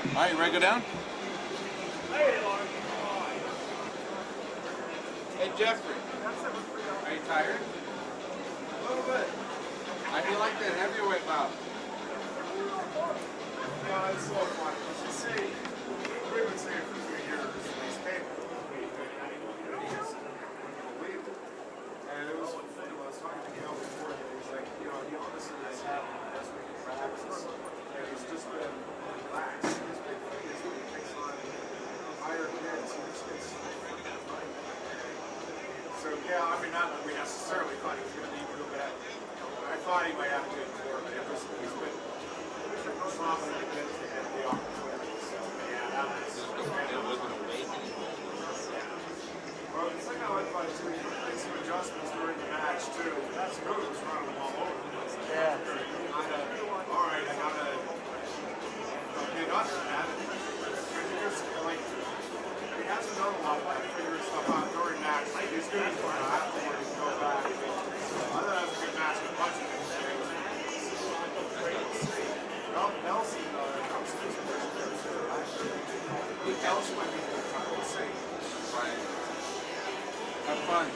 All right, you ready to go down? Hey, Jeffrey. Are you tired? A little bit. I do like that heavyweight bout. Yeah, it's so fun. Because you see, we've been saying for 2 years, these people, you just wouldn't believe it. And it was funny when I was talking to Gail before, he's like, he honestly is having the best week of practice. And he's just been relaxed. His big thing is when he takes on higher kids, he just gets right. So, yeah, I mean, not that we necessarily thought he was going to need to go back. I thought he might have to more, but he's been confident that he had the opportunity. So, yeah, that was well, the thing I like about it too, he made some adjustments during the match too. That's good. It was running them all over the place. Yeah. All right, I gotta get under that. And just like he hasn't done a lot of like figuring stuff out during match. Like he's good afterwards, go back. I thought that was a good match with punching. Nelson comes to his position there too. Nelson might be the same. Right. Have fun.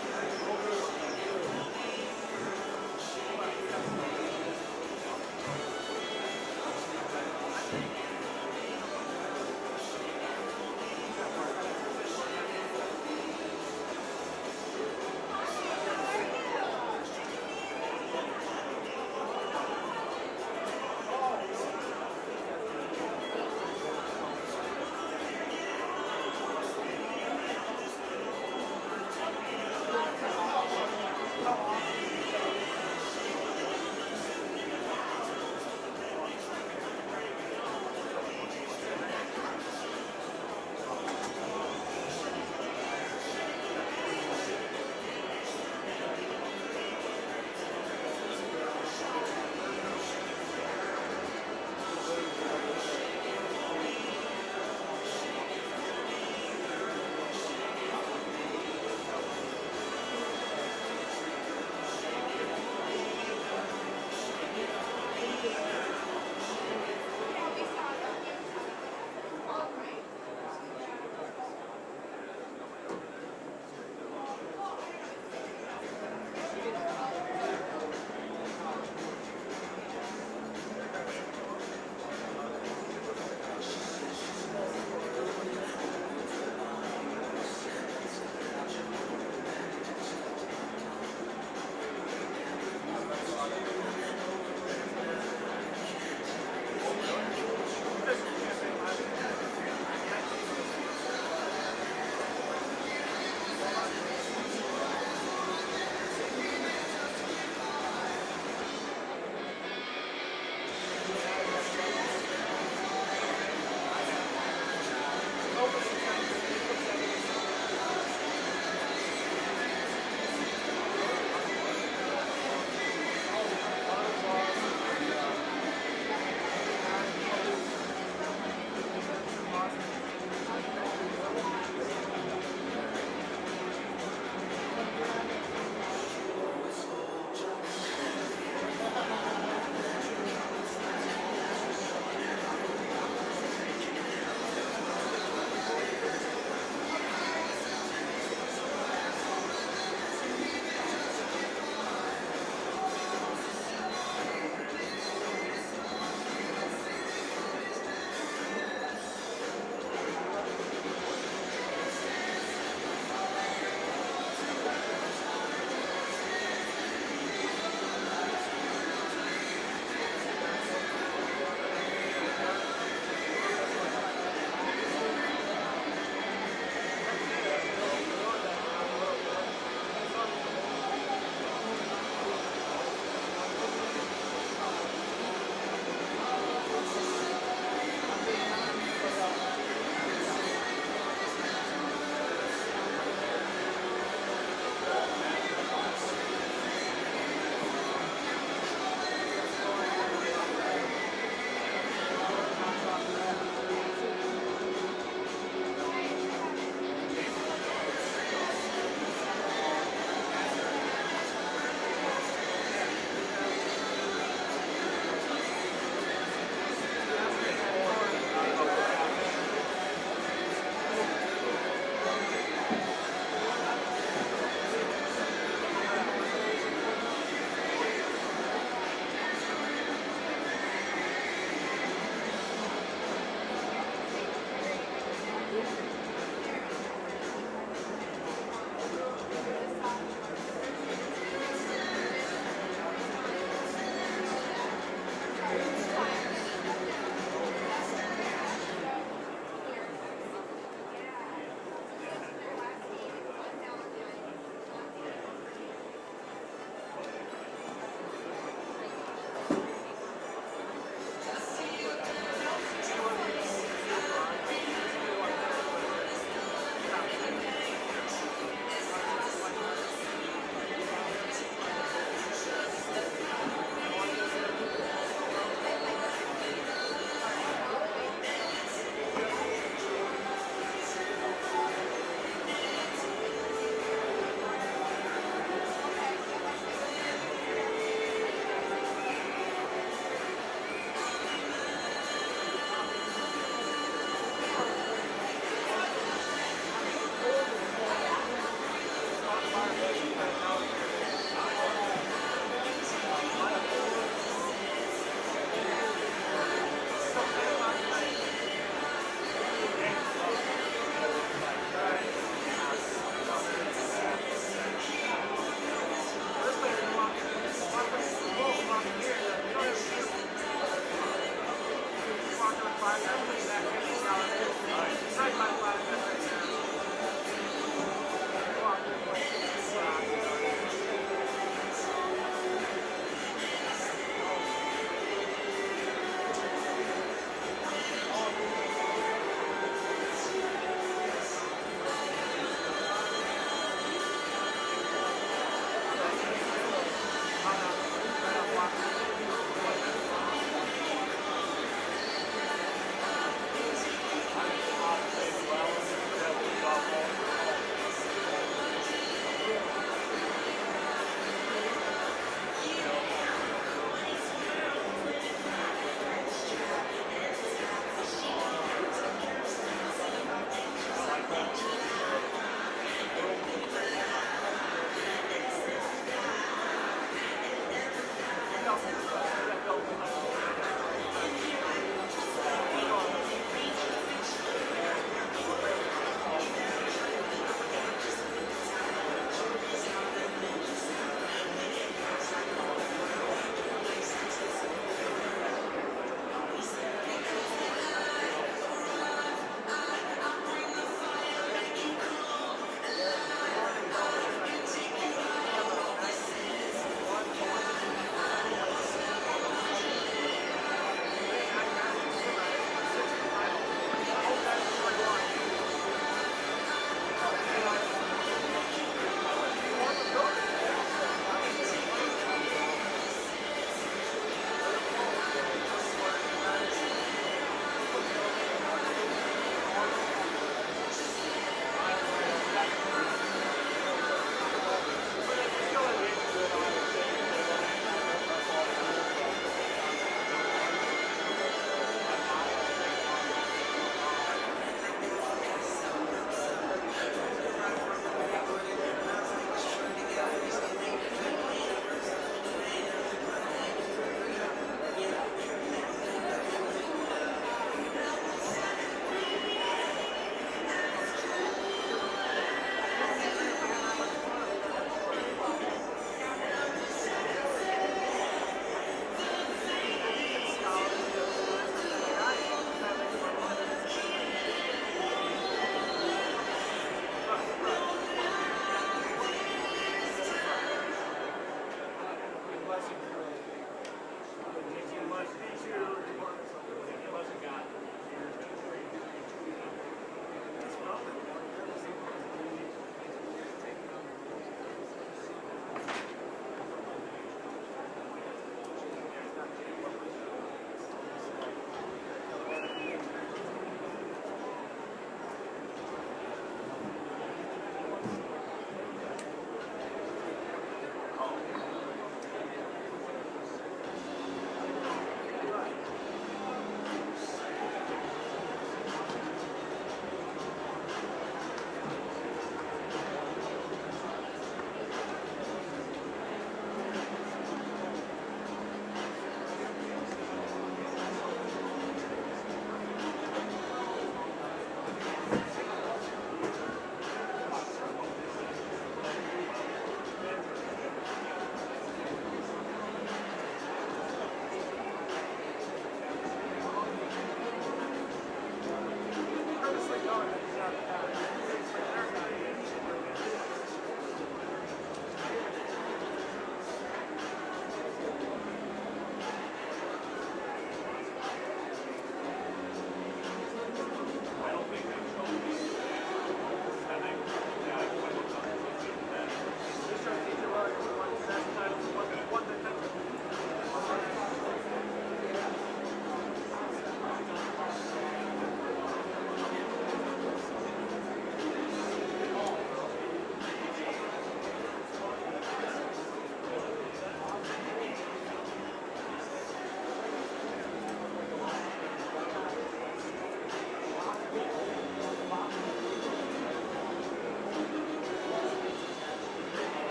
Well,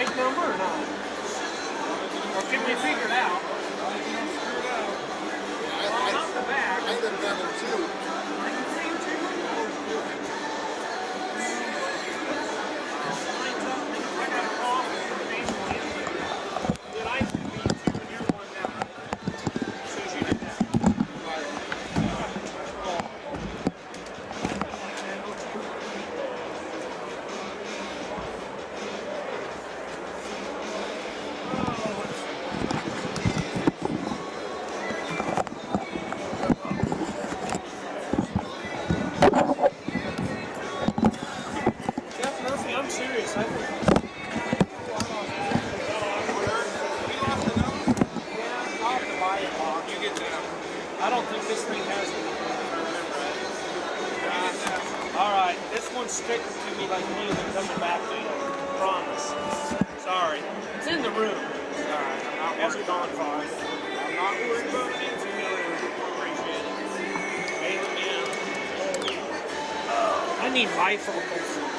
right number or not? Or can we figure it out? Well, not the back. I ended up having two. I got a cough and painful. Then I should be two and you're one down. As soon as you do that. Jeff Murphy, I'm serious. I think. I don't think this thing has it. All right, this one's sticking to me like glue and coming back to you. Promise. Sorry. It's in the room. All right, I'm not hasn't gone far. I'm not worried about it. It's in the room. Appreciate it. Hey, yeah. I need bifocals.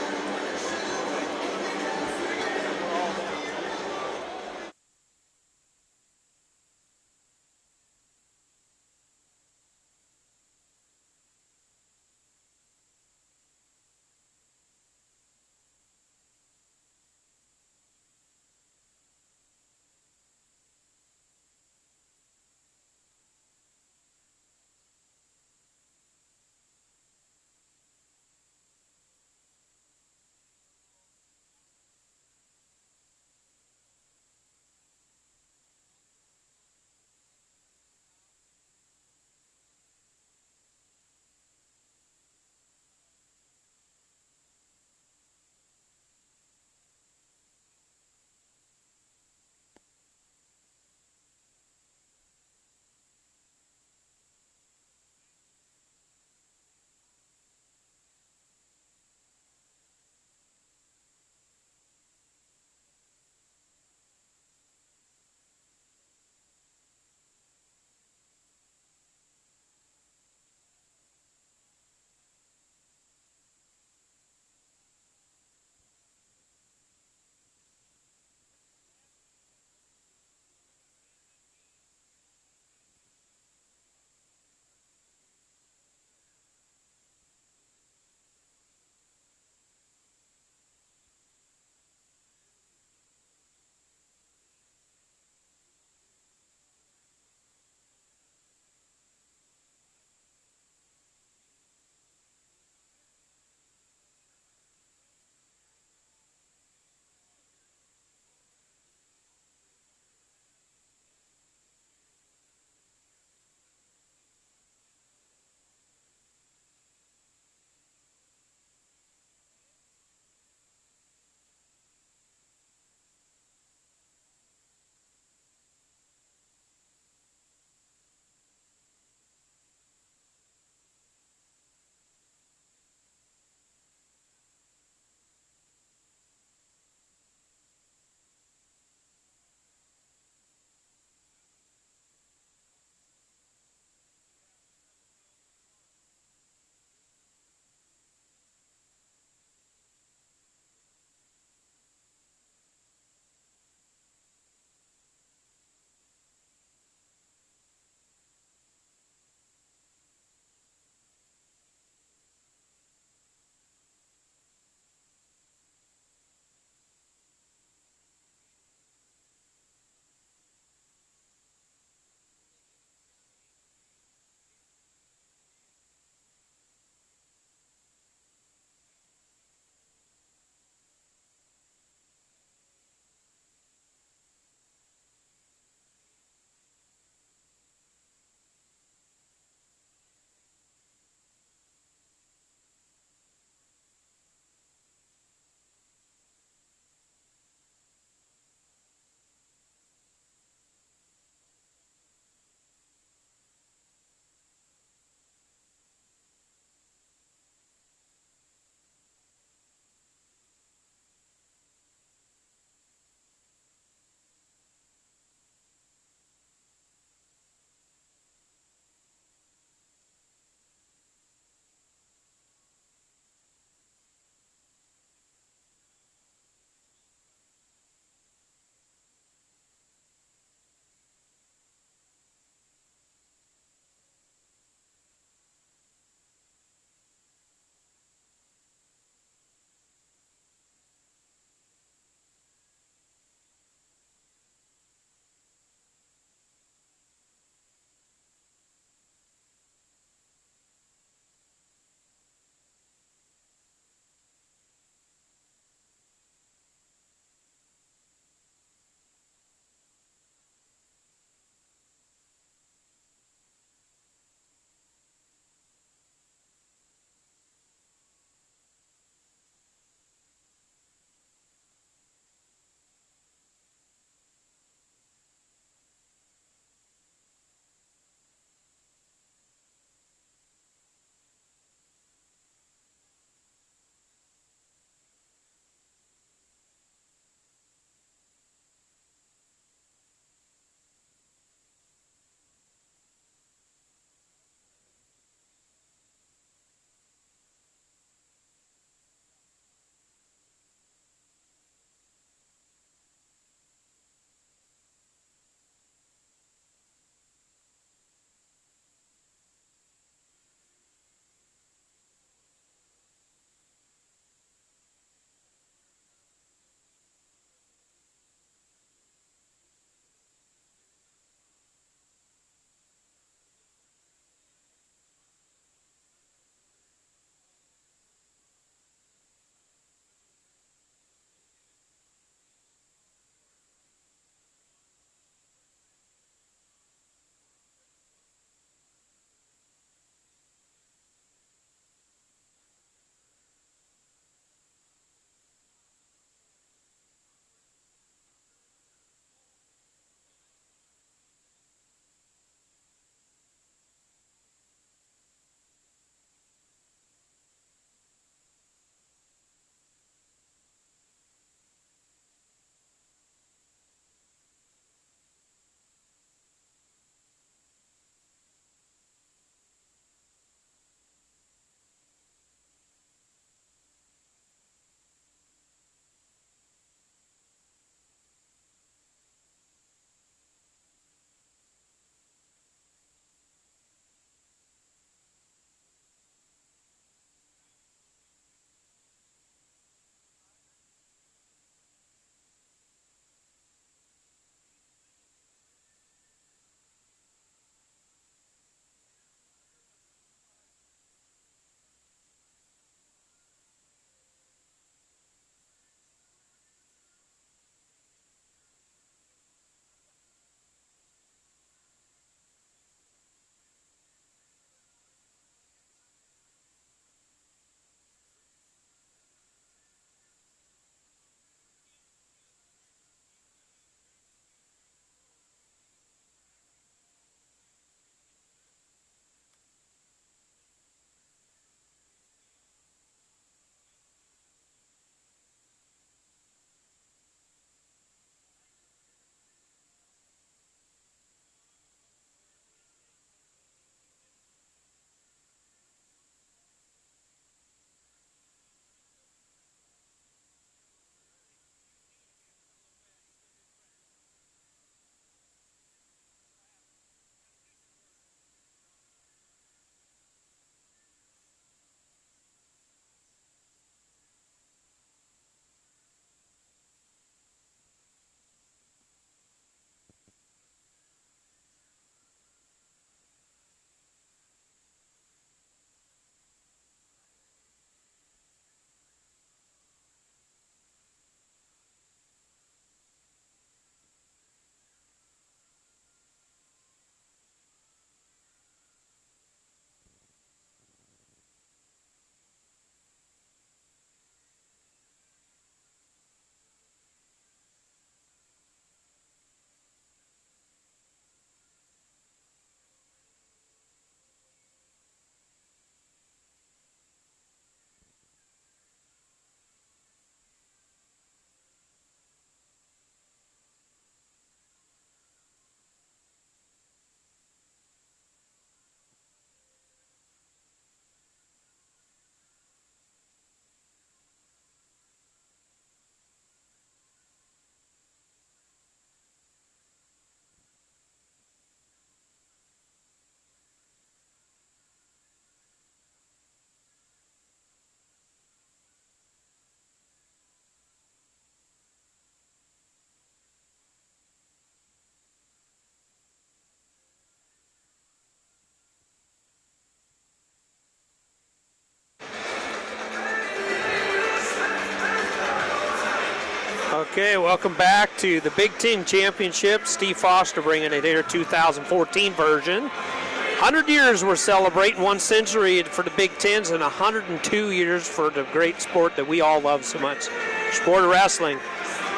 Okay, welcome back to the Big Ten Championship. Steve Foster bringing it here, 2014 version. 100 years we're celebrating, 1 century for the Big Tens, and 102 years for the great sport that we all love so much, sport of wrestling.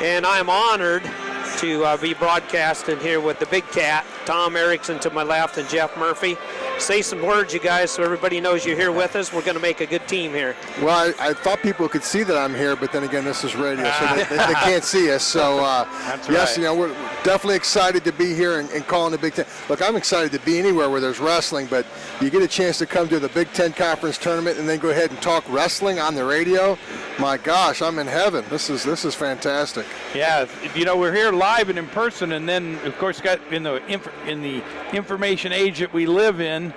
And I am honored to be broadcasting here with the Big Cat, Tom Erickson to my left and Jeff Murphy. Say some words, you guys, so everybody knows you're here with us. We're going to make a good team here. Well, I thought people could see that I'm here, but then again, this is radio, so they can't see us. So, That's yes, right. we're definitely excited to be here and calling the Big Ten. Look, I'm excited to be anywhere where there's wrestling, but you get a chance to come to the Big Ten Conference Tournament and then go ahead and talk wrestling on the radio. My gosh, I'm in heaven. This is fantastic. Yeah, we're here live and in person, and then of course got in the information age that we live in.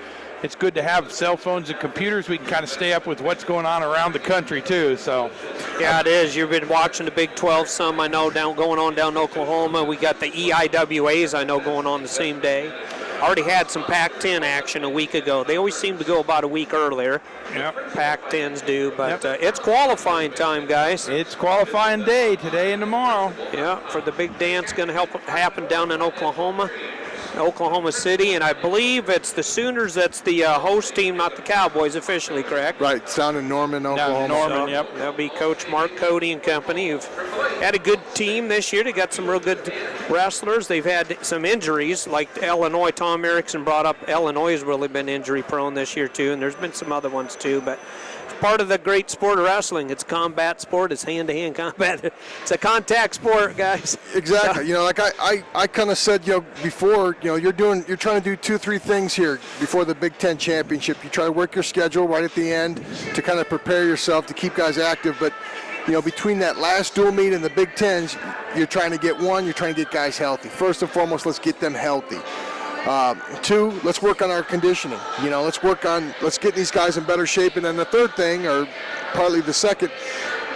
It's good to have cell phones and computers. We can kind of stay up with what's going on around the country too. So, yeah, it is. You've been watching the Big 12 some, I know, going on down in Oklahoma. We got the EIWAs, I know, going on the same day. Already had some Pac-10 action a week ago. They always seem to go about a week earlier. Yep. Pac-10s do, but Yep. It's qualifying time, guys. It's qualifying day today and tomorrow. Yeah, for the big dance going to happen down in Oklahoma City, and I believe it's the Sooners that's the host team, not the Cowboys officially, correct? Right, it's down in Norman, Oklahoma. Norman, yep. That'll be Coach Mark Cody and company, who've had a good team this year. They got some real good wrestlers. They've had some injuries, like Illinois. Tom Erickson brought up Illinois has really been injury prone this year too, and there's been some other ones too, but it's part of the great sport of wrestling. It's a combat sport. It's hand-to-hand combat. It's a contact sport, guys. Exactly. Like I kind of said, before, you're trying to do 2-3 things here before the Big Ten Championship. You try to work your schedule right at the end to kind of prepare yourself to keep guys active, but between that last dual meet and the Big Tens, you're trying to get guys healthy. First and foremost, let's get them healthy. 2, let's work on our conditioning. Let's get these guys in better shape. And then the third thing, or partly the second,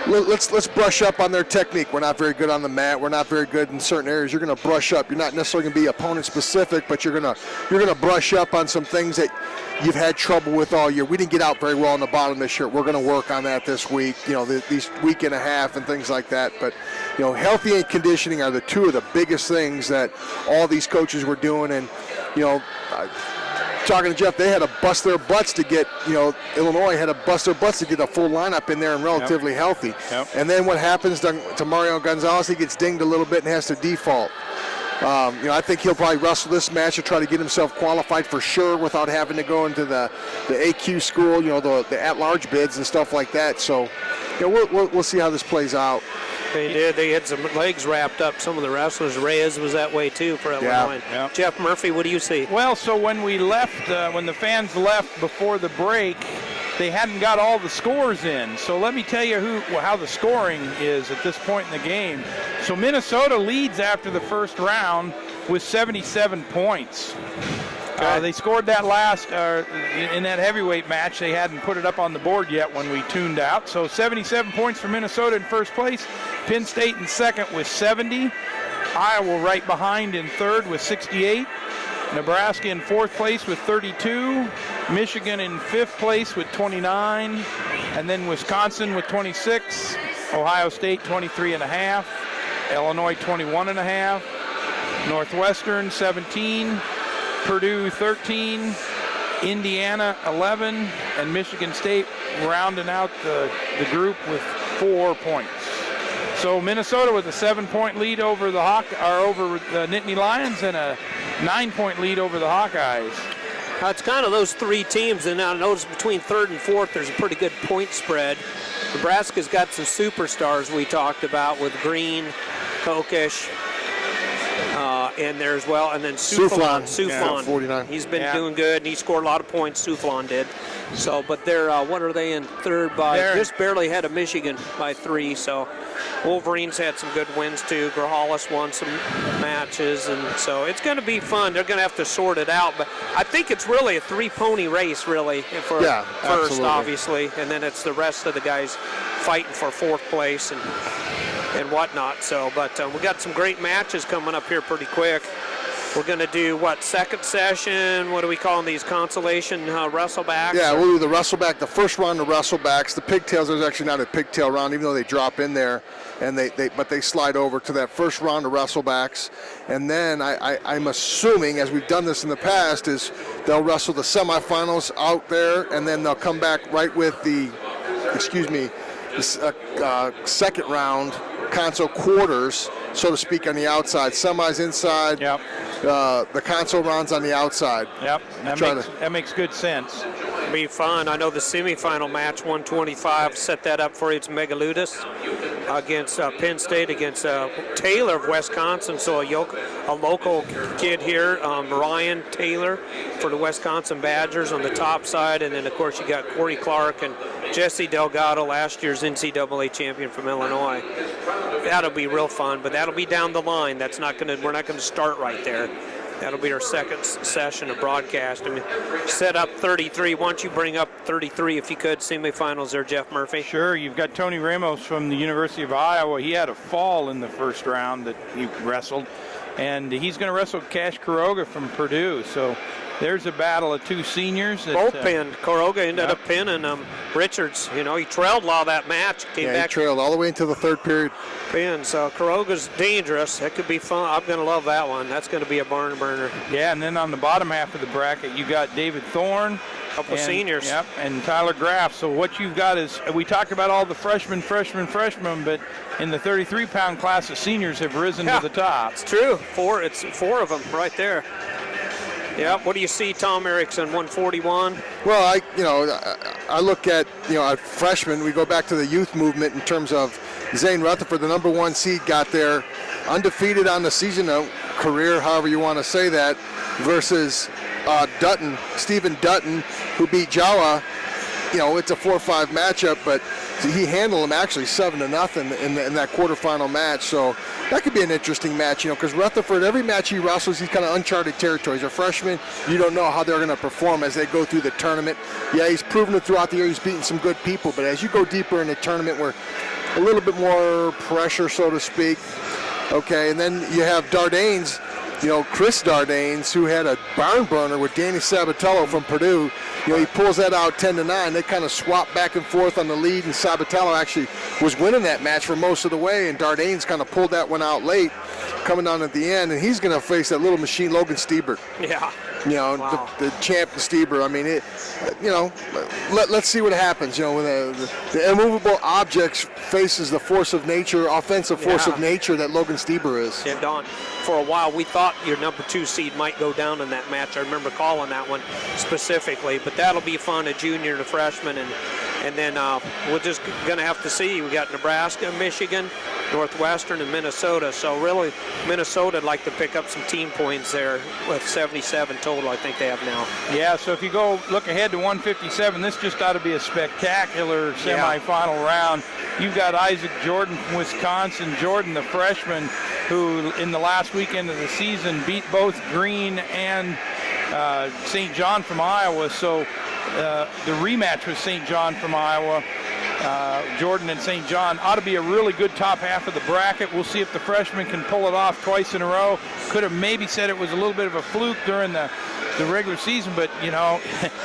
let's brush up on their technique. We're not very good on the mat. We're not very good in certain areas. You're going to brush up. You're not necessarily going to be opponent specific, but you're going to brush up on some things that you've had trouble with all year. We didn't get out very well on the bottom this year. We're going to work on that this week. These week and a half and things like that. But healthy and conditioning are the 2 of the biggest things that all these coaches were doing. And talking to Jeff, they had to bust their butts to get, Illinois had to bust their butts to get a full lineup in there and relatively healthy. Yep. And then what happens to Mario Gonzalez? He gets dinged a little bit and has to default. I think he'll probably wrestle this match to try to get himself qualified for sure without having to go into the AQ school, the at-large bids and stuff like that. So, we'll see how this plays out. They did. They had some legs wrapped up. Some of the wrestlers. Reyes was that way too for Illinois. Yeah. Jeff Murphy, what do you see? Well, so when we left, when the fans left before the break, they hadn't got all the scores in. So let me tell you how the scoring is at this point in the game. So Minnesota leads after the first round with 77 points. They scored that last in that heavyweight match. They hadn't put it up on the board yet when we tuned out. So 77 points for Minnesota in first place. Penn State in second with 70. Iowa right behind in third with 68. Nebraska in fourth place with 32. Michigan in fifth place with 29. And then Wisconsin with 26. Ohio State 23.5. Illinois 21.5. Northwestern 17. Purdue 13, Indiana 11, and Michigan State rounding out the group with 4 points. So Minnesota with a 7-point lead over the Nittany Lions and a 9-point lead over the Hawkeyes. It's kind of those 3 teams, and I notice between third and fourth there's a pretty good point spread. Nebraska's got some superstars we talked about with Green, Kokish, in there as well, and then Souflon. Yeah, 49. He's been doing good, and he scored a lot of points. Souflon did. So, but they're what are they in third by? Just barely ahead of Michigan by 3. So, Wolverines had some good wins too. Grajales won some matches, and so it's going to be fun. They're going to have to sort it out, but I think it's really a 3-pony race, really, for first, absolutely. obviously, and then it's the rest of the guys fighting for 4th place and whatnot. So, but we got some great matches coming up here pretty quick. We're going to do, second session? What are we calling these? Consolation wrestlebacks? Yeah, we'll do the wrestleback, the first round of wrestlebacks. The pigtails, there's actually not a pigtail round, even though they drop in there, and but they slide over to that first round of wrestlebacks. And then I'm assuming, as we've done this in the past, is they'll wrestle the semifinals out there, and then they'll come back right with the second round console quarters, so to speak, on the outside. Semis inside. Yep. The console rounds on the outside. Yep. That makes good sense. Be fun. I know the semifinal match, 125, set that up for you. It's Megaludis against Penn State, against Taylor of Wisconsin. So a local kid here, Ryan Taylor for the Wisconsin Badgers on the top side. And then, of course, you got Corey Clark and Jesse Delgado, last year's NCAA champion from Illinois. That'll be real fun, but that'll be down the line. We're not gonna start right there. That'll be our second session of broadcast. I mean, set up 33. Why don't you bring up 33, if you could, semifinals there, Jeff Murphy? Sure. You've got Tony Ramos from the University of Iowa. He had a fall in the first round that he wrestled, and he's going to wrestle Cash Kuroga from Purdue. So there's a battle of two seniors. Both pinned. Kuroga ended up pinning Richards. You know, he trailed a lot of that match. Came back. He trailed all the way into the third period. So Kuroga's dangerous. That could be fun. I'm going to love that one. That's going to be a barn burner. Yeah, and then on the bottom half of the bracket, you got David Thorne. Couple seniors. Yep, and Tyler Graff. So what you've got is, we talked about all the freshmen, but in the 33-pound class, the seniors have risen to the top. It's true. It's four of them right there. Yeah, what do you see, Tom Erickson, 141? Well, I look at, a freshman. We go back to the youth movement in terms of Zane Rutherford, the number 1 seed, got there undefeated on the season career, however you want to say that, versus Stephen Dutton, who beat Jawa. It's a 4-5 matchup, but he handled him actually 7-0 in that quarterfinal match. So that could be an interesting match, because Rutherford, every match he wrestles, he's kind of uncharted territories. A freshman, you don't know how they're going to perform as they go through the tournament. Yeah, he's proven it throughout the year. He's beaten some good people, but as you go deeper in the tournament, where a little bit more pressure, so to speak. Okay, and then you have Dardanes, Chris Dardanes, who had a barn burner with Danny Sabatello from Purdue. He pulls that out 10-9. They kind of swap back and forth on the lead, and Sabatello actually was winning that match for most of the way, and Dardanes kind of pulled that one out late, coming down at the end, and he's going to face that little machine, Logan Stieber. Yeah. Wow. the champ Stieber. I mean, let's see what happens. When the immovable objects faces the force of nature, offensive force of nature that Logan Stieber is. Yeah, Don, for a while we thought your number 2 seed might go down in that match. I remember calling that one specifically, but that'll be fun, a junior and a freshman, and then we're just going to have to see. We got Nebraska, Michigan, Northwestern, and Minnesota. So really, Minnesota would like to pick up some team points there with 77 total, I think they have now. Yeah, so if you go look ahead to 157, this just ought to be a spectacular semifinal round. You've got Isaac Jordan from Wisconsin. Jordan, the freshman, who in the last weekend of the season beat both Green and St. John from Iowa. So the rematch with St. John from Iowa, Jordan and St. John, ought to be a really good top half of the bracket. We'll see if the freshman can pull it off twice in a row. Could have maybe said it was a little bit of a fluke during the regular season, but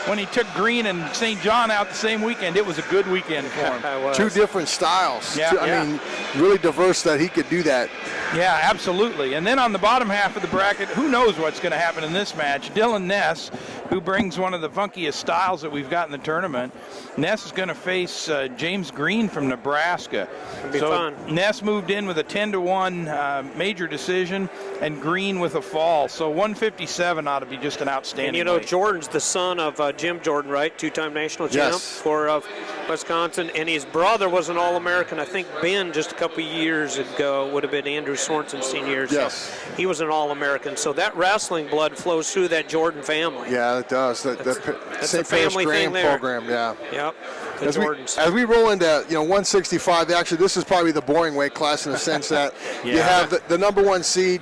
when he took Green and St. John out the same weekend, it was a good weekend for him. Two different styles. Yeah, I mean, really diverse that he could do that. Yeah, absolutely. And then on the bottom half of the bracket, who knows what's going to happen in this match? Dylan Ness, who brings one of the funkiest styles that we've got in the tournament. Ness is going to face James Green from Nebraska. It'll be fun. Ness moved in with a 10-1 major decision, and Green with a fall. So 157 ought to be just an outstanding. And Jordan's the son of Jim Jordan, right? 2-time national champ for Wisconsin, and his brother was an All-American. I think Ben, just a couple years ago, would have been Andrew Sorensen's senior year. Yes. So he was an All-American. So that wrestling blood flows through that Jordan family. Yeah, it does. That's a family thing there. program, yeah. Yep. As we roll into 165, actually this is probably the boring weight class in the sense that you have the number one seed,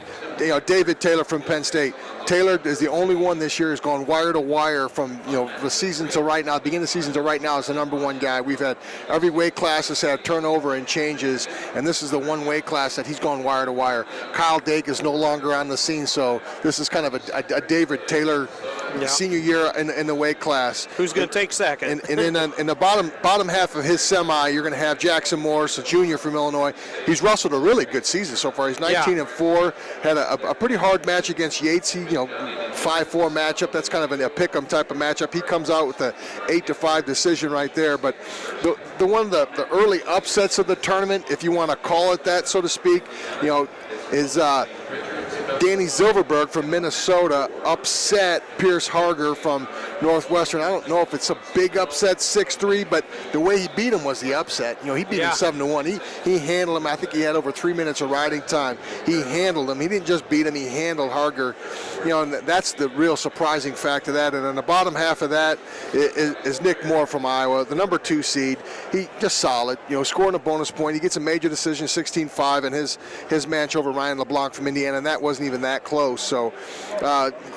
David Taylor from Penn State. Taylor is the only one this year who's gone wire to wire from the season to right now, beginning of the season to right now is the number one guy. We've had every weight class has had turnover and changes, and this is the one weight class that he's gone wire to wire. Kyle Dake is no longer on the scene, so this is kind of a David Taylor senior year in the weight class. Who's going to take second? And then in the bottom half of his semi, you're going to have Jackson Morris, a junior from Illinois. He's wrestled a really good season so far. He's 19-4. Had a pretty hard match against Yates. He 5-4 matchup. That's kind of a pick-em type of matchup. He comes out with the 8-5 decision right there. But the one of the early upsets of the tournament, if you want to call it that, so to speak, is Danny Silverberg from Minnesota upset Pierce Harger from Northwestern. I don't know if it's a big upset, 6-3, but the way he beat him was the upset. He beat him 7-1. He handled him. I think he had over 3 minutes of riding time. He handled him. He didn't just beat him. He handled Harger. And that's the real surprising fact of that. And in the bottom half of that is Nick Moore from Iowa, the number 2 seed. He just solid. Scoring a bonus point. He gets a major decision, 16-5, in his match over Ryan LeBlanc from Indiana, and that wasn't even that close. So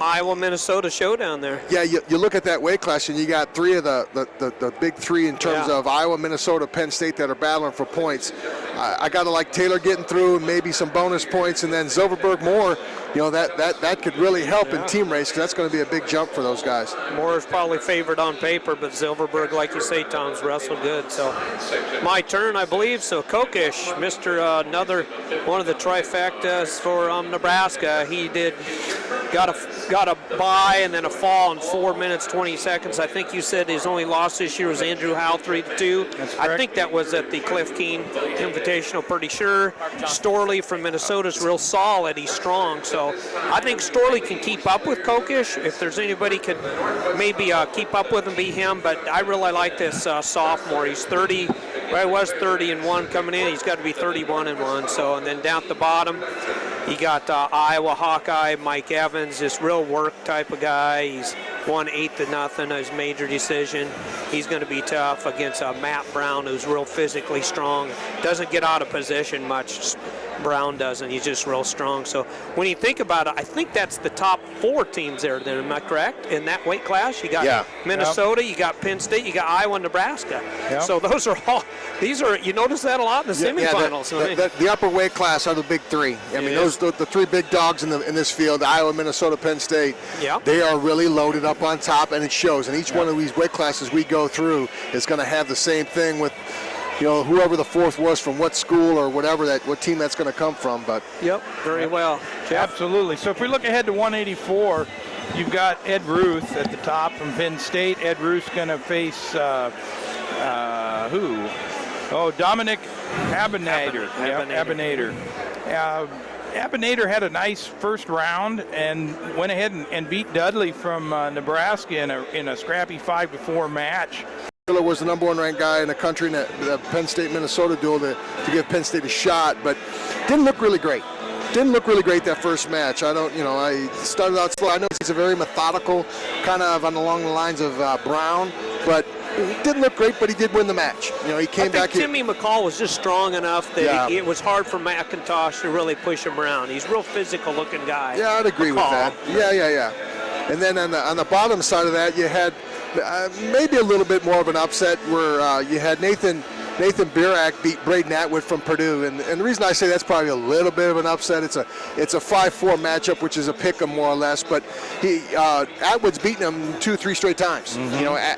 Iowa-Minnesota showdown there. Yeah, you look at that weight class, and you got three of the big three in terms of Iowa, Minnesota, Penn State that are battling for points. I got to like Taylor getting through and maybe some bonus points, and then Silverberg Moore, that could really help in team race, because that's going to be a big jump for those guys. Moore is probably favored on paper, but Silverberg, like you say, Tom's wrestled good. So my turn, I believe. So Kokish, another one of the trifectas for Nebraska. He got a bye and then a fall in 4 minutes 20 seconds. I think you said his only loss this year was Andrew Howell 3-2. I think that was at the Cliff Keen Invitational, pretty sure. Storley from Minnesota is real solid. He's strong, so I think Storley can keep up with Kokish. If there's anybody could maybe keep up with him, be him. But I really like this sophomore. He's 30. Well, he was 30-1 coming in. He's got to be 31-1. So, and then down at the bottom, you got Iowa Hawkeye Mike Evans, this real work type of guy. He's won 8-0 his major decision. He's going to be tough against Matt Brown, who's real physically strong. Doesn't get out of position much. Brown doesn't. He's just real strong. So when you think about it, I think that's the top 4 teams there. Then, am I correct? In that weight class, you got Minnesota, you got Penn State, you got Iowa, and Nebraska. So those are all. These are. You notice that a lot in the semifinals. The upper weight class are the big 3. I mean, those the 3 big dogs in this field: Iowa, Minnesota, Penn State. They are really loaded up on top, and it shows. And each one of these weight classes we go through is going to have the same thing with. Whoever the 4th was from what school or whatever what team that's going to come from. But very well. Jeff? Absolutely. So if we look ahead to 184, you've got Ed Ruth at the top from Penn State. Ed Ruth's going to face who? Oh, Dominic Abinader. Abinader. Abinader had a nice first round and went ahead and beat Dudley from Nebraska in a scrappy 5-4 match. Miller was the number 1 ranked guy in the country in the Penn State-Minnesota duel to give Penn State a shot, but didn't look really great. Didn't look really great that first match. I started out slow. I know he's a very methodical, kind of along the lines of Brown, but it didn't look great, but he did win the match. He came back. Timmy McCall was just strong enough that it was hard for McIntosh to really push him around. He's a real physical-looking guy. Yeah, I'd agree with that. Yeah. And then on the bottom side of that, you had maybe a little bit more of an upset where you had Nathan Birak beat Braden Atwood from Purdue, and the reason I say that's probably a little bit of an upset, it's a 5-4 matchup, which is a pick 'em more or less, but Atwood's beaten him 2-3 straight times.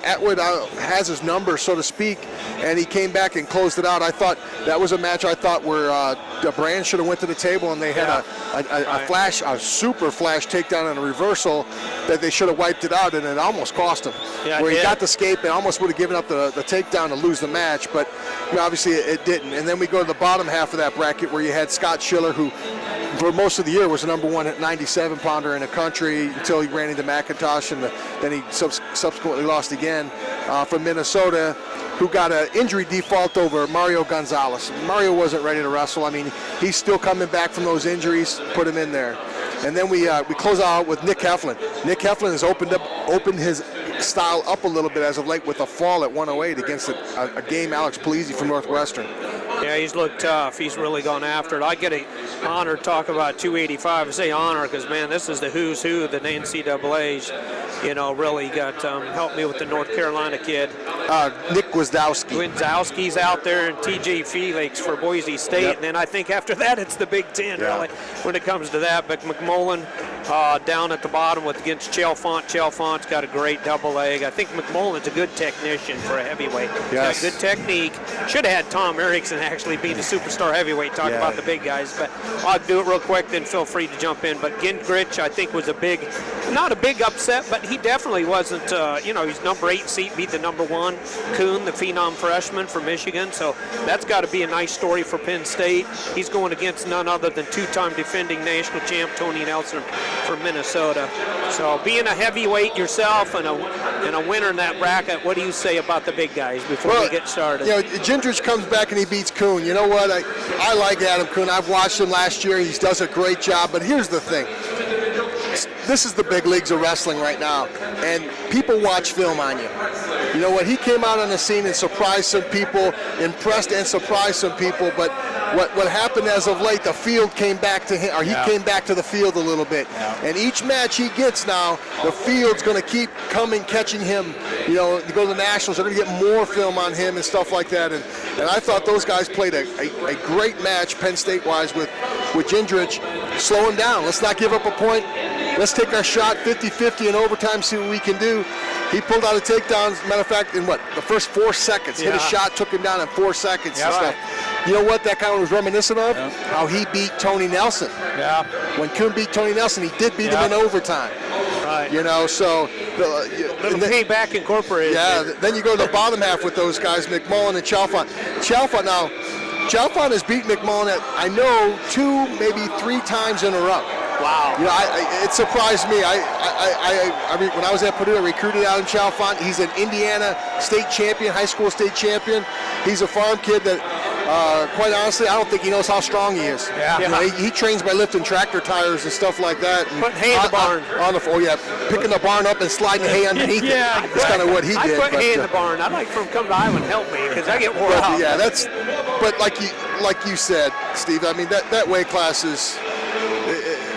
Atwood has his number, so to speak, and he came back and closed it out. I thought that was a match where the brand should have went to the table, and they had a super flash takedown and a reversal that they should have wiped it out, and it almost cost him. Where he got the escape and almost would have given up the takedown to lose the match, but obviously it didn't. And then we go to the bottom half of that bracket where you had Scott Schiller, who for most of the year was the number 1 at 97-pounder in the country until he ran into McIntosh, and then he subsequently lost again from Minnesota, who got an injury default over Mario Gonzalez. Mario wasn't ready to wrestle. I mean, he's still coming back from those injuries. Put him in there. And then we close out with Nick Heflin. Nick Heflin has opened his style up a little bit as of late with a fall at 108 against a game Alex Polizzi from Northwestern. Yeah, he's looked tough. He's really gone after it. I get an honor to talk about 285. I say honor because, man, this is the who's who that the NCAA's, really got helped me with the North Carolina kid. Nick Gwizdowski. Gwizdowski's out there, and TJ Felix for Boise State. Yep. And then I think after that it's the Big Ten, really, when it comes to that. But McMullen down at the bottom against Chalfont. Chalfont's got a great double leg. I think McMullen's a good technician for a heavyweight. Yes. Got good technique. Should have had Tom Erickson actually being a superstar heavyweight, talk about the big guys. But I'll do it real quick, then feel free to jump in. But Gingrich, I think, was not a big upset, but he definitely wasn't, he's number 8 seat, beat the number 1, Kuhn, the phenom freshman from Michigan. So that's got to be a nice story for Penn State. He's going against none other than 2-time defending national champ Tony Nelson from Minnesota. So being a heavyweight yourself and a winner in that bracket, what do you say about the big guys before we get started? Gingrich comes back and he beats Kuhn. You know what? I like Adam Kuhn. I've watched him last year. He does a great job. But here's the thing. This is the big leagues of wrestling right now, and people watch film on you. You know what? He came out on the scene and surprised some people, impressed and surprised some people, but what happened as of late, the field came back to him, or he came back to the field a little bit. And each match he gets now, the field's going to keep catching him. To go to the Nationals, they're going to get more film on him and stuff like that. And I thought those guys played a great match, Penn State-wise, with Gingrich. Slow him down. Let's not give up a point. Let's take our shot 50-50 in overtime, see what we can do. He pulled out a takedown, as a matter of fact, in the first 4 seconds. Hit a shot, took him down in 4 seconds and stuff. You know what that kind of was reminiscent of? How he beat Tony Nelson. Yeah. When Kuhn beat Tony Nelson, he did beat him in overtime. Right. So little payback incorporated. Yeah. Then you go to the bottom half with those guys, McMullen and Chalfont. Chalfont has beat McMullen at, I know, 2, maybe 3 times in a row. Wow. It surprised me. When I was at Purdue, I recruited out in Chalfont. He's an Indiana state champion, high school state champion. He's a farm kid that, quite honestly, I don't think he knows how strong he is. Yeah. He trains by lifting tractor tires and stuff like that. Putting hay in the barn. Picking the barn up and sliding hay underneath it. That's kind of what he did. I put hay in the barn. I'd like for him to come to Iowa and help me because I get wore out. Yeah, but like you said, Steve, I mean, that weight class is,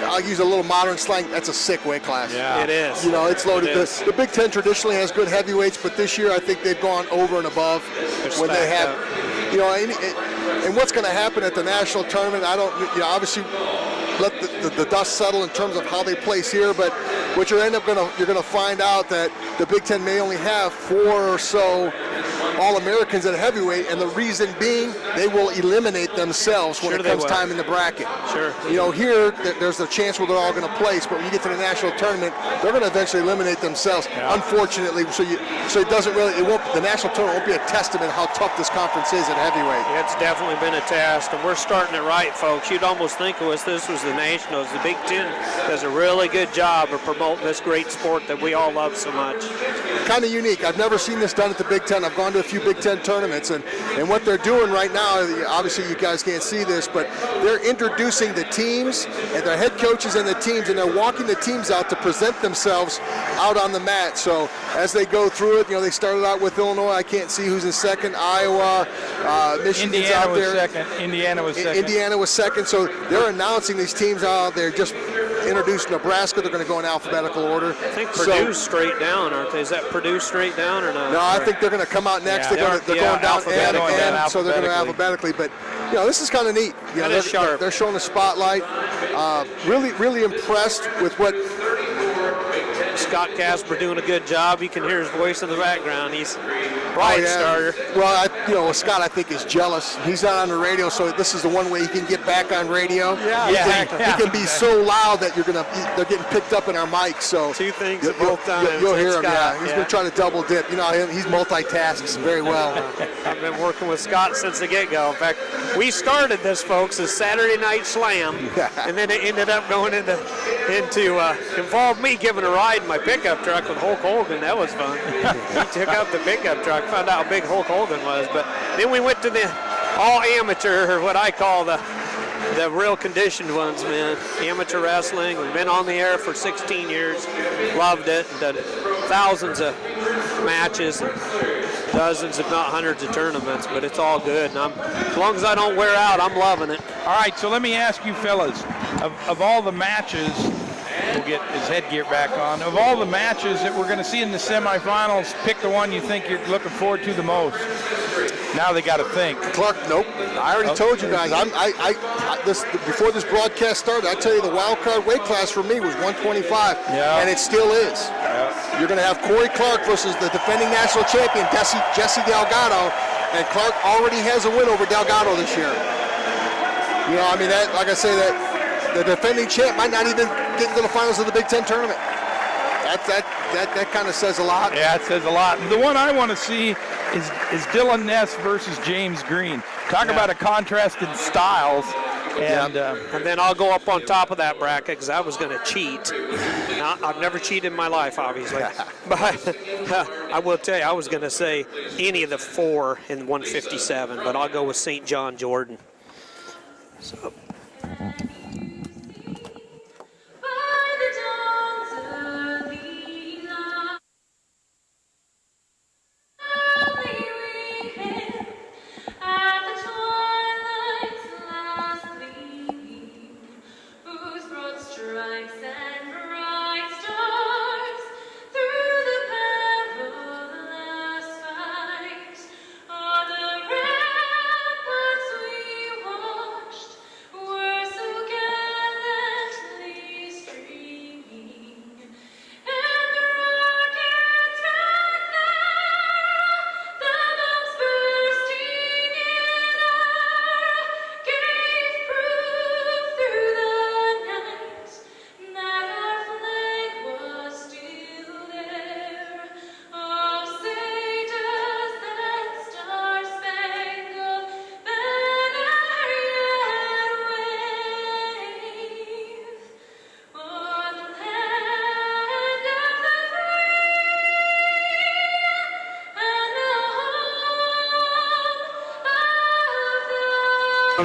I'll use a little modern slang, that's a sick weight class. Yeah, it is. It's loaded. The Big Ten traditionally has good heavyweights, but this year I think they've gone over and above when they have, and what's going to happen at the national tournament, I don't, obviously let the dust settle in terms of how they place here, but what you're going to find out that the Big Ten may only have 4 or so All-Americans at heavyweight, and the reason being they will eliminate themselves when it comes time in the bracket. Sure. Here there's a chance where they're all going to place, but when you get to the national tournament, they're going to eventually eliminate themselves. Yeah. Unfortunately, so it doesn't really, the national tournament won't be a testament how tough this conference is at heavyweight. Yeah, it's definitely been a test, and we're starting it right, folks. You'd almost think of us, this was the Nationals. The Big Ten does a really good job of promoting this great sport that we all love so much. Kind of unique. I've never seen this done at the Big Ten. I've gone to a few Big Ten tournaments, and what they're doing right now, obviously you guys can't see this, but they're introducing the teams and their head coaches and the teams, and they're walking the teams out to present themselves out on the mat. So as they go through it, they started out with Illinois. I can't see who's in second. Iowa, Michigan's out there. Indiana was second. Indiana was second. So they're announcing these teams out there. Just introduced Nebraska. They're going to go in alphabetical order. I think Purdue's straight down, aren't they? Is that Purdue straight down or not? No, I think they're going to come out next. They're going down and so they're going to alphabetically. But this is kind of neat. They're showing the spotlight. Really impressed with what Scott Casper doing a good job. You can hear his voice in the background. He's bright starter. Well, Scott, I think, is jealous. He's not on the radio, so this is the one way he can get back on radio. He can be so loud that they're getting picked up in our mics. So 2 things at both times. You'll hear him. He's been trying to double dip. He's multitasks very well. I've been working with Scott since the get-go. In fact, we started this, folks, as Saturday Night Slam, and then it ended up going into involved me giving a ride in my pickup truck with Hulk Hogan. That was fun. He took up the pickup truck, found out how big Hulk Hogan was. But then we went to the all-amateur, or what I call the the real conditioned ones, man. Amateur wrestling. We've been on the air for 16 years. Loved it. Done thousands of matches, dozens, if not hundreds of tournaments. But it's all good. And as long as I don't wear out, I'm loving it. All right, so let me ask you fellas, of all the matches, we'll get his headgear back on, of all the matches that we're going to see in the semifinals, pick the one you think you're looking forward to the most. Now they got to think. Clark, nope. I already told you guys. Before this broadcast started, I tell you the wild card weight class for me was 125, and it still is. Yeah. You're going to have Corey Clark versus the defending national champion Jesse Delgado, and Clark already has a win over Delgado this year. You know, I mean, that, like I say, that the defending champ might not even get into the finals of the Big Ten tournament. That kind of says a lot. Yeah, it says a lot. The one I want to see is Dylan Ness versus James Green. Talk about a contrast in styles. And then I'll go up on top of that bracket because I was going to cheat. Now, I've never cheated in my life, obviously. But I will tell you, I was going to say any of the four in 157, but I'll go with St. John Jordan. So.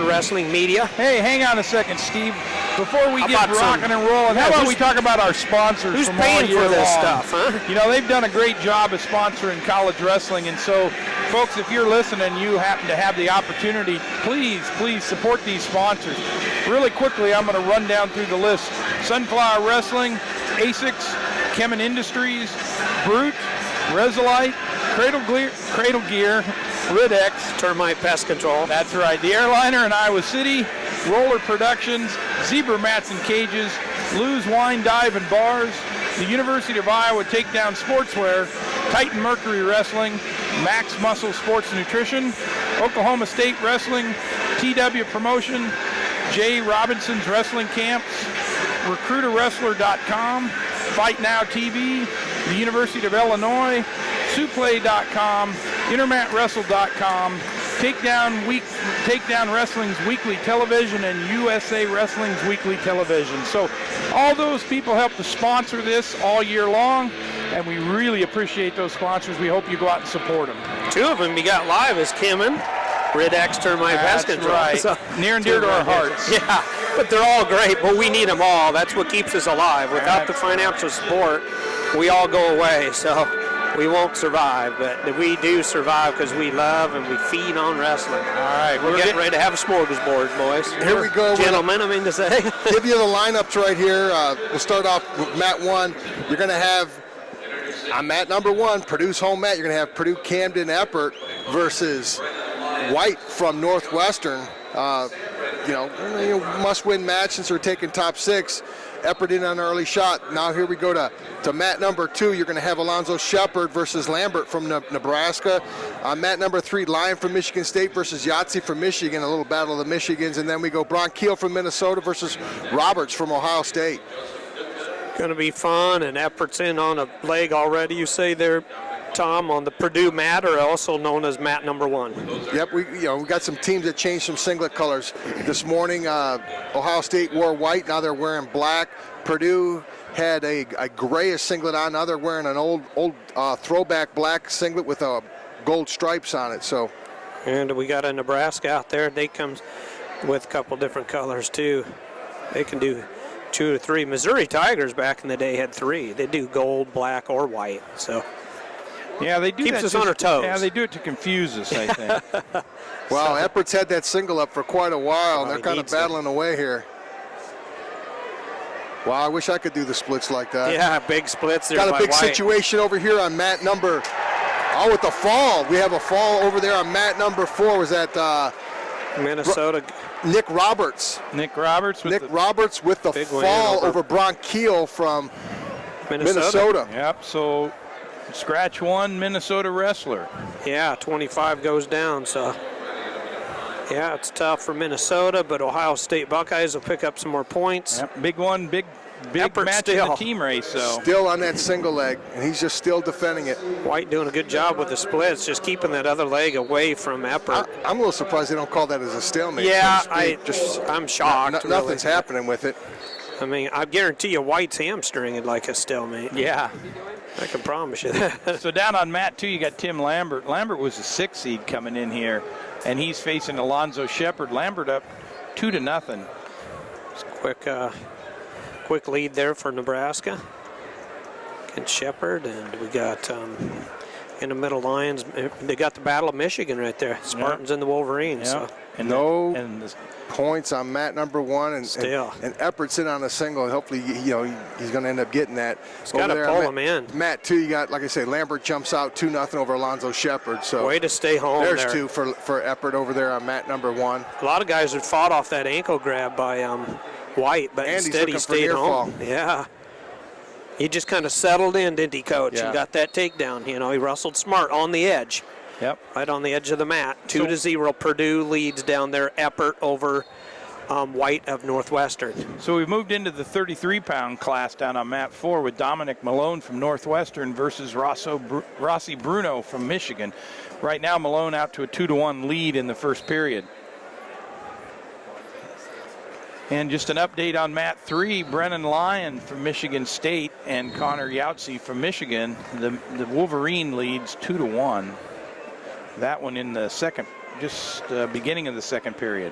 Wrestling Media. Hey, hang on a second, Steve. Before we get rocking and rolling, how about we talk about our sponsors? Who's from paying all year for this long? stuff, huh? You know, they've done a great job of sponsoring college wrestling, and so, folks, if you're listening, you happen to have the opportunity, please support these sponsors. Really quickly, I'm going to run down through the list. Sunflower Wrestling, ASICS, Kemin Industries, Brute, Resolite, Cradle Gear, Ridex, Termite Pest Control. That's right. The Airliner in Iowa City, Roller Productions, Zebra Mats and Cages, Lou's Wine, Dive and Bars, the University of Iowa Takedown Sportswear, Titan Mercury Wrestling, Max Muscle Sports Nutrition, Oklahoma State Wrestling, TW Promotion, Jay Robinson's Wrestling Camps, RecruiterWrestler.com, Fight Now TV, the University of Illinois, Suplay.com, IntermatWrestle.com, Takedown Wrestling's weekly television, and USA Wrestling's weekly television. So all those people help to sponsor this all year long, and we really appreciate those sponsors. We hope you go out and support them. Two of them you got live is Kemin, Ridex, Termite Pest Control. Right. So, near and dear to our hearts. Yeah, but they're all great, but we need them all. That's what keeps us alive. Without the financial support, we all go away. So we won't survive, but we do survive because we love and we feed on wrestling. All right, we're getting ready to have a smorgasbord, boys. Here we go. Gentlemen, I mean to say. Give you the lineups right here. We'll start off with mat 1. You're going to have, on mat number 1, Purdue's home mat, you're going to have Purdue Camden Eppert versus White from Northwestern. Must-win match since we're taking top 6. Eppert in on an early shot. Now here we go to mat number 2. You're going to have Alonzo Shepard versus Lambert from Nebraska. Mat number 3, Lyon from Michigan State versus Yahtzee from Michigan, a little battle of the Michigans. And then we go Bron Keel from Minnesota versus Roberts from Ohio State. Going to be fun, and Eppert's in on a leg already, you say there, Tom, on the Purdue mat, or also known as mat number 1. Yep, we got some teams that changed some singlet colors. This morning, Ohio State wore white, now they're wearing black. Purdue had a grayish singlet on, now they're wearing an old throwback black singlet with gold stripes on it. So, and we got a Nebraska out there. They comes with a couple different colors too. They can do 2 or 3. Missouri Tigers back in the day had 3. They do gold, black, or white. So yeah, they do. Keeps that us on our toes. Yeah, they do it to confuse us, I think. Well, Eppert's had that single up for quite a while, and they're kind of battling away here. Wow, I wish I could do the splits like that. Yeah, big splits there. Got a by big White. situation over here on mat number. Oh, with the fall. We have a fall over there on mat number 4. Was that Minnesota? Nick Roberts. Nick Roberts with the big win fall over Bronchiel from Minnesota. Yep, so scratch one Minnesota wrestler. Yeah, 25 goes down, so yeah, it's tough for Minnesota, but Ohio State Buckeyes will pick up some more points. Yep, big one, big Effort match still. in the team race. So Still on that single leg, and he's just still defending it. White doing a good job with the splits, just keeping that other leg away from Eppert. I'm a little surprised they don't call that as a stalemate. Yeah, so to speak. I'm shocked. Nothing's happening with it. I mean, I guarantee you White's hamstring is like a stalemate. yeah. I can promise you that. So down on mat 2, you got Tim Lambert. Lambert was a 6 seed coming in here, and he's facing Alonzo Shepard. Lambert up 2-0. Quick lead there for Nebraska against Shepard, and we got in the middle Lions. They got the Battle of Michigan right there. Spartans and the Wolverines. Yeah. So. And the points on mat number 1, and Eppert's in on a single. Hopefully, he's going to end up getting that. He's got to pull him in. Mat 2, you got, like I say, Lambert jumps out 2-0 over Alonzo Shepard. So way to stay home. There's there. 2 for Eppert over there on mat number 1. A lot of guys had fought off that ankle grab by White, but And instead he stayed home. Yeah. He just kind of settled in, didn't he, Coach? Yeah. He got that takedown. He wrestled smart on the edge. Yep. Right on the edge of the mat. 2-0. Purdue leads down there. Eppert over White of Northwestern. So we've moved into the 33-pound class down on mat 4 with Dominic Malone from Northwestern versus Rossi Bruno from Michigan. Right now, Malone out to a 2-1 lead in the first period. And just an update on mat 3, Brennan Lyon from Michigan State and Connor Yautsy from Michigan. The Wolverine leads 2-1. That one in the second, just beginning of the second period.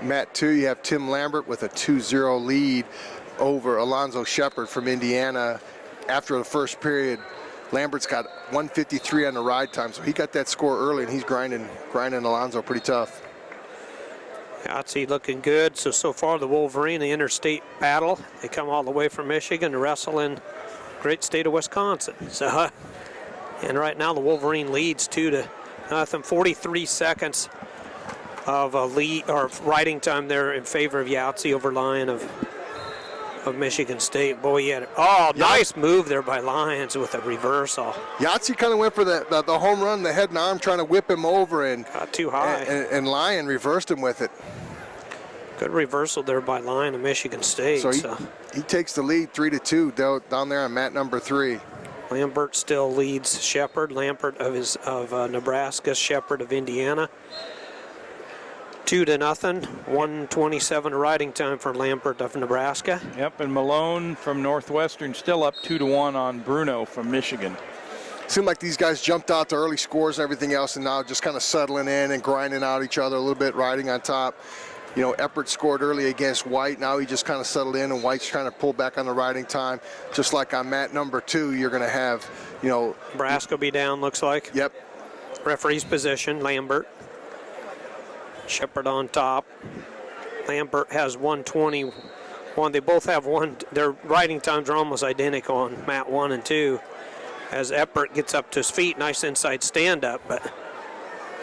Mat 2, you have Tim Lambert with a 2-0 lead over Alonzo Shepard from Indiana. After the first period, Lambert's got 1:53 on the ride time, so he got that score early, and he's grinding Alonzo pretty tough. Yahtzee looking good. So far the Wolverine, the interstate battle. They come all the way from Michigan to wrestle in great state of Wisconsin. So, and right now the Wolverine leads 2-0. 43 seconds of a lead or riding time there in favor of Yahtzee over Lyon of Michigan State. Boy, nice move there by Lyons with a reversal. Yahtzee kind of went for the home run, the head and arm, trying to whip him over, and got too high. And Lyon reversed him with it. Good reversal there by Lyon of Michigan State. So he takes the lead 3-2 down there on mat number 3. Lambert still leads Shepard. Lambert of Nebraska, Shepard of Indiana. 2-0. 1:27 riding time for Lambert of Nebraska. Yep, and Malone from Northwestern still up 2-1 on Bruno from Michigan. Seemed like these guys jumped out to early scores and everything else, and now just kind of settling in and grinding out each other a little bit, riding on top. Eppert scored early against White. Now he just kind of settled in, and White's trying to pull back on the riding time. Just like on mat number 2, you're going to have, Nebraska will be down, looks like. Yep. Referee's position, Lambert. Shepard on top. Lambert has 1:21. They both have their riding times are almost identical on mat 1 and 2. As Eppert gets up to his feet, nice inside stand-up, but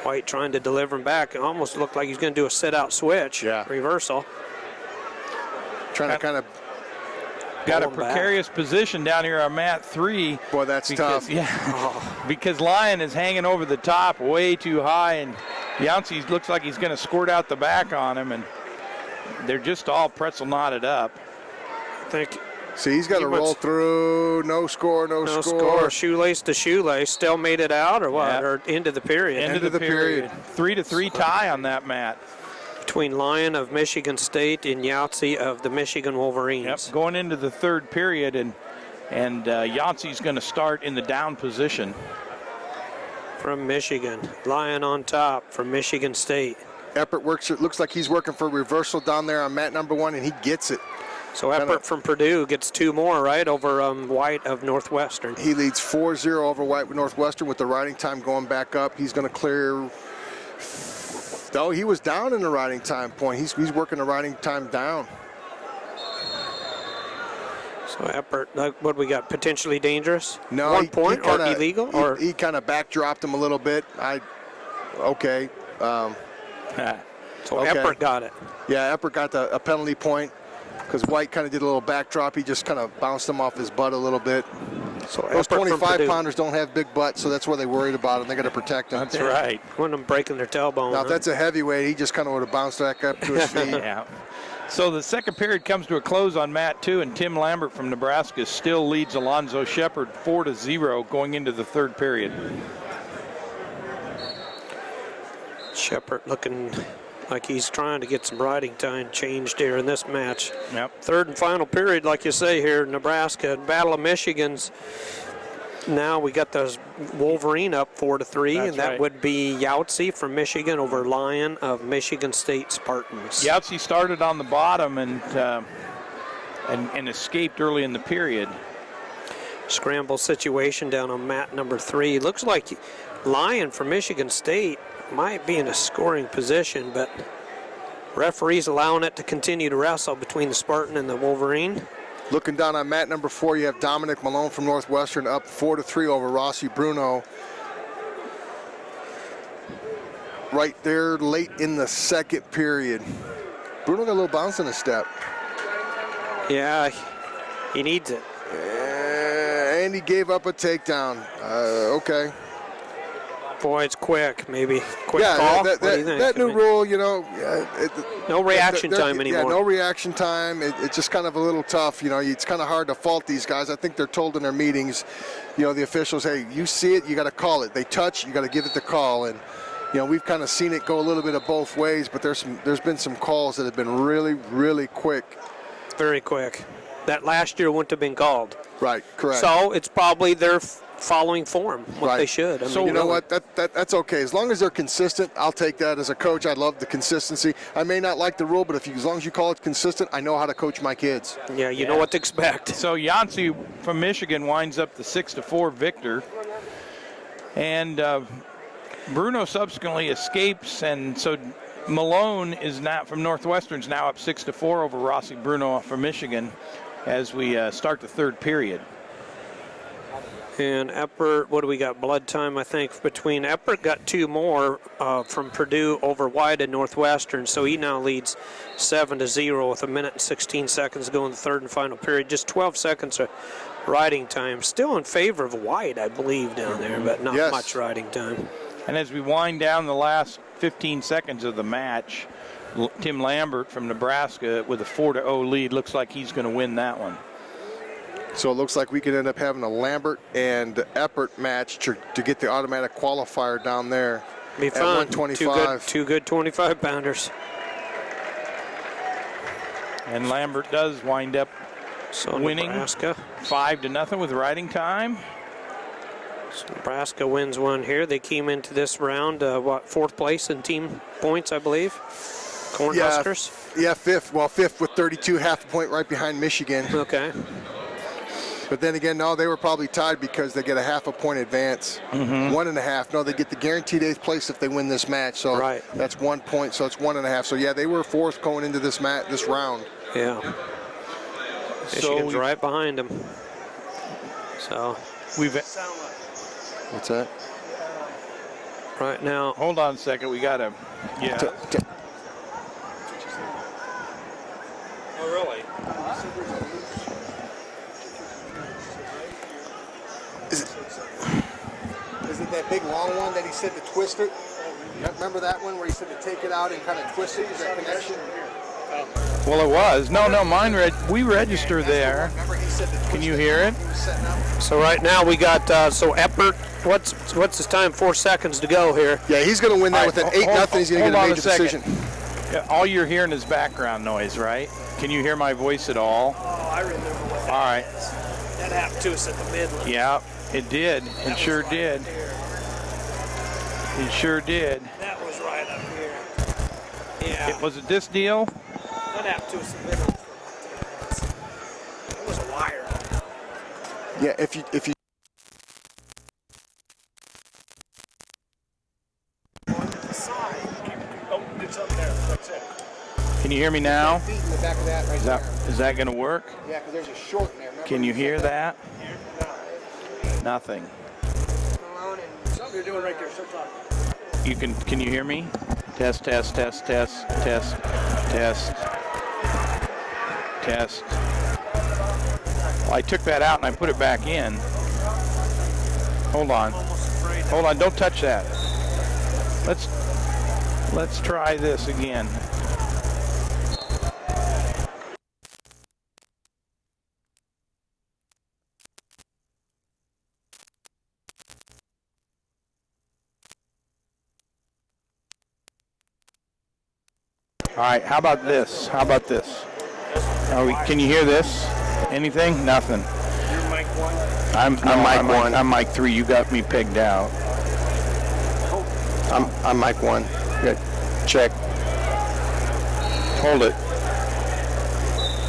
White trying to deliver him back. It almost looked like he's going to do a sit-out switch. Yeah. Reversal. Trying to kind of got a precarious position down here on mat 3. Boy, that's tough. Yeah, because Lyon is hanging over the top way too high, and Yautsy looks like he's going to squirt out the back on him, and they're just all pretzel knotted up. I think. See, he's got to roll through. No score, no score. Shoelace to shoelace. Still made it out, or what? Yeah. Or into the period. End of the period. 3-3 tie on that mat. Between Lyon of Michigan State and Yahtzee of the Michigan Wolverines. Yep, going into the third period, and Yahtzee's going to start in the down position. From Michigan. Lyon on top from Michigan State. Eppert works. It looks like he's working for reversal down there on mat number 1, and he gets it. So Eppert from Purdue gets 2 more, right, over White of Northwestern. He leads 4-0 over White with Northwestern with the riding time going back up. He's going to clear. Oh, he was down in the riding time point. He's working the riding time down. So Eppert, what we got? Potentially dangerous? No, 1 point or illegal? Or he kind of backdropped him a little bit. Okay. So Eppert got it. Yeah, Eppert got a penalty point because White kind of did a little backdrop. He just kind of bounced him off his butt a little bit. So those 25-pounders don't have big butts, so that's where they worried about him. They got to protect him. That's right. When them breaking their tailbone. Now, if that's a heavyweight, he just kind of would have bounced back up to his feet. Yeah. So the second period comes to a close on mat 2, and Tim Lambert from Nebraska still leads Alonzo Shepard 4-0 going into the third period. Shepard looking like he's trying to get some riding time changed here in this match. Yep. Third and final period, like you say here, Nebraska, Battle of Michigan's. Now we got the Wolverine up 4-3, and that would be Yahtzee from Michigan over Lyon of Michigan State Spartans. Yahtzee started on the bottom and escaped early in the period. Scramble situation down on mat number 3. Looks like Lyon from Michigan State might be in a scoring position, but referees allowing it to continue to wrestle between the Spartan and the Wolverine. Looking down on mat number 4, you have Dominic Malone from Northwestern up 4-3 over Rossi Bruno. Right there late in the second period. Bruno got a little bounce in his step. Yeah, he needs it. And he gave up a takedown. Okay. Boy, it's quick, maybe. Quick yeah, call? That What do you think? new rule, you know. No reaction time anymore. Yeah, no reaction time. It's just kind of a little tough. You know, it's kind of hard to fault these guys. I think they're told in their meetings, you know, the officials, hey, you see it, you got to call it. They touch, you got to give it the call. And, you know, we've kind of seen it go a little bit of both ways, but there's been some calls that have been really, really quick. Very quick. That last year wouldn't have been called. Right, correct. So it's probably their following form, what they should. I mean, so you know what? That's okay. As long as they're consistent, I'll take that. As a coach, I love the consistency. I may not like the rule, but as long as you call it consistent, I know how to coach my kids. Yeah, you know what to expect. So Yahtzee from Michigan winds up the 6-4 victor. And Bruno subsequently escapes, and so Malone is now from Northwestern's now up 6-4 over Rossi Bruno from Michigan as we start the third period. And Eppert, what do we got? Blood time, I think, between Eppert got 2 more from Purdue over White and Northwestern, so he now leads 7-0 with 1 minute and 16 seconds to go in the third and final period. Just 12 seconds of riding time. Still in favor of White, I believe, down there, but not much riding time. And as we wind down the last 15 seconds of the match, Tim Lambert from Nebraska with a 4-0 lead. Looks like he's going to win that one. So it looks like we could end up having a Lambert and Eppert match to get the automatic qualifier down there. Be fun. 125. Two good 25-pounders. And Lambert does wind up winning Nebraska 5-0 with riding time. So Nebraska wins one here. They came into this round, fourth place in team points, I believe. Cornhuskers. Yeah, fifth. Well, fifth with 32, half a point right behind Michigan. Okay. But then again, no, they were probably tied because they get a half a point advance. 1.5. No, they get the guaranteed 8th place if they win this match. So that's 1 point. So it's 1.5. So yeah, they were fourth going into this round. Yeah. Michigan's right behind them. So what's that? Right now. Hold on a second. We got to. Yeah. Oh, really? Is it that big long one that he said to twist it? Remember that one where he said to take it out and kind of twist it? Is that connection? Well, it was. No, mine we register there. Can you hear it? So right now we got so Eppert. What's his time? 4 seconds to go here. Yeah, he's going to win that with an 8-0. He's going to get a major decision. Yeah, all you're hearing is background noise, right? Can you hear my voice at all? Oh, I remember what that all right. is. That happened to us at the Midland. Yeah, it did. It sure did. It sure did. That was right up here. Yeah. Was it this deal? That happened to us in the middle. It was a wire. Yeah, if you On the side. Oh, it's up there. That's it. Can you hear me now? feet in the back of that right there. Is that going to work? Yeah, because there's a short in there. Remember Can you hear said that? Nothing. Something you're doing right there. Start talking. Can you hear me? Test, test, test, test, test, test, test. Well, I took that out and I put it back in. Hold on. Hold on, don't touch that. Let's try this again. All right, how about this? How about this? Can you hear this? Anything? Nothing. You're mic 1. I'm mic 1. I'm mic 3. You got me pegged out. I'm mic 1. Good. Check. Hold it.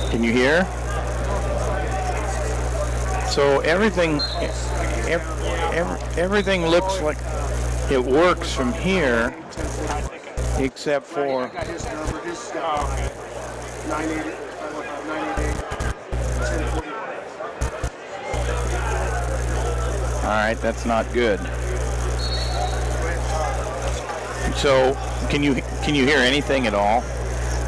Can you hear? So everything looks like it works from here, except for. I got his number. His 988. All right, that's not good. So, can you hear anything at all?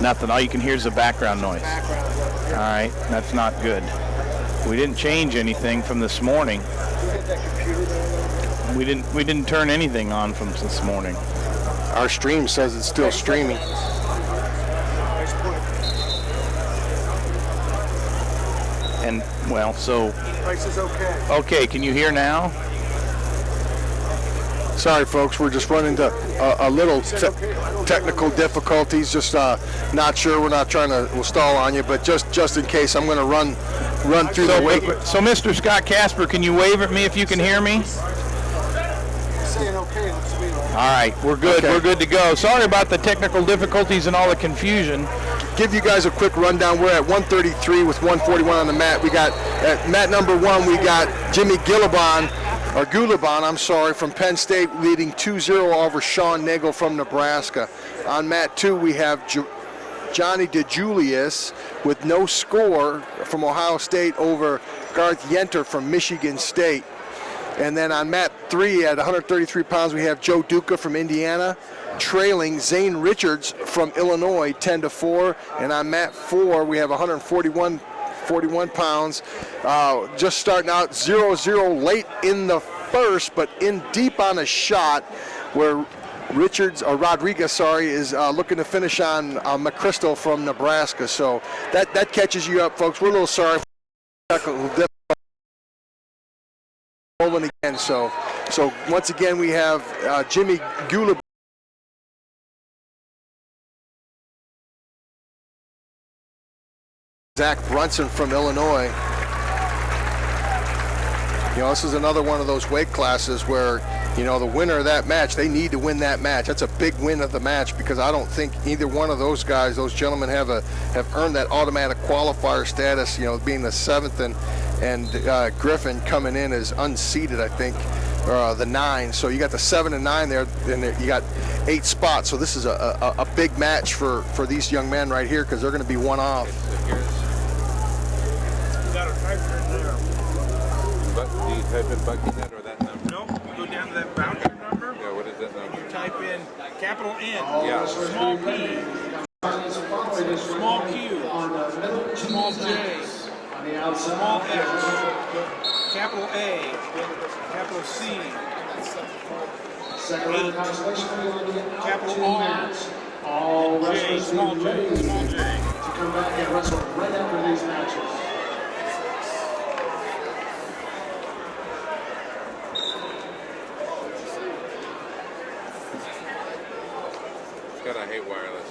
Nothing. All you can hear is the background noise. All right, that's not good. We didn't change anything from this morning. We didn't turn anything on from this morning. Our stream says it's still streaming. And well, so. Price is okay. Okay, can you hear now? Sorry, folks, we're just running into a little technical difficulties. Just not sure. We're not trying to stall on you, but just in case, I'm going to run through the wake. So, Mr. Scott Casper, can you wave at me if you can hear me? Saying okay, looks to me like. All right, we're good. Okay. We're good to go. Sorry about the technical difficulties and all the confusion. Give you guys a quick rundown. We're at 133 with 141 on the mat. We got at mat number 1, we got Jimmy Gulibon, from Penn State, leading 2-0 over Sean Nagel from Nebraska. On mat 2, we have Johnny DeJulius with no score from Ohio State over Garth Yenter from Michigan State. And then on mat 3 at 133 pounds, we have Joe Duca from Indiana, trailing Zane Richards from Illinois 10-4. And on mat 4, we have 141 pounds, just starting out 0-0 late in the first, but in deep on a shot where Rodriguez is looking to finish on McChrystal from Nebraska. So that catches you up, folks. We're a little sorry for technical difficulty again. So once again, we have Jimmy Gulib. Zach Brunson from Illinois. This is another one of those weight classes where, the winner of that match, they need to win that match. That's a big win of the match because I don't think either one of those guys, those gentlemen, have earned that automatic qualifier status, being the 7th and Griffin coming in as unseeded, I think, the 9. So you got the 7 and 9 there, and you got 8 spots. So this is a big match for these young men right here because they're going to be one off. Got a tractor in there. But do you type in BuckyNet or that number? No, you go down to that voucher number. Yeah, what is that number? You type in capital N, Yeah. small p, small q, small j, small x, capital A, capital C, H, capital R, J, small j, small j. To come back and wrestle right after these matches. God, I hate wireless.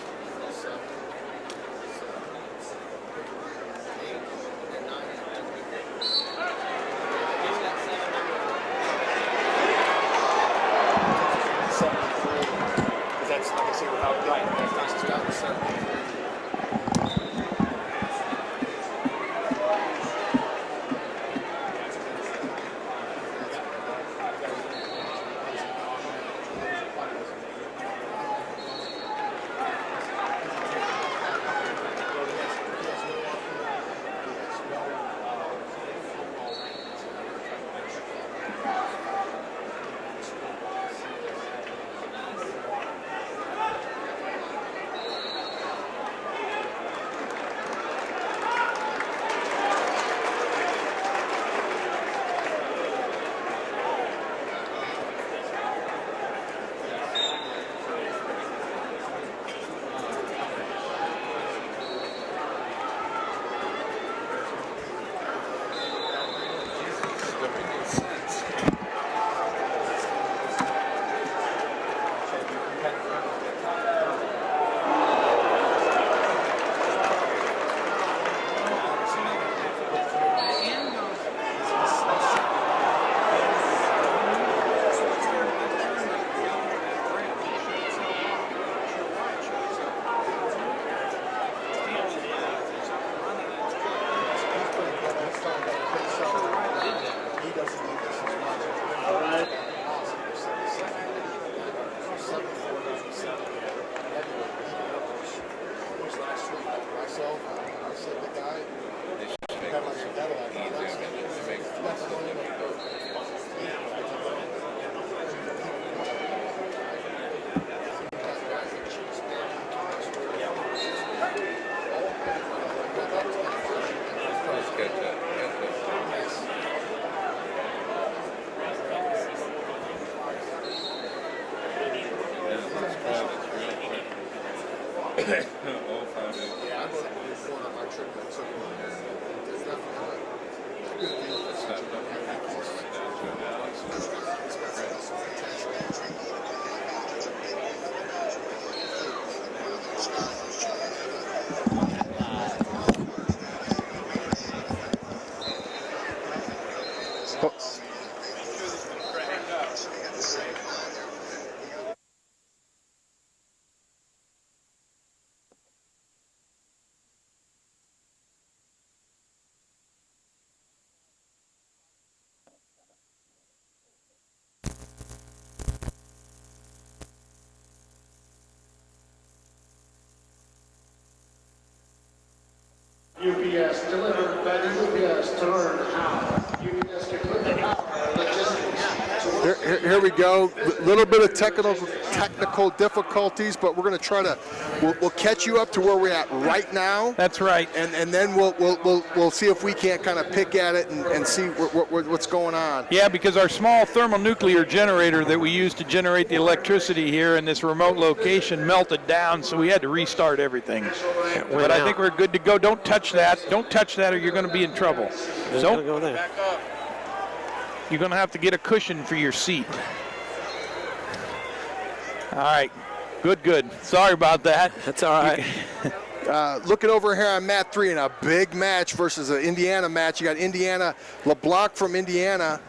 That's like I say without right. catch that. UPS delivered by the UPS to learn how. UPS can put the power logistics. Here we go. A little bit of technical difficulties, but we're going to try to. We'll catch you up to where we're at right now. That's right. And then we'll see if we can't kind of pick at it and see what's going on. Yeah, because our small thermonuclear generator that we use to generate the electricity here in this remote location melted down, so we had to restart everything. But I think we're good to go. Don't touch that. Don't touch that, or you're going to be in trouble. Don't go there. Back up. You're going to have to get a cushion for your seat. All right. Good. Sorry about that. That's all right. Looking over here on mat 3 in a big match versus an Indiana match. You got Indiana LeBlanc from Indiana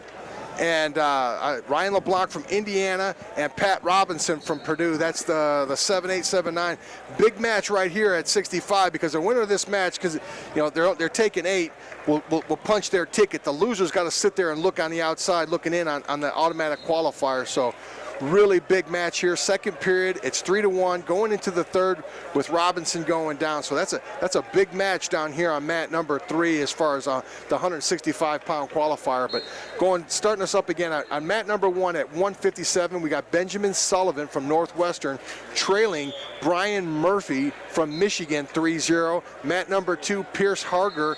and Ryan LeBlanc from Indiana and Pat Robinson from Purdue. That's the 7'8", 7'9". Big match right here at 65 because the winner of this match, because they're taking 8, will punch their ticket. The loser's got to sit there and look on the outside, looking in on the automatic qualifier. So really big match here. Second period, it's 3-1 going into the third with Robinson going down. So that's a big match down here on mat number 3 as far as the 165-pound qualifier. But starting us up again on mat number 1 at 157, we got Benjamin Sullivan from Northwestern trailing Brian Murphy from Michigan 3-0. Mat number 2, Pierce Harger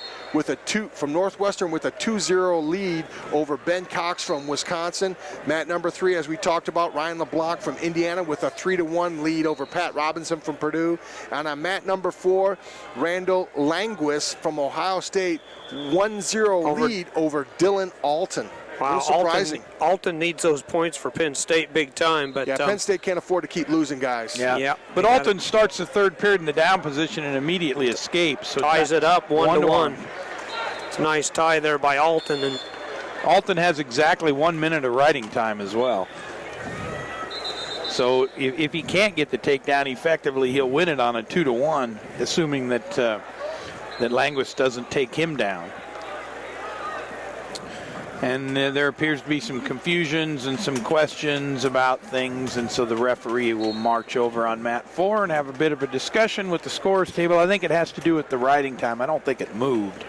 from Northwestern with a 2-0 lead over Ben Cox from Wisconsin. Mat number 3, as we talked about, Ryan LeBlanc from Indiana with a 3-1 lead over Pat Robinson from Purdue. And on mat number 4, Randall Languis from Ohio State, 1-0 lead over Dylan Alton. Wow, surprising. Alton needs those points for Penn State big time. But yeah, Penn State can't afford to keep losing guys. Yeah. But Alton starts the third period in the down position and immediately escapes. So ties it up 1-1. It's a nice tie there by Alton. And Alton has exactly 1 minute of riding time as well. So if he can't get the takedown effectively, he'll win it on a 2-1, assuming that Languis doesn't take him down. And there appears to be some confusions and some questions about things, and so the referee will march over on mat 4 and have a bit of a discussion with the scores table. I think it has to do with the riding time. I don't think it moved.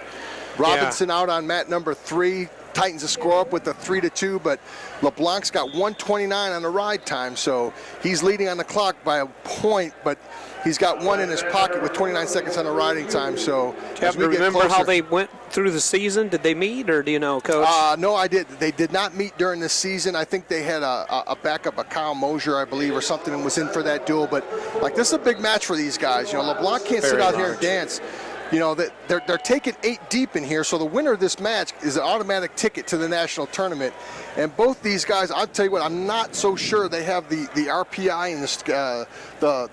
Robinson out on mat number 3. Tightens the score up with the 3-2, but LeBlanc's got 1:29 on the ride time, so he's leading on the clock by a point, but he's got 1 in his pocket with 29 seconds on the riding time. So as we get closer, how they went through the season? Did they meet, or do you know, Coach? No, I did. They did not meet during the season. I think they had a backup, a Kyle Mosier, I believe, or something, and was in for that duel. But this is a big match for these guys. LeBlanc can't sit out here and dance. They're taking 8 deep in here, so the winner of this match is an automatic ticket to the national tournament. And both these guys, I'll tell you what, I'm not so sure they have the RPI and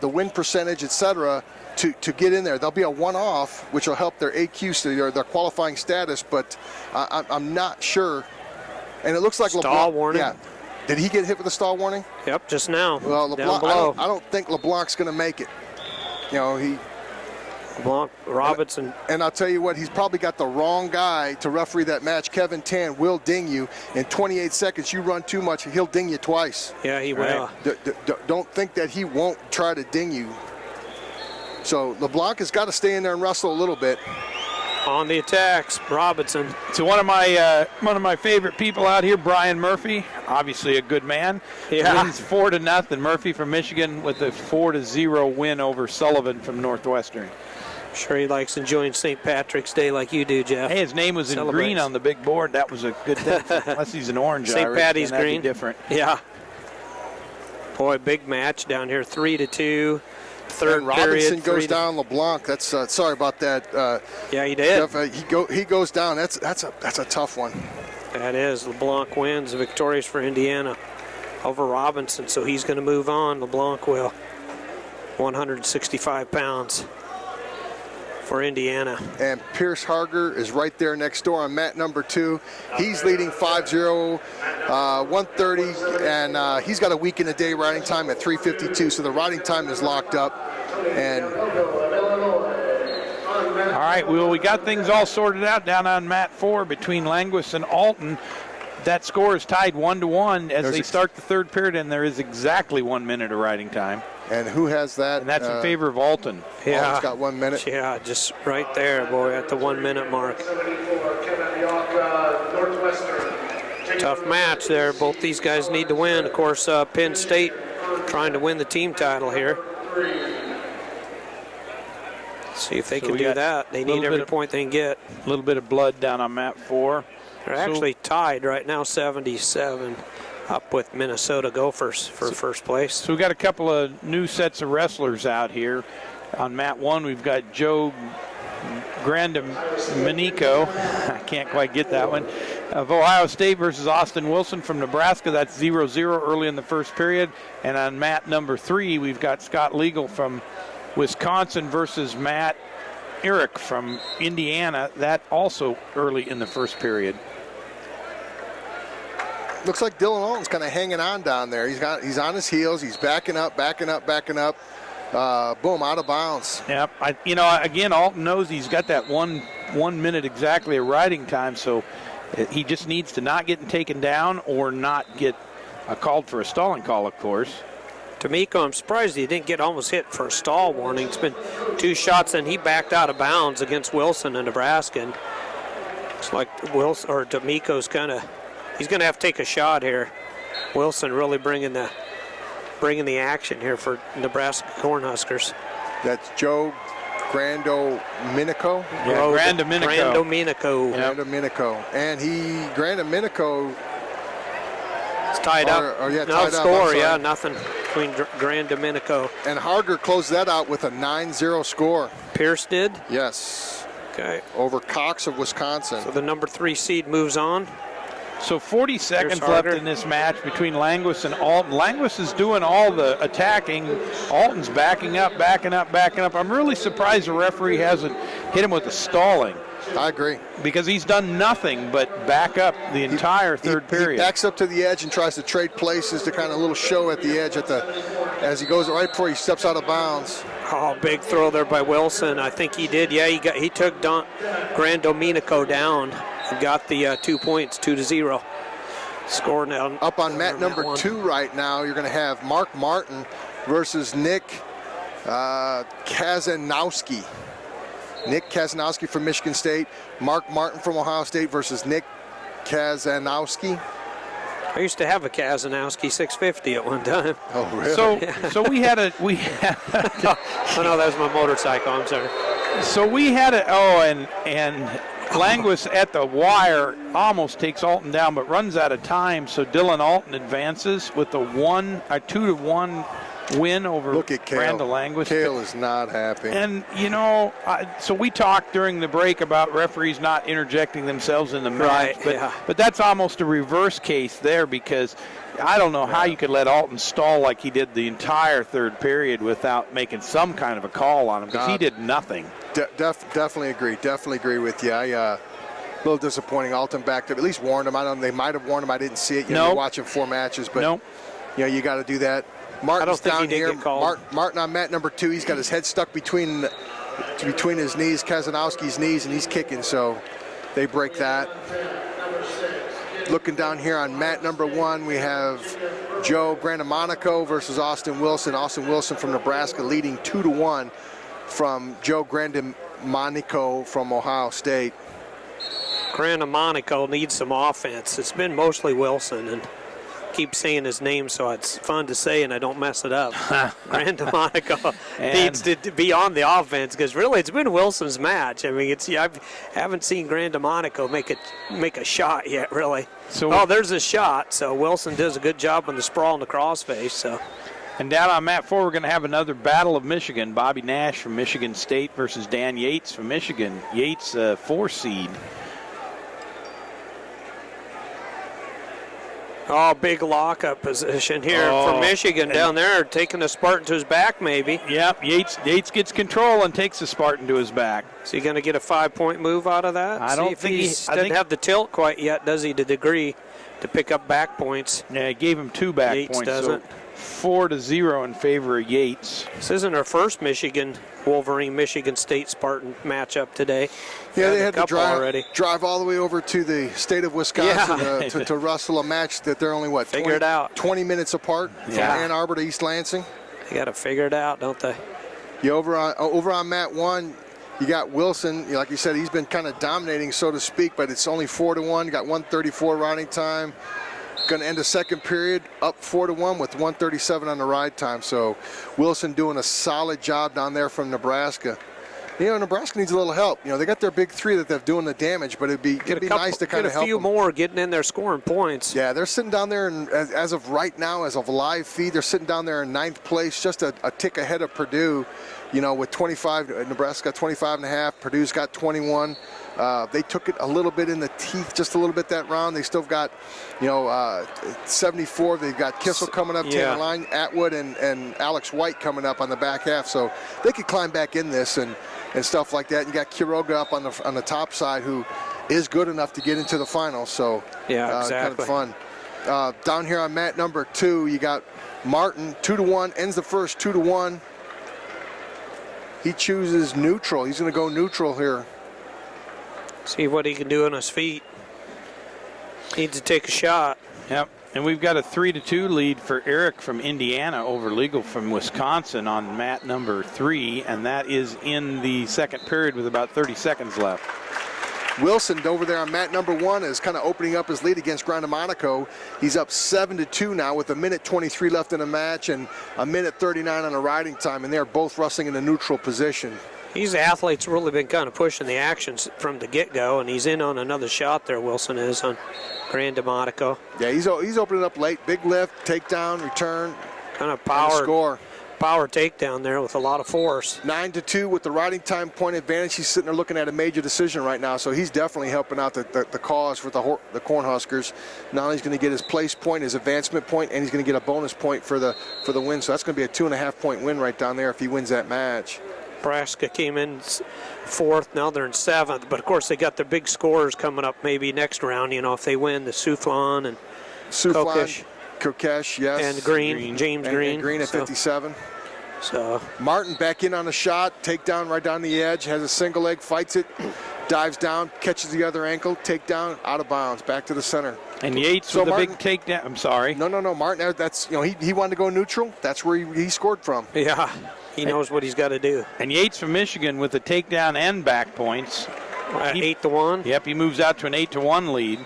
the win percentage, etc., to get in there. There'll be a one-off, which will help their AQ, their qualifying status, but I'm not sure. And it looks like stall warning. Yeah. Did he get hit with a stall warning? Yep, just now. Well, LeBlanc, I don't think LeBlanc's going to make it. LeBlanc, Robinson. And I'll tell you what, he's probably got the wrong guy to referee that match. Kevin Tan will ding you. In 28 seconds, you run too much, he'll ding you twice. Yeah, he will. Don't think that he won't try to ding you. So LeBlanc has got to stay in there and wrestle a little bit. On the attacks, Robinson. So one of my favorite people out here, Brian Murphy, obviously a good man. Yeah. Wins 4-0. Murphy from Michigan with a 4-0 win over Sullivan from Northwestern. Sure he likes enjoying St. Patrick's Day like you do, Jeff. Hey, his name was in green on the big board. That was a good thing. Unless he's an orange St. Irish, Patty's then that'd green. be different. Yeah. Boy, big match down here, 3-2. Third and Robinson period, goes down. LeBlanc. That's sorry about that. Yeah, he did. Jeff, he goes down. That's a tough one. That is. LeBlanc wins, victorious for Indiana over Robinson, so he's going to move on. LeBlanc will. 165 pounds for Indiana. And Pierce Harger is right there next door on mat number 2. He's leading 5-0, 130, and he's got a week in a day riding time at 3:52, so the riding time is locked up. And all right, well, we got things all sorted out down on mat 4 between Languis and Alton. That score is tied 1-1 as they start the third period, and there is exactly 1 minute of riding time. And who has that? And that's in favor of Alton. Yeah. Alton's got 1 minute. Yeah, just right there, boy, at the 1 minute mark. Tough match there. Both these guys need to win. Of course, Penn State trying to win the team title here. See if they can do that. They need every point they can get. A little bit of blood down on mat 4. They're actually tied right now, 77, up with Minnesota Gophers for first place. So we've got a couple of new sets of wrestlers out here. On mat 1, we've got Joe Grandamanico. I can't quite get that one. Of Ohio State versus Austin Wilson from Nebraska. That's 0-0 early in the first period. And on mat number 3, we've got Scott Legal from Wisconsin versus Matt Eric from Indiana. That also early in the first period. Looks like Dylan Alton's kind of hanging on down there. He's on his heels. He's backing up. Boom, out of bounds. Yep. Again, Alton knows he's got that one minute exactly of riding time, so he just needs to not get taken down or not get called for a stalling call, of course. D'Amico, I'm surprised he didn't get almost hit for a stall warning. It's been 2 shots, and he backed out of bounds against Wilson in Nebraska. And it's like Wilson or D'Amico's he's going to have to take a shot here. Wilson really bringing the action here for Nebraska Cornhuskers. That's Joe Grandamanico. Yeah, Grandamanico. Grandamanico. And Grandamanico. It's tied up. Tied score, yeah, nothing between Grandamanico. And Harger closed that out with a 9-0 score. Pierce did? Yes. Okay. Over Cox of Wisconsin. So the number 3 seed moves on. So 40 seconds left in this match between Languis and Alton. Languis is doing all the attacking. Alton's backing up. I'm really surprised the referee hasn't hit him with the stalling. I agree. Because he's done nothing but back up the entire third period. He backs up to the edge and tries to trade places to kind of a little show at the edge as he goes right before he steps out of bounds. Oh, big throw there by Wilson. I think he did. Yeah, he took Grandamanico down. Got the 2 points, 2-0. Score now. Up on mat number 2 right now, you're going to have Mark Martin versus Nick Kazanowski. Nick Kazanowski from Michigan State. Mark Martin from Ohio State versus Nick Kazanowski. I used to have a Kazanowski 650 at one time. Oh, really? So we had oh no, that was my motorcycle. I'm sorry. So we had and Languis at the wire almost takes Alton down, but runs out of time. So Dylan Alton advances with a 2-1 win over Brandon Languis. Cale is not happy. And so we talked during the break about referees not interjecting themselves in the match, but that's almost a reverse case there, because I don't know how you could let Alton stall like he did the entire third period without making some kind of a call on him, because he did nothing. Definitely agree with you. A little disappointing. Alton backed up, at least warned him. I don't know, they might have warned him. I didn't see it. You're watching 4 matches, but you got to do that. Martin's down here. Martin on mat number 2. He's got his head stuck between his knees, Kazanowski's knees, and he's kicking, so they break that. Looking down here on mat number 1, we have Joe Grandamanico versus Austin Wilson. Austin Wilson from Nebraska leading 2-1 from Joe Grandamanico from Ohio State. Grandamanico needs some offense. It's been mostly Wilson, and keep saying his name so it's fun to say and I don't mess it up. Grand Monaco needs to be on the offense because really it's been Wilson's match. I mean, I haven't seen Grand Monaco make a shot yet, really. So there's a shot. So Wilson does a good job on the sprawl and the crossface. So. And down on mat 4, we're going to have another Battle of Michigan. Bobby Nash from Michigan State versus Dan Yates from Michigan. Yates, 4 seed. Oh, big lockup position here for Michigan down there, taking the Spartan to his back maybe. Yep, Yates gets control and takes the Spartan to his back. Is he going to get a 5-point move out of that? I don't think he doesn't have the tilt quite yet, does he, to the degree to pick up back points? Yeah, he gave him 2 back Yates points. doesn't. So 4-0 in favor of Yates. This isn't our first Michigan State Spartan matchup today. Yeah, they had to drive all the way over to the state of Wisconsin to wrestle a match that they're only, 20 minutes apart from Ann Arbor to East Lansing. They got to figure it out, don't they? Yeah, over on mat 1, you got Wilson. Like you said, he's been kind of dominating, so to speak, but it's only 4-1. You got 1:34 riding time. Going to end the second period up 4-1 with 1:37 on the ride time. So Wilson doing a solid job down there from Nebraska. Nebraska needs a little help. They got their big 3 that they're doing the damage, but it'd be nice to kind of help a few more getting in there scoring points. Yeah, they're sitting down there, and as of right now, as of live feed, they're sitting down there in 9th place, just a tick ahead of Purdue. With 25, Nebraska got 25.5, Purdue's got 21. They took it a little bit in the teeth, just a little bit that round. They still got, 74. They've got Kissel coming up, Tanner Line, Atwood, and Alex White coming up on the back half. So they could climb back in this and stuff like that. And you got Quiroga up on the top side, who is good enough to get into the finals. So exactly. Kind of fun. Down here on mat number 2, you got Martin, 2-1, ends the first 2-1. He chooses neutral. He's going to go neutral here. See what he can do on his feet. Needs to take a shot. Yep. And we've got a 3-2 lead for Eric from Indiana over Legal from Wisconsin on mat number 3, and that is in the second period with about 30 seconds left. Wilson over there on mat number 1 is kind of opening up his lead against Grand Monaco. He's up 7-2 now with 1:23 left in the match and 1:39 on the riding time, and they're both wrestling in a neutral position. These athletes really been kind of pushing the actions from the get-go, and he's in on another shot there, Wilson is, on Grand Monaco. Yeah, he's opening up late. Big lift, takedown, return. Kind of power score. Power takedown there with a lot of force. 9-2 with the riding time point advantage. He's sitting there looking at a major decision right now, so he's definitely helping out the cause for the Cornhuskers. Now he's going to get his place point, his advancement point, and he's going to get a bonus point for the win. So that's going to be a 2.5-point win right down there if he wins that match. Nebraska came in 4th, now they're in 7th, but of course they got their big scores coming up maybe next round, if they win, the Soufflon and Kokesh, yes. And James Green. And Green at 57. So Martin back in on a shot, takedown right down the edge, has a single leg, fights it, dives down, catches the other ankle, takedown, out of bounds, back to the center. And Yates with a big takedown. I'm sorry. No. Martin, that's, he wanted to go neutral. That's where he scored from. Yeah, he knows what he's got to do. And Yates from Michigan with a takedown and back points. 8-1. Yep, he moves out to an 8-1 lead.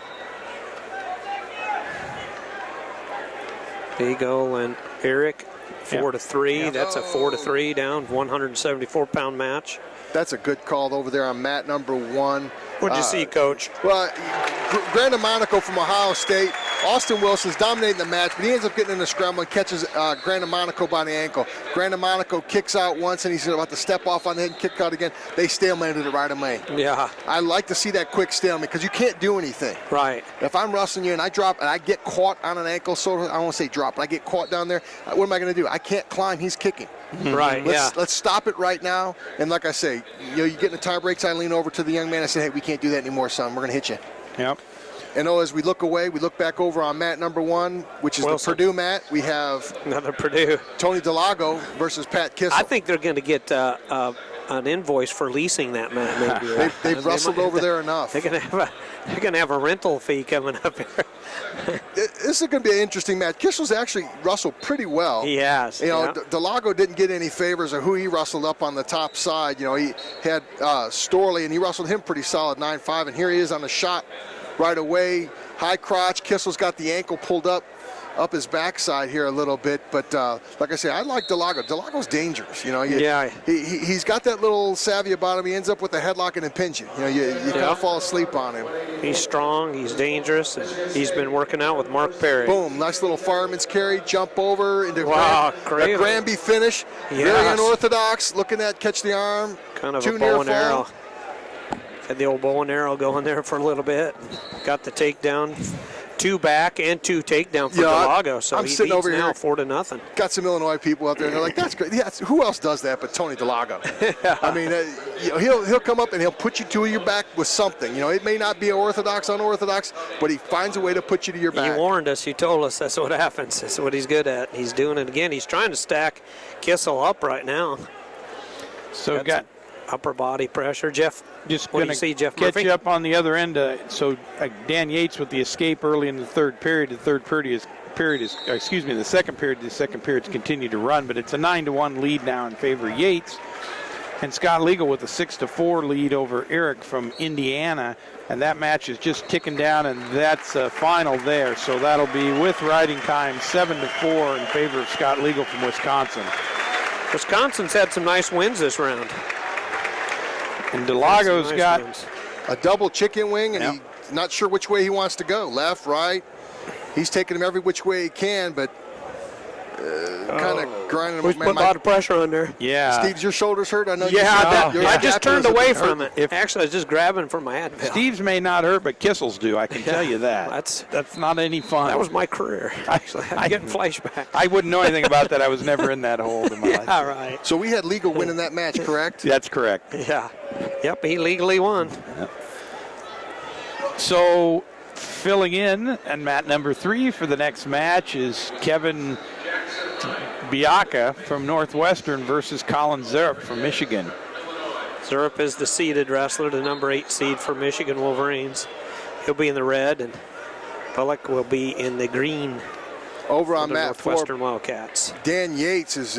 Vigo and Eric, 4-3. Yep. That's a 4-3 down, 174-pound match. That's a good call over there on mat number 1. What'd you see, Coach? Well, Grand Monaco from Ohio State. Austin Wilson's dominating the match, but he ends up getting in a scramble and catches Grand Monaco by the ankle. Grand Monaco kicks out once, and he's about to step off on the head and kick out again. They stalemated it right away. Yeah. I like to see that quick stalemate because you can't do anything. Right. If I'm wrestling you and I drop and I get caught on an ankle, so I don't want to say drop, but I get caught down there, what am I going to do? I can't climb. He's kicking. Right, Let's stop it right now. And like I say, you get in the tie breaks, I lean over to the young man and say, hey, we can't do that anymore, son. We're going to hit you. Yep. And as we look away, we look back over on mat number 1, which is Wilson. The Purdue mat. We have another Purdue. Tony Delago versus Pat Kissel. I think they're going to get an invoice for leasing that mat. Maybe they've wrestled over there enough. They're going to have a rental fee coming up here. This is going to be an interesting match. Kissel's actually wrestled pretty well. He has. Delago didn't get any favors of who he wrestled up on the top side. He had Storley, and he wrestled him pretty solid, 9-5. And here he is on the shot right away. High crotch. Kissel's got the ankle pulled up. up his backside here a little bit. But like I say, I like Delago. Delago's dangerous. You know, he's got that little savvy about him. He ends up with a headlock and impinge you. You know, you kind of fall asleep on him. He's strong. He's dangerous. And he's been working out with Mark Perry. Boom! Nice little fireman's carry, jump over into wow, a Granby finish. Yes. Very unorthodox. Looking at catch the arm. Kind of too a near bow and fall. arrow. Had the old bow and arrow going there for a little bit. Got the takedown. 2 back and 2 takedown for Delago. So I'm he sitting leads over now here. 4-0. Got some Illinois people out there, and they're like, "That's great." Yeah, who else does that but Tony Delago? I mean, he'll come up and he'll put you to your back with something. You know, it may not be unorthodox, but he finds a way to put you to your back. He warned us. He told us that's what happens. That's what he's good at. He's doing it again. He's trying to stack Kissel up right now. So got upper body pressure. Jeff, just what going do you see, Jeff catch Murphy? you up on the other end. So Dan Yates with the escape early in the third period. The second period's continued to run, but it's a 9-1 lead now in favor of Yates. And Scott Legal with a 6-4 lead over Eric from Indiana. And that match is just ticking down, and that's a final there. So that'll be with riding time 7-4 in favor of Scott Legal from Wisconsin. Wisconsin's had some nice wins this round. And Delago's got a double chicken wing, and he's not sure which way he wants to go. Left, right. He's taking him every which way he can, but kind of grinding him. We put a lot of pressure on there. Yeah. Steve, your shoulders hurt? I know I just turned away from it. Actually, I was just grabbing for my Advil. Steve's may not hurt, but Kissel's do. I can tell you that. That's not any fun. That was my career. Actually, I'm getting flashbacks. I wouldn't know anything about that. I was never in that hole in my life. Yeah, right. So we had Legal winning that match, correct? That's correct. Yeah. Yep, he legally won. Yep. So filling in and mat number 3 for the next match is Kevin Biaka from Northwestern versus Colin Zerp from Michigan. Zerp is the seeded wrestler, the number 8 seed for Michigan Wolverines. He'll be in the red, and Bullock will be in the green. Over on mat 4, Northwestern Wildcats. Dan Yates is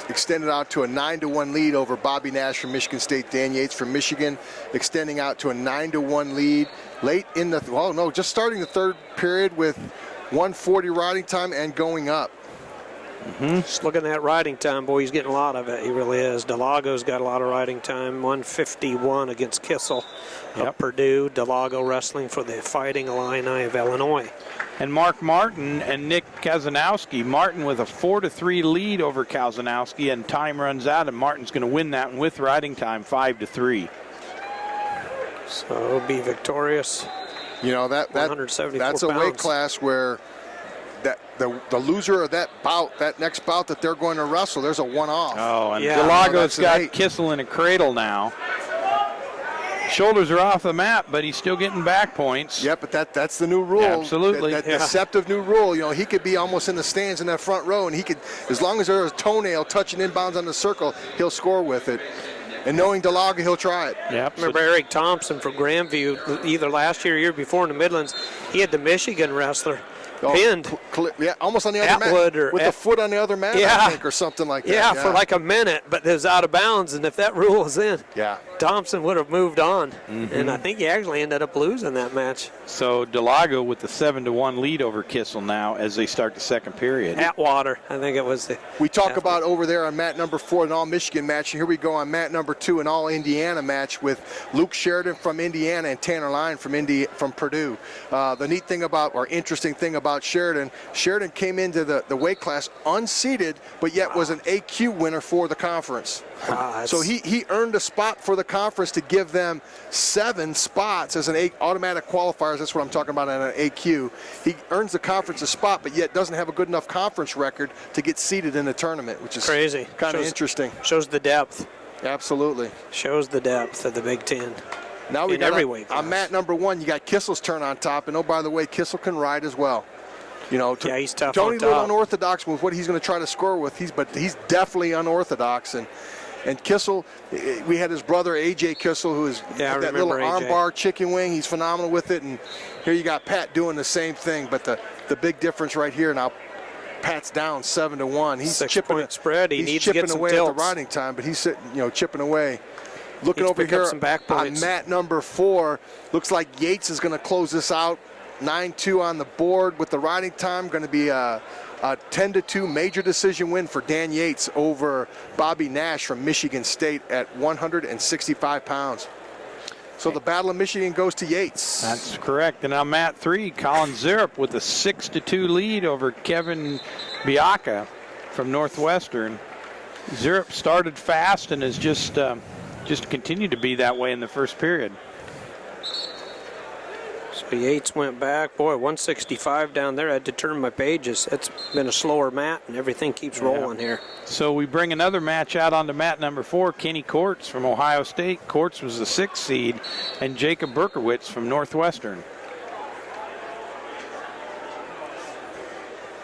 extended out to a 9-1 lead over Bobby Nash from Michigan State. Dan Yates from Michigan extending out to a 9-1 lead late in the just starting the third period with 1:40 riding time and going up. Just looking at riding time, boy, he's getting a lot of it. He really is. Delago's got a lot of riding time. 151 against Kissel of Purdue. Delago wrestling for the Fighting Illini of Illinois. And Mark Martin and Nick Kazanowski. Martin with a 4-3 lead over Kazanowski, and time runs out, and Martin's going to win that one with riding time 5-3. So he'll be victorious. You know, that's a weight class where the loser of that next bout that they're going to wrestle, there's a one-off. Oh, and Delago's got Kissel in a cradle now. Shoulders are off the mat, but he's still getting back points. Yeah, but that's the new rule. Absolutely. That deceptive new rule. You know, he could be almost in the stands in that front row, and he could, as long as there's a toenail touching inbounds on the circle, he'll score with it. And knowing Delago, he'll try it. Yep. Remember Eric Thompson from Grandview, either last year or year before in the Midlands, he had the Michigan wrestler pinned. Almost on the other mat. With the foot on the other mat, I think, or something like that. Yeah, for like a minute, but it was out of bounds, and if that rule was in, Thompson would have moved on. And I think he actually ended up losing that match. So Delago with the 7-1 lead over Kissel now as they start the second period. Atwater, I think it was. We talk about over there on mat number 4 an all-Michigan match, and here we go on mat number 2 an all-Indiana match with Luke Sheridan from Indiana and Tanner Line from Purdue. The neat thing or interesting thing about Sheridan came into the weight class unseeded, but yet was an AQ winner for the conference. So he earned a spot for the conference to give them 7 spots as an automatic qualifiers. That's what I'm talking about on an AQ. He earns the conference a spot, but yet doesn't have a good enough conference record to get seeded in the tournament, which is crazy. Kind of interesting. Shows the depth. Absolutely. Shows the depth of the Big Ten. Now we got on mat number 1, you got Kissel's turn on top, and oh, by the way, Kissel can ride as well. You know, he's tough. Tony a little unorthodox with what he's going to try to score with. But he's definitely unorthodox. And Kissel, we had his brother AJ Kissel, who is that little armbar chicken wing. He's phenomenal with it. And here you got Pat doing the same thing. But the big difference right here now, Pat's down 7-1. He's chipping spread. He's chipping away at the riding time, but he's sitting, chipping away. Looking over here on mat number 4, looks like Yates is going to close this out 9-2 on the board with the riding time. Going to be a 10-2 major decision win for Dan Yates over Bobby Nash from Michigan State at 165 pounds. So the Battle of Michigan goes to Yates. That's correct. And now mat 3, Colin Zirup with a 6-2 lead over Kevin Bianca from Northwestern. Zirup started fast and has just continued to be that way in the first period. So Yates went back. Boy, 165 down there. I had to turn my pages. It's been a slower mat, and everything keeps rolling here. So we bring another match out onto mat number 4, Kenny Courts from Ohio State. Courts was the 6th seed, and Jacob Berkowitz from Northwestern.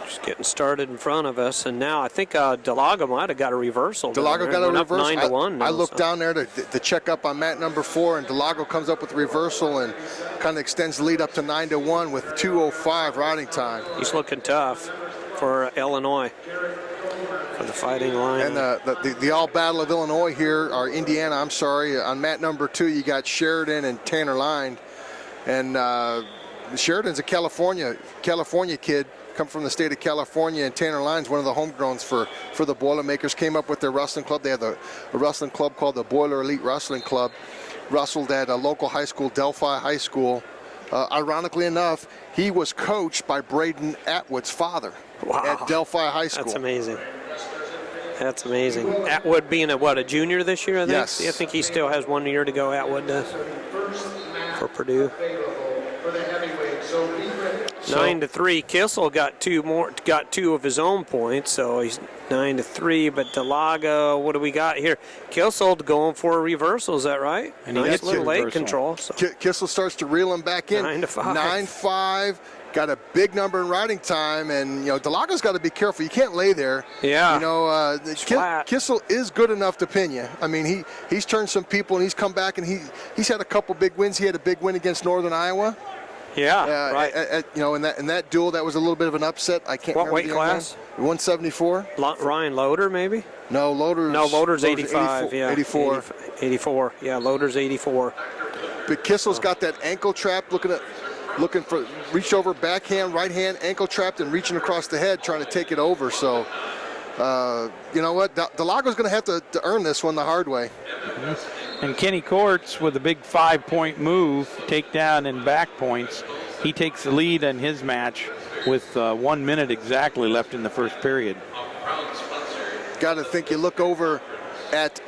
Just getting started in front of us, and now I think Delago might have got a reversal. Delago got a reversal. 9-1 now, I looked down there to check up on mat number 4, and Delago comes up with a reversal and kind of extends the lead up to 9-1 with 2:05 riding time. He's looking tough for Illinois, for the Fighting Line. And the all battle of Illinois here, or Indiana, I'm sorry. On mat number 2, you got Sheridan and Tanner Line. And Sheridan's a California kid, come from the state of California, and Tanner Line's one of the homegrowns for the Boilermakers. Came up with their wrestling club. They have a wrestling club called the Boiler Elite Wrestling Club. Wrestled at a local high school, Delphi High School. Ironically enough, he was coached by Braden Atwood's father at Delphi High School. That's amazing. That's amazing. Atwood being a junior this year, I think? Yes. I think he still has 1 year to go, Atwood does, for Purdue. 9-3. Kissel got two of his own points, so he's 9-3. But Delago, what do we got here? Kissel going for a reversal, is that right? And he nice gets little a leg reversal. control. So. Kissel starts to reel him back in. 9-5. 9-5. Got a big number in riding time, and Delago's got to be careful. You can't lay there. Yeah. Kissel is good enough to pin you. I mean, he's turned some people, and he's come back, and he's had a couple big wins. He had a big win against Northern Iowa. Yeah, right. In that duel, that was a little bit of an upset. I can't remember weight the class? 174. Ryan Loader, maybe? No, Loader's 85. 84. 84. Yeah, Loader's 84. But Kissel's got that ankle trap, looking for reach over backhand, right hand, ankle trapped, and reaching across the head, trying to take it over. So, you know what? Delago's going to have to earn this one the hard way. And Kenny Courts with a big 5-point move, takedown and back points. He takes the lead in his match with 1 minute exactly left in the first period. Got to think, you look over at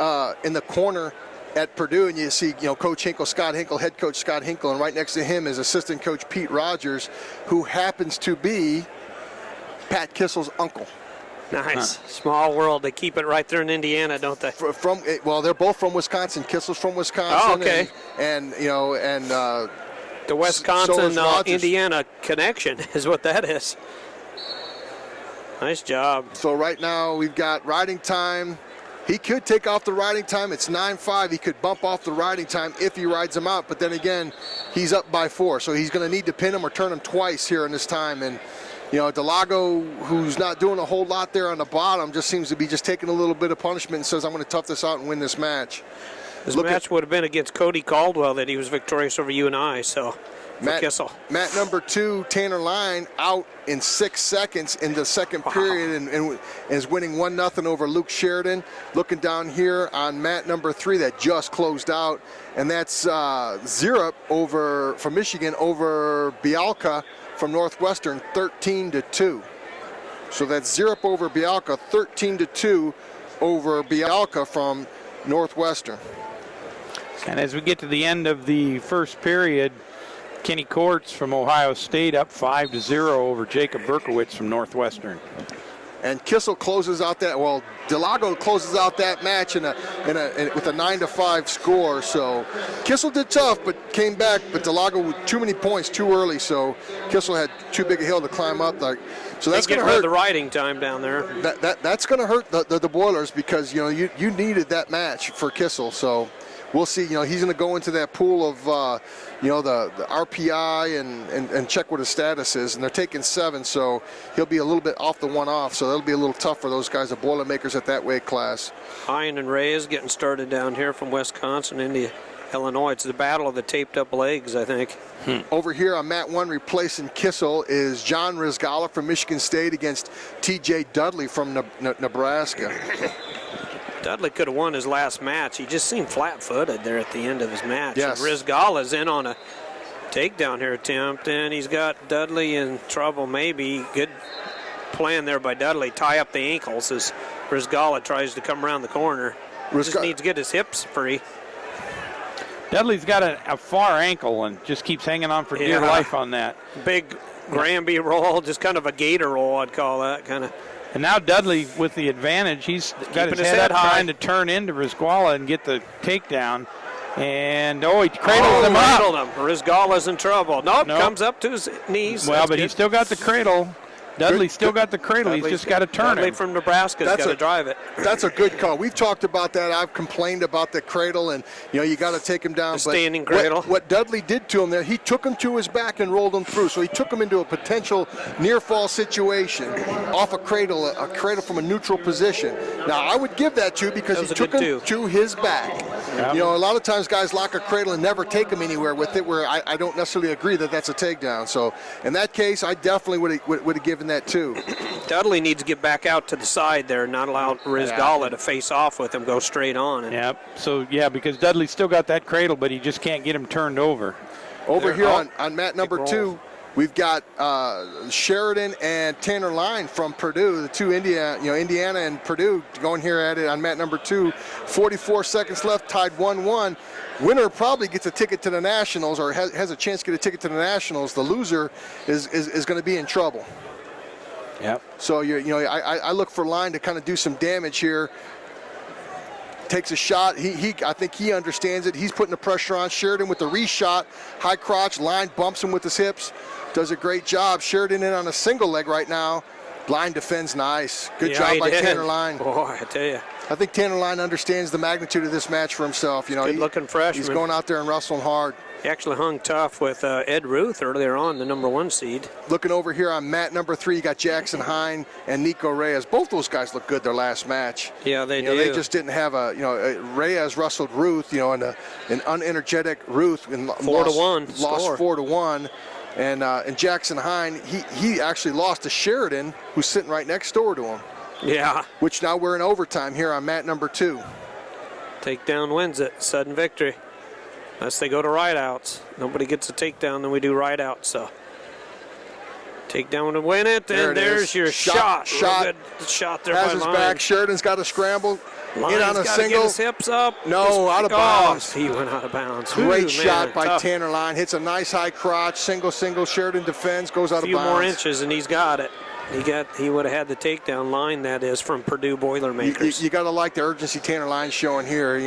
in the corner at Purdue, and you see, Coach Hinkle, Scott Hinkle, head coach Scott Hinkle, and right next to him is assistant coach Pete Rogers, who happens to be Pat Kissel's uncle. Nice. Small world. They keep it right there in Indiana, don't they? They're both from Wisconsin. Kissel's from Wisconsin. Oh, okay. And the Wisconsin-Indiana connection is what that is. Nice job. So right now we've got riding time. He could take off the riding time. It's 9-5. He could bump off the riding time if he rides him out. But then again, he's up by 4. So he's going to need to pin him or turn him twice here in this time. And Delago, who's not doing a whole lot there on the bottom, just seems to be just taking a little bit of punishment and says, I'm going to tough this out and win this match. This match would have been against Cody Caldwell that he was victorious over you and I, so Kissel. Mat number 2, Tanner Line, out in 6 seconds in the second period and is winning 1-0 over Luke Sheridan. Looking down here on mat number 3 that just closed out, and that's Zirup from Michigan over Bialka from Northwestern, 13-2. So that's Zirup over Bialka, 13-2 over Bialka from Northwestern. And as we get to the end of the first period, Kenny Courts from Ohio State up 5-0 over Jacob Berkowitz from Northwestern. And Kissel closes out Delago closes out that match with a 9-5 score. So Kissel did tough, but came back. But Delago with too many points too early, so Kissel had too big a hill to climb up. So that's going to hurt the riding time down there. That's going to hurt the Boilers because you needed that match for Kissel. So we'll see. He's going to go into that pool of the RPI and check what his status is, and they're taking 7, so he'll be a little bit off the one-off. So that'll be a little tough for those guys, the Boilermakers at that weight class. Hine and Reyes getting started down here from Wisconsin, Illinois. It's the battle of the taped up legs, I think. Over here on mat 1 replacing Kissel is John Rizgala from Michigan State against T.J. Dudley from Nebraska. Dudley could have won his last match. He just seemed flat-footed there at the end of his match. Yes. Rizgala's in on a takedown here attempt, and he's got Dudley in trouble maybe. Good plan there by Dudley. Tie up the ankles as Rizgala tries to come around the corner. Just needs to get his hips free. Dudley's got a far ankle and just keeps hanging on for dear life on that. Big Granby roll, just kind of a gator roll, I'd call that kind of. And now Dudley with the advantage. He's got his head up trying to turn into Rizgala and get the takedown. And, he cradled him up. Rizgala's in trouble. Nope, comes up to his knees. Well, but he's still got the cradle. Dudley's still got the cradle. He's just got to turn Dudley it. from Nebraska's got to drive it. That's a good call. We've talked about that. I've complained about the cradle, and you got to take him down. The standing cradle. What Dudley did to him there, he took him to his back and rolled him through. So he took him into a potential near fall situation off a cradle from a neutral position. Now I would give that to you because he took him to his back. Yep. A lot of times guys lock a cradle and never take him anywhere with it. Where I don't necessarily agree that that's a takedown. So in that case, I definitely would have given that too. Dudley needs to get back out to the side there, not allow Rizgala to face off with him, go straight on. So, because Dudley's still got that cradle, but he just can't get him turned over. Over here on mat number 2, we've got Sheridan and Tanner Line from Purdue, the two Indiana and Purdue going here at it on mat number 2. 44 seconds left, tied 1-1. Winner probably gets a ticket to the Nationals or has a chance to get a ticket to the Nationals. The loser is going to be in trouble. Yep. So I look for Line to kind of do some damage here. Takes a shot. I think he understands it. He's putting the pressure on Sheridan with the reshot. High crotch. Line bumps him with his hips. Does a great job. Sheridan in on a single leg right now. Line defends nice. Good job by Tanner Line. Boy, I tell you. I think Tanner Line understands the magnitude of this match for himself. Good-looking freshman. He's going out there and wrestling hard. He actually hung tough with Ed Ruth earlier on, the number 1 seed. Looking over here on mat number 3, you got Jackson Hine and Nico Reyes. Both those guys look good their last match. Yeah, they do. They just didn't have Reyes wrestled Ruth, and an unenergetic Ruth. And 4-1. Lost 4-1. And Jackson Hine, he actually lost to Sheridan, who's sitting right next door to him. Yeah. Which now we're in overtime here on mat number 2. Takedown wins it. Sudden victory. Unless they go to rideouts. Nobody gets a takedown, then we do rideouts. So takedown to win it, and there's your shot. Good shot there by Line. Has his back. Sheridan's got to scramble. Line's in on a got single. To get his hips up. No, out of bounds. He went out of bounds. Great shot by Tanner Line. Hits a nice high crotch. Single. Sheridan defends. Goes out of bounds. A few more inches, and he's got it. He would have had the takedown. Line, that is, from Purdue Boilermakers. You got to like the urgency Tanner Line's showing here.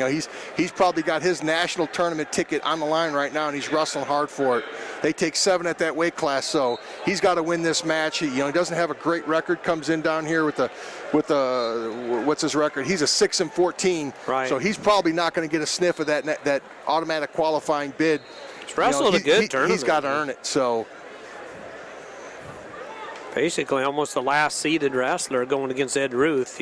He's probably got his national tournament ticket on the line right now, and he's wrestling hard for it. They take 7 at that weight class, so he's got to win this match. He doesn't have a great record. Comes in down here with what's his record? He's a 6-14. Right. So he's probably not going to get a sniff of that automatic qualifying bid. He's wrestled a good tournament. He's got to earn it. So. Basically, almost the last seeded wrestler going against Ed Ruth.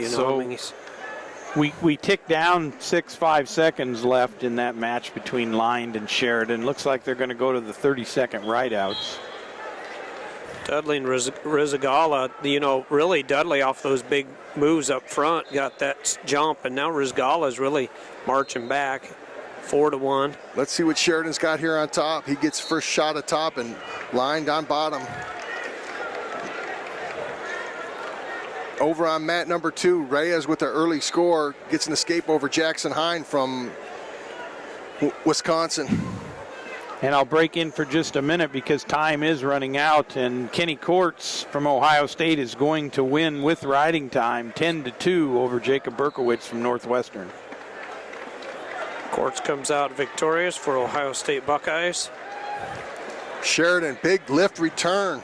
We tick down 5 seconds left in that match between Line and Sheridan. Looks like they're going to go to the 30-second rideouts. Dudley and Rizgala, really Dudley off those big moves up front got that jump, and now Rizgala's really marching back. 4-1. Let's see what Sheridan's got here on top. He gets first shot at top and Line down bottom. Over on mat number 2, Reyes with the early score gets an escape over Jackson Hine from Wisconsin. And I'll break in for just a minute because time is running out, and Kenny Courts from Ohio State is going to win with riding time 10-2 over Jacob Berkowitz from Northwestern. Courts comes out victorious for Ohio State Buckeyes. Sheridan, big lift return.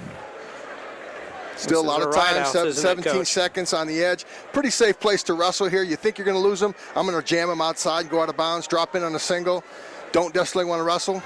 Still a lot of time, 17 seconds on the edge. Pretty safe place to wrestle here. You think you're going to lose him? I'm going to jam him outside, go out of bounds, drop in on a single. Don't desperately want to wrestle.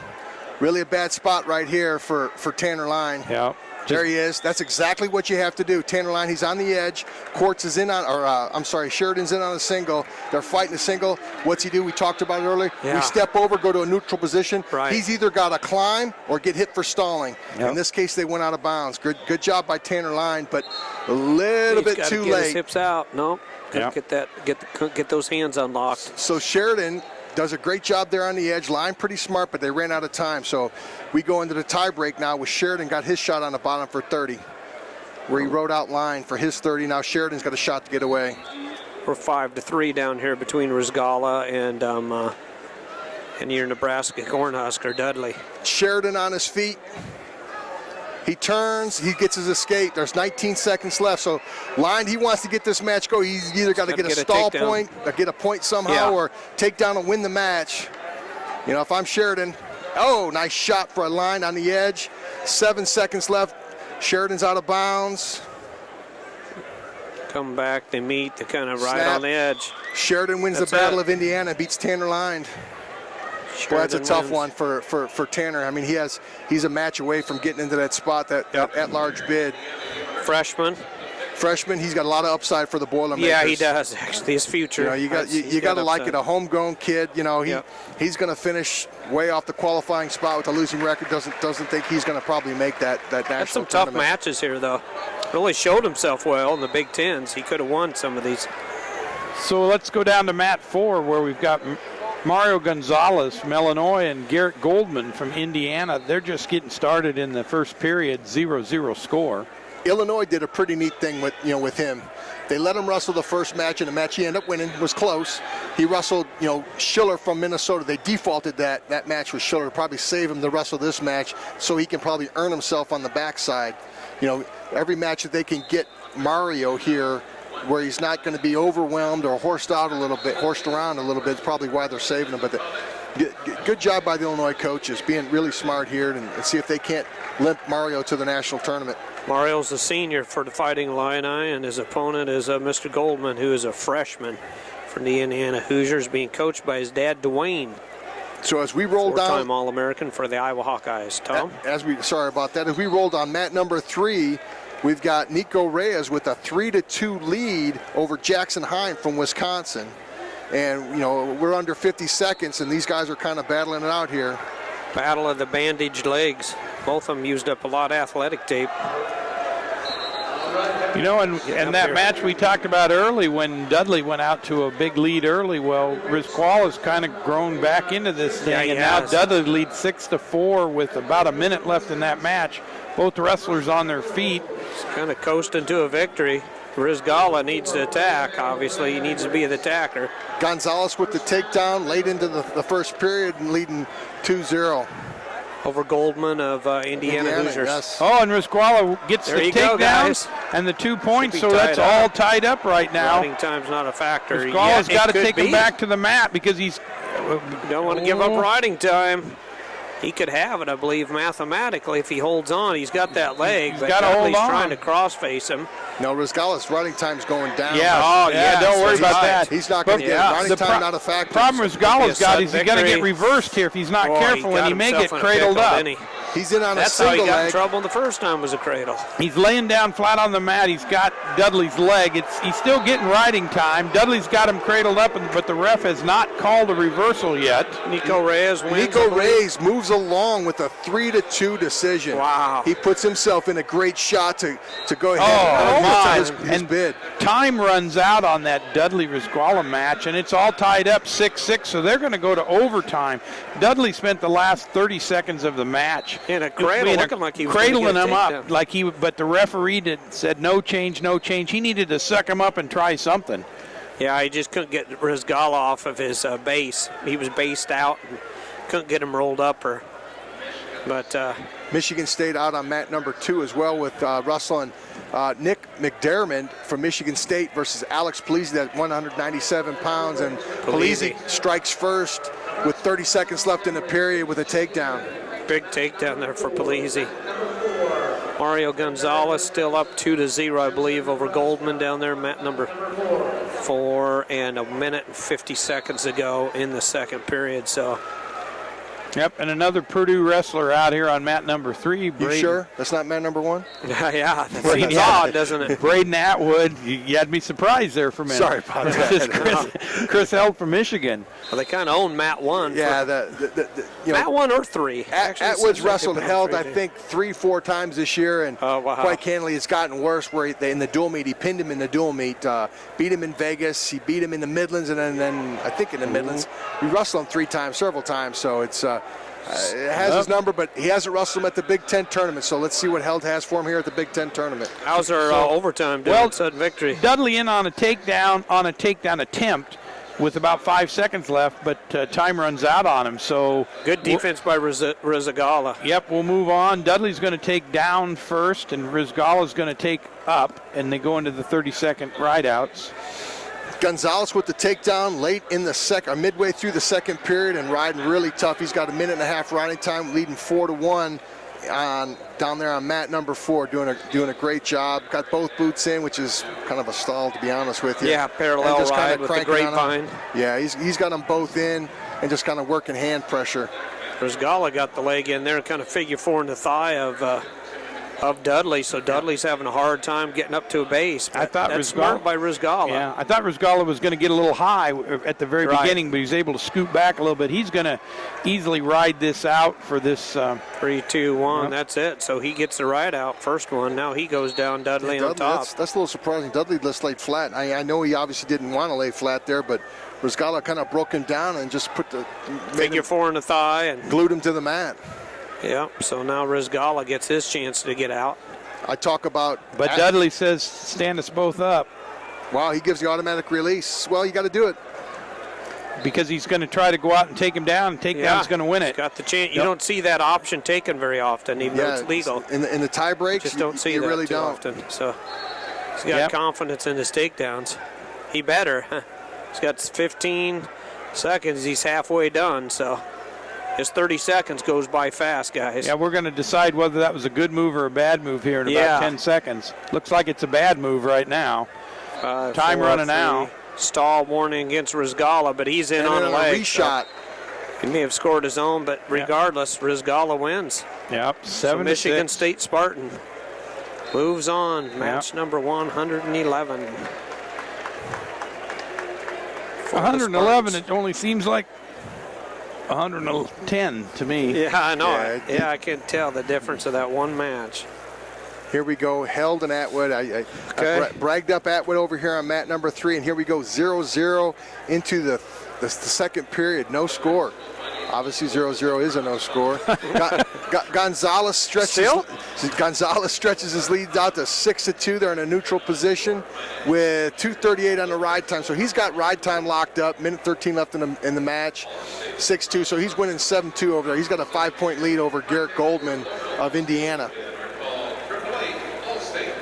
Really a bad spot right here for Tanner Line. Yeah. There he is. That's exactly what you have to do. Tanner Line, he's on the edge. Quartz is in on, Sheridan's in on a single. They're fighting a single. What's he do? We talked about it earlier. Yeah. We step over, go to a neutral position. Right. He's either got to climb or get hit for stalling. Yep. In this case, they went out of bounds. Good job by Tanner Line, but a little bit He's too gotta get his late. hips out. No, Yep. get those hands unlocked. So Sheridan does a great job there on the edge. Line pretty smart, but they ran out of time. So we go into the tie break now with Sheridan got his shot on the bottom for 30, where he rode out Line for his 30. Now Sheridan's got a shot to get away. We're 5-3 down here between Rizgala and your Nebraska Cornhusker Dudley. Sheridan on his feet. He turns, he gets his escape. There's 19 seconds left. So Line, he wants to get this match going. He's either got to get a stall point or get a point somehow or take down and win the match. You know, if I'm Sheridan, oh, nice shot for a Line on the edge. 7 seconds left. Sheridan's out of bounds. Come back, they meet, they kind of right Snap. on the edge. Sheridan wins That's the Battle it. of Indiana, beats Tanner Line. Well, that's a tough one for Tanner. I mean, he's a match away from getting into that spot, that at-large bid. Freshman, He's got a lot of upside for the Boilermakers. yeah, he does actually. His future. You know, you got to like it. A homegrown kid. You know, he's going to finish way off the qualifying spot with a losing record. Doesn't think he's going to probably make that national Had some tournament. tough matches here though. Really showed himself well in the Big Tens. He could have won some of these. So let's go down to mat 4, where we've got Mario Gonzalez from Illinois and Garrett Goldman from Indiana. They're just getting started in the first period, 0-0 score. Illinois did a pretty neat thing with him. They let him wrestle the first match, and the match he ended up winning was close. He wrestled, Schiller from Minnesota. They defaulted that match with Schiller to probably save him to wrestle this match so he can probably earn himself on the backside. Every match that they can get Mario here where he's not going to be overwhelmed or horsed around a little bit, is probably why they're saving him. But good job by the Illinois coaches, being really smart here and see if they can't limp Mario to the national tournament. Mario's a senior for the Fighting Illini, and his opponent is Mr. Goldman, who is a freshman from the Indiana Hoosiers, being coached by his dad, Dwayne. So as we roll down, four-time All-American for the Iowa Hawkeyes. Tom? Sorry about that. As we rolled on mat number 3, we've got Nico Reyes with a 3-2 lead over Jackson Heim from Wisconsin. And, we're under 50 seconds, and these guys are kind of battling it out here. Battle of the bandaged legs. Both of them used up a lot of athletic tape. And that match we talked about early when Dudley went out to a big lead early, well, Rizqual has kind of grown back into this thing, and now Dudley leads 6-4 with about a minute left in that match. Both wrestlers on their feet. He's kind of coasting to a victory. Rizgala needs to attack. Obviously, he needs to be the attacker. Gonzalez with the takedown late into the first period and leading 2-0. Over Goldman of Indiana Hoosiers. Yes. Oh, and Rizquala gets the takedown and the 2 points, so that's all tied up right now. Riding time's not a factor. Rizquala's got to take him back to the mat because he's... Don't want to give up riding time. He could have it, I believe, mathematically if he holds on. He's got that leg, he's but got to hold on. Trying to cross-face him. No, Rizgala's running time's going down. Yeah, don't worry about that. He's not going to get it. Running time not a factor. Problem Rizgala's got is he's going to get reversed here if he's not careful, and he may get cradled up. He's in on That's a single how he got leg. in trouble the first time was a cradle. He's laying down flat on the mat. He's got Dudley's leg. He's still getting riding time. Dudley's got him cradled up, but the ref has not called a reversal yet. Nico Reyes wins. Nico Reyes moves along with a 3-2 decision. Wow. He puts himself in a great shot to go ahead and his bid. Time runs out on that Dudley-Rizquala match, and it's all tied up 6-6, so they're going to go to overtime. Dudley spent the last 30 seconds of the match in a cradle, looking like he was cradling him up, but the referee said no change, no change. He needed to suck him up and try something. Yeah, he just couldn't get Rizgala off of his base. He was based out and couldn't get him rolled up. But Michigan State out on mat number 2 as well with wrestling Nick McDermott from Michigan State versus Alex Polizzi at 197 pounds. And Polizzi strikes first with 30 seconds left in the period with a takedown. Big takedown there for Polizzi. Mario Gonzalez still up 2-0, I believe, over Goldman down there, mat number 4, and a minute and 50 seconds ago in the second period. So Yep, and another Purdue wrestler out here on mat number 3. You sure that's not mat number 1? Yeah, that's odd, doesn't it? Braden Atwood, you had me surprised there for a minute. Sorry about that. This is Chris Held from Michigan. Well, they kind of own mat 1. Yeah, mat 1 or 3. Atwood's wrestled Held, I think, 3-4 times this year, and quite candidly, it's gotten worse. Where in the dual meet, he pinned him in the dual meet, beat him in Vegas, he beat him in the Midlands, and then I think in the Midlands, we wrestled him 3 times, several times. So it's it has his number, but he hasn't wrestled him at the Big Ten tournament. So let's see what Held has for him here at the Big Ten tournament. How's our overtime doing? Sudden victory. Dudley in on a takedown attempt with about 5 seconds left, but time runs out on him. So good defense by Rizagala. Yep, we'll move on. Dudley's going to take down first, and Rizagala's going to take up, and they go into the 30-second rideouts. Gonzalez with the takedown late in the midway through the second period, and riding really tough. He's got a 1.5-minute riding time, leading 4-1 down there on mat number 4, doing a great job. Got both boots in, which is kind of a stall, to be honest with you. Yeah, parallel ride with the grapevine. Yeah, he's got them both in and just kind of working hand pressure. Rizagala got the leg in there, kind of figure 4 in the thigh of Dudley, so Dudley's having a hard time getting up to a base. I thought that's smart by Rizagala. Yeah, I thought Rizagala was going to get a little high at the very beginning, but he's able to scoot back a little bit. He's going to easily ride this out for this 3, 2, 1. That's it. So he gets the ride out, first one. Now he goes down. Dudley on top. That's a little surprising. Dudley just laid flat. I know he obviously didn't want to lay flat there, but Rizagala kind of broke him down and just put the figure 4 in the thigh and glued him to the mat. Yeah, so now Rizagala gets his chance to get out. I talk about... But Dudley says, stand us both up. Wow, he gives the automatic release. Well, you got to do it. Because he's going to try to go out and take him down, and takedown's going to win it. Got the chance. You don't see that option taken very often, even though it's legal. In the tie breaks, just don't see you that really too don't. often. So he's got confidence in his takedowns. He better. He's got 15 seconds. He's halfway done, so... His 30 seconds goes by fast, guys. Yeah, we're going to decide whether that was a good move or a bad move here in about 10 seconds. Looks like it's a bad move right now. Time running out. Stall warning against Rizagala, but he's in on a leg. Reshot. He may have scored his own, but regardless, Rizagala wins. Yep, 7-6. Michigan State Spartan moves on. Match number 111. 111, it only seems like 110 to me. Yeah, I know. Yeah, I can tell the difference of that one match. Here we go, Held and Atwood. I bragged up Atwood over here on mat number 3, and here we go, 0-0 into the second period. No score. Obviously, 0-0 is a no score. Gonzalez stretches his lead out to 6-2. They're in a neutral position with 2:38 on the ride time. So he's got ride time locked up. 1:13 left in the match. 6-2. So he's winning 7-2 over there. He's got a 5-point lead over Garrett Goldman of Indiana.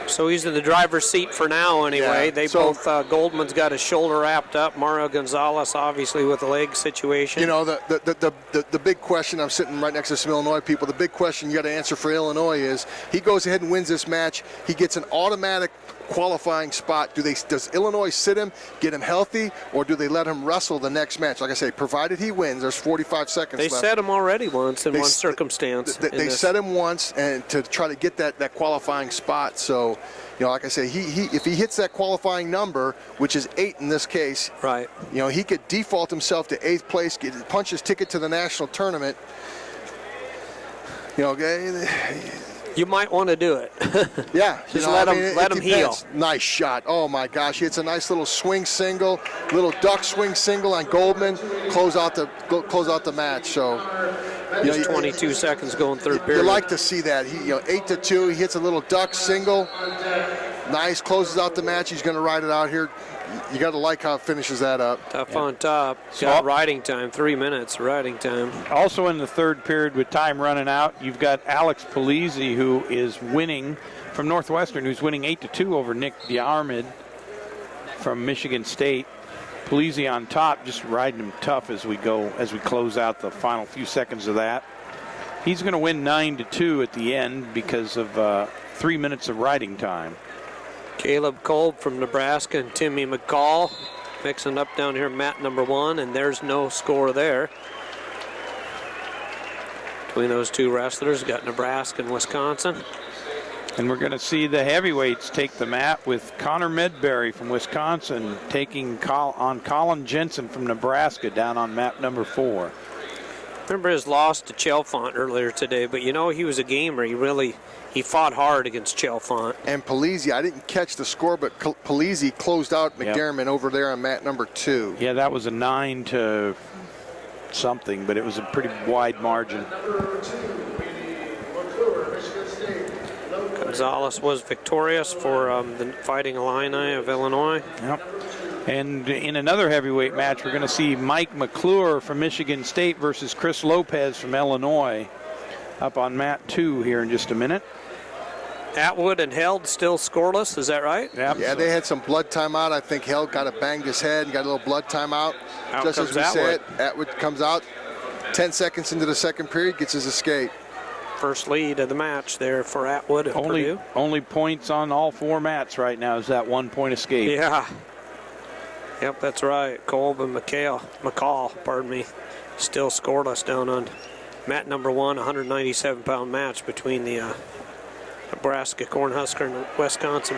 So he's in the driver's seat for now anyway. Yeah, Goldman's got his shoulder wrapped up. Mario Gonzalez obviously with the leg situation. You know, the big question, I'm sitting right next to some Illinois people, the big question you got to answer for Illinois is, he goes ahead and wins this match, he gets an automatic qualifying spot. Does Illinois sit him, get him healthy, or do they let him wrestle the next match? Like I say, provided he wins, there's 45 seconds left. They set him already once in one circumstance. They set him once and to try to get that qualifying spot. So, you know, like I say, if he hits that qualifying number, which is 8 in this case, right? You know, he could default himself to 8th place, punch his ticket to the national tournament. You know, you might want to do it. Yeah. Just let him heal. Nice shot. Oh, my gosh. It's a nice little swing single, little duck swing single on Goldman, close out the match. So, just 22 seconds going third period. You like to see that. 8-2. He hits a little duck single. Nice. Closes out the match. He's going to ride it out here. You got to like how it finishes that up. Tough on top. Got riding time, 3 minutes riding time. Also in the third period with time running out, you've got Alex Polizzi, who is winning from Northwestern, who's winning 8-2 over Nick Diarmid from Michigan State. Polizzi on top, just riding him tough as we close out the final few seconds of that. He's going to win 9-2 at the end because of 3 minutes of riding time. Caleb Kolb from Nebraska and Timmy McCall mixing up down here mat number 1, and there's no score there. between those two wrestlers. Got Nebraska and Wisconsin. And we're going to see the heavyweights take the mat with Connor Medberry from Wisconsin taking on Colin Jensen from Nebraska down on mat number 4. Remember his loss to Chalfont earlier today, but you know, he was a gamer. He fought hard against Chalfont. And Polizzi, I didn't catch the score, but Polizzi closed out McDermott over there on mat number 2. Yeah, that was a 9 to something, but it was a pretty wide margin. Gonzalez was victorious for the Fighting Illini of Illinois. Yep. And in another heavyweight match, we're going to see Mike McClure from Michigan State versus Chris Lopez from Illinois up on mat 2 here in just a minute. Atwood and Held still scoreless, is that right? Yep. Yeah, they had some blood timeout. I think Held got banged his head and got a little blood timeout. Out Just as comes we Atwood. said, Atwood comes out 10 seconds into the second period, gets his escape. First lead of the match there for Atwood of Purdue. Only points on all 4 mats right now is that 1-point escape. Yeah. Yep, that's right. Kolb and McCall, pardon me, still scoreless down on mat number 1, 197-pound match between the Nebraska Cornhusker and the Wisconsin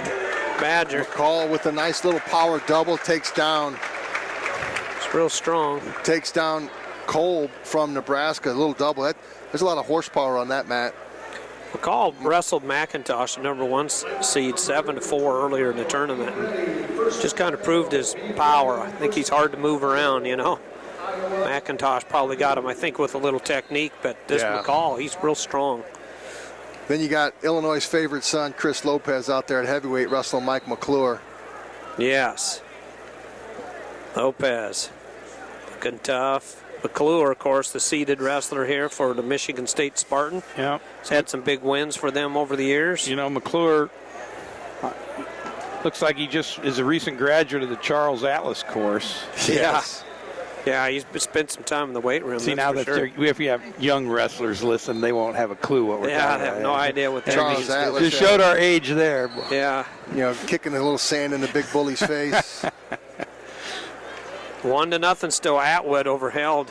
Badger. McCall with a nice little power double takes down. It's real strong. Takes down Kolb from Nebraska, a little double. There's a lot of horsepower on that mat. McCall wrestled McIntosh, the number 1 seed, 7-4 earlier in the tournament. And just kind of proved his power. I think he's hard to move around, you know. McIntosh probably got him, I think, with a little technique, but this McCall, he's real strong. Then you got Illinois' favorite son, Chris Lopez, out there at heavyweight wrestling Mike McClure. Yes. Lopez, looking tough. McClure, of course, the seeded wrestler here for the Michigan State Spartan. Yeah. He's had some big wins for them over the years. You know, McClure looks like he just is a recent graduate of the Charles Atlas course. Yes. Yeah, he's spent some time in the weight room. See, now that if you have young wrestlers listen, they won't have a clue what we're talking about. I have no idea what that Charles means. Atlas, Just showed our age there. Yeah. You know, kicking a little sand in the big bully's face. 1-0 still. Atwood overheld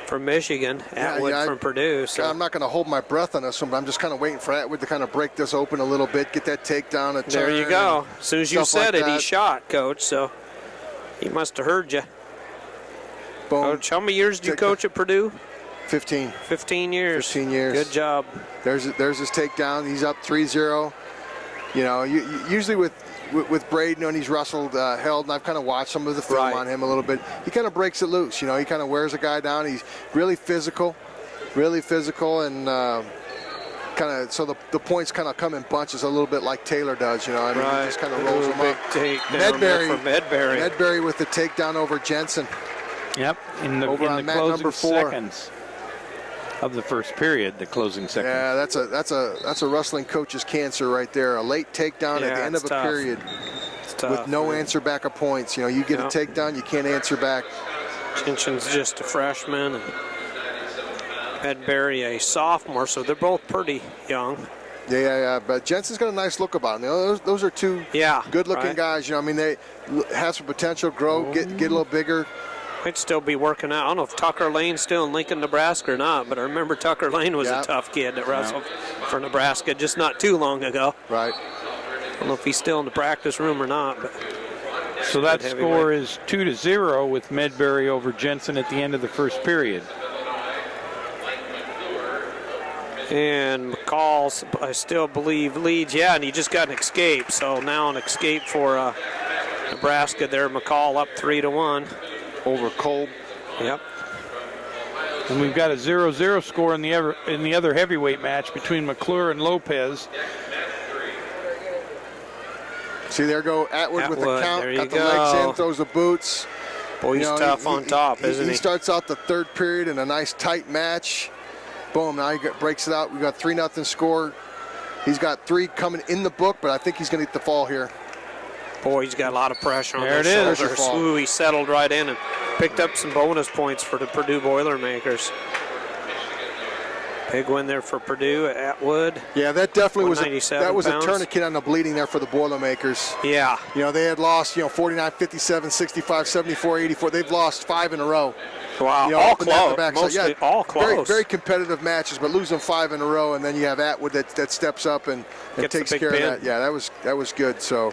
from Michigan. Atwood from Purdue. So I'm not going to hold my breath on this one, but I'm just kind of waiting for Atwood to kind of break this open a little bit, get that takedown, a turn. There you go. As soon as you said like it, he shot, Coach. So he must have heard you. Boom. Coach, how many years did you coach at Purdue? 15. 15 years. 15 years. Good job. There's his takedown. He's up 3-0. You know, usually with Braden, when he's wrestled Held, and I've kind of watched some of the film on him a little bit, he kind of breaks it loose. You know, he kind of wears a guy down. He's really physical, and kind of so the points kind of come in bunches a little bit like Taylor does. You know, I mean, he just kind of rolls them up. Medberry with the takedown over Jensen. Yep, in the closing seconds of the first period, the closing seconds. Yeah, that's a wrestling coach's cancer right there. A late takedown at the end of a period with no answer back of points. You know, you get a takedown, you can't answer back. Jensen's just a freshman, and Medberry a sophomore, so they're both pretty young. Yeah. But Jensen's got a nice look about him. You know, those are two good-looking guys. You know, I mean, they have some potential, grow, get a little bigger. Might still be working out. I don't know if Tucker Lane's still in Lincoln, Nebraska or not, but I remember Tucker Lane was a tough kid that wrestled for Nebraska just not too long ago. Right. I don't know if he's still in the practice room or not. But so that score is 2-0 with Medberry over Jensen at the end of the first period. And McCall, I still believe, leads. Yeah, and he just got an escape. So now an escape for Nebraska there. McCall up 3-1. Over Kolb. Yep. And we've got a 0-0 score in the other heavyweight match between McClure and Lopez. See, there go Atwood with the count. There got the legs in, throws the boots. Boy, he's tough on top, isn't he? He starts out the third period in a nice tight match. Boom, now he breaks it out. We got 3-0 score. He's got 3 coming in the book, but I think he's going to get the fall here. Boy, he's got a lot of pressure on those shoulders. Ooh, he settled right in and picked up some bonus points for the Purdue Boilermakers. Big win there for Purdue at Atwood. Yeah, that definitely was a 197 pounds. tourniquet on the bleeding there for the Boilermakers. Yeah. You know, they had lost, 49, 57, 65, 74, 84. They've lost 5 in a row. Wow, You know, all up and down the close. back. So, Mostly all close. Very, very competitive matches, but losing 5 in a row, and then you have Atwood that steps up and Gets takes the big care pin. of that. Yeah, that was good. So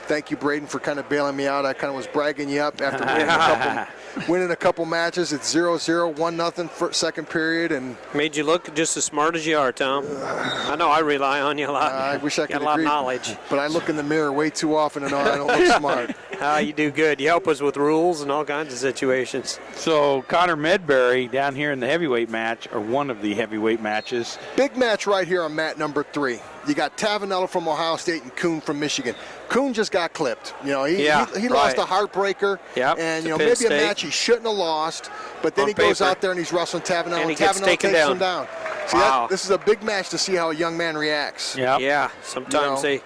thank you, Braden, for kind of bailing me out. I kind of was bragging you up after winning a couple matches. It's 0-0, 1-0 for second period, and made you look just as smart as you are, Tom. I know I rely on you a lot. I wish I could got a lot agree, of knowledge. but I look in the mirror way too often and know I don't look smart. You do good. You help us with rules and all kinds of situations. So Connor Medbury down here in the heavyweight match, or one of the heavyweight matches. Big match right here on mat number 3. You got Tavanello from Ohio State and Kuhn from Michigan. Kuhn just got clipped. You know, he lost a heartbreaker. Yep, and to you know, Penn maybe State. a match he shouldn't have lost. But then On he goes paper. out there and he's wrestling Tavanello, And he gets Tavanello taken takes down. him down. See, Wow. this is a big match to see how a young man reacts. Yeah. Sometimes they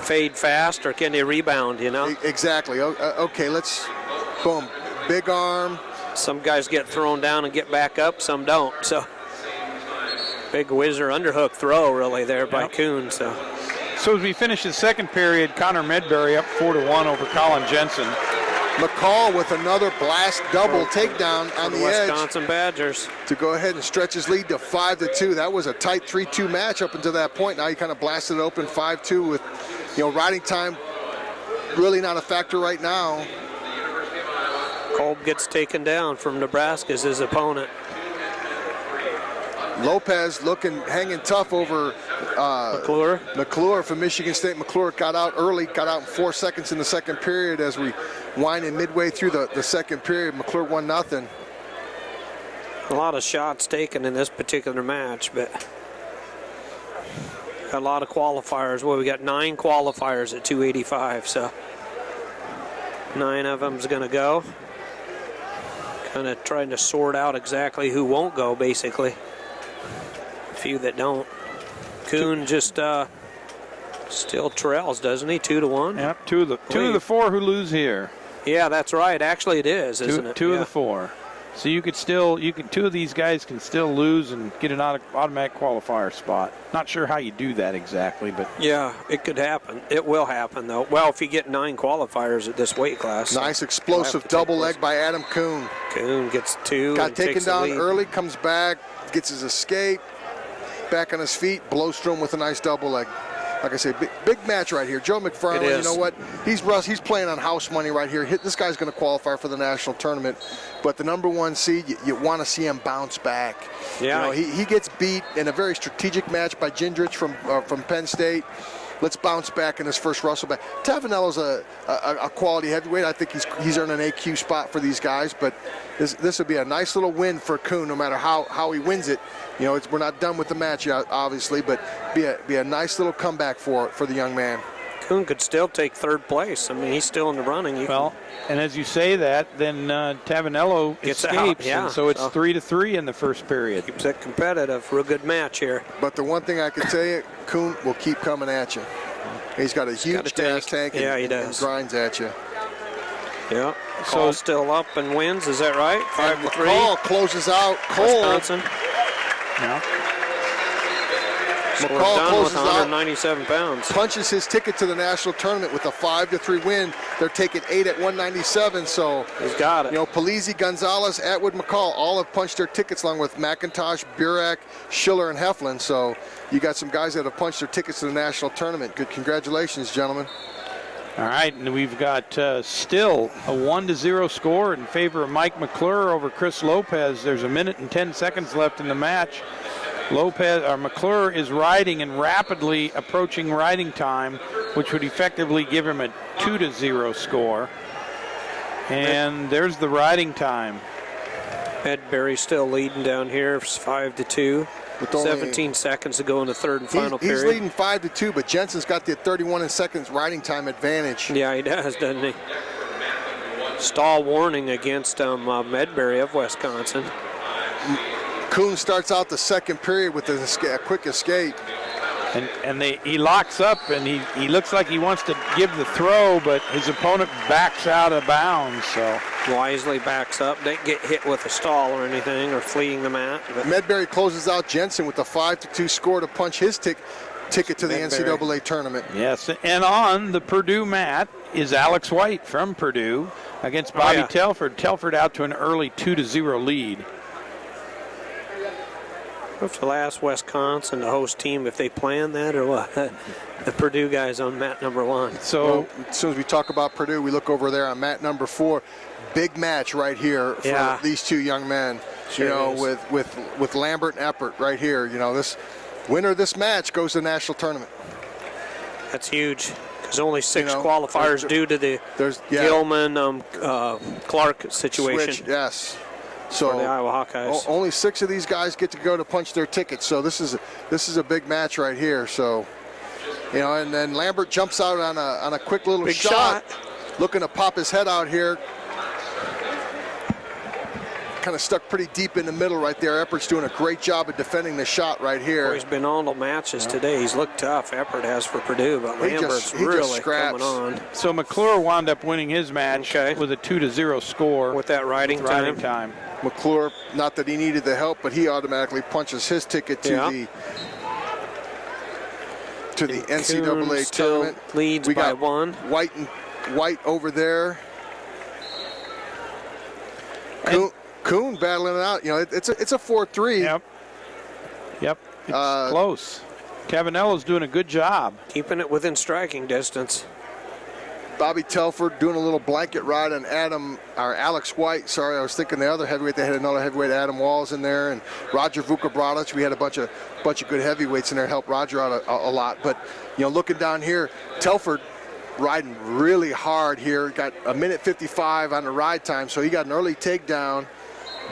fade fast, or can they rebound? You know. Exactly. Okay, let's boom. Big arm. Some guys get thrown down and get back up. Some don't. So big whizzer underhook throw really there by Kuhn. So as we finish the second period, Connor Medbury up 4-1 over Colin Jensen. McCall with another blast double takedown on the edge Wisconsin Badgers to go ahead and stretch his lead to 5-2. That was a tight 3-2 match up until that point. Now he kind of blasted it open 5-2 with, riding time really not a factor right now. Kolb gets taken down from Nebraska as his opponent. Lopez hanging tough over McClure from Michigan State. McClure got out early, got out in 4 seconds in the second period as we wind in midway through the second period. McClure 1-0. A lot of shots taken in this particular match, but a lot of qualifiers. Well, we got 9 qualifiers at 285, so 9 of them's going to go. Kind of trying to sort out exactly who won't go, basically. A few that don't. Kuhn just still trails, doesn't he? 2-1. Yep, two of the 4 who lose here. Yeah, that's right. Actually, it is, isn't it? Two of the 4. So you could 2 of these guys can still lose and get an automatic qualifier spot. Not sure how you do that exactly, but yeah, it could happen. It will happen though. Well, if you get 9 qualifiers at this weight class. Nice explosive double leg by Adam Kuhn. Kuhn gets 2. Got taken down early, comes back, gets his escape, back on his feet. Blostrom with a nice double leg. Like I say, big match right here. Joe McFarland, you know what? He's playing on house money right here. This guy's going to qualify for the national tournament. But the number 1 seed, you want to see him bounce back. Yeah. He gets beat in a very strategic match by Gindrich from Penn State. Let's bounce back in his first wrestle back. Tavanello's a quality heavyweight. I think he's earned an AQ spot for these guys. But this would be a nice little win for Kuhn, no matter how he wins it. We're not done with the match yet, obviously, but be a nice little comeback for the young man. Kuhn could still take 3rd place. I mean, he's still in the running. And as you say that, then Tavanello escapes, and so it's 3-3 in the first period. Keeps it competitive. Real good match here. But the one thing I can tell you, Kuhn will keep coming at you. He's got a huge gas tank he and does. grinds at you. Yeah. Cole still up and wins. Is that right? 5-3. Cole closes out. Wisconsin. Yeah. McCall done closes with 197 pounds. Punches his ticket to the national tournament with a 5-3 win. They're taking 8 at 197. So he's got it. Polizzi, Gonzalez, Atwood, McCall all have punched their tickets along with McIntosh, Burak, Schiller, and Heflin. So you got some guys that have punched their tickets to the national tournament. Good, congratulations, gentlemen. All right, and we've got still a 1-0 score in favor of Mike McClure over Chris Lopez. There's 1 minute and 10 seconds left in the match. McClure is riding and rapidly approaching riding time, which would effectively give him a 2-0 score. And there's the riding time. Medbury still leading down here. It's 5-2. With 17 seconds to go in the 3rd and final period. He's leading 5-2, but Jensen's got the 31 seconds riding time advantage. Yeah, he does, doesn't he? Stall warning against Medbury of Wisconsin. Kuhn starts out the second period with a quick escape. And he locks up, and he looks like he wants to give the throw, but his opponent backs out of bounds. So wisely backs up. Didn't get hit with a stall or anything or fleeing the mat. But Medbury closes out Jensen with a 5-2 score to punch his ticket to the Medbury. NCAA tournament. Yes, and on the Purdue mat is Alex White from Purdue against Bobby Telford. Telford out to an early 2-0 lead. We'll ask Wisconsin, the host team, if they plan that or what. The Purdue guys on mat number 1. So as soon as we talk about Purdue, we look over there on mat number 4. Big match right here for these two young men. Sure is. with Lambert and Eppert right here. this winner of this match goes to the national tournament. That's huge. There's only 6 qualifiers due to the Gilman Clark situation. Switch, yes. So for the Iowa Hawkeyes. Only 6 of these guys get to go to punch their tickets. So this is a big match right here. So and then Lambert jumps out on a quick little shot, looking to pop his head out here. Kind of stuck pretty deep in the middle right there. Eppert's doing a great job of defending the shot right here. Well, he's been on the matches today. He's looked tough. Eppert has for Purdue, but Lambert's really coming on. So McClure wound up winning his match with a 2-0 score. With that riding time. McClure, not that he needed the help, but he automatically punches his ticket to the NCAA tournament. Leads we by got 1. White over there. Kuhn battling it out. It's a 4-3. Yep. It's close. Cavanella's doing a good job. Keeping it within striking distance. Bobby Telford doing a little blanket ride on Alex White. Sorry, I was thinking the other heavyweight. They had another heavyweight, Adam Walls, in there, and Roger Vukobradic. We had a bunch of good heavyweights in there, helped Roger out a lot. But looking down here, Telford riding really hard here. Got a minute 55 on the ride time, so he got an early takedown.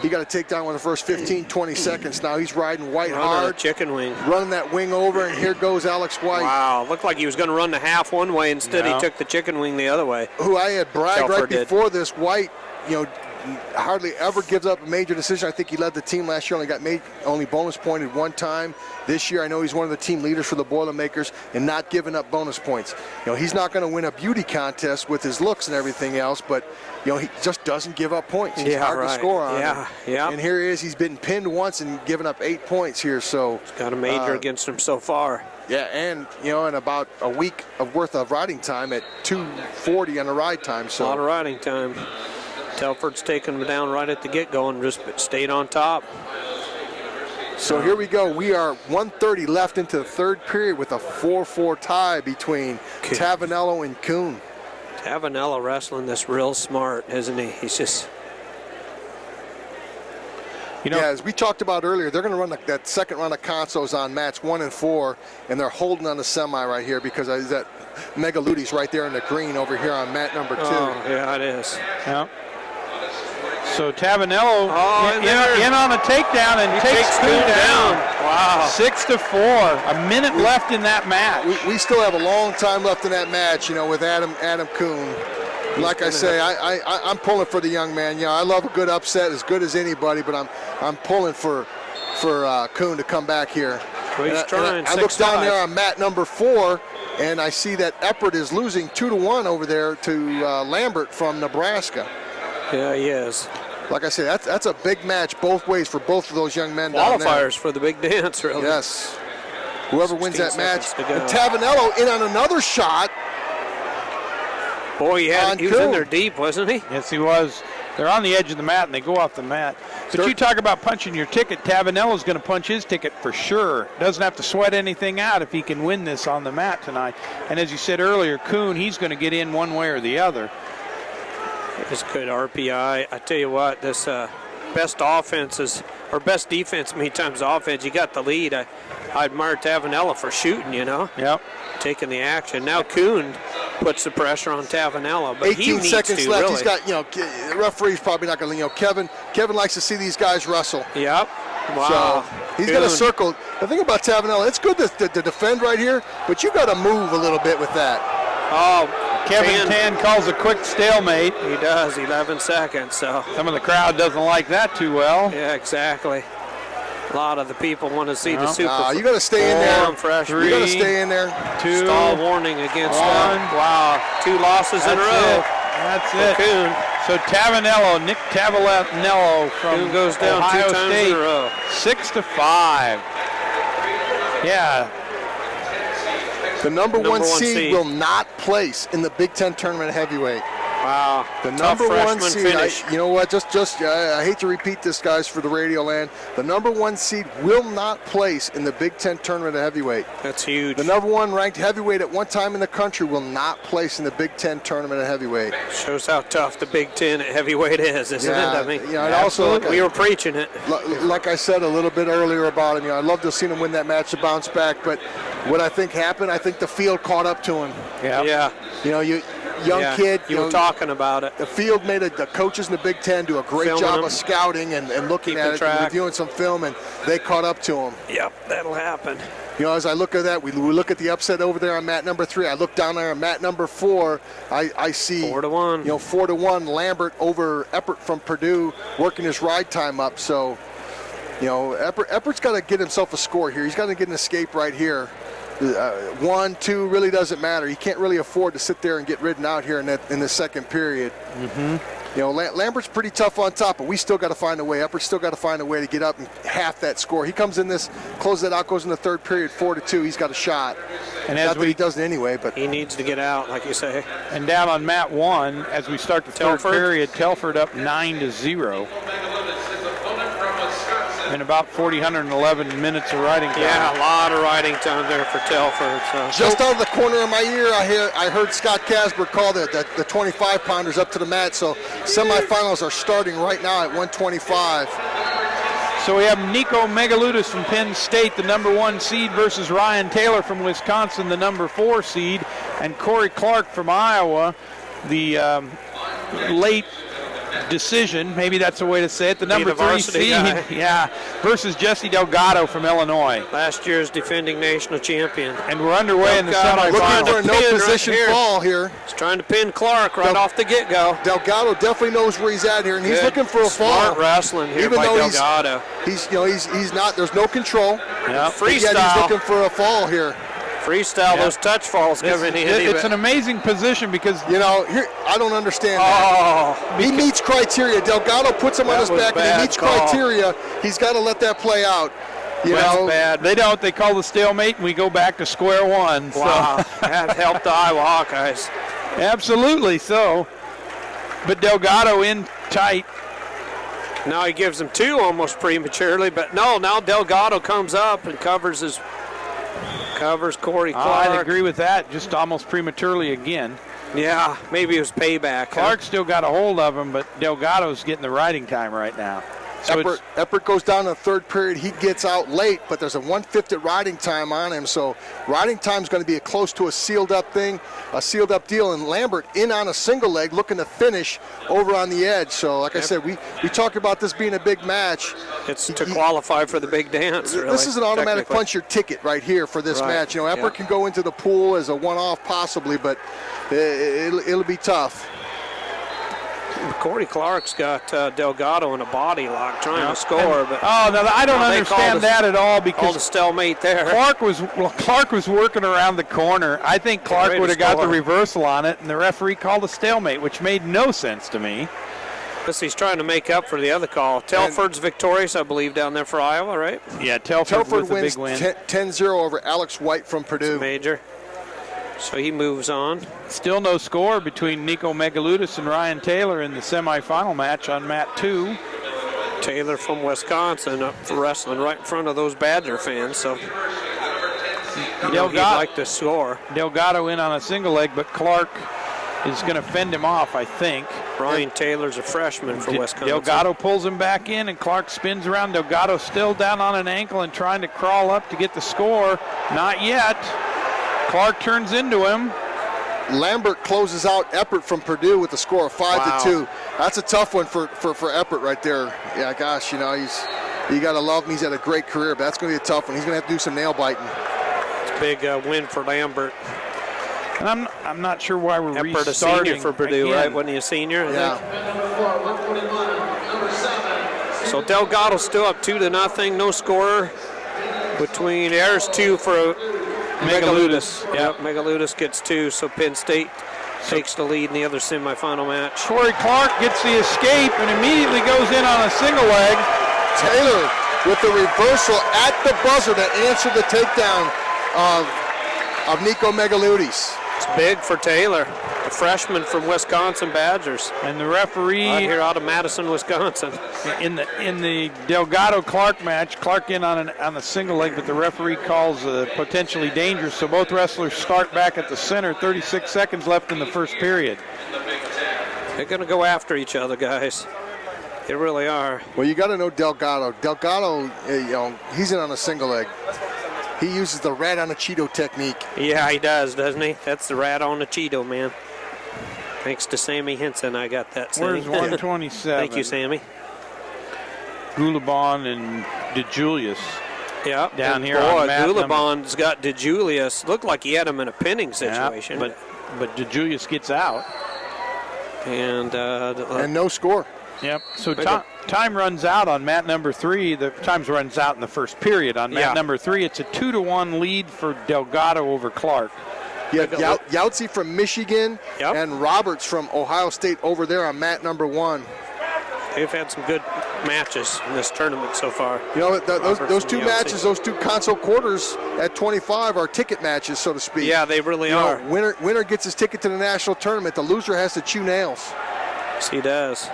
He got a takedown within the first 15, 20 seconds. Now he's riding White hard. Chicken wing. Running that wing over, and here goes Alex White. Wow, looked like he was going to run the half one way. Instead, he took the chicken wing the other way. Who I had bragged right before this, White, hardly ever gives up a major decision. I think he led the team last year, only bonus pointed 1 time. This year, I know he's one of the team leaders for the Boilermakers and not giving up bonus points. He's not going to win a beauty contest with his looks and everything else, but he just doesn't give up points. He's hard to score on. And here he is. He's been pinned once and given up 8 points here. So he's got a major against him so far. Yeah, and in about a week of worth of riding time at 2:40 on the ride time. So a lot of riding time. Telford's taking him down right at the get-go and just stayed on top. So here we go. We are 1:30 left into the third period with a 4-4 tie between Tavanello and Kuhn. Tavanello wrestling this real smart, isn't he? He's just... as we talked about earlier, they're going to run that second round of consos on mats 1 and 4, and they're holding on the semi right here because that Megaludi's right there in the green over here on mat number 2. Oh, yeah, it is. Yeah. So Tavanello in on a takedown and takes Kuhn down. Wow. 6-4. A minute left in that match. We still have a long time left in that match, with Adam Kuhn. Like I say, I'm pulling for the young man. I love a good upset, as good as anybody, but I'm pulling for Kuhn to come back here. Well, he's trying. I look down there on mat number 4, and I see that Eppert is losing 2-1 over there to Lambert from Nebraska. Yeah, he is. Like I said, that's a big match both ways for both of those young men down there. Qualifiers for the big dance, really. Yes. Whoever wins that match. And Tavanello in on another shot. Boy, he was in there deep, wasn't he? Yes, he was. They're on the edge of the mat, and they go off the mat. But you talk about punching your ticket. Tavanello's going to punch his ticket for sure. Doesn't have to sweat anything out if he can win this on the mat tonight. And as you said earlier, Kuhn, he's going to get in one way or the other. It's good RPI. I tell you what, this best offense or best defense many times offense. You got the lead. I admire Tavanello for shooting, Yep. Taking the action. Now Kuhn puts the pressure on Tavanello, but 18 he needs seconds to, left. really. He's got, the referee's probably not going to, Kevin likes to see these guys wrestle. Yep. Wow. So he's going to circle. The thing about Tavanello, it's good to defend right here, but you got to move a little bit with that. Oh, Kevin Tan calls a quick stalemate. He does, 11 seconds. So some of the crowd doesn't like that too well. Yeah, exactly. A lot of the people want to see the super. You got to stay in there. You got to stay in there. 2. Stall warning against 1. Wow, 2 losses in a row. That's it. Coon. So Nick Tavanello from Coon goes down Ohio 2 times State, in a row. 6-5. Yeah. The number one one seed seed will not place in the Big Ten tournament heavyweight. Wow. The Tough number one freshman seed, finish. you know what, I hate to repeat this, guys, for the radio land. The number one seed will not place in the Big Ten tournament of heavyweight. That's huge. The number one ranked heavyweight at one time in the country will not place in the Big Ten tournament of heavyweight. Shows how tough the Big Ten at heavyweight is, isn't it? I mean, and also, we were preaching it. Like I said a little bit earlier about him, I'd love to have seen him win that match to bounce back, but what I think happened, I think the field caught up to him. Yeah. Young kid. You were talking about it. The field made the coaches in the Big Ten do a great Filming job him. of scouting and looking Keeping at it, track. and reviewing some film, and they caught up to him. Yep, that'll happen. As I look at that, we look at the upset over there on mat number 3. I look down there on mat number 4. I see 4-1. 4-1 Lambert over Eppert from Purdue, working his ride time up. So, Eppert's got to get himself a score here. He's got to get an escape right here. 1, 2 really doesn't matter. He can't really afford to sit there and get ridden out here in the second period. Lambert's pretty tough on top, but we still got to find a way. Eppert's still got to find a way to get up and half that score. He comes in this, closes it out, goes in the third period, 4-2. He's got a shot. And Not that he doesn't anyway, but he needs to get out, like you say. And down on mat 1, as we start the third period, Telford up 9-0. And about 111 minutes of riding time. Yeah, a lot of riding time there for Telford. So. Just out of the corner of my ear, I heard Scott Casper call the 25-pounders up to the mat. So semifinals are starting right now at 125. So we have Nico Megaludis from Penn State, the number 1 seed, versus Ryan Taylor from Wisconsin, the number 4 seed, and Corey Clark from Iowa, the late decision, maybe that's the way to say it, the number 3 seed, versus Jesse Delgado from Illinois. Last year's defending national champion. And we're underway in the semifinals. Looking for a no position fall here. He's trying to pin Clark right off the get-go. Delgado definitely knows where he's at here, and he's looking for a fall. Smart wrestling here even by though Delgado. He's not. There's no control. Yeah, freestyle. Yet he's looking for a fall here. Freestyle, those touch falls coming in. It's an amazing position because here I don't understand that. He meets criteria. Delgado puts him on his back, and he meets criteria. He's got to let that play out. That's bad. They don't. They call the stalemate, and we go back to square one. Wow, So. that helped the Iowa Hawkeyes. Absolutely so. But Delgado in tight. Now he gives him 2 almost prematurely, but no, now Delgado comes up and covers Corey Clark. I'd agree with that, just almost prematurely again. Yeah, maybe it was payback. Clark still got a hold of him, but Delgado's getting the riding time right now. So Eppert goes down in the third period. He gets out late, but there's a 1:50 riding time on him. So riding time is going to be close to a sealed up thing, a sealed up deal. And Lambert in on a single leg looking to finish over on the edge. So like I said, we talked about this being a big match. It's to qualify for the big dance, really. This is an automatic punch your ticket right here for this match. Eppert can go into the pool as a one-off possibly, but it'll be tough. Corey Clark's got Delgado in a body lock trying to score, but I don't understand that at all because called a stalemate there. Clark was working around the corner. I think Clark would have got the reversal on it, and the referee called a stalemate, which made no sense to me. He's trying to make up for the other call. Telford's victorious, I believe, down there for Iowa, right? Yeah, Telford with wins a big win. 10-0 over Alex White from Purdue. It's major. So he moves on. Still no score between Nico Megaludis and Ryan Taylor in the semifinal match on mat 2. Taylor from Wisconsin up for wrestling right in front of those Badger fans. So he'd like to score. Delgado in on a single leg, but Clark is going to fend him off, I think. Ryan Taylor's a freshman for Wisconsin. Delgado pulls him back in, and Clark spins around. Delgado still down on an ankle and trying to crawl up to get the score. Not yet. Clark turns into him. Lambert closes out Eppert from Purdue with a score of 5-2. That's a tough one for Eppert right there. Yeah, gosh, you got to love him. He's had a great career, but that's going to be a tough one. He's going to have to do some nail biting. It's a big win for Lambert. And I'm not sure why we're Eppert restarting. a senior for Purdue, again. right? Wasn't he a senior? Yeah. So Delgado's still up 2-0. No scorer between there's 2 for Megaludis. Yep, Megaludis gets 2, so Penn State takes the lead in the other semifinal match. Corey Clark gets the escape and immediately goes in on a single leg. Taylor with the reversal at the buzzer to answer the takedown of Nico Megaludis. It's big for Taylor, the freshman from Wisconsin Badgers. And the referee out here out of Madison, Wisconsin. In the Delgado-Clark match, Clark in on a single leg, but the referee calls potentially dangerous. So both wrestlers start back at the center. 36 seconds left in the first period. They're going to go after each other, guys. They really are. Well, you got to know Delgado. Delgado, he's in on a single leg. He uses the rat on a Cheeto technique. Yeah, he does, doesn't he? That's the rat on the Cheeto, man. Thanks to Sammy Henson, I got that saying. Where's 127? Thank you, Sammy. Gulabon and DeJulius. Yeah, down here boy, on mat Gulabon's got DeJulius. Looked like he had him in a pinning situation. Yeah, but DeJulius gets out. And no score. Yep. So time runs out on mat number 3. The time runs out in the first period. On mat number 3, it's a 2-1 lead for Delgado over Clark. You have Yautzi from Michigan and Roberts from Ohio State over there on mat number 1. They've had some good matches in this tournament so far. You know, those two matches, those two console quarters at 25 are ticket matches, so to speak. Yeah, they really are. Winner gets his ticket to the national tournament. The loser has to chew nails. Yes, he does.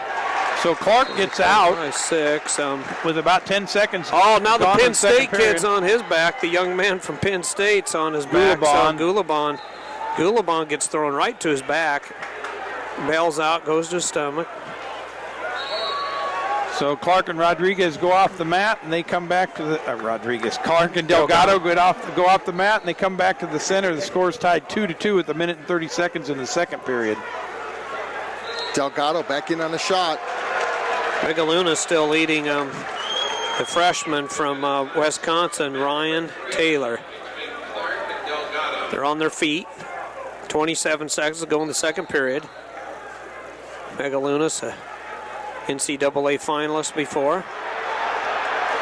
So Clark gets out by 6 with about 10 seconds. Oh, now the Penn State kid's on his back. The young man from Penn State's on his back. Gulabon. Gulabon gets thrown right to his back. Bails out, goes to his stomach. So Clark and Rodriguez go off the mat, and they come back to the Clark and Delgado go off the mat, and they come back to the center. The score's tied 2-2 at the minute and 30 seconds in the second period. Delgado back in on the shot. Megaluna's still leading the freshman from Wisconsin, Ryan Taylor. They're on their feet. 27 seconds to go in the second period. Megaluna's a NCAA finalist before.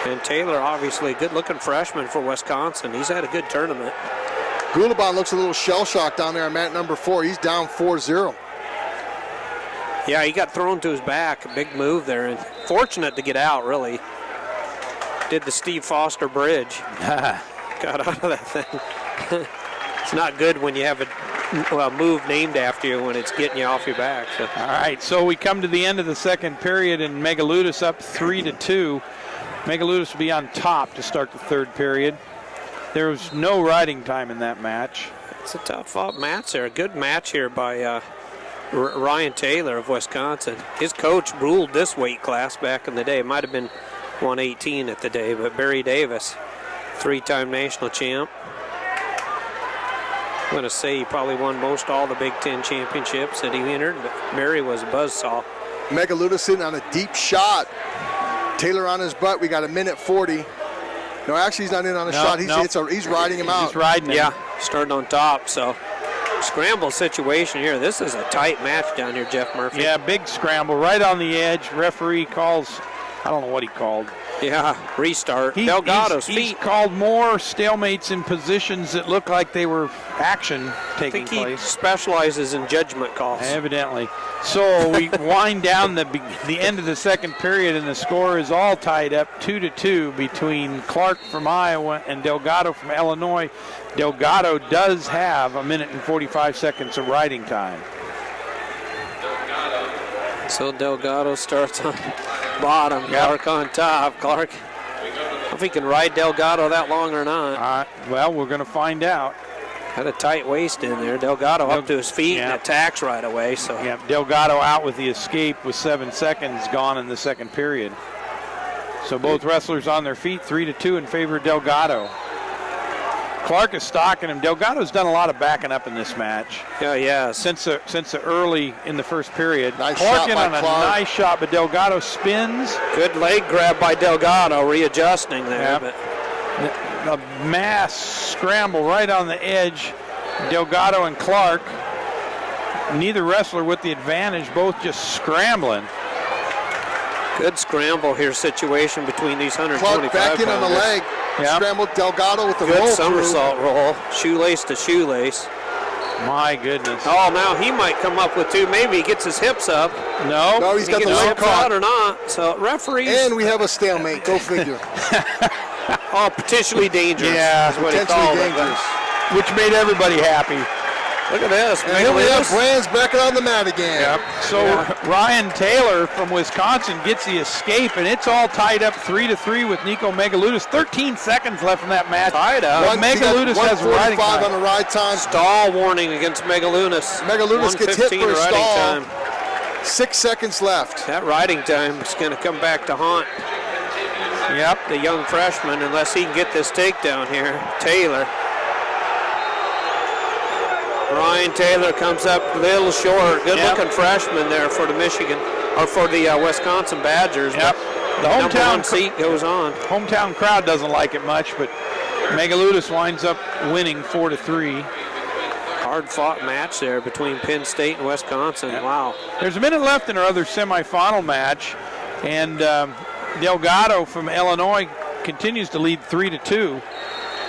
And Taylor, obviously a good-looking freshman for Wisconsin. He's had a good tournament. Gulabon looks a little shell-shocked down there on mat number 4. He's down 4-0. Yeah, he got thrown to his back. A big move there. And fortunate to get out, really. Did the Steve Foster bridge. Got out of that thing. It's not good when you have a move named after you when it's getting you off your back. So. All right, so we come to the end of the second period, and Megaludis up 3-2. Megaludis will be on top to start the third period. There was no riding time in that match. It's a tough match there. A good match here by Ryan Taylor of Wisconsin. His coach ruled this weight class back in the day. It might have been 118 at the day, but Barry Davis, 3-time national champ. I'm going to say he probably won most all the Big Ten championships that he entered, but Barry was a buzzsaw. Megaludis sitting on a deep shot. Taylor on his butt. We got 1:40. No, actually, he's not in on a shot. He's riding him out. He's riding him. Yeah, starting on top. So, scramble situation here. This is a tight match down here, Jeff Murphy. Yeah, big scramble right on the edge. Referee calls, I don't know what he called. Yeah, restart. Delgado's feet. He's called more stalemates in positions that look like they were action taking place. I think he specializes in judgment calls. Evidently. So we wind down the end of the second period, and the score is all tied up 2-2 between Clark from Iowa and Delgado from Illinois. Delgado does have 1:45 seconds of riding time. So Delgado starts on bottom, Clark on top. Clark, I don't know if he can ride Delgado that long or not. Well, we're going to find out. Had a tight waist in there. Delgado up to his feet and attacks right away. So Delgado out with the escape with 7 seconds gone in the second period. So both wrestlers on their feet, 3-2 in favor of Delgado. Clark is stalking him. Delgado's done a lot of backing up in this match. Yeah. Since the early in the first period. Nice Clark shot in by on a Clark. nice shot, but Delgado spins. Good leg grab by Delgado, readjusting there. Yeah. But A mass scramble right on the edge. Delgado and Clark. Neither wrestler with the advantage, both just scrambling. good scramble here situation between these 125 Clark back in on the leg. Yeah. Scrambled Delgado with the good roll somersault through. roll, shoelace to shoelace. My goodness. Oh, now he might come up with two. Maybe he gets his hips up. No, he's got He the gets his leg hips out caught. or not. So referees. And we have a stalemate. Go figure. Oh, potentially dangerous. Yeah, is what he Potentially called it. dangerous. which made everybody happy. Look at this. And here we have Megalodus. Brands back on the mat again. Yep. So Ryan Taylor from Wisconsin gets the escape, and it's all tied up 3-3 with Nico Megaludis. 13 seconds left in that match. Tied up. But Megaludis has riding 1:45 time. on the ride time. Stall warning against Megaludis. Megaludis gets hit 1:15 for a riding stall. time. 6 seconds left. That riding time is going to come back to haunt the young freshman unless he can get this takedown here. Taylor. Ryan Taylor comes up a little short. Good-looking freshman there for the Michigan, or for the Wisconsin Badgers. Yep. But The number hometown one seat goes on. Hometown crowd doesn't like it much, but Megaludis winds up winning 4-3. Hard-fought match there between Penn State and Wisconsin. Wow. There's a minute left in our other semifinal match, and Delgado from Illinois continues to lead 3-2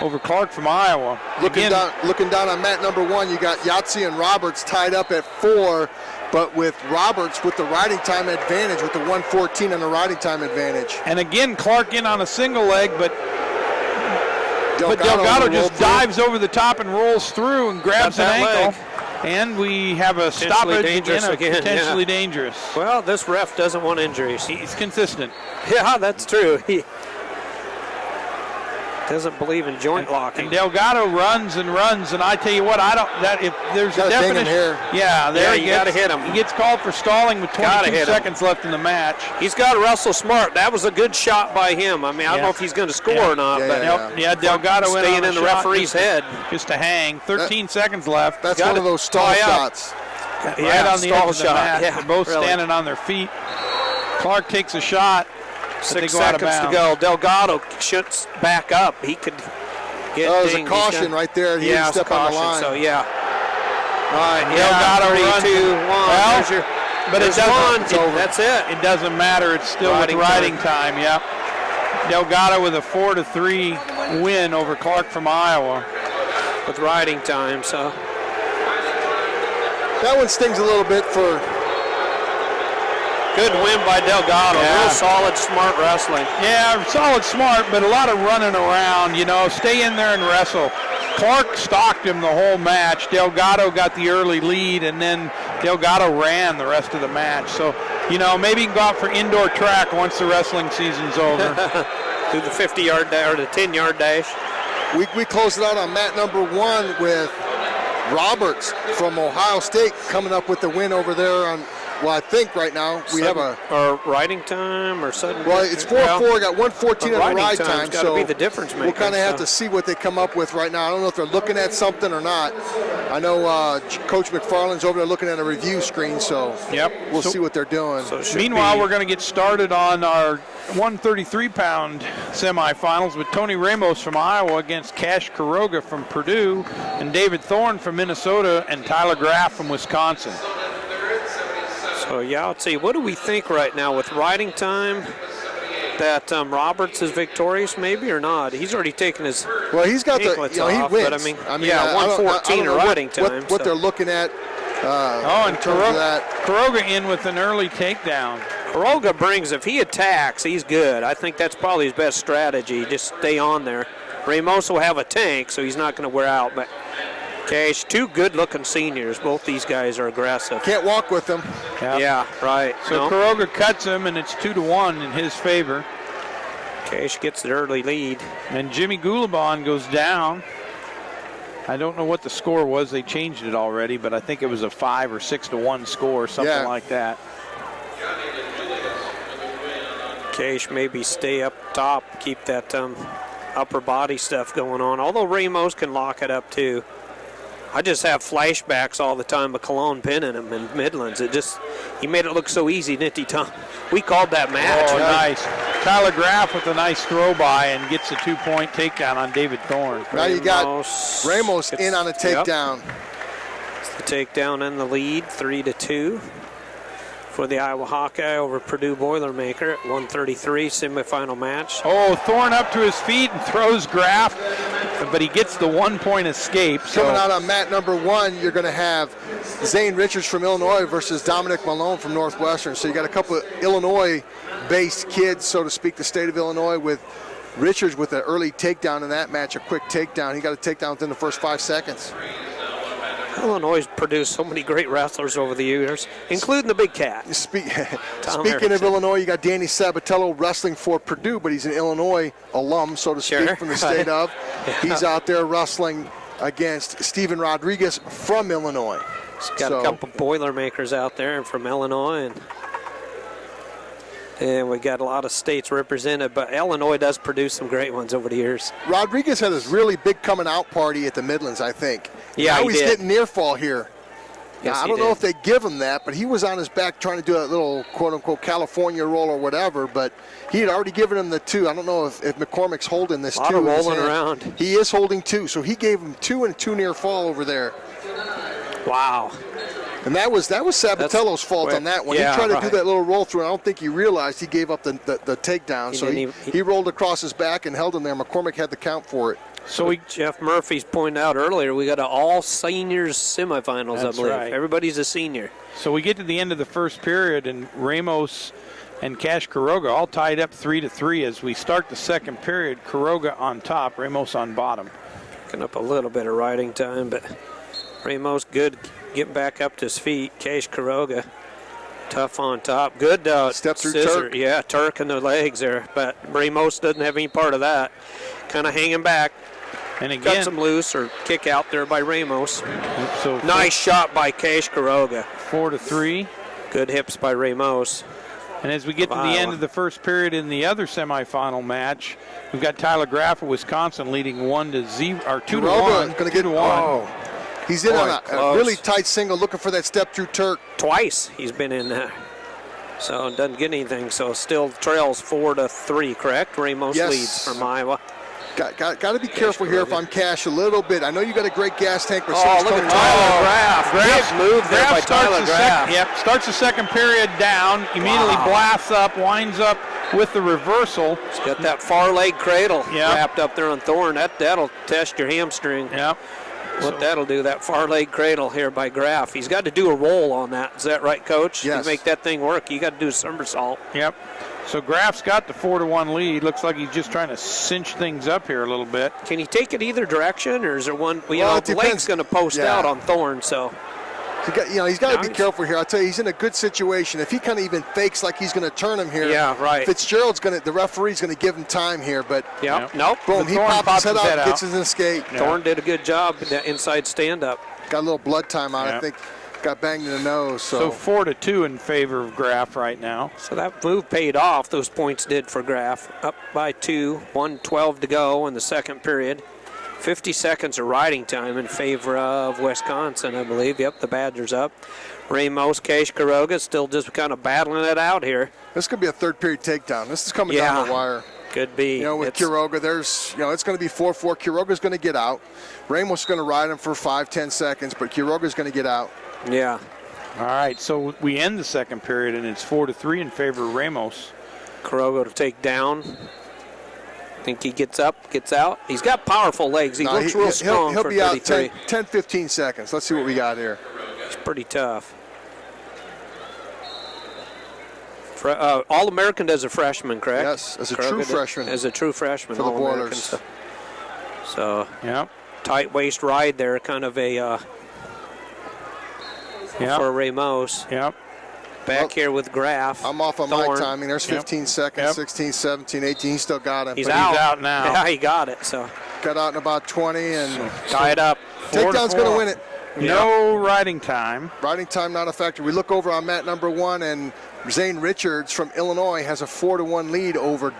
over Clark from Iowa. Looking down on mat number 1, you got Yahtzee and Roberts tied up at 4, but with Roberts with the riding time advantage, with the 1:14 on the riding time advantage. And again, Clark in on a single leg, but Delgado just dives over the top and rolls through and grabs an ankle. And we have a stoppage again, potentially dangerous. Well, this ref doesn't want injuries. He's consistent. Yeah, that's true. He doesn't believe in joint locking. And Delgado runs and runs, and I tell you what, if there's a definition here. Yeah, there you got to hit him. He gets called for stalling with 22 seconds left in the match. He's got to wrestle smart. That was a good shot by him. I mean, I don't know if he's going to score or not, but Delgado went staying on in the shot referee's head just to hang. 13 seconds left. That's one of those stall shots. Right on the edge of the mat. Yeah, They're both standing on their feet. Clark takes a shot. 6 seconds to go. Delgado shoots back up. He could get That was a dinged. caution right there. He didn't step on the line. So, yeah. Right, Delgado 3, runs 2, 1. Well, but there's one. That's it. It doesn't matter. It's still with riding time. Yep. Delgado with a 4-3 win over Clark from Iowa. With riding time, so. That one stings a little bit for. Good win by Delgado. Real solid, smart wrestling. Yeah, solid, smart, but a lot of running around. Stay in there and wrestle. Clark stalked him the whole match. Delgado got the early lead, and then Delgado ran the rest of the match. So, maybe he can go out for indoor track once the wrestling season's over. Do the 50-yard or the 10-yard dash. We closed it out on mat number 1 with Roberts from Ohio State coming up with the win over there on. Well, I think right now we have a riding time or sudden. Well, it's 4-4. Got 1:14 on the ride time, so be the difference maker. We'll kind of have to see what they come up with right now. I don't know if they're looking at something or not. I know Coach McFarland's over there looking at a review screen, so we'll see what they're doing. So meanwhile, we're going to get started on our 133-pound semifinals with Tony Ramos from Iowa against Cash Kuroga from Purdue, and David Thorne from Minnesota, and Tyler Graff from Wisconsin. So, let's see. What do we think right now with riding time? That Roberts is victorious, maybe, or not? He's already taken his. Well, he's got he wins. But I mean 1:14 or riding time. What they're looking at. And Kuroga in with an early takedown. Kuroga brings, if he attacks, he's good. I think that's probably his best strategy. Just stay on there. Ramos will have a tank, so he's not going to wear out. But Cash, two good-looking seniors. Both these guys are aggressive. Can't walk with them. Yep. Yeah, right. So Kuroga cuts him, and it's 2-1 in his favor. Cash gets the early lead. And Jimmy Gulabon goes down. I don't know what the score was. They changed it already, but I think it was a 5 or 6-1 score, something like that. Cash maybe stay up top, keep that upper body stuff going on. Although Ramos can lock it up too. I just have flashbacks all the time of Cologne pinning him in Midlands. He made it look so easy, didn't he, Tom? We called that match. Oh, nice. Tyler Graff with a nice throw by and gets a 2-point takedown on David Thorne. Now you got Ramos in on a takedown. It's the takedown and the lead, 3-2 for the Iowa Hawkeye over Purdue Boilermaker at 133 semifinal match. Oh, Thorne up to his feet and throws Graff but he gets the 1-point escape. So Coming out on mat number 1, you're going to have Zane Richards from Illinois versus Dominic Malone from Northwestern. So you got a couple of Illinois-based kids, so to speak, the state of Illinois, with Richards with an early takedown in that match, a quick takedown. He got a takedown within the first 5 seconds. Illinois has produced so many great wrestlers over the years, including the big cat. Speaking Erickson. of Illinois, you got Danny Sabatello wrestling for Purdue, but he's an Illinois alum, so to speak, from the state of. Yeah. He's out there wrestling against Steven Rodriguez from Illinois. He's got a couple Boilermakers out there from Illinois, and we got a lot of states represented, but Illinois does produce some great ones over the years. Rodriguez had this really big coming out party at the Midlands, I think. Yeah, now he he's did. getting near fall here. Yes, now, I he don't know did. if they give him that, but he was on his back trying to do that little quote-unquote California roll or whatever, but he had already given him the 2. I don't know if McCormick's holding this 2. A lot of in his rolling hand. around. He is holding 2, so he gave him 2 and 2 near fall over there. Wow. And that was Sabatello's fault on that one. Yeah, he tried to right. do that little roll through, and I don't think he realized he gave up the takedown. He So didn't he rolled across his back and held him there. McCormick had the count for it. So Jeff Murphy's pointed out earlier, we got an all seniors semifinals, That's I believe. right. Everybody's a senior. So we get to the end of the first period, and Ramos and Cash Quiroga all tied up 3-3 as we start the second period. Quiroga on top, Ramos on bottom. Picking up a little bit of riding time, but Ramos good getting back up to his feet. Cash Quiroga tough on top. Good Step through scissor. Turk. Yeah, Turk in the legs there, but Ramos doesn't have any part of that. Kind of hanging back. And again, Got some loose or kick out there by Ramos. So Nice shot by Cash Quiroga. 4-3. Good hips by Ramos. And as we get to the Iowa. end of the first period in the other semifinal match, we've got Tyler Graff of Wisconsin leading 2-1. Quiroga going to get 2-1. Oh, he's in Boy, on a close. really tight single, looking for that step through Turk. Twice he's been in there. So doesn't get anything. So still trails 4-3, correct? Ramos Yes. leads from Iowa. Got to be careful here if I'm Cash a little bit. I know you got a great gas tank, but Oh, someone's look coming at Tyler down. Graff. Big move there by Tyler Graff. Starts the second period down, immediately Wow. blasts up, winds up with the reversal. He's got that far leg cradle Yeah. wrapped up there on Thorne. That'll test your hamstring. Yep. What that'll do, that far leg cradle here by Graff. He's got to do a roll on that. Is that right, Coach? Yes. To make that thing work, you got to do a somersault. Yep. So Graff's got the 4-1 lead. Looks like he's just trying to cinch things up here a little bit. Can he take it either direction, or is there one? Well, it The depends. leg's going to post Yeah. out on Thorne, so. He's got to be Nice. careful here. I'll tell you, he's in a good situation. If he kind of even fakes like he's going to turn him here, Yeah, right. the referee's going to give him time here, but Yeah. Nope. boom, he Thorne pops his head out, out. gets his escape. Thorne did a good job with that inside stand-up. Got a little blood time on it. Yeah. I think got banged in the nose. So 4-2 in favor of Graff right now. So that move paid off. Those points did for Graff. Up by 2, 1:12 to go in the second period. 50 seconds of riding time in favor of Wisconsin, I believe. Yep, the Badgers up. Ramos, Cash Quiroga still just kind of battling it out here. This could be a third period takedown. This is coming down the wire. Could be. With Quiroga, there's, it's going to be 4-4. Quiroga's going to get out. Ramos is going to ride him for 5-10 seconds, but Quiroga's going to get out. Yeah. All right, so we end the second period, and it's 4-3 in favor of Ramos. Quiroga to take down. Think he gets up, gets out. He's got powerful legs. He looks real strong He'll for be out 33. 10-15 seconds. Let's see what we got here. It's pretty tough. All-American as a freshman, correct? Yes, as a Quiroga true did- freshman. As a true freshman. For the All-American. Boilers. So Yep. tight waist ride there, kind of a for Ramos. Yep. Back here with Graff. I'm off on Thorne. my timing. There's 15 seconds, 16, 17, 18. He still got him. He's but out. He's out now. Yeah, he got it. So Got out in about 20, and tie it up. takedown's going to win it. No riding time. Riding time not a factor. We look over on mat number 1, and Zane Richards from Illinois has a 4-1 lead over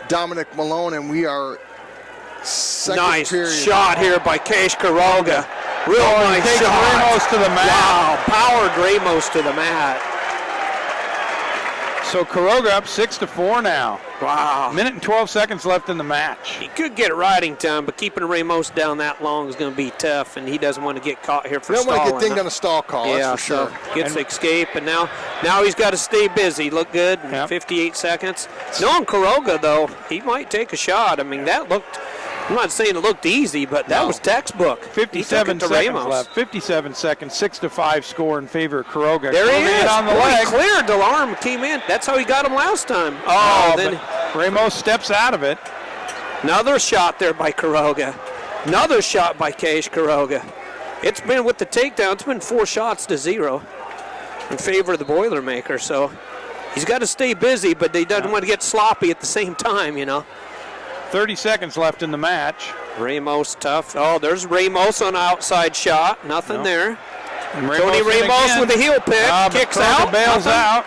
Dominic Malone, and we are second Nice period. shot here by Cash Quiroga. Real nice takes shot. Ramos to the mat. Wow, powered Ramos to the mat. So Quiroga up 6-4 now. Wow. Minute and 12 seconds left in the match. He could get riding time, but keeping Ramos down that long is going to be tough, and he doesn't want to get caught here for You don't stalling. want to get dinged on a stall call, Yeah, that's for sure. so gets escape, and now he's got to stay busy. Look good, in Yep. 58 seconds. Knowing Quiroga, though, he might take a shot. I mean, that looked I'm not saying it looked easy, but that was textbook. 57 seconds Ramos. left. 57 seconds. 6-5 score in favor of Kuroga. There he is. On the Boy, leg. he cleared. The arm came in. That's how he got him last time. Oh, then Ramos steps out of it. another shot there by Kuroga. Another shot by Keish Kuroga. It's been with the takedown. It's been 4 shots to 0 in favor of the Boilermaker. So he's got to stay busy, but he doesn't want to get sloppy at the same time, you know. 30 seconds left in the match. Ramos tough. Oh, there's Ramos on an outside shot. Nothing there. And Tony Ramos with a heel pick. Kicks out. Bails Nothing. out.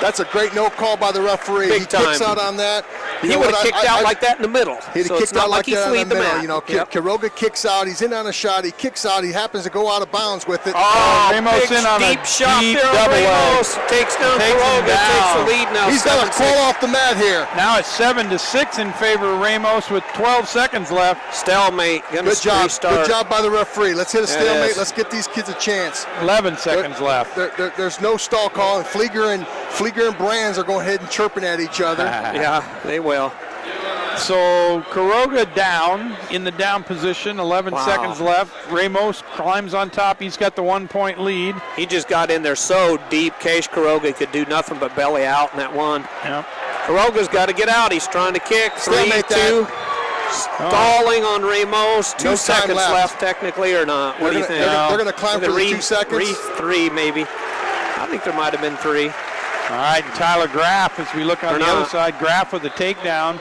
That's a great no call by the referee. Big He time. kicks out on that. You He know would have what, kicked out like that in the middle. He'd So have it's kicked out not like like he that in fleed the the middle. mat. You know, Yep. Kuroga kicks out. He's in on a shot. He kicks out. He happens to go out of bounds with it. Oh, Ramos big in on a deep shot deep there. double Ramos takes down Takes him Kuroga, down. takes the lead now. He's got to 7-6. crawl off the mat here. Now it's 7-6 in favor of Ramos with 12 seconds left. Stalemate. Gonna Good job. restart. Good job by the referee. Let's hit a It stalemate. is. Let's get these kids a chance. 11 seconds left. There's no stall call, and Flieger and Brands are going ahead and chirping at each other. Yeah, they will. So Kuroga down in the down position, 11 Wow. seconds left. Ramos climbs on top. He's got the 1-point lead. He just got in there so deep. Keish Kuroga could do nothing but belly out in that one. Yep. Kuroga's got to get out. He's trying to kick. 3-2. Stalemate that. Stalling on Ramos. 2 No time seconds left. left technically or not? What do you think? They're going to climb for the 2 seconds. 3 maybe. I think there might have been 3. All right, and Tyler Graff, as we look on Or the not. other side, Graff with the takedown.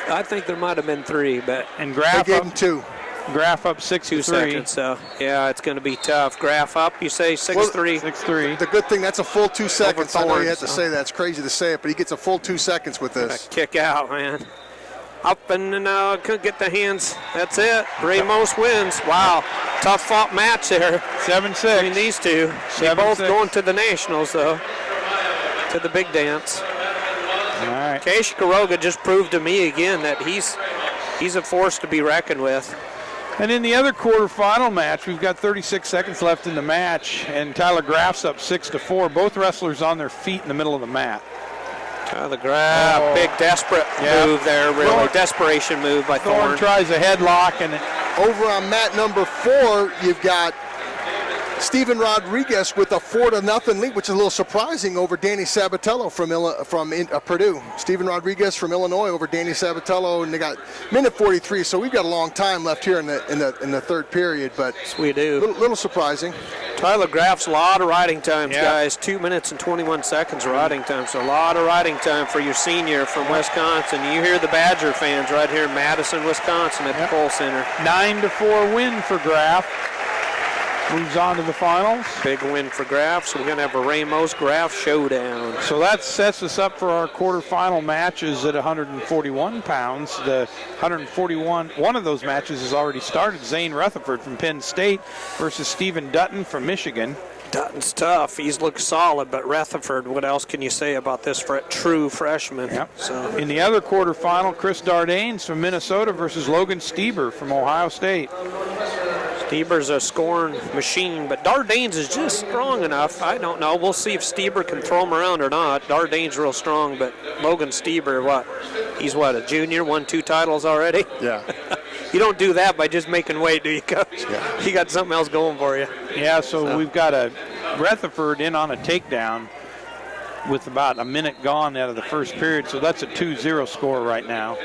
I think there might have been 3, but And They Graff gave up, him 2. Graff up 2 6-3. seconds. So, yeah, it's going to be tough. Graph up, you say 6-3. 6-3. The good thing, that's a full 2 seconds. I know you have to Thorns, say that. It's crazy to say it, but he gets a full 2 seconds with this. Kick out, man. Up and couldn't get the hands. That's it. Ramos wins. Wow. Tough fought match there 7-6. between these two. They 7-6. both going to the Nationals, though. To the big dance. All right. Keish Kuroga just proved to me again that he's a force to be reckoned with. And in the other quarterfinal match, we've got 36 seconds left in the match, and Tyler Graff's up 6-4. Both wrestlers on their feet in the middle of the mat. The grab, big desperate move there, really. Thorne- Desperation move by Thorne Thorne. tries a headlock, and Over on mat number 4, you've got Steven Rodriguez with a 4-0 lead, which is a little surprising over Danny Sabatello from Purdue. Steven Rodriguez from Illinois over Danny Sabatello, and they got minute 43. So we've got a long time left here in the third period, but Yes, we do. little surprising. Tyler Graff's a lot of riding times, Yeah. guys. 2 minutes and 21 seconds riding time. So a lot of riding time for your senior from Wisconsin. You hear the Badger fans right here in Madison, Wisconsin at the Kohl Center. 9-4 win for Graff. Moves on to the finals. Big win for Graff. So we're going to have a Ramos-Graff showdown. So that sets us up for our quarterfinal matches at 141 pounds. The 141, one of those matches has already started. Zane Rutherford from Penn State versus Stephen Dutton from Michigan. Dutton's tough. He's looked solid, but Rutherford, what else can you say about this true freshman? Yep. So In the other quarterfinal, Chris Dardanes from Minnesota versus Logan Stieber from Ohio State. Stieber's a scoring machine, but Dardanes is just strong enough. I don't know. We'll see if Stieber can throw him around or not. Dardane's real strong, but Logan Stieber, he's a junior, won 2 titles already? Yeah. You don't do that by just making weight, do you, Coach? Yeah. You got something else going for you. Yeah, so we've got a Rutherford in on a takedown with about a minute gone out of the first period, so that's a 2-0 score right now.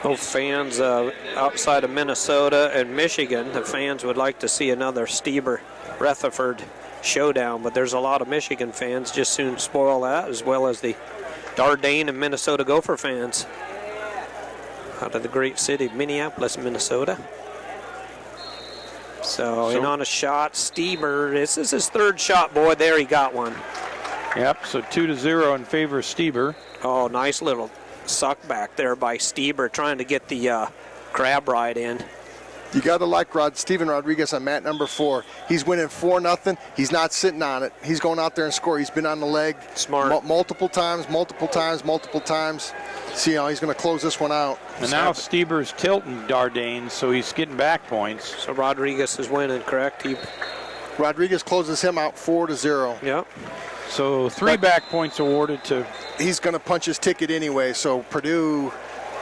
Oh, fans outside of Minnesota and Michigan, the fans would like to see another Stieber-Rutherford showdown, but there's a lot of Michigan fans just soon spoil that, as well as the Dardane and Minnesota Gopher fans out of the great city of Minneapolis, Minnesota. So in on a shot, Stieber, this is his 3rd shot, boy, there he got one. Yep, so 2-0 in favor of Stieber. Oh, nice little suck back there by Stieber trying to get the crab ride in. You got to like Steven Rodriguez on mat number 4. He's winning 4-0. He's not sitting on it. He's going out there and score. He's been on the leg Smart. multiple times. See how he's going to close this one out. And now Stieber's tilting Dardanes, so he's getting back points. So Rodriguez is winning, correct? Rodriguez closes him out 4-0. Yep. So 3 back points awarded to. He's going to punch his ticket anyway, so Purdue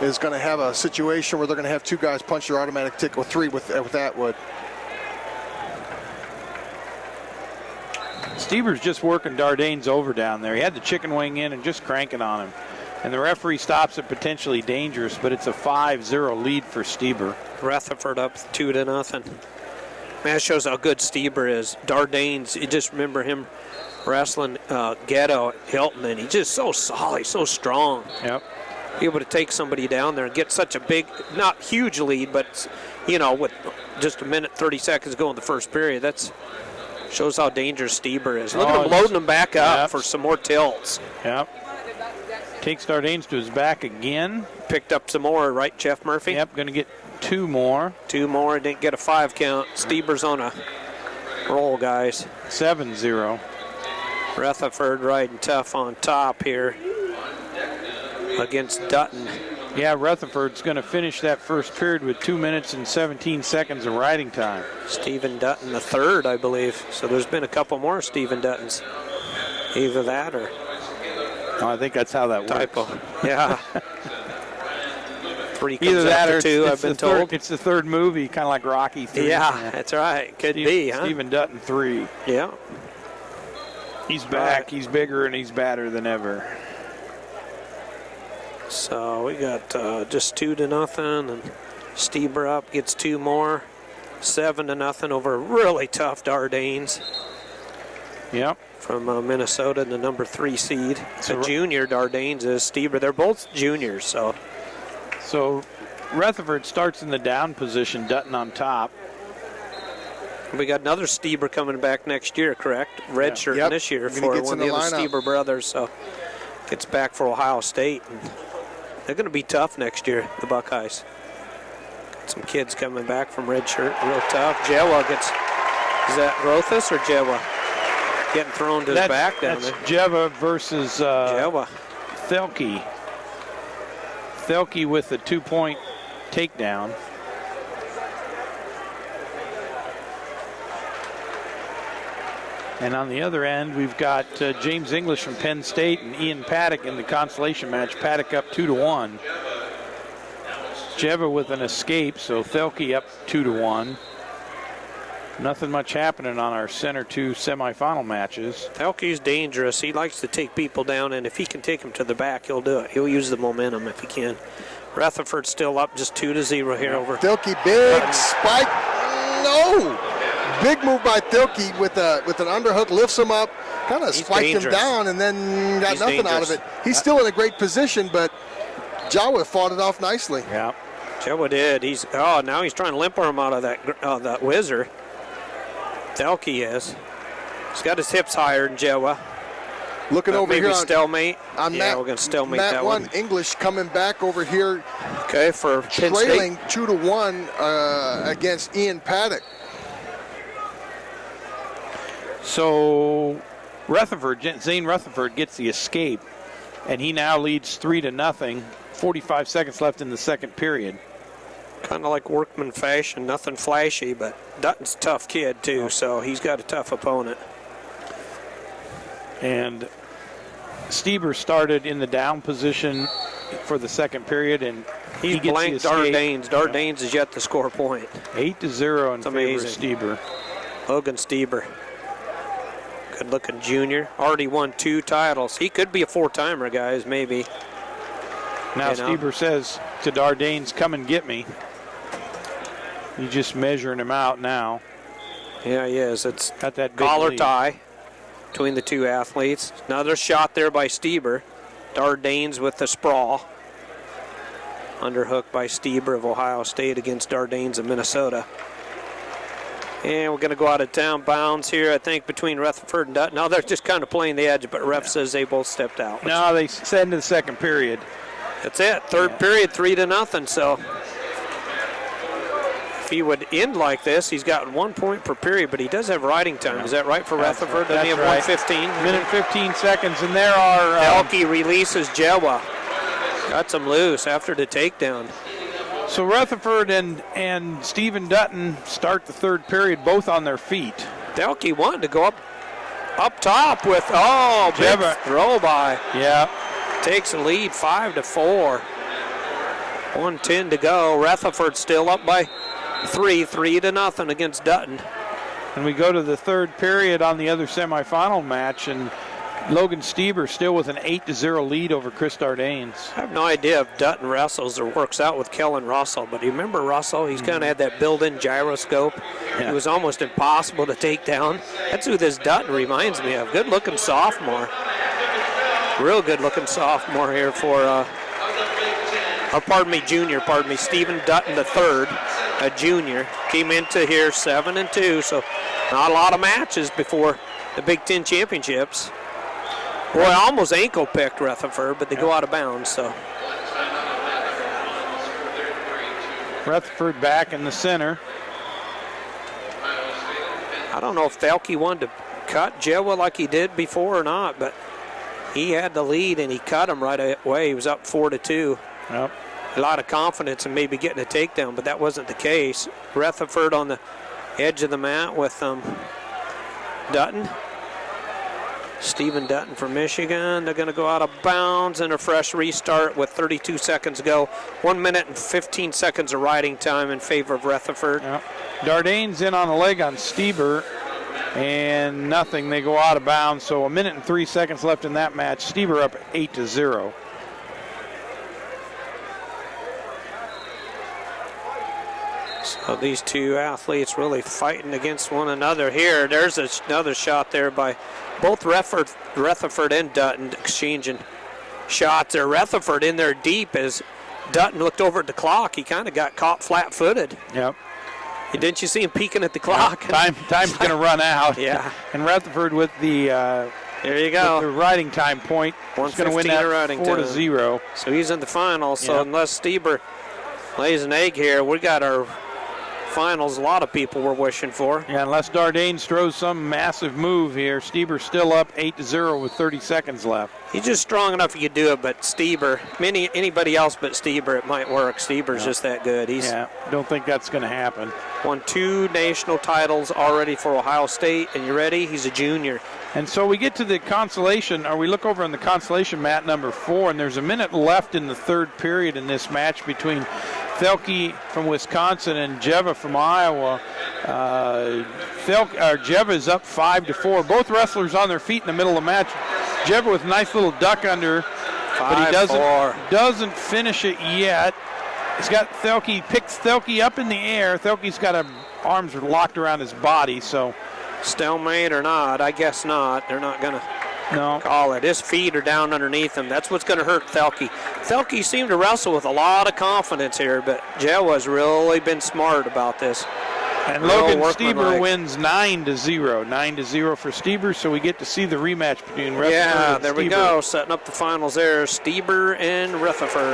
is going to have a situation where they're going to have 2 guys punch their automatic ticket, or 3 with Atwood. Stieber's just working Dardane's over down there. He had the chicken wing in and just cranking on him. And the referee stops it potentially dangerous, but it's a 5-0 lead for Stieber. Rutherford up 2-0. Man, that shows how good Stieber is. Dardane's, you just remember him wrestling Ghetto Hilton, and he's just so solid, so strong. Yep. Be able to take somebody down there and get such a big, not huge lead, but, you know, with just a minute, 30 seconds to go in the first period, that's shows how dangerous Stieber is. Look at him loading him back up for some more tilts. Yep. Takes Dardanes to his back again. Picked up some more, right, Jeff Murphy? Yep, going to get 2 more. 2 more, didn't get a 5 count. Stieber's on a roll, guys. 7-0. Rutherford riding tough on top here against Dutton. Yeah, Rutherford's going to finish that first period with 2 minutes and 17 seconds of riding time. Stephen Dutton the third, I believe. So there's been a couple more Stephen Duttons. Either that or... Oh, I think that's how that typo. works. Yeah. 3 comes Either that after or 2, I've been told. It's the third movie, kind of like Rocky 3. Yeah, that's right. Could be, huh? Stephen Dutton 3. Yeah. He's back. He's bigger and he's badder than ever. So we got just 2-0, and Stieber up gets 2 more. 7-0 over really tough Dardanes. Yep. From Minnesota, the number 3 seed. So junior Dardanes is Stieber. They're both juniors, so. So Rutherford starts in the down position, Dutton on top. We got another Stieber coming back next year, correct? Redshirt this year for one of the other Stieber brothers. So gets back for Ohio State. And they're going to be tough next year, the Buckeyes. Got some kids coming back from redshirt, real tough. Jewa gets, is that Rothus or Jewa? Getting thrown to his back down there. That's Jeva versus Jewa. Thelke. Thelke with a 2-point takedown. And on the other end, we've got James English from Penn State and Ian Paddock in the consolation match. Paddock up 2-1. Jeva with an escape, so Thelke up 2-1. Nothing much happening on our Center 2 semifinal matches. Thelke's dangerous. He likes to take people down, and if he can take them to the back, he'll do it. He'll use the momentum if he can. Rutherford's still up just 2-0 here over. Thelke, big spike. No! Big move by Thelke with an underhook, lifts him up, kind of spiked him down, and then got nothing out of it. He's still in a great position, but Jawa fought it off nicely. Yeah. Jawa did. Now he's trying to limp him out of that whizzer. Thelke is. He's got his hips higher than Jawa. Looking over maybe here stalemate. On yeah, we're going to stalemate Matt that one. one. English coming back over here. Okay, for Penn State. Trailing 2-1 against Ian Paddock. So Zane Rutherford gets the escape, and he now leads 3-0. 45 seconds left in the second period. Kind of like workman fashion, nothing flashy, but Dutton's a tough kid too, so he's got a tough opponent. And Stieber started in the down position for the second period, and he gets blanked the escape. Dardanes. Dardanes is yet to score a point. 8-0 in favor of Stieber. Logan Stieber. Good-looking junior. Already won 2 titles. He could be a 4-timer, guys, maybe. Now Stieber says to Dardanes, come and get me. He's just measuring him out now. Yeah, he is. It's got that big collar lead. tie between the 2 athletes. Another shot there by Stieber. Dardanes with the sprawl. Underhook by Stieber of Ohio State against Dardanes of Minnesota. And we're going to go out of town bounds here, I think, between Rutherford and Dutton. No, they're just kind of playing the edge, but ref says they both stepped out. No, they said into the second period. That's it. Third period, 3-0. So if he would end like this, he's got 1 point per period, but he does have riding time. Is that right for Rutherford? Doesn't he have 1:15? Minute 15 seconds, and there are... Thelke releases Jewa. Got some loose after the takedown. So Rutherford and Stephen Dutton start the third period both on their feet. Thelke wanted to go up top with, big throw by. Yeah. Takes a lead 5-4. 1:10 to go. Rutherford still up by 3-0 against Dutton. And we go to the third period on the other semifinal match, and Logan Stieber still with an 8-0 lead over Chris Dardanes. I have no idea if Dutton wrestles or works out with Kellen Russell, but you remember Russell? He's kind of had that built-in gyroscope. Yeah. He was almost impossible to take down. That's who this Dutton reminds me of. Good-looking sophomore. Real good-looking sophomore here for, junior, Stephen Dutton III, a junior. Came into here 7-2, so not a lot of matches before the Big Ten championships. Boy, I almost ankle picked Rutherford, but they go out of bounds, so. Rutherford back in the center. I don't know if Thelke wanted to cut Jewa like he did before or not, but he had the lead and he cut him right away. He was up 4-2. Yep. A lot of confidence in maybe getting a takedown, but that wasn't the case. Rutherford on the edge of the mat with Dutton. Stephen Dutton from Michigan. They're going to go out of bounds and a fresh restart with 32 seconds to go. 1 minute and 15 seconds of riding time in favor of Rutherford. Yep. Dardanes in on the leg on Stieber, and nothing. They go out of bounds, so 1 minute and 3 seconds left in that match. Stieber up 8-0. So these two athletes really fighting against one another here. There's another shot there by both Rutherford and Dutton exchanging shots there. Rutherford in there deep as Dutton looked over at the clock. He kind of got caught flat-footed. Yep. Didn't you see him peeking at the clock? Time's going to run out. Yeah. And Rutherford with the there you go. The riding time point. He's going to win that 4-0. So he's in the finals. So Yep. unless Stieber lays an egg here, we got our finals a lot of people were wishing for. Yeah, unless Dardanes throws some massive move here. Stieber's still up 8-0 with 30 seconds left. He's just strong enough you could do it, but Stieber, anybody else but Stieber, it might work. Stieber's just that good. Don't think that's going to happen. Won 2 national titles already for Ohio State, and you ready? He's a junior. And so we get to the consolation, or we look over on the consolation mat number 4, and there's a minute left in the third period in this match between Thelke from Wisconsin and Jeva from Iowa. Jeva is up 5-4. Both wrestlers on their feet in the middle of the match. Jeva with a nice little duck under, but he doesn't finish it yet. He's got Thelke, picks Thelke up in the air. Thelke's got arms locked around his body, so. Stalemate or not, I guess not. They're not going to call it. His feet are down underneath him. That's what's going to hurt Thelke. Thelke seemed to wrestle with a lot of confidence here, but Jewa's really been smart about this. And Logan Stieber wins 9-0. 9-0 for Stieber, so we get to see the rematch between Rutherford and there Stieber. we go. Setting up the finals there. Stieber and Rutherford.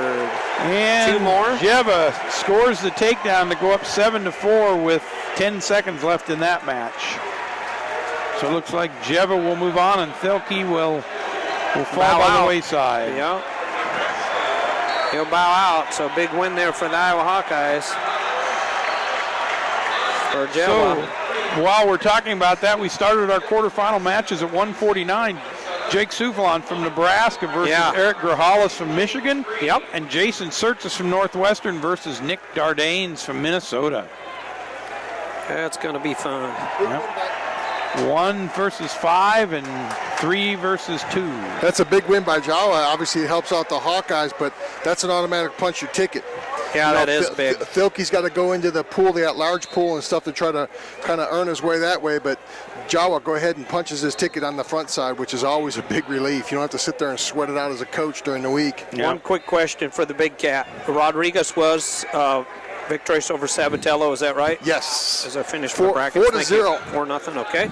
And 2 more. Jeva scores the takedown to go up 7-4 with 10 seconds left in that match. So it looks like Jeva will move on and Thelke will fall by the wayside. Yep. He'll bow out. So big win there for the Iowa Hawkeyes. For Jeva. So while we're talking about that, we started our quarterfinal matches at 149. Jake Soufalon from Nebraska versus Eric Grahalis from Michigan. Yep. And Jason Surtis from Northwestern versus Nick Dardanes from Minnesota. That's going to be fun. Yep. 1 versus 5 and 3 versus 2. That's a big win by Jawa. Obviously, it helps out the Hawkeyes, but that's an automatic punch your ticket. Yeah, that is big. Thelke's got to go into the pool, the at-large pool and stuff to try to kind of earn his way that way, but Jawa go ahead and punches his ticket on the front side, which is always a big relief. You don't have to sit there and sweat it out as a coach during the week. Yep. One quick question for the Big Cat. Rodriguez was victorious over Sabatello, is that right? Yes. As I finished my bracket. 4-0. 4-0, okay.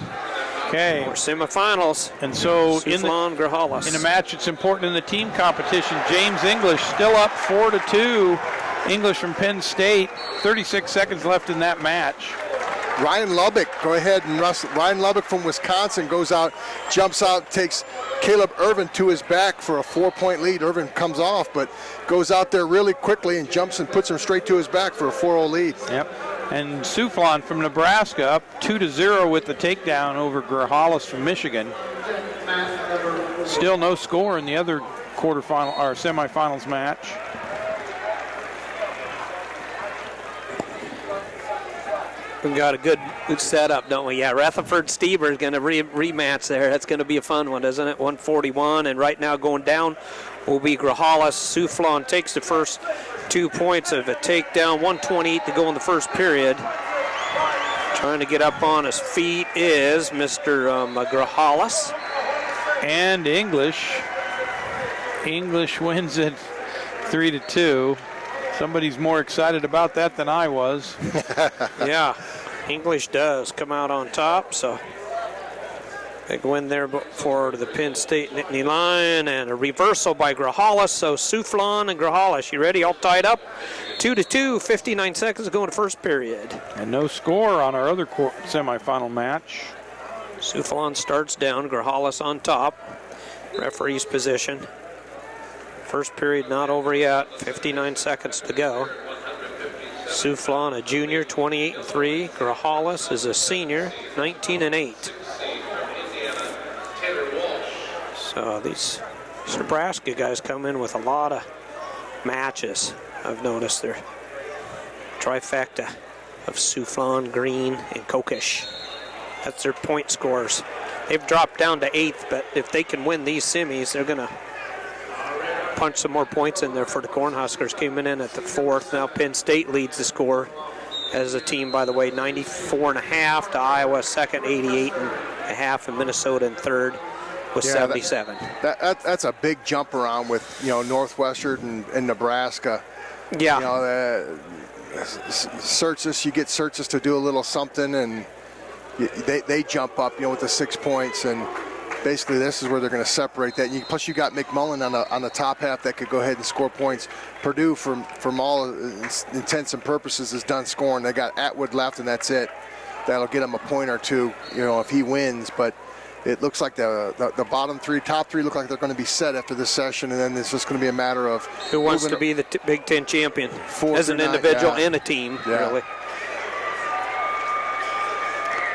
Okay. We're semifinals. And so Grahalis. In a match that's important in the team competition, James English still up 4-2. English from Penn State. 36 seconds left in that match. Ryan Lubbock, go ahead and wrestle. Ryan Lubbock from Wisconsin goes out, jumps out, takes Caleb Irvin to his back for a 4-point lead. Irvin comes off, but goes out there really quickly and jumps and puts him straight to his back for a 4-0 lead. Yep. And Soufalon from Nebraska up 2-0 with the takedown over Grahalis from Michigan. Still no score in the other quarterfinal or semifinals match. We've got a good setup, don't we? Yeah, Rutherford Steber is going to rematch there. That's going to be a fun one, isn't it? 141, and right now going down will be Grahalis. Souflon takes the first 2 points of a takedown. 1:28 to go in the first period. Trying to get up on his feet is Mr. Grahalis. And English wins it 3-2. Somebody's more excited about that than I was. Yeah, English does come out on top, so big win there for the Penn State Nittany Lion, and a reversal by Grahalis. So Souflon and Grahalis, you ready? All tied up, 2-2, 59 seconds to go in the first period. And no score on our other semifinal match. Souflon starts down, Grahalis on top. Referee's position. First period not over yet, 59 seconds to go. Souflon, a junior, 28-3. Grahalis is a senior, 19-8. So these Nebraska guys come in with a lot of matches. I've noticed their trifecta of Souflon, Green, and Kokish. That's their point scores. They've dropped down to 8th, but if they can win these semis, they're going to punch some more points in there for the Cornhuskers. Came in at the 4th. Now Penn State leads the score as a team, by the way, 94.5 to Iowa second, 88.5, and Minnesota in third with 77. That's a big jump around with, Northwestern and Nebraska. Yeah. Searches, you get Searches to do a little something, and they jump up, with the 6 points, and basically this is where they're going to separate that. Plus you got McMullen on the top half that could go ahead and score points. Purdue, from all intents and purposes, is done scoring. They got Atwood left, and that's it. That'll get them a point or two, if he wins. But it looks like the bottom three, top three look like they're going to be set after this session, and then it's just going to be a matter of who wants to be the Big Ten champion as an individual and a team, really.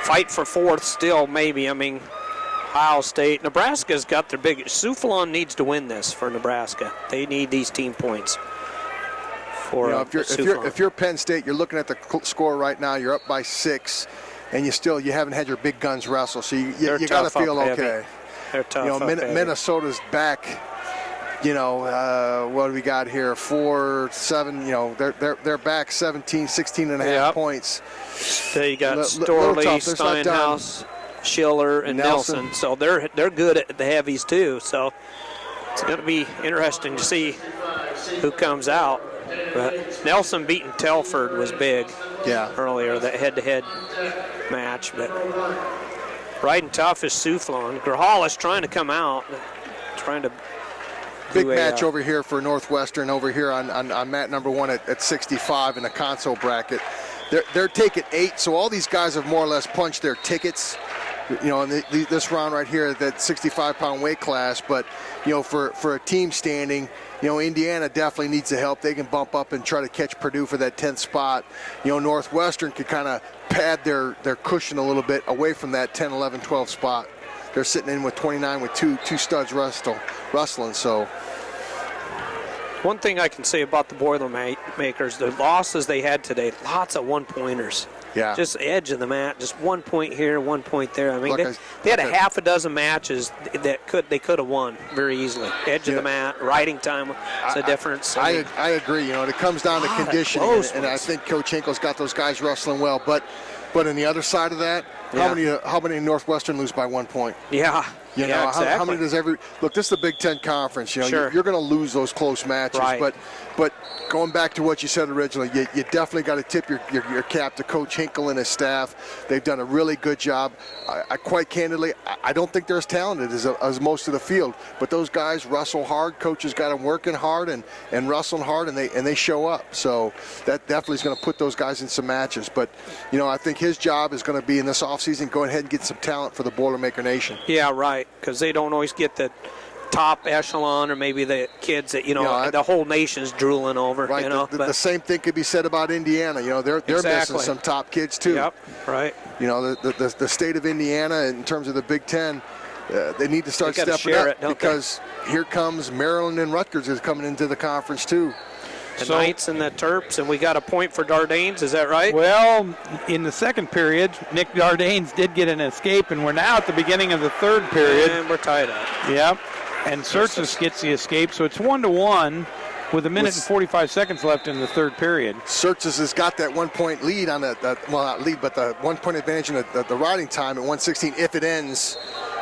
Fight for 4th still, maybe. Ohio State. Nebraska's got their biggest. Souflon needs to win this for Nebraska. They need these team points. If you're Penn State, you're looking at the score right now. You're up by 6, and you haven't had your big guns wrestle, so you got to feel okay. They're tough. Minnesota's back. What do we got here? 4-7. They're back 17, 16 and a half points. So you got Storley, Steinhaus, Schiller, and Nelson. So they're good at the heavies too. So it's going to be interesting to see who comes out. But Nelson beating Telford was big earlier, that head-to-head match. But riding tough is Souflon. Grahalis trying to come out, trying to big match over here for Northwestern over here on mat number 1 at 65 in the console bracket. They're taking 8, so all these guys have more or less punched their tickets. In this round right here, that 65-pound weight class. But for a team standing, Indiana definitely needs the help. They can bump up and try to catch Purdue for that 10th spot. Northwestern could kind of pad their cushion a little bit away from that 10, 11, 12 spot. They're sitting in with 29 with two studs rustling. So one thing I can say about the Boilermakers, the losses they had today, lots of one-pointers. Yeah. Just edge of the mat, just 1 point here, 1 point there. They had a half a dozen matches that they could have won very easily. Edge of the mat, riding time is a difference. I agree. It comes down to conditioning, and I think Coach Hinkle's got those guys wrestling well. But on the other side of that, how many Northwestern lose by 1 point? Yeah. Exactly. How many does look? This is the Big Ten Conference. You're going to lose those close matches, right. But going back to what you said originally, you definitely got to tip your cap to Coach Hinkle and his staff. They've done a really good job. I quite candidly, I don't think they're as talented as most of the field, but those guys wrestle hard. Coaches got them working hard and wrestling hard, and they show up. So that definitely is going to put those guys in some matches. But I think his job is going to be in this offseason, go ahead and get some talent for the Boilermaker Nation. Yeah, right. Because they don't always get the top echelon, or maybe the kids that the whole nation's drooling over. Right. The same thing could be said about Indiana. They're missing some top kids too. Yep. Right. The state of Indiana in terms of the Big Ten, they need to start stepping up because here comes Maryland and Rutgers is coming into the conference too. The Knights and the Terps, and we got a point for Dardanes, is that right? Well, in the second period, Nick Dardanes did get an escape, and we're now at the beginning of the third period. And we're tied up. Yep. And Surtis gets the escape, so it's 1-1 with 1 minute and 45 seconds left in the third period. Surtis has got that 1 point lead on well, not lead, but the 1 point advantage in the riding time at 1:16 if it ends,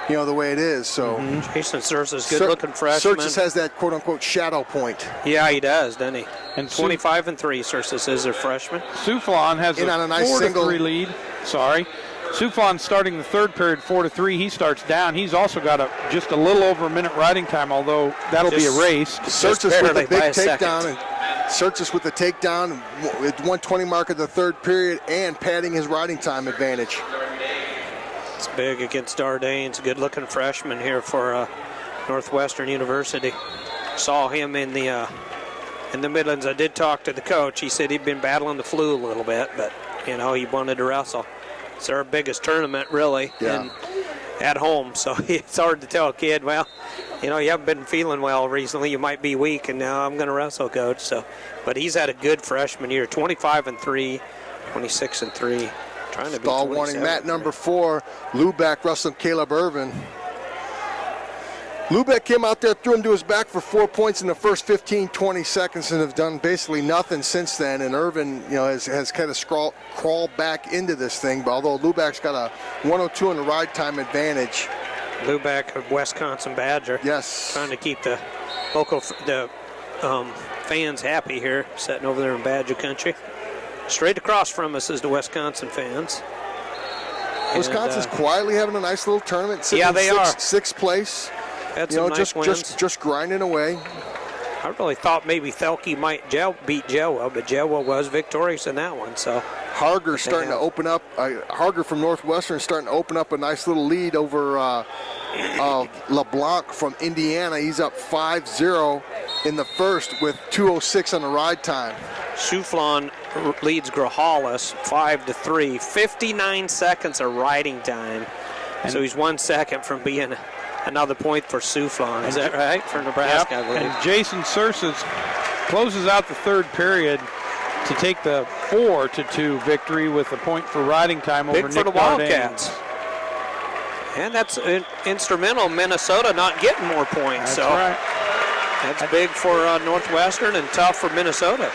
the way it is. So Jason Surtis, good-looking freshman. Surtis has that quote-unquote shadow point. Yeah, he does, doesn't he? And 25-3, Surtis is a freshman. Souflon has In on a nice 4-3 lead. Sorry. Souflon starting the third period 4-3. He starts down. He's also got just a little over a minute riding time, although that'll be erased. Surtis with the big takedown, and Surtis with the takedown at 1:20 mark of the third period and padding his riding time advantage. It's big against Dardanes. Good-looking freshman here for Northwestern University. Saw him in the Midlands. I did talk to the coach. He said he'd been battling the flu a little bit, but he wanted to wrestle. It's our biggest tournament, really, and at home. So it's hard to tell a kid, well, you haven't been feeling well recently. You might be weak, and now I'm going to wrestle, coach. So, but he's had a good freshman year, 25-3, 26-3. Trying to be Stall warning, mat number 4, Lubeck wrestling Caleb Irvin. Lubeck came out there, threw him to his back for 4 points in the first 15-20 seconds and have done basically nothing since then. And Irvin, has kind of crawled back into this thing. But although Lubeck's got a 102 in the ride time advantage. Lubeck, a Wisconsin Badger. Yes. Trying to keep the local fans happy here, sitting over there in Badger country. Straight across from us is the Wisconsin fans. Wisconsin's quietly having a nice little tournament. Yeah, they are. Sixth place. Had some nice wins. Just grinding away. I really thought maybe Thelke might beat Jelwa, but Jelwa was victorious in that one. So Harger's starting to open up. Harger from Northwestern is starting to open up a nice little lead over LeBlanc from Indiana. He's up 5-0 in the first with 2:06 on the ride time. Souflon leads Grohalis 5-3, 59 seconds of riding time. So he's 1 second from being another point for Souflon. Is that right? For Nebraska, I believe. And Jason Sursis closes out the third period to take the 4-2 victory with a point for riding time over Nick for the Wildcats. And that's instrumental in Minnesota not getting more points. That's right. That's big for Northwestern and tough for Minnesota.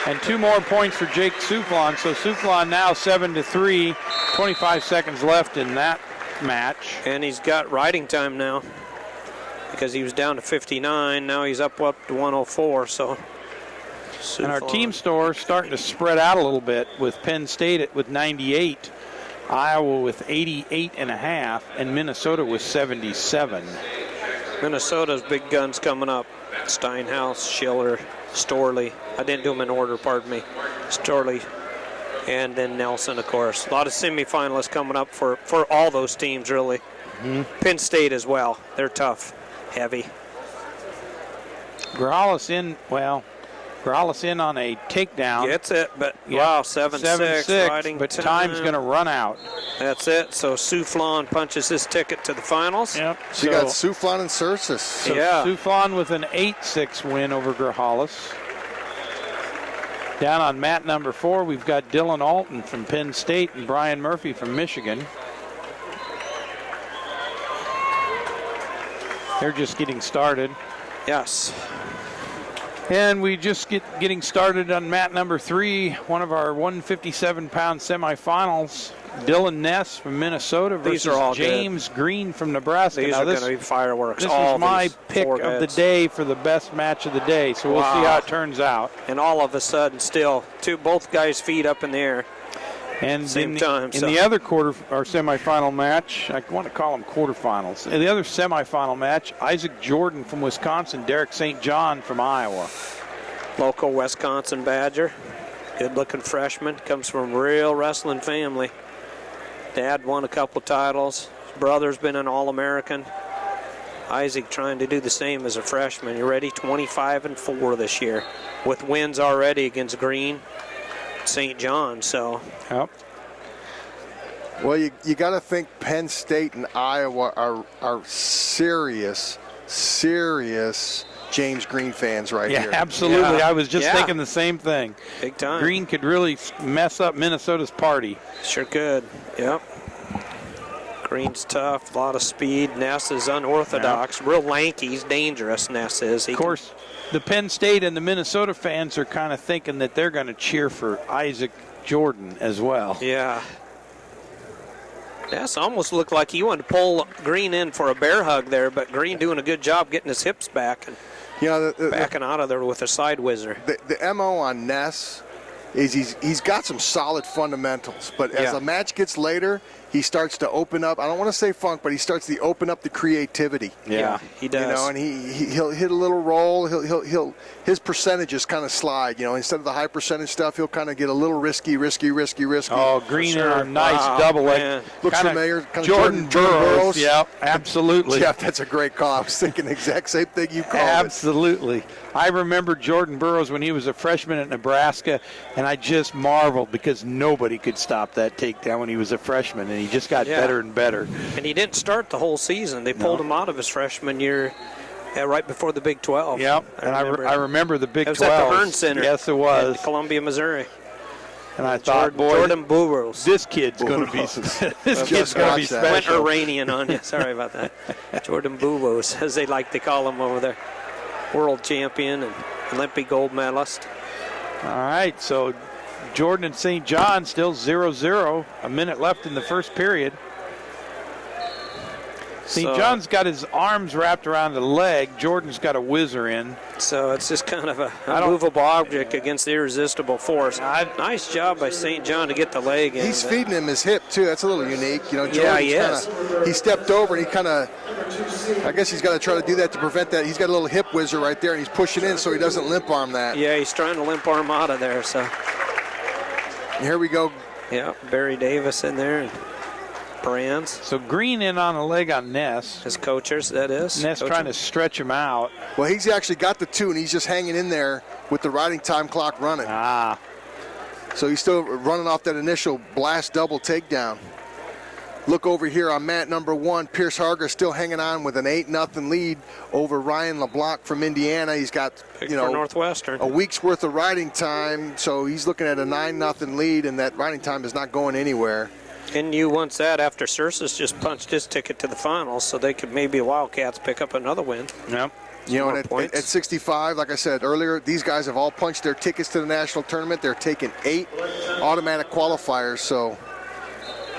And 2 more points for Jake Souflon. So Souflon now 7-3, 25 seconds left in that match. And he's got riding time now because he was down to 59. Now he's up to 104. So Souflon. And our team store starting to spread out a little bit with Penn State with 98, Iowa with 88.5, and Minnesota with 77. Minnesota's big guns coming up. Steinhaus, Schiller, Storley. I didn't do them in order, pardon me. Storley, and then Nelson, of course. A lot of semifinalists coming up for all those teams, really. Penn State as well. They're tough, heavy. Grohalis in on a takedown. Gets it, but wow, 7-6. Riding but time's going to run out. That's it. So Souflon punches his ticket to the finals. Yep. So you got Souflon and Sursis. So Souflon with an 8-6 win over Grohalis. Down on mat number 4, we've got Dylan Alton from Penn State and Brian Murphy from Michigan. They're just getting started. Yes. And we just getting started on mat number 3, one of our 157-pound semifinals. Dylan Ness from Minnesota versus James Green from Nebraska. These are going to be fireworks. This is my pick of the day for the best match of the day, so we'll see how it turns out. And all of a sudden, still, both guys' feet up in the air. And in the other semifinal match, I want to call them quarterfinals. In the other semifinal match, Isaac Jordan from Wisconsin, Derek St. John from Iowa. Local Wisconsin Badger, good-looking freshman, comes from a real wrestling family. Dad won a couple titles. His brother's been an All-American. Isaac trying to do the same as a freshman. You ready? 25-4 this year, with wins already against Green, St. John. So. Yep. Well, you got to think Penn State and Iowa are serious James Green fans right Yeah, here. absolutely. Yeah. I was just Yeah. thinking the same thing. Big time. Green could really mess up Minnesota's party. Sure could. Yep. Green's tough, a lot of speed. Ness is unorthodox, real lanky. He's dangerous, Ness is. Of course, the Penn State and the Minnesota fans are kind of thinking that they're going to cheer for Isaac Jordan as well. Yeah. Ness almost looked like he wanted to pull Green in for a bear hug there, but Green doing a good job getting his hips back and backing out of there with a side whizzer. The MO on Ness is he's got some solid fundamentals, but as the match gets later, he starts to open up. I don't want to say funk, but he starts to open up the creativity. Yeah, he does. You know, and he'll hit a little roll. He'll his percentages kind of slide. You know, instead of the high percentage stuff, he'll kind of get a little risky. Oh, Green in a nice double. Looks familiar. Jordan Burroughs. Yeah, absolutely. Jeff, that's a great call. I was thinking the exact same thing you called Absolutely. I remember Jordan Burroughs when he was a freshman at Nebraska, and I just marveled because nobody could stop that takedown when he was a freshman, and he just got better and better. And he didn't start the whole season. They pulled him out of his freshman year right before the Big 12. Yep, I remember the Big 12. It was at the Hearn Center. Yes, it was. In Columbia, Missouri. And I thought, boy, Jordan Burroughs. this kid's going to be special. Went Iranian on you. Sorry about that. Jordan Burroughs, as they like to call him over there. World champion and Olympic gold medalist. All right, so Jordan and St. John still 0-0. A minute left in the first period. St. John's got his arms wrapped around the leg. Jordan's got a whizzer in. So it's just kind of a movable object against the irresistible force. Nice job by St. John to get the leg in. He's feeding him his hip, too. That's a little unique. You know, yeah, he is. He stepped over, and he kind of, I guess he's got to try to do that to prevent that. He's got a little hip whizzer right there, and he's pushing in so he doesn't limp arm that. Yeah, he's trying to limp arm out of there. So here we go. Yeah, Barry Davis in there. And Brands. So Green in on a leg on Ness. His coachers, that is. Ness trying to stretch him out. Well, he's actually got the two, and he's just hanging in there with the riding time clock running. So he's still running off that initial blast double takedown. Look over here on mat number 1. Pierce Harger still hanging on with an 8-0 lead over Ryan LeBlanc from Indiana. He's got, Northwestern. a week's worth of riding time, so he's looking at a 9-0 lead, and that riding time is not going anywhere. NU wants that after Sursus just punched his ticket to the finals, so they could maybe Wildcats pick up another win. Yep. You know, and at 65, like I said earlier, these guys have all punched their tickets to the national tournament. They're taking 8 automatic qualifiers, so.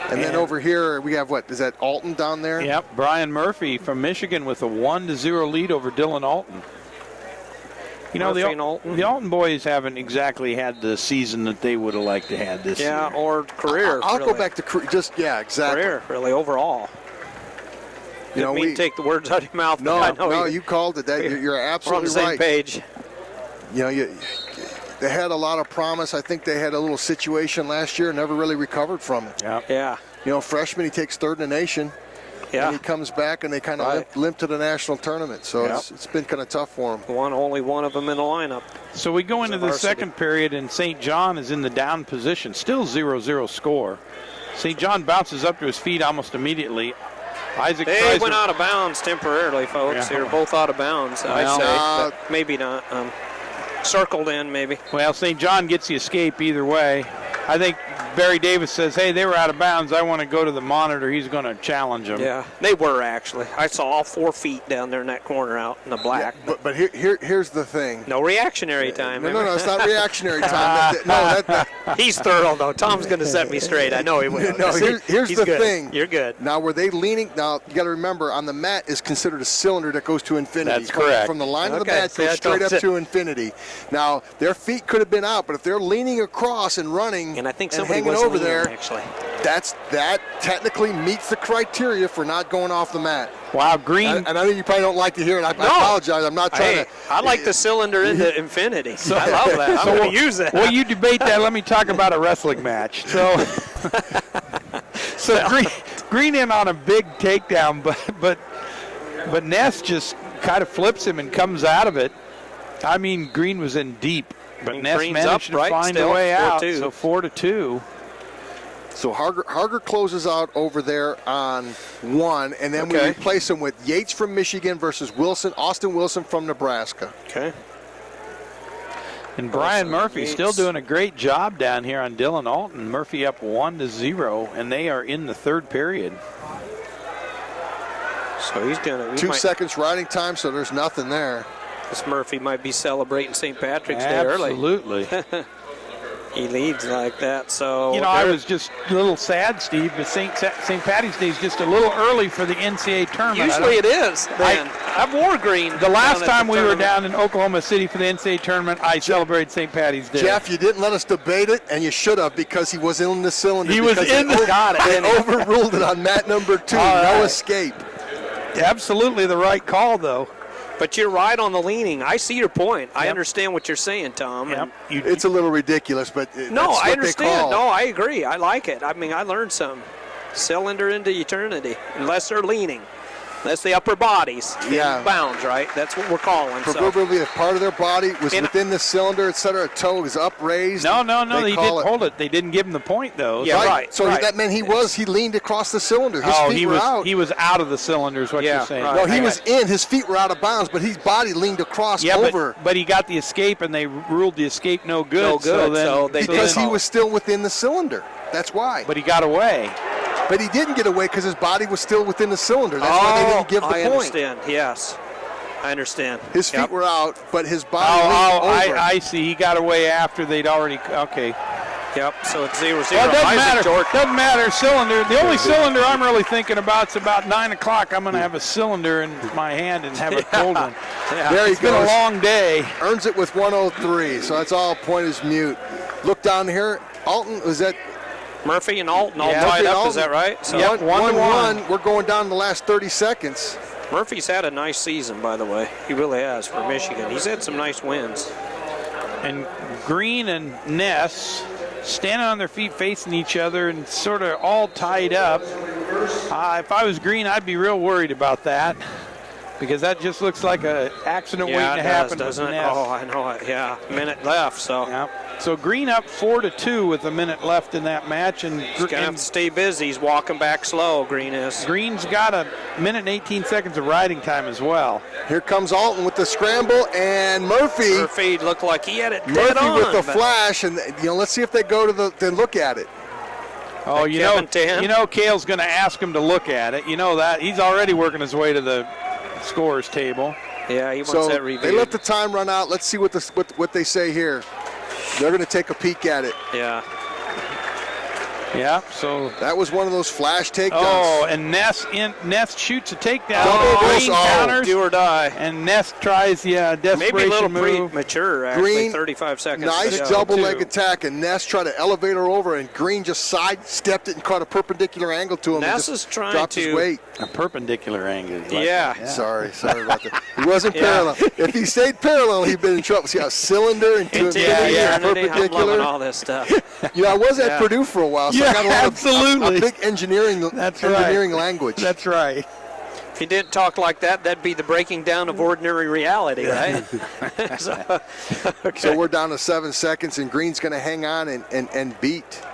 And then over here, we have, what, is that Alton down there? Yep, Brian Murphy from Michigan with a 1-0 lead over Dylan Alton. You know, the Alton boys haven't exactly had the season that they would have liked to have this year. Yeah, or career. I'll go back to exactly. Career, really, overall. You know, we take the words out of your mouth. No, you called it. That you're absolutely we're on the same page. You know, they had a lot of promise. I think they had a little situation last year, never really recovered from it. Yeah. You know, freshman, he takes third in the nation. Yeah. And he comes back, and they kind of limp to the national tournament. So it's been kind of tough for him. Only one of them in the lineup. So we go into the second period, and St. John is in the down position. Still 0-0 score. St. John bounces up to his feet almost immediately. Isaac they went out of bounds temporarily, folks. They were both out of bounds, I'd say. But maybe not. Circled in, maybe. Well, St. John gets the escape either way. I think Barry Davis says, hey, they were out of bounds. I want to go to the monitor. He's going to challenge them. Yeah, they were actually. I saw all 4 feet down there in that corner out in the black. Yeah, but here's the thing. No reactionary time. No, it's not reactionary time. He's thorough, though. Tom's going to set me straight. I know he will. No, here's the thing. You're good. Now, were they leaning? Now, you got to remember, on the mat is considered a cylinder that goes to infinity. That's correct. From the line of the mat goes straight up to infinity. Now, their feet could have been out, but if they're leaning across and running, and I think somebody hanging was over leaning, there, actually. that technically meets the criteria for not going off the mat. Wow, Green. And I know you probably don't like to hear it. I apologize. I'm not trying to. I like the cylinder into infinity. I love that. I'm going to use that. Well, you debate that. Let me talk about a wrestling match. So Green in on a big takedown, but Ness just kind of flips him and comes out of it. I mean, Green was in deep, but Ness managed to find a way out. So 4-2. So Harger closes out over there on 1, and then we replace him with Yates from Michigan versus Austin Wilson from Nebraska. Okay. And Brian Murphy still doing a great job down here on Dylan Alton. Murphy up 1-0, and they are in the third period. So he's going to... 2 seconds riding time, so there's nothing there. This Murphy might be celebrating St. Patrick's Day early. Absolutely. He leads like that, so... You know, I was just a little sad, Steve, but St. Patty's Day is just a little early for the NCAA tournament. Usually it is, then. I wore green. The last time we were down in Oklahoma City for the NCAA tournament, I celebrated St. Patty's Day. Jeff, you didn't let us debate it, and you should have, because he was in the cylinder. He was in the... Got it. They overruled it on mat number 2. No escape. Absolutely the right call, though. But you're right on the leaning. I see your point. I understand what you're saying, Tom. Yep. It's a little ridiculous, but no, that's I what understand. they call. No, I agree. I like it. I mean, I learned some. Cylinder into eternity, unless they're leaning. That's the upper bodies. Bounds, right? That's what we're calling. Proverbially, if part of their body was within the cylinder, et cetera, a toe is upraised. No, they didn't hold it. They didn't give him the point, though. Yeah, right. So that meant he leaned across the cylinder. His feet were out. He was out of the cylinder is what you're saying. Right. No, he was in. His feet were out of bounds, but his body leaned across over. But he got the escape, and they ruled the escape no good. No good. Because he was still within the cylinder. That's why. But he got away. But he didn't get away because his body was still within the cylinder. That's why they didn't give the point. I understand. Yes. I understand. His feet were out, but his body leaned over. I see. He got away after they'd already... Okay. Yep, so it's 0-0. Well, it doesn't matter. Doesn't matter. Cylinder. The only cylinder I'm really thinking about is about 9 o'clock. I'm going to have a cylinder in my hand and have a cold one. There he goes. It's been a long day. Earns it with 103, so that's all. Point is mute. Look down here. Alton, was that... Murphy and Alton all tied up, is that right? So 1-1. We're going down the last 30 seconds. Murphy's had a nice season, by the way. He really has for Michigan. He's had some nice wins. And Green and Ness standing on their feet facing each other and sort of all tied up. If I was Green, I'd be real worried about that, because that just looks like an accident waiting to happen. Doesn't it? Oh, I know it. Yeah, minute left. So. Yeah. So Green up 4-2 with a minute left in that match, and he's gonna have to stay busy. He's walking back slow. Green is. Green's got a minute and 18 seconds of riding time as well. Here comes Alton with the scramble, and Murphy. Murphy looked like he had it dead Murphy on. with the flash, and let's see if they go to look at it. Oh, you know, Cale's going to ask him to look at it. You know that he's already working his way to the scores table. Yeah, he wants that reviewed. They let the time run out. Let's see what they say here. They're going to take a peek at it. Yeah. Yeah, so that was one of those flash takedowns. Oh, and Ness shoots a takedown. Green counters. Do or die. And Ness tries the desperation maybe a little move. premature, actually. Green, 35 seconds. Nice double leg attack, and Ness tried to elevate her over, and Green just sidestepped it and caught a perpendicular angle to him. Ness and is trying dropped to his weight. A perpendicular angle. Yeah. Sorry about that. He wasn't parallel. If he stayed parallel, he'd been in trouble. See how cylinder into infinity and perpendicular. I'm loving all this stuff. I was at Purdue for a while, so I got a lot of a big engineering language. That's right. If you didn't talk like that, that'd be the breaking down of ordinary reality, right? So we're down to 7 seconds, and Green's going to hang on and beat.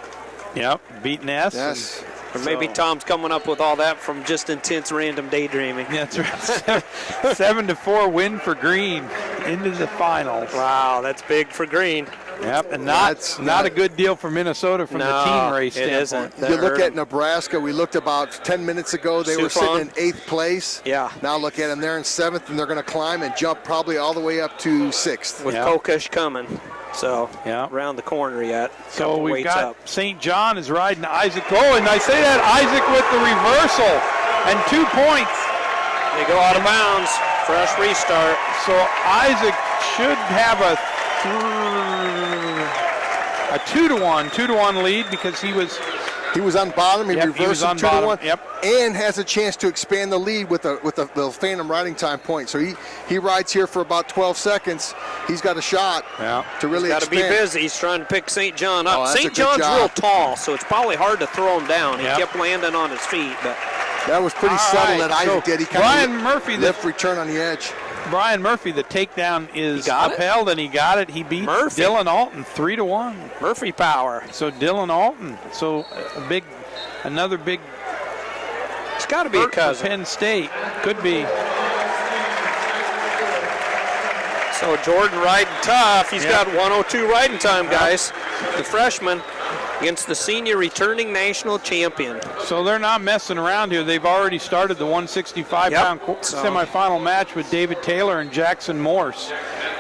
Yep, beat Ness. Yes. Or maybe Tom's coming up with all that from just intense random daydreaming. That's right. 7-4 win for Green into the finals. Wow, that's big for Green. Yep, and not a good deal for Minnesota from the team race standpoint. You look at Nebraska, we looked about 10 minutes ago, they were sitting in 8th place. Yeah. Now look at them, they're in 7th, and they're going to climb and jump probably all the way up to 6th. With Kokesh coming. So, around the corner yet. So we've got St. John is riding Isaac. Oh, and I say that, Isaac with the reversal and 2 points. They go out of bounds. Fresh restart. So Isaac should have a 2-1 lead because he was on bottom. He reversed on 2-1. Yep. And has a chance to expand the lead with the phantom riding time point. So he rides here for about 12 seconds. He's got a shot to really expand. He's got to be busy. He's trying to pick St. John up. Oh, St. John's real tall, so it's probably hard to throw him down. He kept landing on his feet, but That was pretty All subtle right, that Isaac so did. He Brian kind of Murphy, lift return on the edge. Brian Murphy, the takedown is got it? upheld, and he got it. He beat Murphy. Dylan Alton 3-1. Murphy power. So Dylan Alton, so another big. It's got to be a hurt for cousin. Penn State could be. So Jordan riding tough. He's got 102 riding time, guys. The freshman against the senior returning national champion. So they're not messing around here. They've already started the 165-pound semifinal match with David Taylor and Jackson Morse.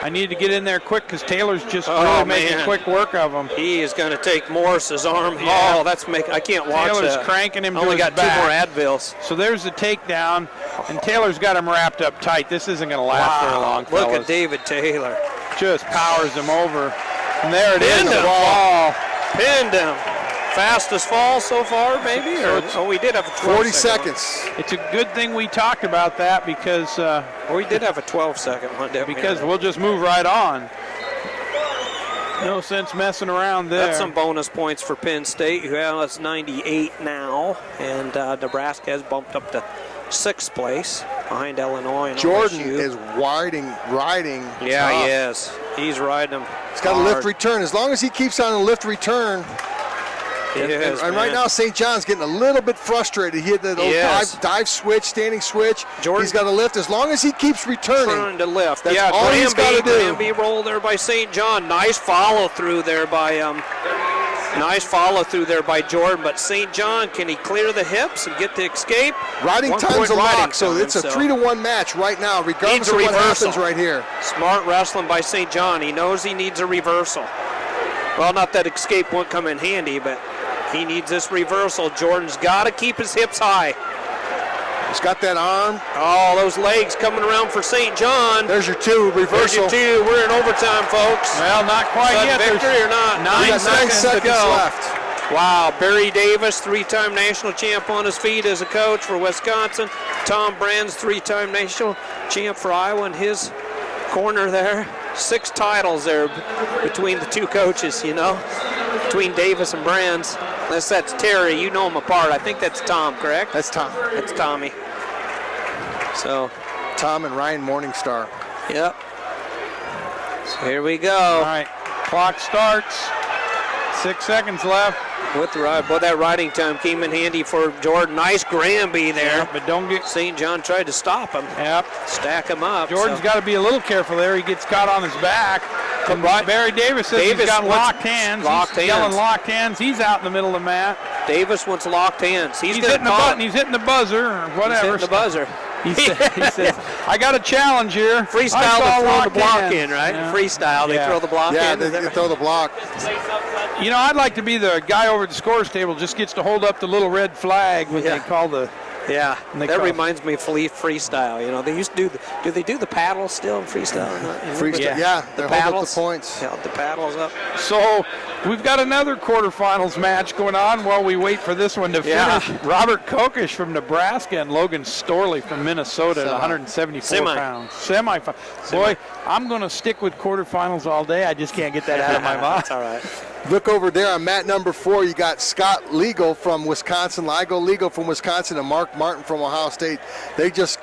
I need to get in there quick because Taylor's just really making quick work of him. He is going to take Morse's arm. Yeah. Oh, I can't watch Taylor's that. cranking him. Only to his got back. 2 more Advils. So there's the takedown, and Taylor's got him wrapped up tight. This isn't going to last very long, Look fellas. at David Taylor. Just powers him over. And there it is. Pinned The him. ball. Pinned him. Fastest fall so far, maybe? We did have a 40 seconds. It's a good thing we talked about that because we did have a 12-second one, didn't we? because we'll just move right on. No sense messing around there. That's some bonus points for Penn State, who has 98 now, and Nebraska has bumped up to 6th place behind Illinois and Jordan OSU. is riding. Yeah, tough. he is. He's riding him. He's got a lift return. As long as he keeps on a lift return. And right now, St. John's getting a little bit frustrated. He hit the dive switch, standing switch. He's got a lift. As long as he keeps returning. Trying to lift. That's all he's got to do. Granby roll there by St. John. Nice follow through there by Jordan. But St. John, can he clear the hips and get the escape? Riding time's a lock, so it's a 3-1 match right now, regardless of what happens right here. Smart wrestling by St. John. He knows he needs a reversal. Well, not that escape won't come in handy, but he needs this reversal. Jordan's got to keep his hips high. He's got that arm. Oh, those legs coming around for St. John. There's your 2, reversal. There's your 2. We're in overtime, folks. Well, not quite yet. Victory or not? 9 seconds to go. Left. Wow, Barry Davis, 3-time national champ on his feet as a coach for Wisconsin. Tom Brands, 3-time national champ for Iowa in his corner there. 6 titles there between the 2 coaches, between Davis and Brands. Unless that's Terry, you know them apart. I think that's Tom, correct? That's Tom. That's Tommy. So, Tom and Ryan Morningstar. Yep. So here we go. All right, clock starts. 6 seconds left. With the ride, boy, that riding time came in handy for Jordan. Nice Granby there. Yep, but don't get. St. John tried to stop him. Yep. Stack him up. Jordan's got to be a little careful there. He gets caught on his back. And Barry Davis says he's got locked hands. He's yelling locked hands. He's out in the middle of the mat. Davis wants locked hands. He's hitting the button. He's hitting the buzzer or whatever. He's hitting the buzzer. He says, I got a challenge here. Freestyle to throw the block in, right? Yeah. Freestyle, they throw the block in. Yeah, they throw the block. I'd like to be the guy over at the scores table, just gets to hold up the little red flag when they call the... Yeah, that reminds me of freestyle. They used to do they do the paddle still in freestyle or not? Freestyle, the paddles. Hold up the points. Yeah, the paddles up. So we've got another quarterfinals match going on while we wait for this one to finish. Robert Kokish from Nebraska and Logan Storley from Minnesota at 174 pounds. Semi-final. Boy, I'm going to stick with quarterfinals all day. I just can't get that out of my mind. That's all right. Look over there on mat number 4. You got Scott Legal from Wisconsin, Ligo Legal from Wisconsin, and Mark Martin from Ohio State. They're just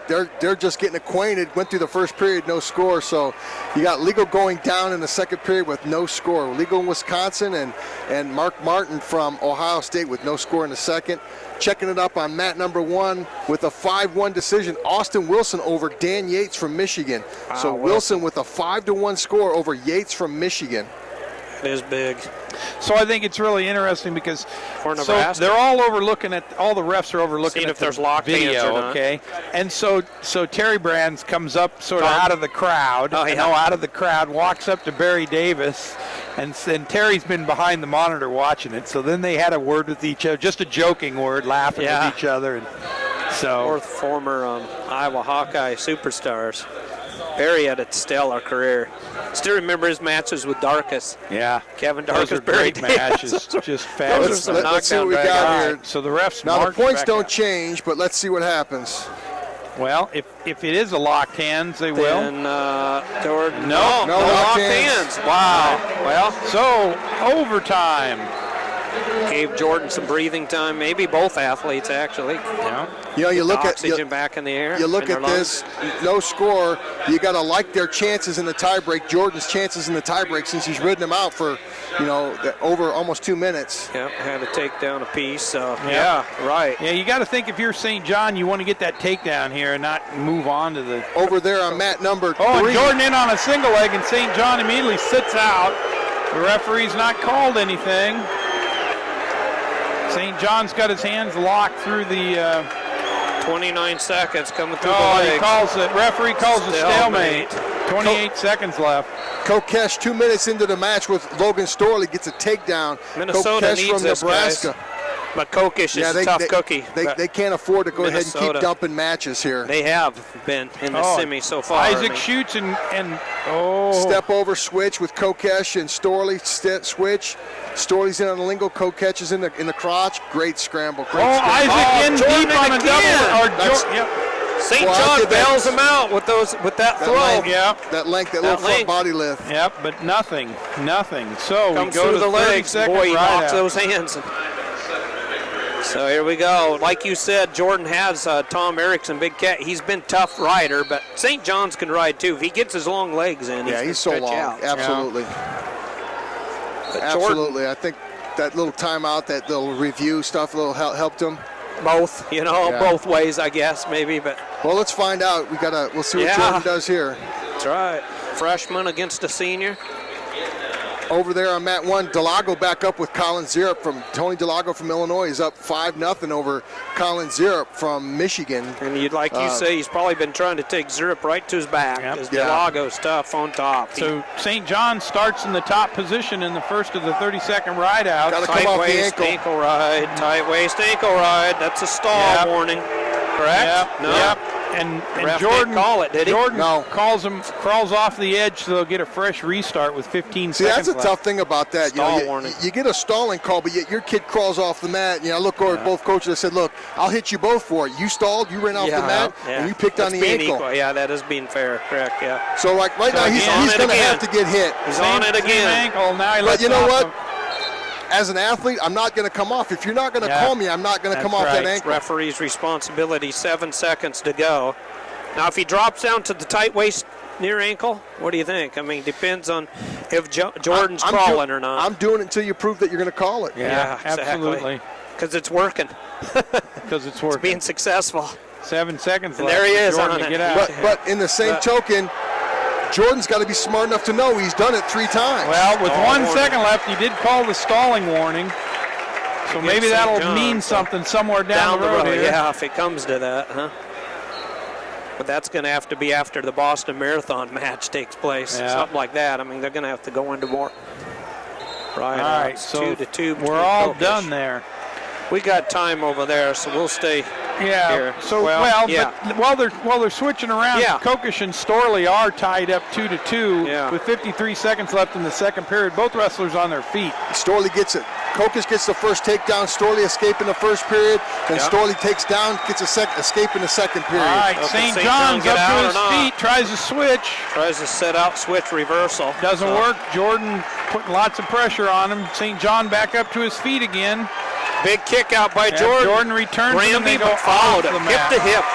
getting acquainted. Went through the first period, no score. So you got Legal going down in the second period with no score. Legal in Wisconsin and Mark Martin from Ohio State with no score in the second. Checking it up on mat number 1 with a 5-1 decision. Austin Wilson over Dan Yates from Michigan. Wow, so Wilson with a 5-1 score over Yates from Michigan. It is big. So I think it's really interesting because they're all overlooking at all the refs are overlooking at there's the locked video, hands or not. okay? And so Terry Brands comes up sort of out of the crowd, out of the crowd, walks up to Barry Davis, and Terry's been behind the monitor watching it. So then they had a word with each other, just a joking word, laughing with each other, and so former Iowa Hawkeye superstars. Barry had a stellar career. Still remember his matches with Darkus. Yeah. Kevin Darkus, those are Barry great matches. Just fabulous. Let's see what we got here. So the refs now the points don't change, but let's see what happens. Well, if it is a locked hands, they will. Jordan, no locked hands. Wow. Well, so overtime. Gave Jordan some breathing time, maybe both athletes actually. Yeah. You know, you look at oxygen back in the air. You look in their at this, no score. You got to like their chances in the tiebreak. Jordan's chances in the tiebreak, since he's ridden them out for, over almost 2 minutes. Yeah, had a takedown apiece. So yeah, right. Yeah, you got to think if you're St. John, you want to get that takedown here and not move on to the. Over there on mat number 3. Oh, and Jordan in on a single leg, and St. John immediately sits out. The referee's not called anything. St. John's got his hands locked through the. 29 seconds coming through the Oh, legs. he calls it. Referee calls a stalemate. 28 seconds left. Kokesh 2 minutes into the match with Logan Storley gets a takedown. Minnesota Kokesh needs from this, Nebraska. guys. But Kokesh is a tough cookie. They can't afford to go ahead and keep dumping matches here. They have been in the semi so far. Isaac shoots and step over switch with Kokesh and Storley. Switch. Storley's in on the lingo. Kokesh is in the crotch. Great scramble. Great scramble. Isaac in deep on a double. St. John bails him out with that throw. That little front body lift. Yep, but nothing. So comes we go through to the legs. Boy, he locks those hands. So here we go. Like you said, Jordan has Tom Erickson, Big Cat. He's been tough rider, but St. John's can ride too. If he gets his long legs in, he's so long. out. Absolutely. Absolutely. I think that little timeout, that little review stuff, helped him. Both, both ways, I guess, maybe. But well, let's find out. We'll see what Jordan does here. That's right. Freshman against a senior. Over there on mat 1, Delago back up with Colin Zirup from Tony Delago from Illinois. He's up 5-0 over Colin Zirup from Michigan. And you say, he's probably been trying to take Zirup right to his back because Delago's tough on top. So St. John starts in the top position in the first of the 30-second ride out. Got to come off the ankle ride. Tight waist ankle ride. That's a stall warning. Correct? Yep. Yep. And Jordan call it, did he? Jordan crawls off the edge, so they'll get a fresh restart with 15 See, seconds that's a tough thing about that. You get a stalling call, but yet your kid crawls off the mat. I look over at both coaches. I said, look, I'll hit you both for it. You stalled, you ran off the mat, and you picked on the ankle. Equal. Yeah, that is being fair. Correct, yeah. So, right now, he's going to have to get hit. He's on it again. Ankle. Now he but you know what? As an athlete, I'm not going to come off. If you're not going to call me, I'm not going to come off that ankle. Referee's responsibility, 7 seconds to go. Now, if he drops down to the tight waist near ankle, what do you think? I mean, depends on if Jordan's crawling or not. I'm doing it until you prove that you're going to call it. Yeah, absolutely. Because it's working. It's being successful. 7 seconds and left. There he is Jordan on it. Get out. But in the same token, Jordan's got to be smart enough to know he's done it 3 times. Well, with 1 second left, he did call the stalling warning. So maybe that'll mean something somewhere down the road here. Yeah, if it comes to that, huh? But that's going to have to be after the Boston Marathon match takes place, something like that. I mean, they're going to have to go into more. Right. All right, so 2-2. We're all done there. We got time over there, so we'll stay here. So but while they're switching around, Kokesh and Storley are tied up 2-2 with 53 seconds left in the second period. Both wrestlers on their feet. Storley gets it. Kokesh gets the first takedown. Storley escape in the first period. Then Storley takes down, gets a escape in the second period. All right, St. John's up to his feet, tries to switch. Tries to set out, switch, reversal. Doesn't work. Jordan putting lots of pressure on him. St. John back up to his feet again. Big kick out by Jordan. Jordan returns and they go followed him. Hip to hip.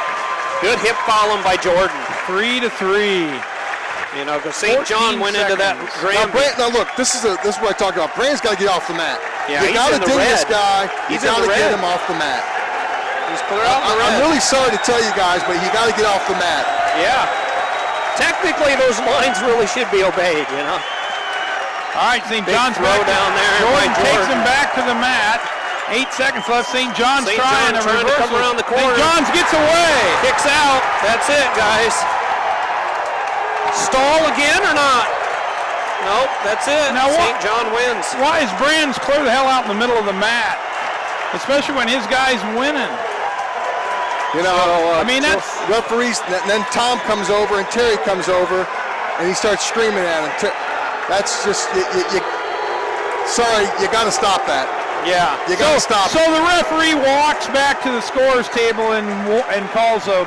Good hip following by Jordan. 3-3. Because St. John went into that Granby. Now look, this is what I talk about. Brand's got to get off the mat. Yeah, you got to ding this guy. You got to get him off the mat. He's clear out in the red. I'm really sorry to tell you guys, but you got to get off the mat. Yeah. Technically, those lines really should be obeyed. All right, St. John's throw down there. Jordan takes him back to the mat. 8 seconds left. St. John's trying to come around the corner. St. John's gets away. Kicks out. That's it, guys. Stall again or not? Nope, that's it. Now St. John wins. Why is Brands clear the hell out in the middle of the mat? Especially when his guy's winning. That's referees. Then Tom comes over and Terry comes over, and he starts screaming at him. That's just sorry, you got to stop that. Yeah, you got to stop. So the referee walks back to the scores table and calls a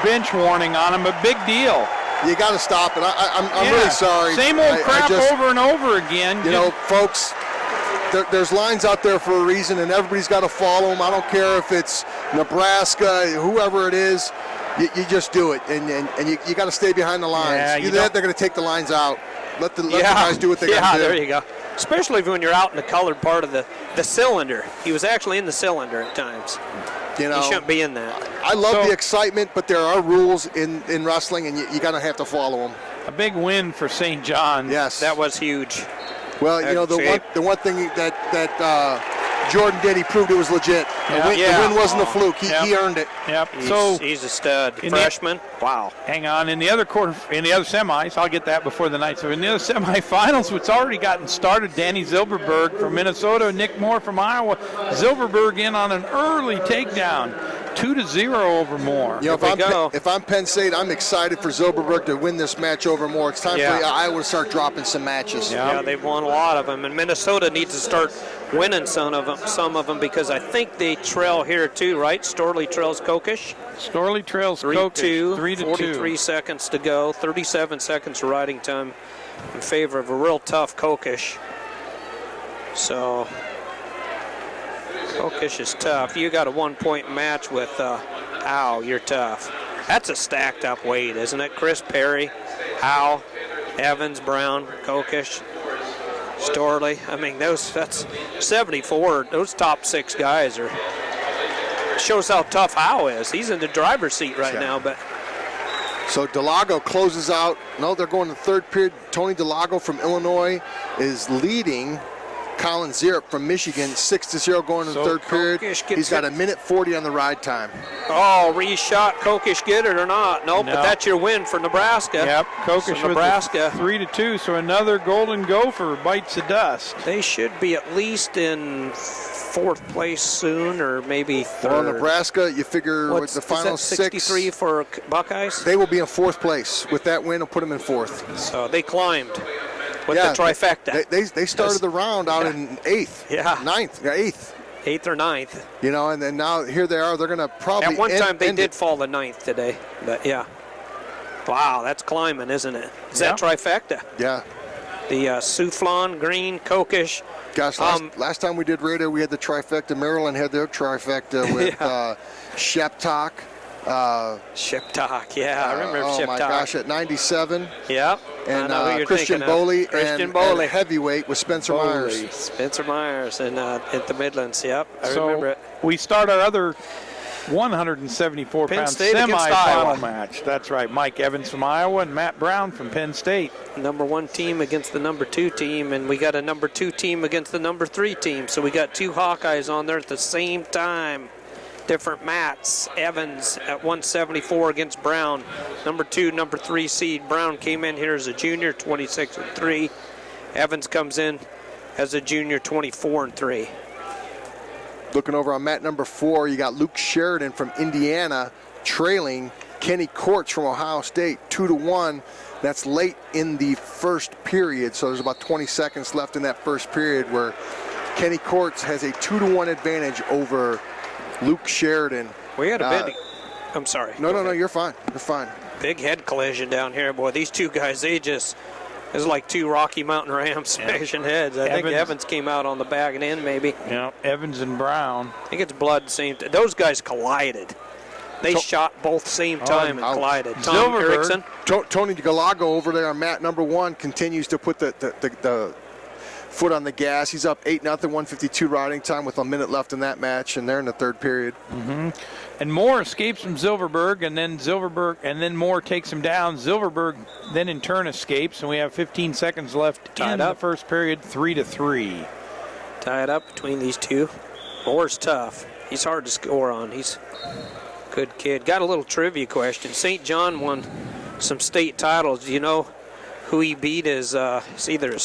bench warning on him. A big deal. You got to stop it. I'm really sorry. Same old crap over and over again. Folks, there's lines out there for a reason, and everybody's got to follow them. I don't care if it's Nebraska, whoever it is. You just do it, and you got to stay behind the lines. Yeah, Either that, they're going to take the lines out. Let the guys do what they got to do. Yeah, there you go. Especially when you're out in the colored part of the cylinder. He was actually in the cylinder at times. You know, he shouldn't be in that. I love the excitement, but there are rules in wrestling, and you got to have to follow them. A big win for St. John's. Yes. That was huge. Well, you know, the one thing that Jordan did, he proved it was legit. The win wasn't a fluke. He earned it. Yep. He's a stud. Freshman. Wow. Hang on. In the other semis, I'll get that before the night. So in the other semifinals, it's already gotten started. Danny Zilberberg from Minnesota, Nick Moore from Iowa. Zilberberg in on an early takedown, 2-0 over Moore. You know, if I'm Penn State, I'm excited for Zilberberg to win this match over Moore. It's time for Iowa to start dropping some matches. Yeah, they've won a lot of them, and Minnesota needs to start winning some of them because I think they trail here too, right? Storley trails Kokish. Storley trails 3-2, 3-2. 43 seconds to go, 37 seconds of riding time in favor of a real tough Kokish. So Kokish is tough. You got a 1-point match with Howe, you're tough. That's a stacked up weight, isn't it? Chris Perry, Howe, Evans, Brown, Kokish, Storley. I mean, that's 74. Those top 6 guys are. Shows how tough Howe is. He's in the driver's seat right now, but. So Delago closes out. No, they're going to the third period. Tony Delago from Illinois is leading Colin Zierup from Michigan, 6-0 going to the third period. He's got 1:40 on the ride time. Oh, reshot. Kokish get it or not? Nope, but that's your win for Nebraska. Yep, Kokish so Nebraska 3-2, so another Golden Gopher bites the dust. They should be at least in 4th place soon, or maybe 3rd. Well, Nebraska, you figure with the final 63 for Buckeyes? They will be in 4th place. With that win, it'll put them in 4th. So they climbed with the trifecta. They started the round out in 8th. Yeah. 9th. Yeah, 8th. 8th or 9th. You know, and then now here they are. They're going to probably At one time they did fall to 9th today, but yeah. Wow, that's climbing, isn't it? Is that trifecta? Yeah. The Soufflon, Green, Kokish. Gosh, last time we did radio, we had the trifecta. Maryland had their trifecta with Sheptok. Sheptok, yeah, I remember Sheptok. Oh my gosh, at 97. Yep. And Christian Boley and heavyweight with Spencer Myers. Spencer Myers and at the Midlands, yep. I remember it. We start our other 174-pound semi-final match. That's right. Mike Evans from Iowa and Matt Brown from Penn State. Number 1 team against the number 2 team, and we got a number 2 team against the number 3 team. So we got 2 Hawkeyes on there at the same time. Different mats. Evans at 174 against Brown. Number 2, number 3 seed. Brown came in here as a junior, 26-3. Evans comes in as a junior, 24-3. Looking over on mat number 4, you got Luke Sheridan from Indiana trailing Kenny Courts from Ohio State, 2-1. That's late in the first period, so there's about 20 seconds left in that first period where Kenny Courts has a 2-1 advantage over Luke Sheridan. We had a big. I'm sorry. No, you're fine. You're fine. Big head collision down here, boy. These 2 guys, it's like 2 Rocky Mountain Rams smashing heads. I think Evans came out on the back and end, maybe. Yeah, Evans and Brown. I think it's blood same time. Those guys collided. They shot both same time and collided. Tom Erickson. Tony Galago over there on mat number 1 continues to put the foot on the gas. He's up 8-0, 152 riding time with a minute left in that match, and they're in the third period. Mm-hmm. And Moore escapes from Zilberberg, and then Moore takes him down. Zilberberg then in turn escapes, and we have 15 seconds left in the first period, 3-3. Tied up between these 2. Moore's tough. He's hard to score on. He's a good kid. Got a little trivia question. St. John won some state titles. Do you know who he beat as either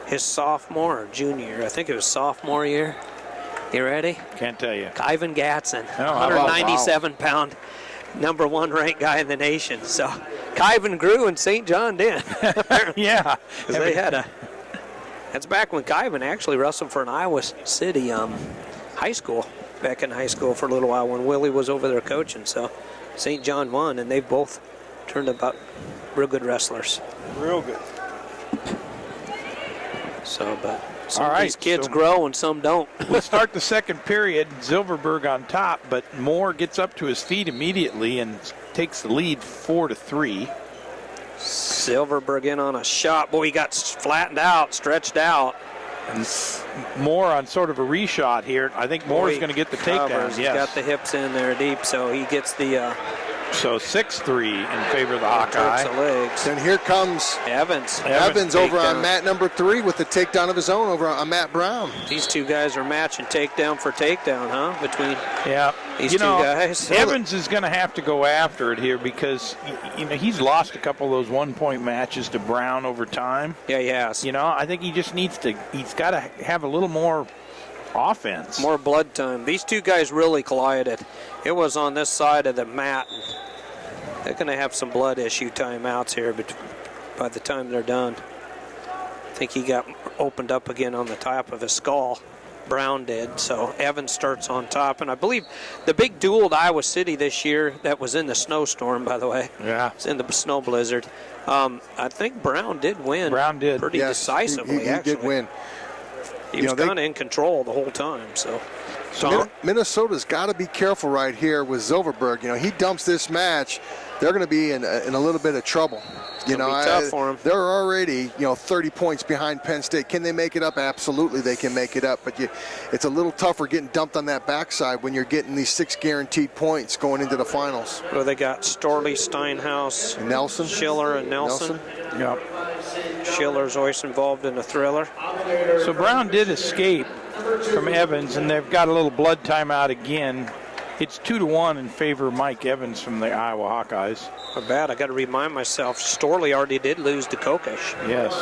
his sophomore or junior? I think it was sophomore year. You ready? Can't tell you. Ivan Gatson, 197-pound, number 1 ranked guy in the nation. So Kyvan grew and St. John did. Yeah. Because they had that's back when Kyvan actually wrestled for an Iowa City high school, back in high school for a little while when Willie was over there coaching. So St. John won, and they've both turned about real good wrestlers. Real good. So, but Some All of right, these kids so- grow and some don't. We start the second period. Zilverberg on top, but Moore gets up to his feet immediately and takes the lead 4-3. Silverberg in on a shot. Boy, he got flattened out, stretched out. And Moore on sort of a reshot here. I think Moore's going to get the takedown. He's Yes. got the hips in there deep, so he gets the So 6-3 in favor of the Hawkeye. jerks the legs. And here comes Evans. Evans over on takedown. mat number 3 with the takedown of his own over on Matt Brown. These two guys are matching takedown for takedown, huh? Between Yeah. these you know, two guys. Evans is going to have to go after it here because, he's lost a couple of those one-point matches to Brown over time. Yeah, he has. I think he just he's got to have a little more offense. More blood time. These two guys really collided. It was on this side of the mat. They're going to have some blood issue timeouts here, but by the time they're done, I think he got opened up again on the top of his skull. Brown did. So Evans starts on top, and I believe the big duel at Iowa City this year that was in the snowstorm, by the way. Yeah. It's in the snow blizzard. I think Brown did win. Brown did. Pretty Yes, decisively, he actually. did win. He was kind of in control the whole time. So Minnesota's got to be careful right here with Zilverberg. He dumps this match, they're going to be in a little bit of trouble. Be tough for 'em. They're already 30 points behind Penn State. Can they make it up? Absolutely, they can make it up. But it's a little tougher getting dumped on that backside when you're getting these 6 guaranteed points going into the finals. well, they got Storley, Steinhaus, Nelson, Schiller, and Nelson. Yep. Schiller's always involved in a thriller. So Brown did escape from Evans, and they've got a little blood timeout again. It's 2-1 in favor of Mike Evans from the Iowa Hawkeyes. Not bad. I got to remind myself, Storley already did lose to Kokesh. Yes.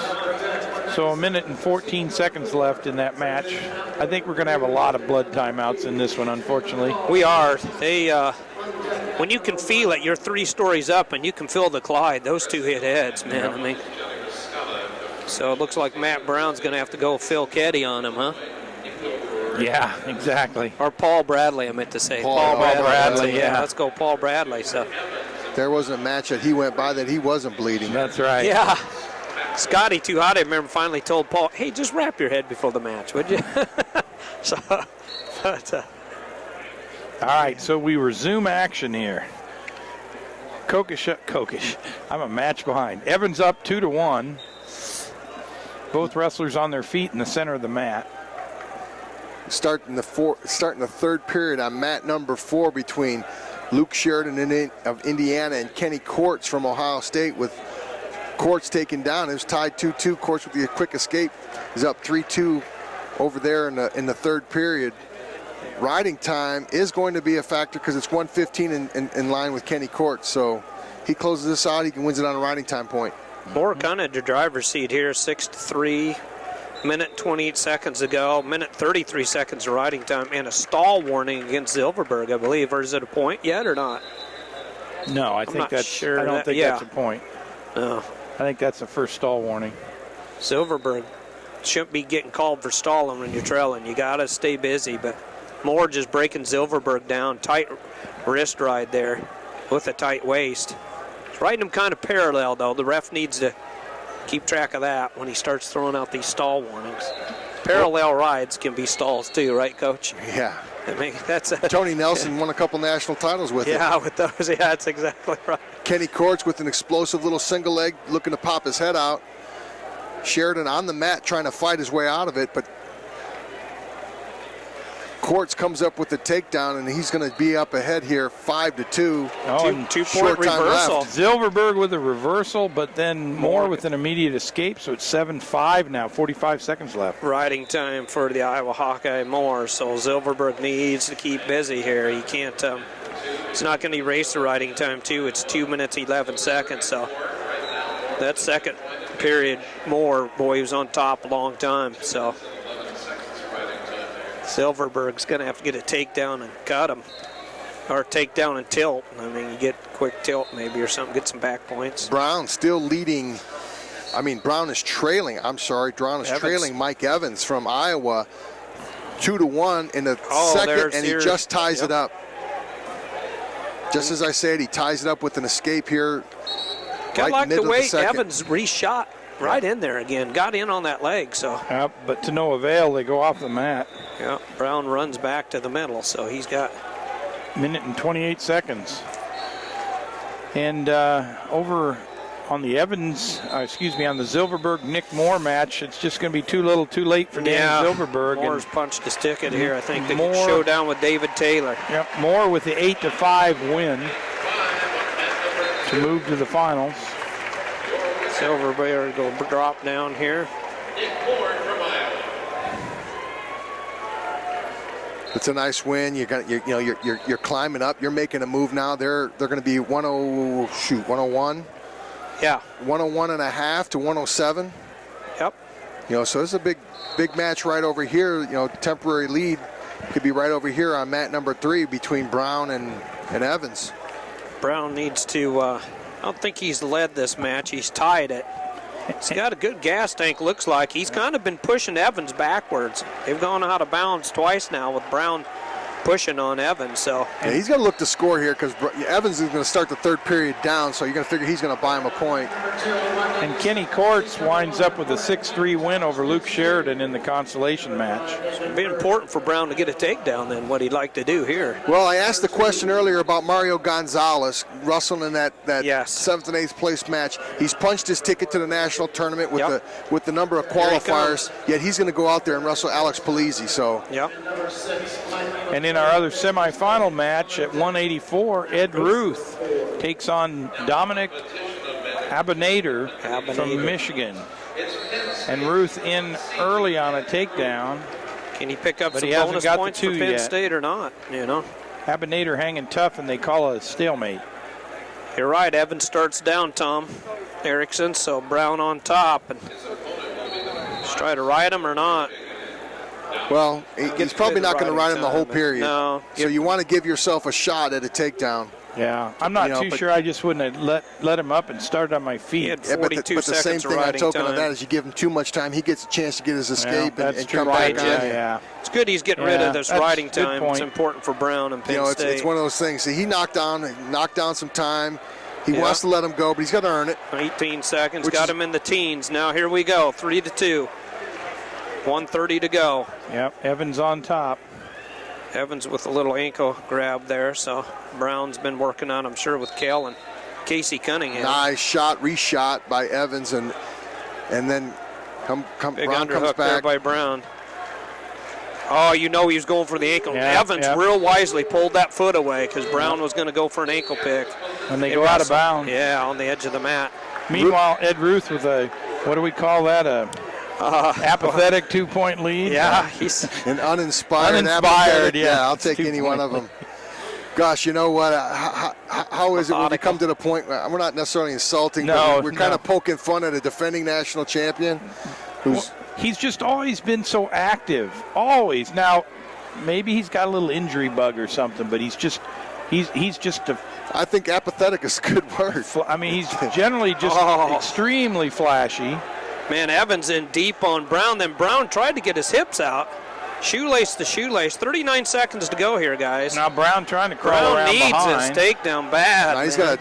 So 1 minute and 14 seconds left in that match. I think we're going to have a lot of blood timeouts in this one, unfortunately. We are. They, when you can feel it, you're 3 stories up, and you can feel the Clyde. Those two hit heads, man. I mean, so it looks like Matt Brown's going to have to go Phil Keddy on him, huh? Yeah, exactly. Or Paul Bradley, I meant to say. Paul Bradley, yeah. Let's go Paul Bradley. So. there wasn't a match that he went by that he wasn't bleeding. That's right. Yeah. Scotty Too Hot, I remember, finally told Paul, hey, just wrap your head before the match, would you? So, but, All right, so we resume action here. Kokesh. I'm a match behind. Evans up 2-1. Both wrestlers on their feet in the center of the mat. Starting the third period on mat number 4 between Luke Sheridan of Indiana and Kenny Courts from Ohio State, with Courts taken down. It was tied 2-2. Courts with the quick escape is up 3-2 over there in the third period. Riding time is going to be a factor because it's 1:15 in line with Kenny Courts. So he closes this out, he can wins it on a riding time point. Moore kind of the driver's seat here, 6-3. Minute 28 seconds ago, minute 33 seconds of riding time, and a stall warning against Zilverberg, I believe. Or is it a point yet or not? No, I think not that's. sure I don't that- think yeah. that's a point. No. I think that's the first stall warning. Silverberg shouldn't be getting called for stalling when you're trailing. You got to stay busy, but Moore just breaking Silverberg down. Tight wrist ride there with a tight waist. It's riding him kind of parallel, though. The ref needs to keep track of that when he starts throwing out these stall warnings. Parallel rides can be stalls too, right, Coach? Yeah. I mean, that's a, Tony Nelson won a couple national titles with it. yeah, with those, yeah, that's exactly right. Kenny Courts with an explosive little single leg looking to pop his head out. Sheridan on the mat trying to fight his way out of it, but Courts comes up with the takedown, and he's going to be up ahead here 5-2. Oh, and Two-point reversal. Zilverberg with a reversal, but then Moore with an immediate escape, so it's 7-5 now, 45 seconds left. Riding time for the Iowa Hawkeye Moore, so Zilverberg needs to keep busy here. He can't, he's not going to erase the riding time too. It's 2 minutes, 11 seconds, so that second period, Moore, boy, he was on top a long time, so Silverberg's going to have to get a takedown and cut him. Or takedown and tilt. I mean, you get quick tilt maybe or something, get some back points. Brown still leading. I mean, Brown is trailing. I'm sorry, Brown is trailing Mike Evans from Iowa 2-1 in the second, and he just ties it up. Just as I said, he ties it up with an escape here. I Right like the middle of way the second. Evans reshot right in there again. Got in on that leg, so. Yep, but to no avail, they go off the mat. Yeah, Brown runs back to the middle, so he's got minute and 28 seconds. And over on the Evans, on the Zilverberg-Nick Moore match, it's just going to be too little too late for Danny Zilverberg. Moore's punched his ticket here, I think, to Moore, showdown with David Taylor. Yep, Moore with the 8-5 win to move to the finals. Silverberg will drop down here. It's a nice win. You're climbing up. You're making a move now. They're going to be 101. Yeah. 101 and a half to 107. Yep. So it's a big match right over here. Temporary lead could be right over here on mat number 3 between Brown and Evans. Brown needs to. I don't think he's led this match. He's tied it. He's got a good gas tank, looks like. He's kind of been pushing Evans backwards. They've gone out of bounds twice now with Brown pushing on Evans. So yeah, he's got to look to score here because Evans is going to start the third period down, so you're going to figure he's going to buy him a point. And Kenny Courts winds up with a 6-3 win over Luke Sheridan in the consolation match. It's going to be important for Brown to get a takedown then, what he'd like to do here. Well, I asked the question earlier about Mario Gonzalez wrestling in that yes. 7th and 8th place match. He's punched his ticket to the national tournament with the number of qualifiers, yet he's going to go out there and wrestle Alex Polizzi. So. Yep. And in our other semifinal match at 184, Ed Ruth takes on Dominic Abinader from Michigan. And Ruth in early on a takedown. Can he pick up some bonus points for Penn State or not? Abinader hanging tough, and they call it a stalemate. You're right. Evans starts down, Tom Erickson, so Brown on top. And just try to ride him or not. Well, he's probably not going to ride him the whole period. No. So you want to give yourself a shot at a takedown. Yeah, I'm not too sure. I just wouldn't have let him up and started on my feet. He had 42 but the same thing on token of that is you give him too much time, he gets a chance to get his escape and come back on. Yeah. It's good he's getting rid of this riding time. It's important for Brown and Penn State. It's one of those things. See, he knocked down some time. He wants to let him go, but he's got to earn it. 18 seconds, got him in the teens. Now here we go, 3-2. 1:30 to go. Yep, Evans on top. Evans with a little ankle grab there, so Brown's been working on, I'm sure, with Kell and Casey Cunningham. Nice shot, reshot by Evans, and then big Brown underhook comes back. there by Brown. Oh, he was going for the ankle. Evans real wisely pulled that foot away because Brown was going to go for an ankle pick. And they go out of bounds. Yeah, on the edge of the mat. Meanwhile, Ed Ruth with a, what do we call that, apathetic 2-point lead? Yeah, he's an uninspired. Yeah, I'll take any one of them. Gosh, you know what? How is it when we come to the point? We're not necessarily insulting, but we're kind of poking fun at a defending national champion. He's just always been so active. Always. Now, maybe he's got a little injury bug or something, but he's just a. I think apathetic is a good word. I mean, he's generally just extremely flashy. Man, Evans in deep on Brown. Then Brown tried to get his hips out. Shoelace to shoelace. 39 seconds to go here, guys. Now Brown trying to crawl around behind. Brown needs his takedown bad. No, he's got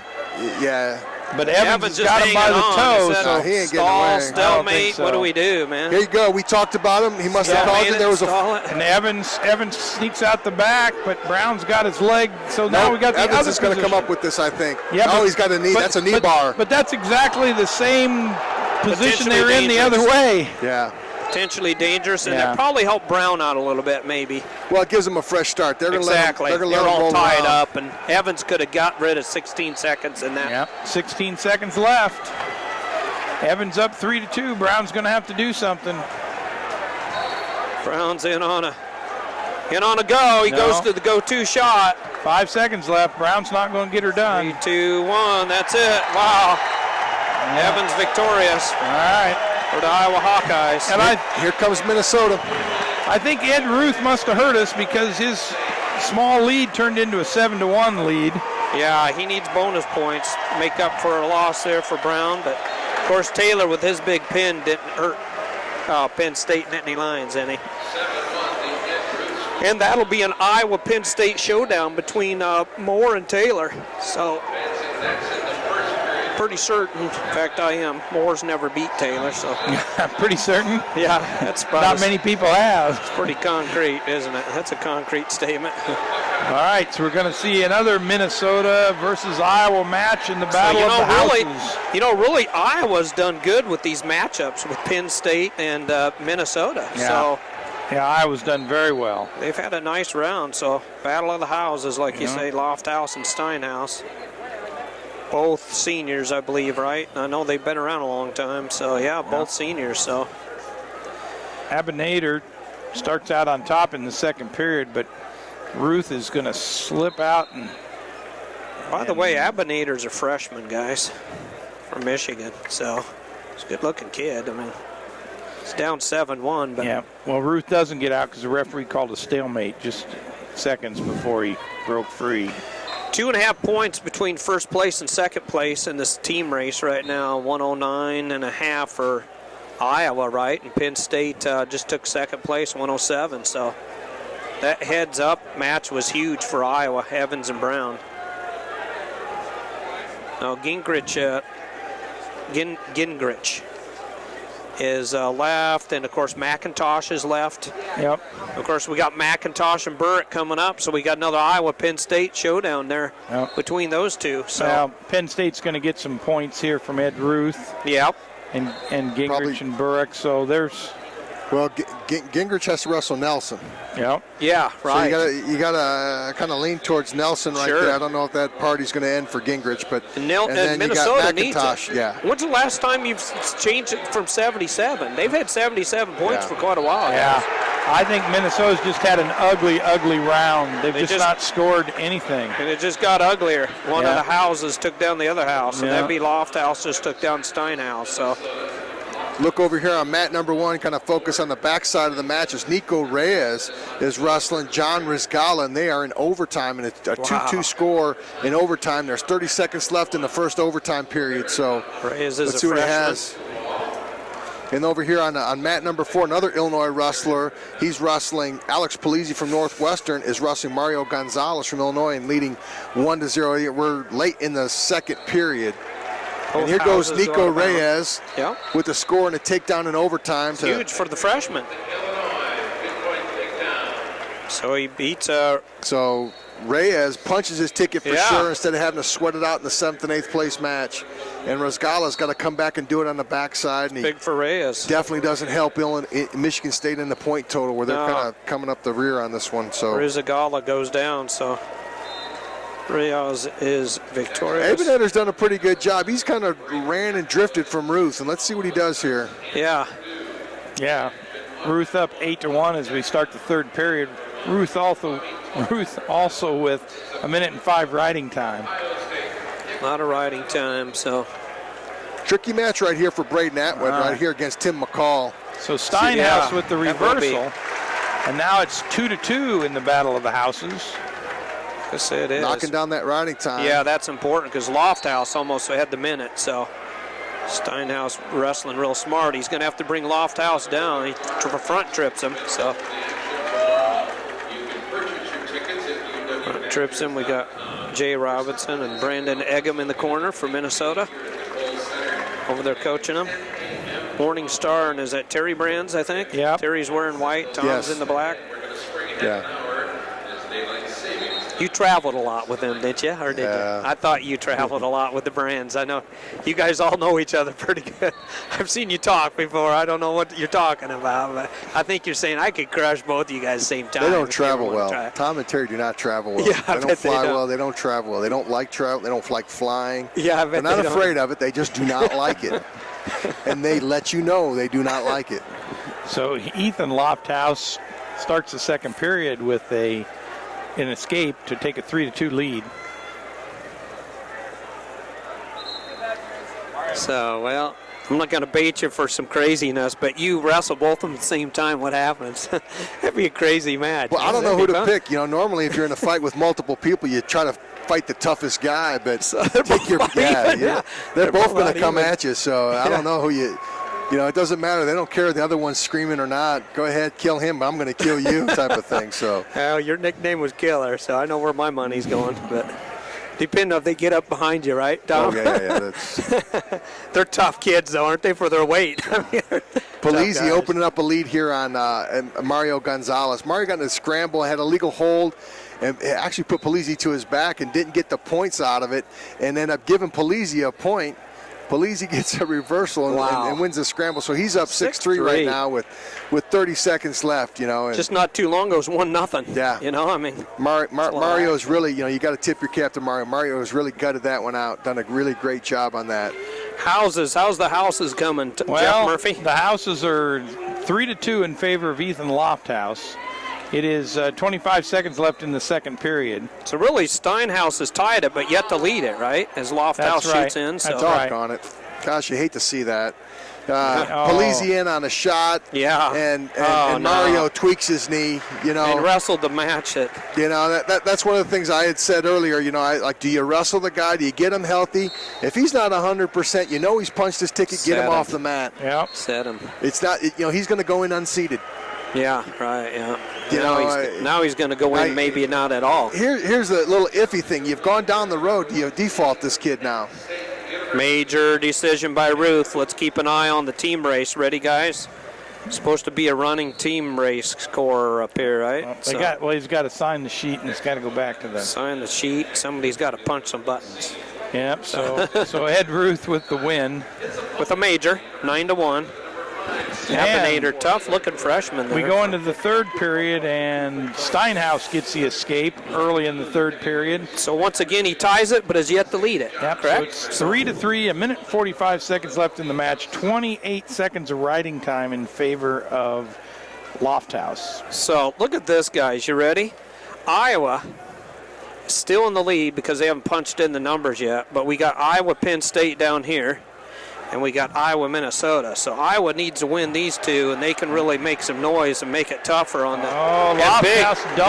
But Evans got him by the toe, so he ain't getting away. Stalemate. So. What do we do, man? Here you go. We talked about him. He must have called it. There was and Evans sneaks out the back, but Brown's got his leg. So now we got the Evans other is going to come up with this, I think. Yeah, he's got a knee. That's a knee bar. But that's exactly the same position they're in the other way. Yeah. Potentially dangerous, and that probably helped Brown out a little bit, maybe. Well, it gives them a fresh start. They're going to let them. They're all tied up, and Evans could have got rid of 16 seconds in that. Yep, 16 seconds left. Evans up 3-2. Brown's going to have to do something. Brown's in on a go. He goes to the go-to shot. 5 seconds left. Brown's not going to get her done. 3, 2, 1. That's it. Wow. Yeah. Evans victorious. All right. For the Iowa Hawkeyes. And here comes Minnesota. I think Ed Ruth must have hurt us because his small lead turned into a 7-1 lead. Yeah, he needs bonus points to make up for a loss there for Brown. But, of course, Taylor with his big pin didn't hurt Penn State Nittany Lions any. And that'll be an Iowa-Penn State showdown between Moore and Taylor. So pretty certain. In fact, I am. Moore's never beat Taylor, so. Pretty certain? Yeah, that's about Not many people have. It's pretty concrete, isn't it? That's a concrete statement. All right, so we're going to see another Minnesota versus Iowa match in the battle of the houses. Really, Iowa's done good with these matchups with Penn State and Minnesota. Yeah. So. Yeah, Iowa's done very well. They've had a nice round, so battle of the houses, like you say, Lofthouse and Steinhaus. Both seniors, I believe, right? I know they've been around a long time, so yeah, both seniors. So Abinator starts out on top in the second period, but Ruth is going to slip out. And by the way, Abinator's a freshman, guys, from Michigan, so he's a good-looking kid. I mean, he's down 7-1, but yeah. Well, Ruth doesn't get out because the referee called a stalemate just seconds before he broke free. 2.5 points between first place and second place in this team race right now. 109.5 for Iowa, right? And Penn State just took second place, 107. So that heads-up match was huge for Iowa, Evans and Brown. Now Gingrich is left, and of course McIntosh is left. Yep. Of course, we got McIntosh and Burritt coming up, so we got another Iowa-Penn State showdown there between those two. So well, Penn State's going to get some points here from Ed Ruth. Yep. And Gingrich and Burritt. So there's. Well, Gingrich has to wrestle Nelson. Yep. Yeah, right. So you gotta kind of lean towards Nelson right there. I don't know if that party's going to end for Gingrich, but and then Minnesota you got McIntosh. needs it. Yeah. When's the last time you've changed it from 77? They've had 77 points for quite a while. Yeah. I think Minnesota's just had an ugly round. They've just not scored anything. And it just got uglier. One of the houses took down the other house, and that'd be Lofthouse just took down Steinhaus. So. Look over here on mat number 1, kind of focus on the backside of the match as Nico Reyes is wrestling John Rizgala, and they are in overtime, and it's a 2-2 score in overtime. There's 30 seconds left in the first overtime period, so Reyes let's see what he has. And over here on mat number 4, another Illinois wrestler. He's wrestling Alex Polizzi from Northwestern, is wrestling Mario Gonzalez from Illinois and leading 1-0. We're late in the second period. And here goes Nico Reyes with the score and a takedown in overtime. Huge for the freshman. So he beats... So Reyes punches his ticket for sure instead of having to sweat it out in the 7th and 8th place match. And Rizgala's got to come back and do it on the backside. And big for Reyes. Definitely doesn't help Michigan State in the point total where they're kind of coming up the rear on this one. So Rizgala goes down, so... Reyes is victorious. Abinetter's done a pretty good job. He's kind of ran and drifted from Ruth, and let's see what he does here. Yeah. Yeah. Ruth up 8-1 as we start the third period. Ruth also with 1 minute and 5 riding time. A lot of riding time, so. Tricky match right here for Braden Atwood, right here against Tim McCall. So Steinhaus with the reversal, and now it's 2-2 in the battle of the houses. It is. Knocking down that riding time. Yeah, that's important because Lofthouse almost had the minute. So Steinhaus wrestling real smart. He's going to have to bring Lofthouse down. He front trips him. So front trips him. We got Jay Robinson and Brandon Eggum in the corner for Minnesota. Over there coaching him. Morning Star, and is that Terry Brands, I think? Yeah. Terry's wearing white. Tom's in the black. Yeah. You traveled a lot with them, didn't you? Or did you? I thought you traveled a lot with the Brands. I know you guys all know each other pretty good. I've seen you talk before. I don't know what you're talking about, but I think you're saying I could crush both of you guys at the same time. They don't travel well. Tom and Terry do not travel well. Yeah, they don't fly well. They don't travel well. They don't like travel. They don't like flying. Yeah, I bet they're not afraid of it. They just do not like it. And they let you know they do not like it. So Ethan Lofthouse starts the second period with an escape to take a 3-2 lead. So, well, I'm not going to bait you for some craziness, but you wrestle both of them at the same time. What happens? That'd be a crazy match. Well, I don't know who to pick. You know, normally if you're in a fight with multiple people, you try to fight the toughest guy, but they're both going to come at you. So I don't know who you. You know, it doesn't matter. They don't care if the other one's screaming or not. Go ahead, kill him, but I'm going to kill you type of thing. So. Well, your nickname was Killer, so I know where my money's going. But Depending if they get up behind you, right, Tom? Oh, yeah. That's... They're tough kids, though, aren't they, for their weight? Polizzi opening up a lead here on Mario Gonzalez. Mario got in a scramble, had a legal hold, and actually put Polizzi to his back and didn't get the points out of it, and ended up giving Polizzi a point. Polizzi gets a reversal and wins the scramble, so he's up 6-3 right now with 30 seconds left. Just not too long ago, it was 1-0. Yeah, I mean, Mario is really, you got to tip your cap to Mario. Mario has really gutted that one out, done a really great job on that. How's the houses coming, Jeff Murphy? The houses are 3-2 in favor of Ethan Lofthouse. It is 25 seconds left in the second period. So really, Steinhaus has tied it, but yet to lead it, right? As Lofthouse shoots in. So. That's right. On it. Gosh, you hate to see that. Polizzi in on a shot. Yeah. And Mario tweaks his knee. And wrestled the match. That's one of the things I had said earlier. Do you wrestle the guy? Do you get him healthy? If he's not 100%, he's punched his ticket. Get him off the mat. Yeah. Set him. It's not. He's going to go in unseated. Yeah, right, yeah. Now he's going to go in maybe not at all. Here's a little iffy thing. You've gone down the road. Do you default this kid now? Major decision by Ruth. Let's keep an eye on the team race. Ready, guys? It's supposed to be a running team race score up here, right? He's got to sign the sheet, and it's got to go back to the... Sign the sheet. Somebody's got to punch some buttons. Yep, so Ed Ruth with the win. With a major, 9-1. Appinator, tough-looking freshman there. We go into the third period, and Steinhaus gets the escape early in the third period. So once again, he ties it, but has yet to lead it. Yep, correct? So it's 3-3, a minute 45 seconds left in the match, 28 seconds of riding time in favor of Lofthouse. So look at this, guys. You ready? Iowa is still in the lead because they haven't punched in the numbers yet, but we got Iowa Penn State down here. And we got Iowa, Minnesota. So Iowa needs to win these two, and they can really make some noise and make it tougher on the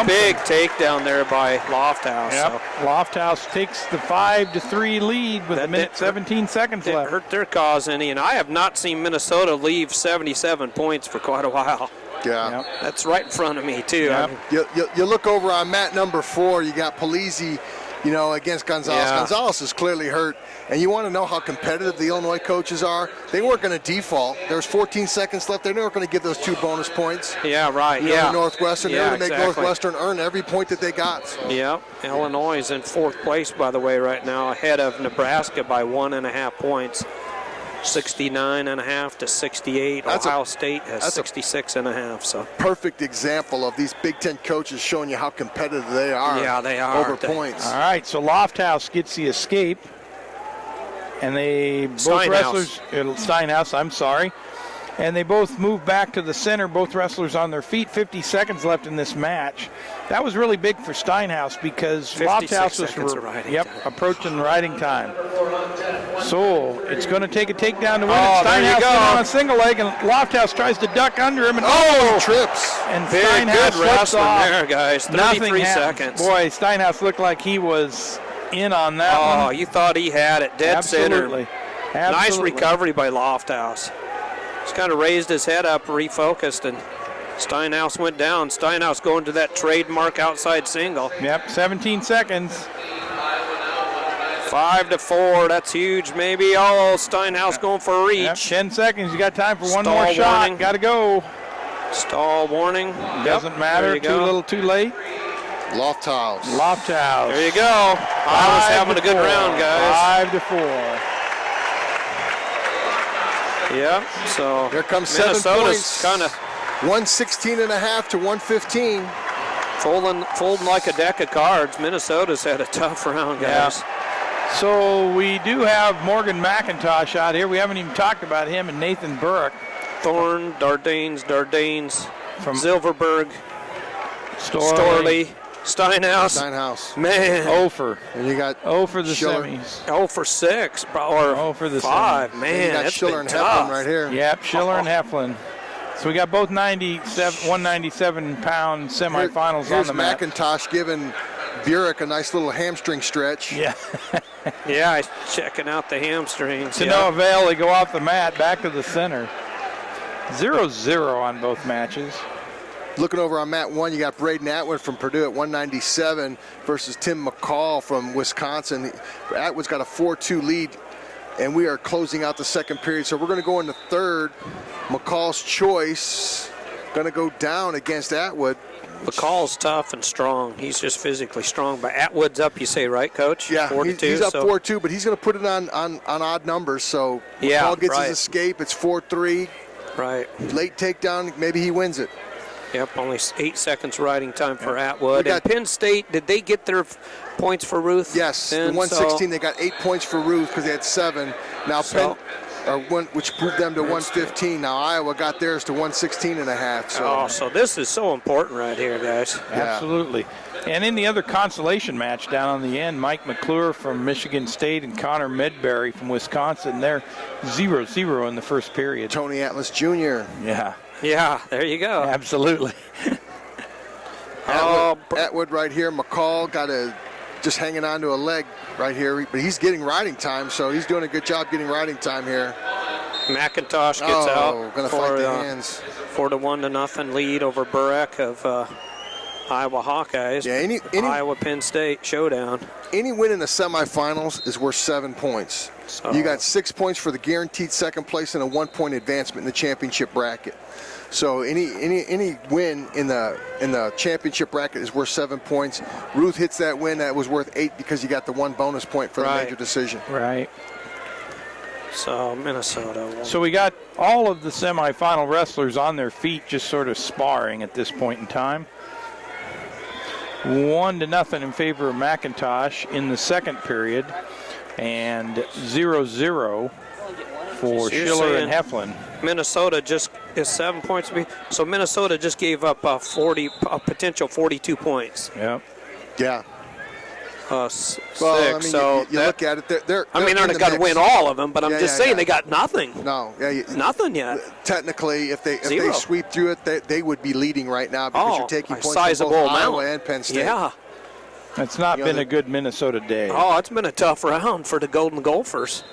big takedown there by Lofthouse. Yep. So. Lofthouse takes the 5-3 lead with a minute 17 seconds left. Hurt their cause any, and I have not seen Minnesota leave 77 points for quite a while. Yeah. Yep. That's right in front of me, too. Yep. You look over on mat number 4, you got Polizzi, against Gonzalez. Yeah. Gonzalez is clearly hurt. And you want to know how competitive the Illinois coaches are? They weren't going to default. There's 14 seconds left. They weren't going to give those 2 bonus points. Yeah, right. To Northwestern. They were going to make Northwestern earn every point that they got. So. Yeah. Illinois is in 4th place, by the way, right now, ahead of Nebraska by 1.5 points. 69.5 to 68. Ohio State has 66.5. So perfect example of these Big Ten coaches showing you how competitive they are. Yeah, they are. Over points. All right, so Lofthouse gets the escape. And Steinhaus, I'm sorry. And they both move back to the center, both wrestlers on their feet. 50 seconds left in this match. That was really big for Steinhaus because Lofthouse was approaching riding time. So it's going to take a takedown to win it. Steinhaus in on a single leg, and Lofthouse tries to duck under him. And he trips. And Steinhaus slips off. There, guys. 33 seconds. Boy, Steinhaus looked like he was in on that one. Oh, you thought he had it. Dead Absolutely. center. Nice recovery by Lofthouse. He's kind of raised his head up, refocused, and Steinhaus went down. Steinhaus going to that trademark outside single. Yep, 17 seconds. 5-4, that's huge, maybe. Oh, Steinhaus going for a reach. Yep, 10 seconds, you got time for one more shot. Got to go. Stall warning. Doesn't matter, too little, too late. Lofthouse. There you go. I was having a good round, guys. 5-4. Yeah, so here comes 7 points. Kind of 116.5 to 115. Folding like a deck of cards. Minnesota's had a tough round, guys. Yeah. So we do have Morgan McIntosh out here. We haven't even talked about him, and Nathan Burke. Thorne, Dardanes from Silverberg, Storley. Steinhaus. Man. Ofer. And you got for the Schiller. semis. 0 for 6. Or for the 5. semis. Man, that's Schiller and Heflin right here. Yep, Schiller and Heflin. So we got both 197-pound semifinals on the mat. McIntosh giving Burek a nice little hamstring stretch. Yeah. Yeah, he's checking out the hamstrings. To no avail, they go off the mat, back to the center. 0-0 on both matches. Looking over on mat 1, you got Braden Atwood from Purdue at 197 versus Tim McCall from Wisconsin. Atwood's got a 4-2 lead, and we are closing out the second period. So we're going to go into third. McCall's choice going to go down against Atwood. McCall's tough and strong. He's just physically strong. But Atwood's up, you say, right, Coach? Yeah, 4-2, he's up 4-2, but he's going to put it on odd numbers. So McCall gets his escape. It's 4-3. Right. Late takedown, maybe he wins it. Yep, only 8 seconds riding time for Atwood. And Penn State, did they get their points for Ruth? Yes, the 116, they got 8 points for Ruth because they had 7. Now which proved them to 115. Now Iowa got theirs to 116.5. So this is so important right here, guys. Absolutely. And in the other consolation match down on the end, Mike McClure from Michigan State and Connor Medberry from Wisconsin, they're 0-0 in the first period. Tony Atlas Jr. Yeah, there you go. Absolutely. Atwood right here. McCall got just hanging on to a leg right here, but he's getting riding time, so he's doing a good job getting riding time here. McIntosh gets out gonna fight the hands. 4-1 lead over Burek of Iowa Hawkeyes. Yeah, Iowa Penn State showdown. Any win in the semifinals is worth 7 points. So you got 6 points for the guaranteed second place and a 1-point advancement in the championship bracket. So any win in the championship bracket is worth 7 points. Ruth hits that win, that was worth 8 because you got the 1 bonus point for the major decision. Right. So Minnesota. So we got all of the semifinal wrestlers on their feet, just sort of sparring at this point in time. 1-0 in favor of McIntosh in the second period, and 0-0 for Schiller and Heflin. Minnesota just is 7 points. So Minnesota just gave up a potential 42 points. Yep. Yeah. 6. Well, I mean, you look at it. They're I mean, they're not going to win all of them, but I'm just saying they got nothing. No, nothing yet. Technically, if they sweep through it, they would be leading right now because you're taking points sizable from both amount. Iowa and Penn State. Yeah. It's not been a good Minnesota day. Oh, it's been a tough round for the Golden Gophers.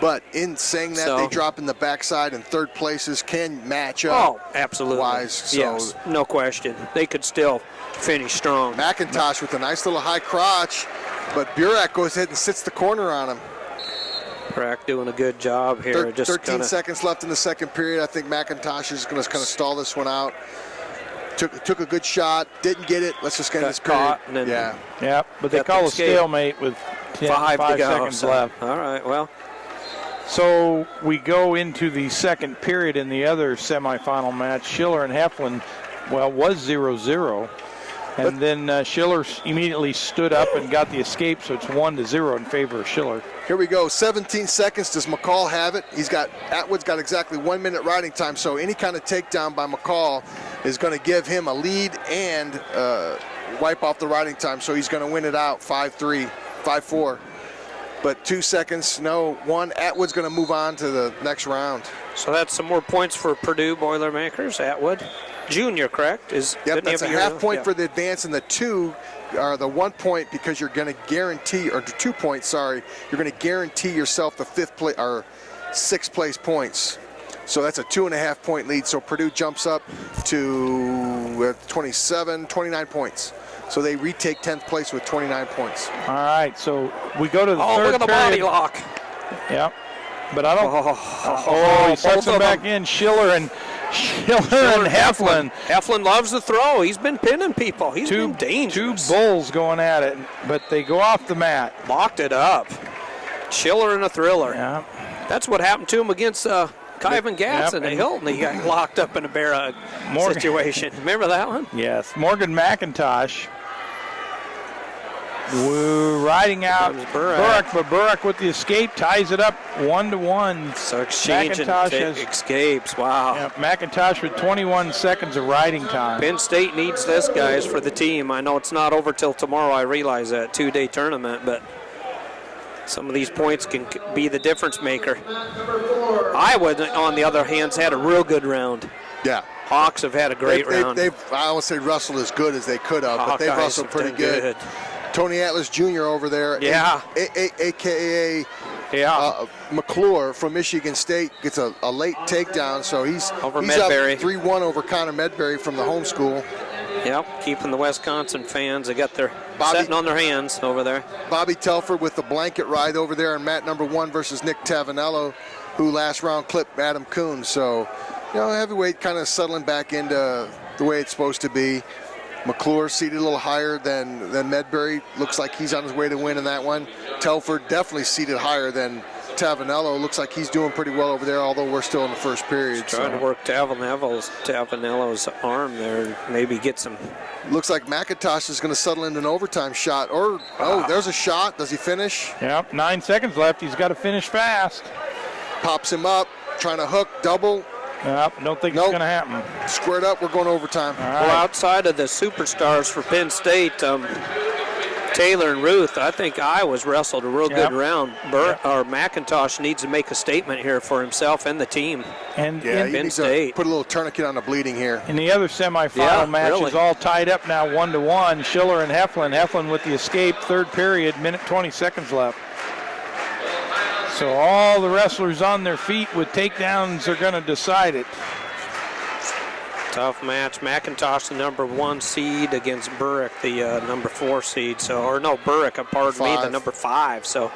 But in saying that, they drop in the backside, and third places can match up. Oh, absolutely. Wise, yes, no question. They could still finish strong. McIntosh with a nice little high crotch, but Burek goes ahead and sits the corner on him. Burek doing a good job here. 13 seconds left in the second period. I think McIntosh is going to kind of stall this one out. Took a good shot, didn't get it. Let's just get this caught. Yeah, but they call a stalemate with 5 seconds left. All right, well. So we go into the second period in the other semifinal match. Schiller and Heflin, was 0-0. And then Schiller immediately stood up and got the escape, so it's 1-0 in favor of Schiller. Here we go. 17 seconds. Does McCall have it? Atwood's got exactly 1 minute riding time, so any kind of takedown by McCall is going to give him a lead and wipe off the riding time, so he's going to win it out 5-3, 5-4. But 2 seconds, no, 1. Atwood's going to move on to the next round. So that's some more points for Purdue Boilermakers. Atwood, junior, correct? Yep, that's a half point for the advance, and the 2 are the 1 point because you're going to guarantee, or 2 points, sorry, you're going to guarantee yourself the 5th place or 6th place points. So that's a 2.5 point lead. So Purdue jumps up to 29 points. So they retake 10th place with 29 points. All right, so we go to the third period. Look at the body lock. Yep. But I don't. He sets him back in. Schiller and Heflin. Heflin loves the throw. He's been pinning people. He's been dangerous. 2 bulls going at it, but they go off the mat. Locked it up. Schiller and a thriller. Yeah. That's what happened to him against Kyvan Gatson at Hilton. He got locked up in a bear situation. Remember that one? Yes. Morgan McIntosh riding out Burek, but Burek with the escape ties it up 1-1. So exchanging escapes. Wow. Yeah, McIntosh with 21 seconds of riding time. Penn State needs this, guys, for the team. I know it's not over till tomorrow. I realize that 2-day tournament, but some of these points can be the difference maker. Iowa, on the other hand, had a real good round. Yeah. Hawks have had a great round. I won't say wrestled as good as they could have, but they've wrestled pretty good. Tony Atlas Jr. over there, yeah, a.k.a. Yeah. McClure from Michigan State gets a late takedown, so he's Over up Medbury. 3-1 over Connor Medbury from the home school. Yep, keeping the Wisconsin fans. They got their Bobby- sitting on their hands over there. Bobby Telford with the blanket ride over there in mat number 1 versus Nick Tavanello, who last round clipped Adam Kuhn. So, heavyweight kind of settling back into the way it's supposed to be. McClure seated a little higher than Medbury. Looks like he's on his way to win in that one. Telford definitely seated higher than Tavanello. Looks like he's doing pretty well over there, although we're still in the first period. Trying to work Tavanello's arm there, maybe get some. Looks like McIntosh is going to settle into an overtime shot. There's a shot. Does he finish? Yep, 9 seconds left. He's got to finish fast. Pops him up, trying to hook, double. Yep, don't think it's going to happen. Squared up, we're going to overtime. Well, outside of the superstars for Penn State, Taylor and Ruth, I think Iowa's wrestled a real good round. Or McIntosh needs to make a statement here for himself and the team. And Yeah, Penn he needs State. to put a little tourniquet on the bleeding here. in the other semifinal match really. is all tied up now 1-1. Schiller and Heflin. Heflin with the escape, third period, minute 20 seconds left. So all the wrestlers on their feet with takedowns are going to decide it. Tough match. McIntosh, the number 1 seed, against Burrick, the number 4 seed. Burrick, pardon me, the number 5. So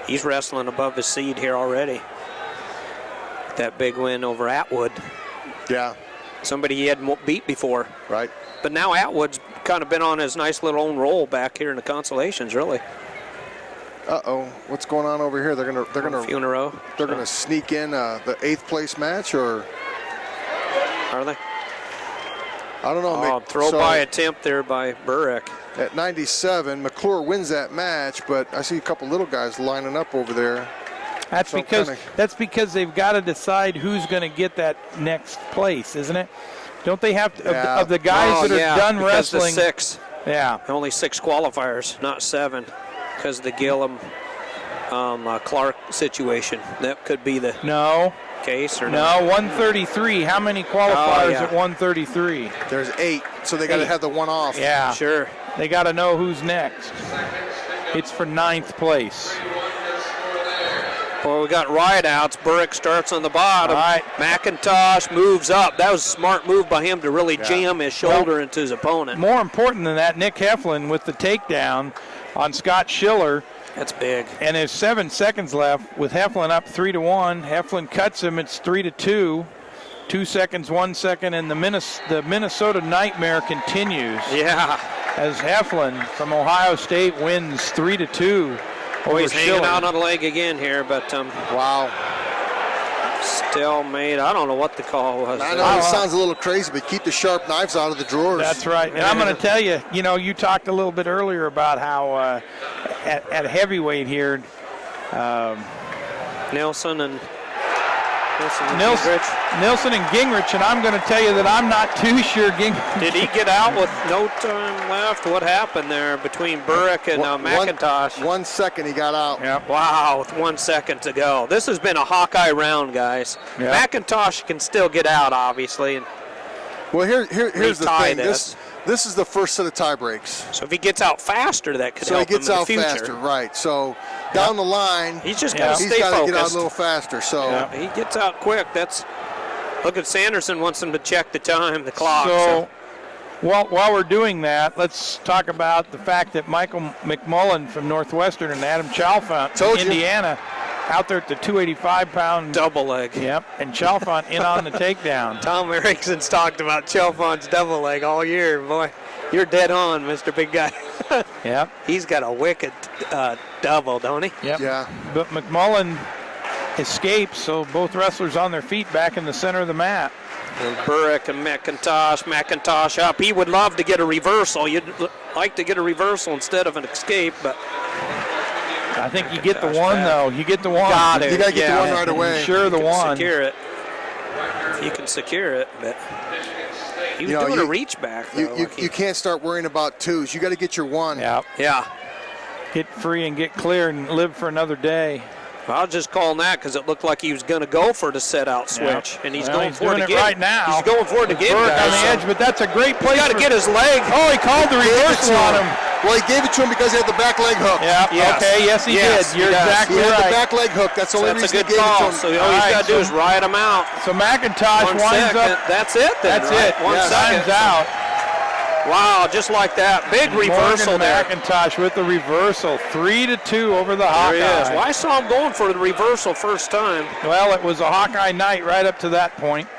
he's wrestling above his seed here already. That big win over Atwood. Yeah. Somebody he hadn't beat before. Right. But now Atwood's kind of been on his nice little own roll back here in the consolations, really. What's going on over here? They're gonna sneak in the 8th place match, or are they? I don't know. By attempt there by Burrick. At 97, McClure wins that match, but I see a couple little guys lining up over there. That's because they've got to decide who's going to get that next place, isn't it? Don't they have to, of the guys that are done wrestling? The 6. Yeah. Only 6 qualifiers, not 7, because of the Gillum Clark situation. That could be the case, or no? 133. How many qualifiers at 133? There's 8, so they got to have the one off. Yeah, sure. They got to know who's next. It's for 9th place. Well, we got rideouts. Burrick starts on the bottom. All right. McIntosh moves up. That was a smart move by him to really jam his shoulder into his opponent. More important than that, Nick Heflin with the takedown on Scott Schiller. That's big. And there's 7 seconds left with Heflin up 3-1. Heflin cuts him. It's 3-2. 2 seconds, 1 second, and the Minnesota Nightmare continues. Yeah. As Heflin from Ohio State wins 3-2. Oh, he's hanging out on a leg again here, but wow. Still made. I don't know what the call was. I know it sounds a little crazy, but keep the sharp knives out of the drawers. That's right. And I'm going to tell you, you talked a little bit earlier about how at heavyweight here, Nilsson and Gingrich, and I'm going to tell you that I'm not too sure Gingrich. Did he get out with no time left? What happened there between Burrick and McIntosh? 1 second he got out. Yep. Wow, with 1 second to go. This has been a Hawkeye round, guys. Yep. McIntosh can still get out, obviously. And well, here's the thing. This is the first set of tie breaks. So if he gets out faster, that could help him in the future. So he gets out faster, right. So down the line, he's just got to stay focused. He's got to get out a little faster. So he gets out quick. Look at Sanderson wants him to check the time, the clock. So while we're doing that, let's talk about the fact that Michael McMullen from Northwestern and Adam Chalfant from Indiana out there at the 285-pound double leg. Yep, and Chalfant in on the takedown. Tom Erickson's talked about Chalfant's double leg all year. Boy, you're dead on, Mr. Big Guy. Yep. He's got a wicked double, don't he? Yep. Yeah. But McMullen escapes, so both wrestlers on their feet back in the center of the mat. And Burrick and McIntosh up. He would love to get a reversal. You'd like to get a reversal instead of an escape, but I think you get the one, though. You get the one. You got to get the one right away. Sure, the one. Secure it. If you can secure it, but he was doing a reach back, though. You can't start worrying about twos. You got to get your one. Yeah. Get free and get clear and live for another day. I was just calling that because it looked like he was going to go for the set-out switch, and he's going for it again. Right now. He's going for it again, guys. On the edge, but that's a great place. He's got to get his leg. Oh, he called the reversal on him. Well, he gave it to him because he had the back leg hook. Yeah. Yes. Okay. Yes, he Yes, did. You're he does. exactly He had right. the back leg hook. That's the only That's a reason good he gave it to call. him. So all he's Alright, got to do so- is ride him out. So McIntosh 1 winds second. up. That's it then, That's right? it. 1 Yeah, second. time's out. Wow, just like that. Big reversal Morgan there. McIntosh with the reversal. 3-2 over the There he is. Hawkeye. Well, I saw him going for the reversal first time. Well, it was a Hawkeye night right up to that point.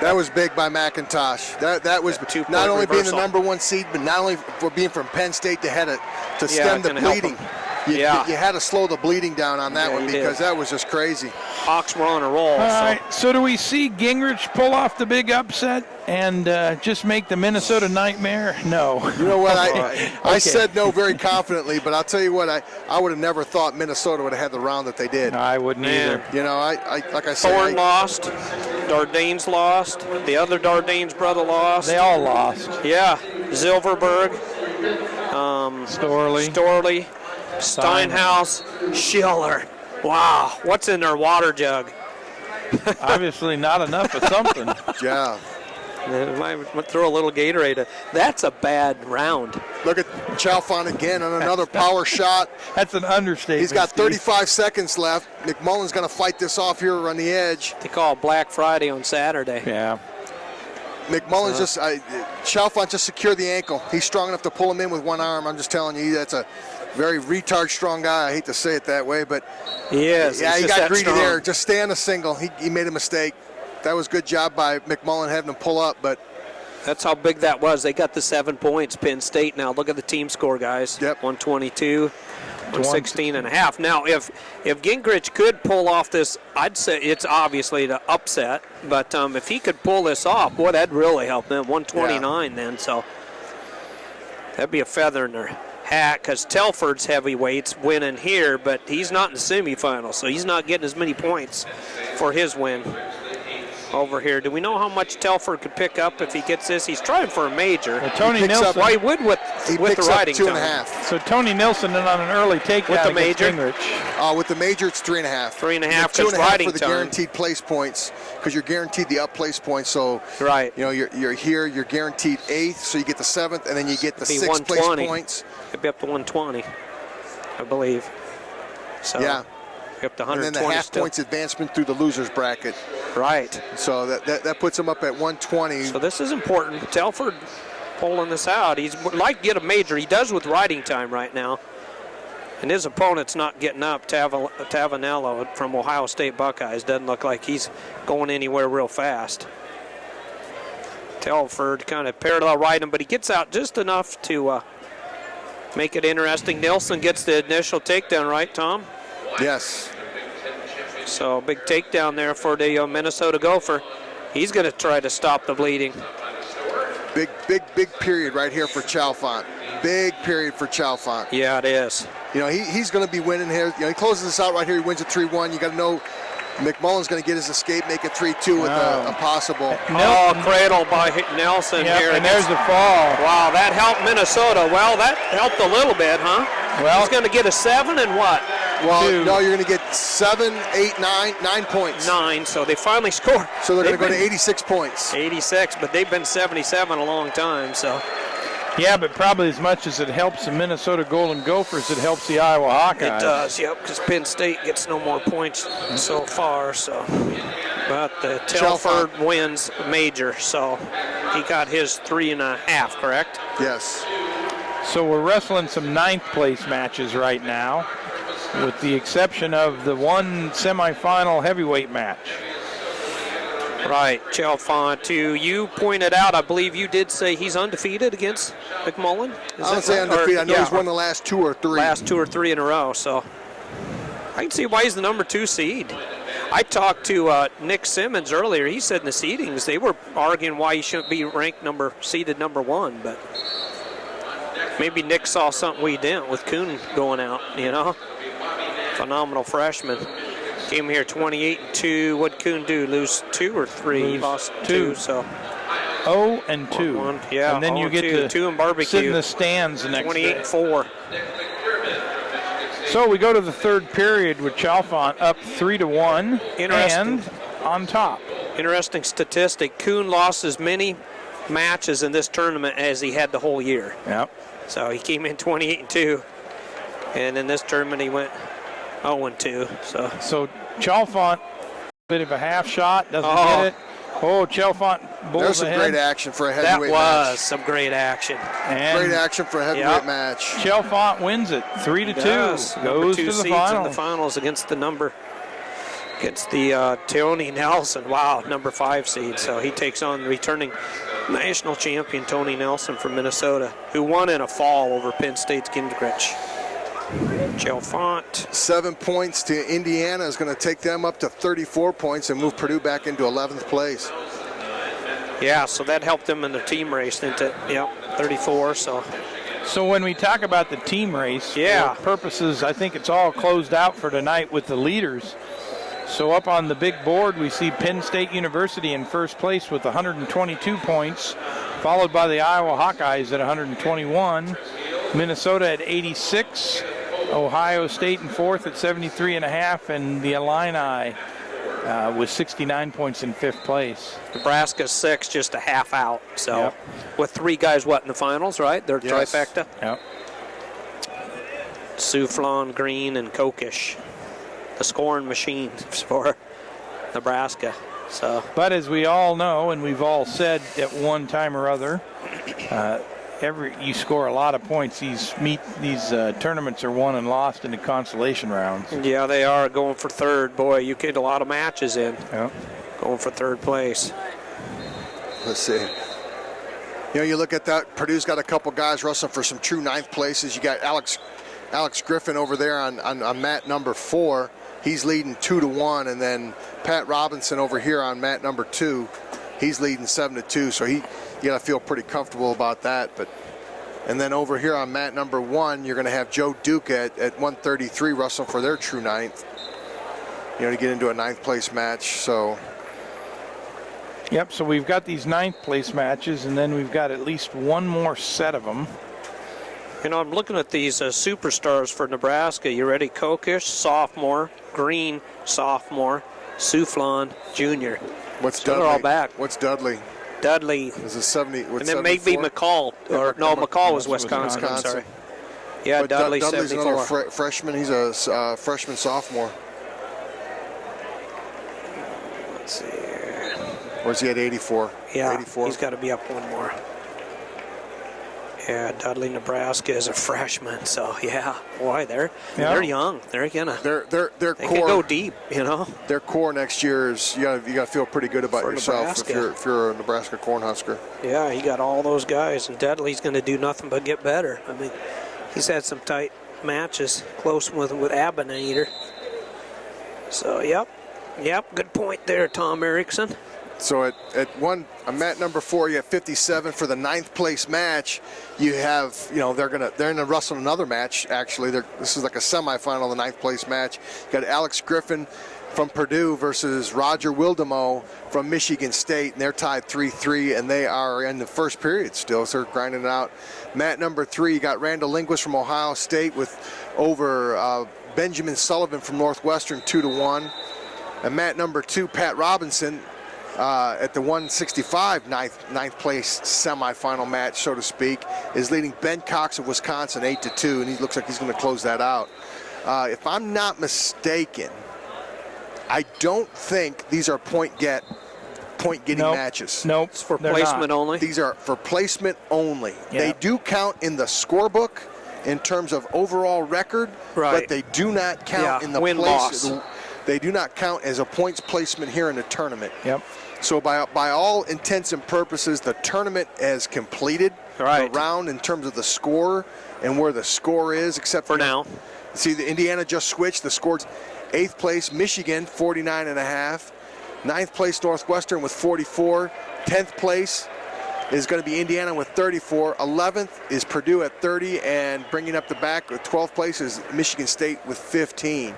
That was big by McIntosh. That was two-point not only being reversal. the number 1 seed, but not only for being from Penn State, they had to Yeah, stem the gonna help bleeding. him. You, Yeah. you had to slow the bleeding down on that Yeah, one you because did. that was just crazy. Hawks were on a roll. All so. right. So do we see Gingrich pull off the big upset and just make the Minnesota nightmare? No. You know what? Okay. I said no very confidently, but I'll tell you what, I would have never thought Minnesota would have had the round that they did. I wouldn't Man. either. You know, I like I said, Thorne lost. Dardane's lost. The other Dardane's brother lost. They all lost. Yeah. Zilverberg. Storley. Steinhaus. Schiller. Wow. What's in their water jug? Obviously not enough of something. yeah. Might throw a little Gatorade. That's a bad round. Look at Chalfont again on another power shot. That's an understatement. He's got Steve. 35 seconds left. McMullen's going to fight this off here on the edge. They call it Black Friday on Saturday. Yeah. McMullen's Chalfont just secured the ankle. He's strong enough to pull him in with one arm. I'm just telling you, that's a very retard strong guy. I hate to say it that way, but He is. yeah, He's he just got that greedy strong. there. Just stay on the single. He made a mistake. That was good job by McMullen having him pull up, but That's how big that was. They got the 7 points. Penn State now. Look at the team score, guys. Yep. 122, 116 and a half. Now, if Gingrich could pull off this, I'd say it's obviously the upset. But if he could pull this off, boy, that'd really help them. 129 then. So that'd be a feather in their hat because Telford's heavyweights winning here, but he's not in the semifinals, so he's not getting as many points for his win over here. Do we know how much Telford could pick up if he gets this? He's trying for a major. Well, Tony He picks Nilsson. up- Well, he would with he the picks up riding 2.5. time. So Tony Nilsson in on an early takedown With the against major? Gingrich. With the major, it's 3.5. 3.5 2.5 'cause riding for the time. guaranteed place points because you're guaranteed the up place points. So Right. you know you're here. You're guaranteed 8th, so you get the 7th, and then you get the Be 6th place 120. points. It'd be up to 120, I believe. So Yeah. up to And then 120 the half still. points advancement through the losers bracket. Right. So that puts him up at 120. So this is important. Telford pulling this out. He's would like to get a major. He does with riding time right now. And his opponent's not getting up. Tavanello from Ohio State Buckeyes doesn't look like he's going anywhere real fast. Telford kind of parallel riding him, but he gets out just enough to make it interesting. Nilsson gets the initial takedown, right, Tom? Yes. So big takedown there for the Minnesota Gopher. He's going to try to stop the bleeding. Big period right here for Chalfont. Big period for Chalfont. Yeah, it is. You know, he's going to be winning here. You know, he closes this out right here. He wins at 3-1. You got to know McMullen's going to get his escape, make it 3-2 with a possible. Oh, cradle by Nelson Yep, here. and there's the fall. Wow, that helped Minnesota. Well, that helped a little bit, huh? Well, he's going to get a 7 and what? Well, 2. no, you're going to get 7, 8, 9 points. 9, so they finally scored. So they're going to go to They've 86 points. been 86, but they've been 77 a long time, so. yeah, but probably as much as it helps the Minnesota Golden Gophers, it helps the Iowa Hawkeyes. It does, yep, because Penn State gets no more points so far, so. But the Telford wins major, so he got his 3.5, correct? Yes. So we're wrestling some 9th place matches right now, with the exception of the one semifinal heavyweight match. Right, Chalfont, too. You pointed out, I believe you did say he's undefeated against McMullen. I don't say undefeated. I know he's won the last 2 or 3. Last 2 or 3 in a row, so I can see why he's the number 2 seed. I talked to Nick Simmons earlier. He said in the seedings they were arguing why he shouldn't be ranked seeded number 1, but maybe Nick saw something we didn't with Kuhn going out, you know. Phenomenal freshman. Came here 28-2. What'd Kuhn do? Lose 2 or 3? He lost 2, so. 0-2. 1, yeah, and then you get 0-2, to 2 and barbecue. sit in the stands the next day. 28-4. So we go to the 3rd period with Chalfont up 3-1 Interesting. and on top. Interesting statistic. Kuhn lost as many matches in this tournament as he had the whole year. Yep. So he came in 28-2, and in this tournament he went 0-2. So Chalfont, bit of a half shot, doesn't get it. Oh, Chalfont bowls There's some ahead. great action for a That heavyweight was match. some great action. And Great action for a heavyweight match. Chalfont wins it 3-2. Does. Number Goes 2 to the seeds final. in the finals against the Tony Nelson. Wow, number 5 seed. So he takes on the returning national champion Tony Nelson from Minnesota, who won in a fall over Penn State's Gingrich. Chalfont. 7 points to Indiana is going to take them up to 34 points and move Purdue back into 11th place. Yeah, so that helped them in the team race, didn't it? Yep, 34. So when we talk about the team race, yeah, for purposes, I think it's all closed out for tonight with the leaders. So up on the big board, we see Penn State University in first place with 122 points, followed by the Iowa Hawkeyes at 121, Minnesota at 86, Ohio State in fourth at 73.5, and the Illini with 69 points in fifth place. Nebraska 6, just a half out. So with 3 guys, in the finals, right? They're trifecta. Yep. Soufflon, Green, and Kokish. The scoring machine for Nebraska. So, but as we all know, and we've all said at one time or other, you score a lot of points. These tournaments are won and lost in the consolation rounds. Yeah, they are going for third. Boy, you get a lot of matches in. Yeah. Going for third place. Let's see. You look at that. Purdue's got a couple guys wrestling for some true 9th places. You got Alex Griffin over there on mat number 4. He's leading 2-1, and then Pat Robinson over here on mat number 2. He's leading 7-2. So you got to feel pretty comfortable about that. And then over here on mat number 1, you're going to have Joe Duke at 133 wrestling for their true 9th. To get into a 9th place match. So. Yep. So we've got these 9th place matches, and then we've got at least one more set of them. I'm looking at these superstars for Nebraska. You ready? Kokish, sophomore. Green, sophomore. Soufflon, junior. What's so Dudley? They're all back. What's Dudley? Dudley. Is it 70? And then maybe McCall. McCall was Wisconsin. I'm sorry. Yeah, but Dudley's Dudley's 74. another freshman. He's a freshman sophomore. Let's see here. Where's he at 84? Yeah, 84. He's got to be up one more. Yeah, Dudley, Nebraska is a freshman, so yeah, boy, they're young. They're gonna their they core can go deep, Their core next year is you got to feel pretty good about yourself if you're a Nebraska Cornhusker. Yeah, he got all those guys, and Dudley's going to do nothing but get better. I mean, he's had some tight matches, close with Abernather. So yep, good point there, Tom Erickson. So at mat number 4, you have 57 for the 9th place match. You have, they're gonna wrestle another match. Actually, this is like a semifinal, the 9th place match. You got Alex Griffin from Purdue versus Roger Wildemo from Michigan State, and they're tied 3-3, and they are in the first period still, so they're grinding it out. Mat number 3, you got Randall Linguist from Ohio State with over Benjamin Sullivan from Northwestern 2-1, and mat number 2, Pat Robinson. At the 165 ninth place semifinal match, so to speak, is leading Ben Cox of Wisconsin 8-2, and he looks like he's going to close that out. If I'm not mistaken, I don't think these are point-getting matches. Nope. It's for placement only. These are for placement only. Yeah. They do count in the scorebook in terms of overall record, but they do not count in the win-loss. They do not count as a points placement here in the tournament. Yep. So by all intents and purposes, the tournament has completed the round in terms of the score and where the score is, except for now. See, the Indiana just switched. The score's 8th place, Michigan, 49.5. 9th place, Northwestern with 44. 10th place is going to be Indiana with 34. 11th is Purdue at 30, and bringing up the back with 12th place is Michigan State with 15.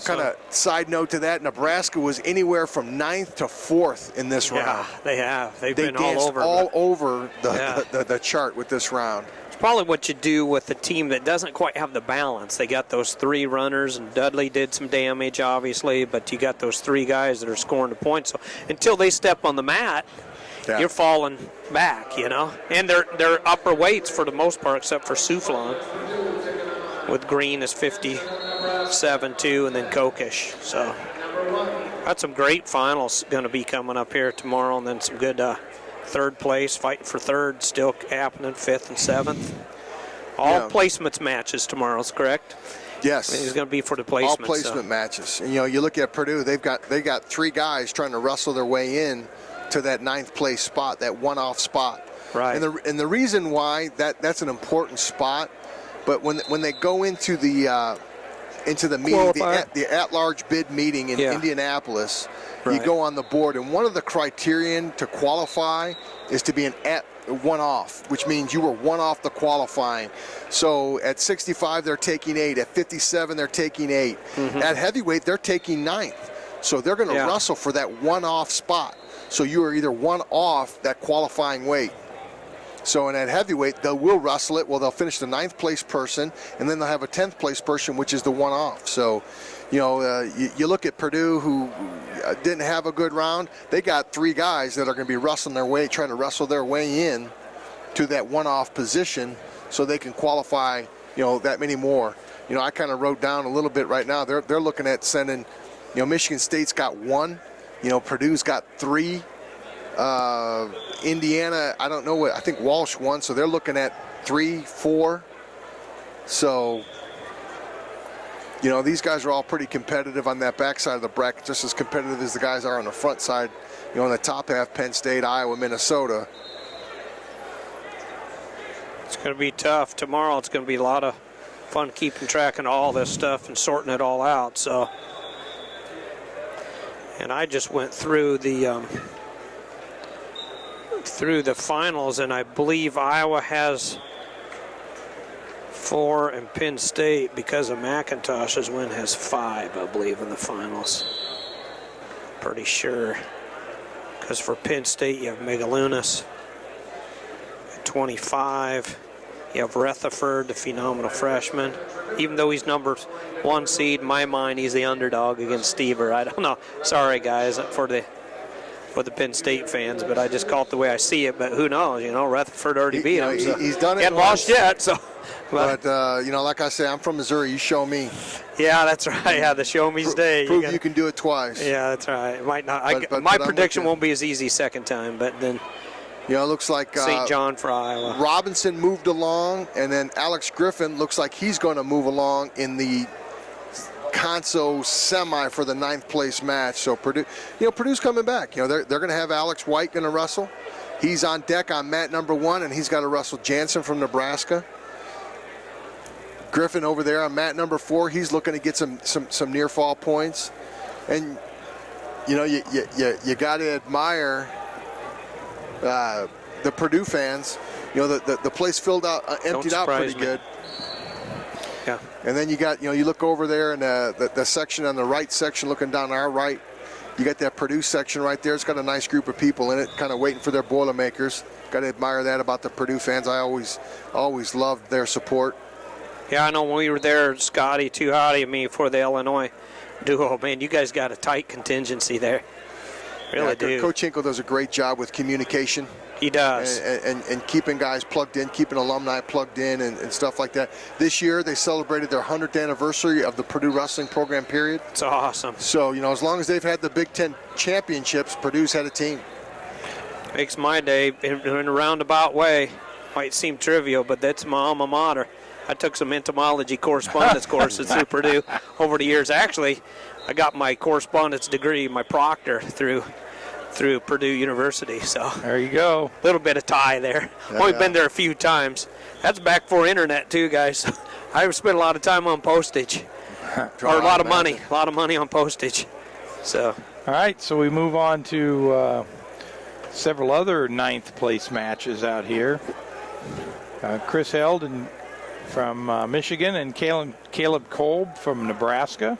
Kind of side note to that, Nebraska was anywhere from 9th to 4th in this round. Yeah, they have. They've been danced all over the chart with this round. It's probably what you do with a team that doesn't quite have the balance. They got those 3 runners, and Dudley did some damage, obviously, but you got those 3 guys that are scoring the points. So until they step on the mat, Yeah. you're falling back, you know. And they're upper weights for the most part, except for Soufflon. With Green is 57-2, and then Kokish. So got some great finals going to be coming up here tomorrow, and then some good third place, fighting for third, still happening, 5th and 7th. All placements matches tomorrow, is correct? Yes. It's going to be for the placement. All placement matches. And, you look at Purdue, they got 3 guys trying to wrestle their way in to that 9th place spot, that one-off spot. Right. And the reason why that's an important spot, but when they go into the meeting, the at-large bid meeting in Indianapolis, you go on the board, and one of the criterion to qualify is to be an one-off, which means you were one off the qualifying. So at 65, they're taking 8. At 57, they're taking 8. Mm-hmm. At heavyweight, they're taking 9th. So they're going to wrestle for that one-off spot. So you are either one off that qualifying weight. So in that heavyweight, they will wrestle it. Well, they'll finish the 9th place person, and then they'll have a 10th place person, which is the one off. So, you look at Purdue, who didn't have a good round. They got 3 guys that are going to be wrestling their way, trying to wrestle their way in to that one-off position, so they can qualify, that many more. I kind of wrote down a little bit right now. They're looking at sending, Michigan State's got 1. Purdue's got 3. Indiana, I don't know what, I think Walsh won, so they're looking at 3, 4. So, these guys are all pretty competitive on that backside of the bracket, just as competitive as the guys are on the front side, on the top half, Penn State, Iowa, Minnesota. It's going to be tough. Tomorrow it's going to be a lot of fun keeping track of all this stuff and sorting it all out. So, and I just went through the finals, and I believe Iowa has 4, and Penn State, because of McIntosh's win, has 5, I believe, in the finals. Pretty sure. Because for Penn State, you have Megalunas at 25. You have Rutherford, the phenomenal freshman. Even though he's number 1 seed, in my mind, he's the underdog against Stever. I don't know. Sorry, guys, for the Penn State fans, but I just call it the way I see it. But who knows? Rutherford already beat him. So he's done it. He hadn't lost yet. So, but like I say, I'm from Missouri. You show me. Yeah, that's right. Yeah, the show me's day. Prove you can do it twice. Yeah, that's right. It might not. My prediction won't be as easy second time, but then. It looks like St. John for Iowa. Robinson moved along, and then Alex Griffin looks like he's going to move along in the Conso semi for the 9th place match. So Purdue's coming back. They're going to have Alex White going to wrestle. He's on deck on mat number 1, and he's got to wrestle Jansen from Nebraska. Griffin over there on mat number 4. He's looking to get some near fall points, and you got to admire the Purdue fans. The place emptied out pretty good. Yeah. And then you got, you look over there in the section on the right section, looking down our right, you got that Purdue section right there. It's got a nice group of people in it, kind of waiting for their Boilermakers. Got to admire that about the Purdue fans. I always loved their support. Yeah, I know when we were there, Scotty, Too Hotty, and me for the Illinois duo, man, you guys got a tight contingency there. Really do. Coach Hinkle does a great job with communication. He does. And keeping guys plugged in, keeping alumni plugged in and stuff like that. This year, they celebrated their 100th anniversary of the Purdue wrestling program, period. It's awesome. So, as long as they've had the Big Ten championships, Purdue's had a team. Makes my day in a roundabout way. Might seem trivial, but that's my alma mater. I took some entomology correspondence courses through Purdue over the years. Actually, I got my correspondence degree, my proctor, through Purdue University. So there you go. A little bit of tie there. Only been there a few times. That's back before internet too, guys. I've spent a lot of time on postage, or a lot of money on postage. So. All right, so we move on to several other 9th place matches out here. Chris Held from Michigan, and Caleb Kolb from Nebraska,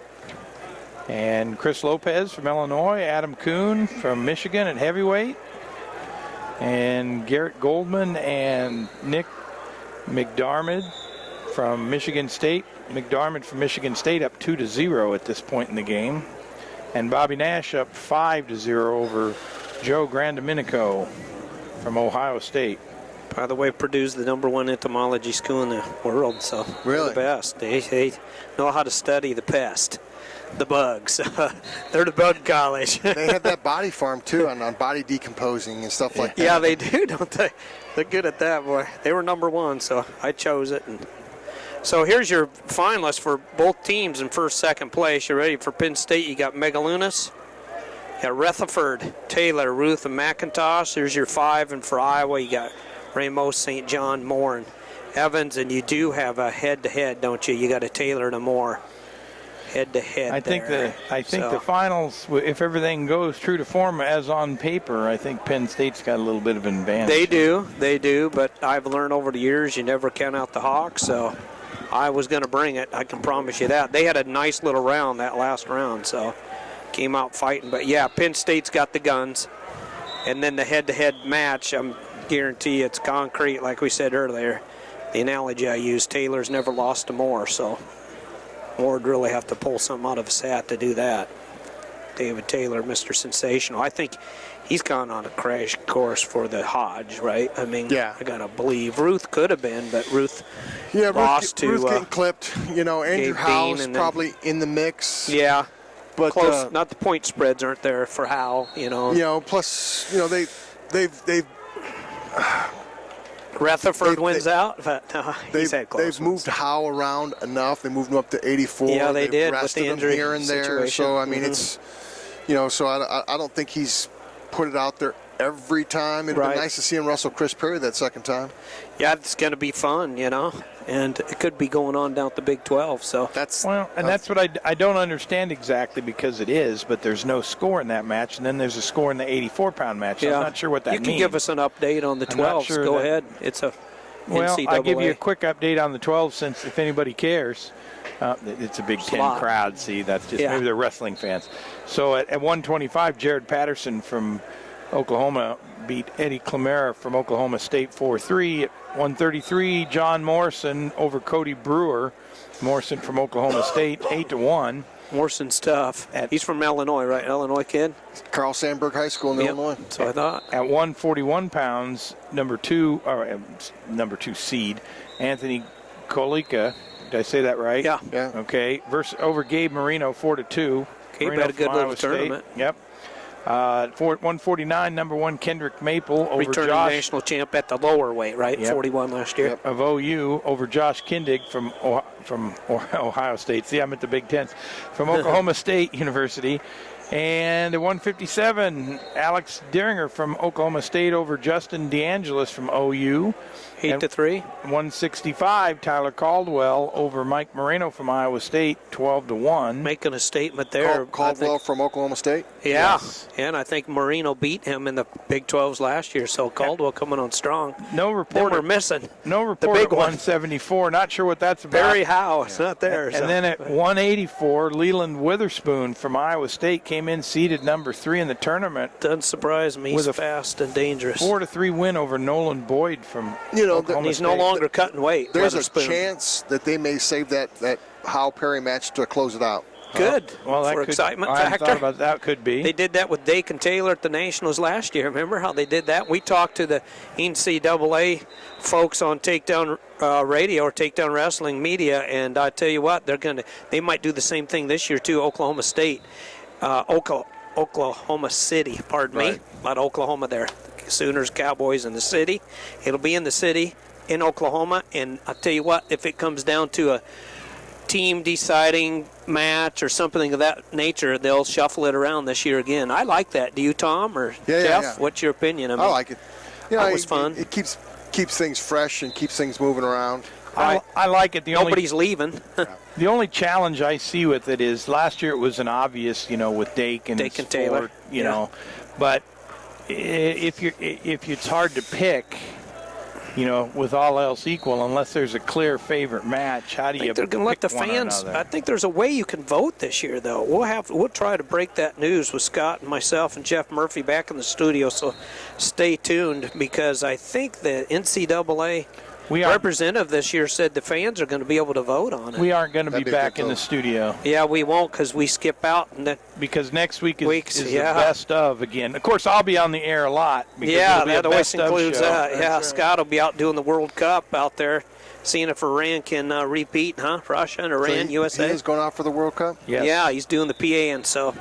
and Chris Lopez from Illinois, Adam Kuhn from Michigan at heavyweight, and Garrett Goldman and Nick McDarmid from Michigan State. McDarmid from Michigan State up 2-0 at this point in the game, and Bobby Nash up 5-0 over Joe Grandominico. from Ohio State. By the way, Purdue's the #1 entomology school in the world, so Really? they're the best. They know how to study the pest, the bugs. They're the bug college. They have that body farm too on body decomposing and stuff like that. Yeah, they do, don't they? They're good at that, boy. They were #1, so I chose it. And so here's your finalists for both teams in first, second place. You ready for Penn State? You got Megalunas. You got Rutherford, Taylor, Ruth, and McIntosh. There's your 5. And for Iowa, you got Ramos, St. John, Moore, and Evans. And you do have a head-to-head, don't you? You got a Taylor and a Moore. Head-to-head. I think the finals, if everything goes true to form as on paper, I think Penn State's got a little bit of an advantage. They do. But I've learned over the years you never count out the Hawks. So I was going to bring it. I can promise you that. They had a nice little round that last round, so came out fighting. But yeah, Penn State's got the guns, and then the head-to-head match. I'm guarantee it's concrete, like we said earlier. The analogy I used, Taylor's never lost to Moore, so Moore would really have to pull something out of his hat to do that. David Taylor, Mr. Sensational. I think he's gone on a crash course for the Hodge, right? I mean, yeah. I got to believe. Ruth could have been, but Ruth lost Ruth to getting clipped. Andrew Gabe Howell's Dean, and then- probably in the mix. Yeah. But close. Not the point spreads aren't there for Howell, plus they've Rutherford wins out, but he's had close They've moved Howell around enough. They moved him up to 84. Yeah, they They've did with rested the him injury here and there. situation. So I mean, it's so I don't think he's put it out there every time. It'd Right. be nice to see him wrestle Chris Perry that second time. Yeah, it's going to be fun, and it could be going on down at the Big 12. So that's that's what I don't understand exactly, because it is, but there's no score in that match, and then there's a score in the 84-pound match. So I'm not sure what that means. You can give us an update on the 12s. sure Go that- ahead. It's a Well, NCAA. I'll give you a quick update on the 12, since if anybody cares. It's a Big Ten lot. crowd. See, that's just Yeah. maybe they're wrestling fans. So at 125, Jared Patterson from Oklahoma beat Eddie Clemera from Oklahoma State 4-3. At 133, John Morrison over Cody Brewer. Morrison from Oklahoma State 8-1. Morrison's tough. He's from Illinois, right? Illinois kid. Carl Sandburg High School in Illinois. So I thought. At 141 pounds, number two seed, Anthony Kolika. Did I say that right? Yeah. Okay. Over Gabe Marino, 4-2. Gabe Marino had a good from little Iowa State. tournament. Yep. 149, number 1 Kendrick Maple over Returning Josh national champ at the lower weight, right? Yep. 41 last year. of OU over Josh Kindig from Ohio State. See, I'm at the Big Ten. From Oklahoma State University. And at 157, Alex Dieringer from Oklahoma State over Justin DeAngelis from OU. 8-3. 165, Tyler Caldwell over Mike Moreno from Iowa State, 12-1. Making a statement there. Caldwell from Oklahoma State. Yeah, Yes. and I think Marino beat him in the Big 12s last year, so Caldwell coming on strong. No Then report. we're missing No report big at one. 174. Not sure what that's about. Barry Howe. It's not there. And then at 184, Leland Witherspoon from Iowa State came in seeded number 3 in the tournament. Doesn't surprise me. He's With a fast and dangerous. 4-3 win over Nolan Boyd from Oklahoma He's State. no longer cutting weight. There's a Witherspoon. chance that they may save that Howe Perry match to close it out. Good. Well, that for could, excitement I hadn't factor. thought about that. Could be. They did that with Dakin Taylor at the Nationals last year. Remember how they did that? We talked to the NCAA folks on Takedown Radio or Takedown Wrestling Media, and I tell you what, they might do the same thing this year too. Oklahoma State, Oklahoma City. Pardon me, not Oklahoma there. Sooners, Cowboys in the city. It'll be in the city in Oklahoma, and I tell you what, if it comes down to a team deciding match or something of that nature, they'll shuffle it around this year again. I like that. Do you, Tom, or Jeff? Yeah. What's your opinion? I like it. That was fun. It keeps things fresh and keeps things moving around. I like it. Nobody's leaving. The only challenge I see with it is last year it was an obvious, with Dakin Taylor, but if it's hard to pick, with all else equal, unless there's a clear favorite match, how do you? They're going to let the fans. I think there's a way you can vote this year, though. We'll try to break that news with Scott and myself and Jeff Murphy back in the studio. So stay tuned, because I think the NCAA representative this year said the fans are going to be able to vote on it. We aren't going to be That'd be back good in the vote. studio. Yeah, we won't because we skip out. And because next week is the yeah. best of again. Of course, I'll be on the air a lot. Because Yeah, it'll be a that always best of includes show. that. Yeah, right. Scott will be out doing the World Cup out there, seeing if Iran can repeat, huh? Russia and Iran, So USA. He is going out for the World Cup? Yes. Yeah, he's doing the PA, and so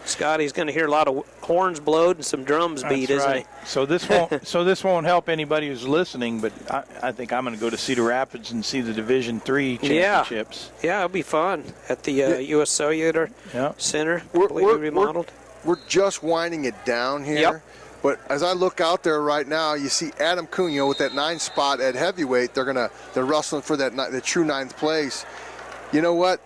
Scotty's going to hear a lot of horns blowed and some drums beat, That's isn't right. So this won't help anybody who's listening, but I think I'm going to go to Cedar Rapids and see the Division III championships. he? Yeah, it'll be fun at the U.S. Cellular Center, completely remodeled. We're just winding it down here. Yep. But as I look out there right now, you see Adam Kuhn, with that 9 spot at heavyweight. They're wrestling for the true 9th place. You know what?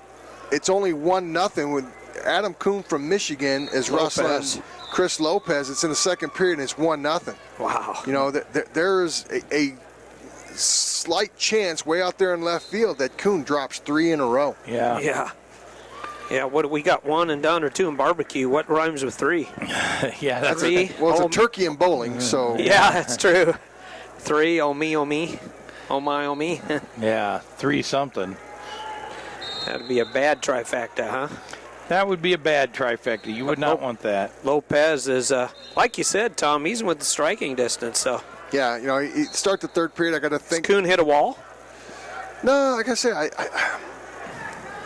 It's only 1-0 with Adam Kuhn from Michigan is wrestling Chris Lopez. It's in the second period, and it's 1-0. Wow. There's a slight chance way out there in left field that Kuhn drops 3 in a row. Yeah. Yeah. Yeah, what do we got? 1 and done or 2 in barbecue? What rhymes with 3? Yeah, that's Three. Well, it's a turkey and bowling, so. Yeah, that's true. 3, oh me, oh me. Oh my, oh me. Yeah, 3 something. That'd be a bad trifecta, huh? That would be a bad trifecta. You would not want that. Lopez is, like you said, Tom, he's with the striking distance, so. Yeah, you start the third period, I got to think. Does Kuhn hit a wall? No, like I said,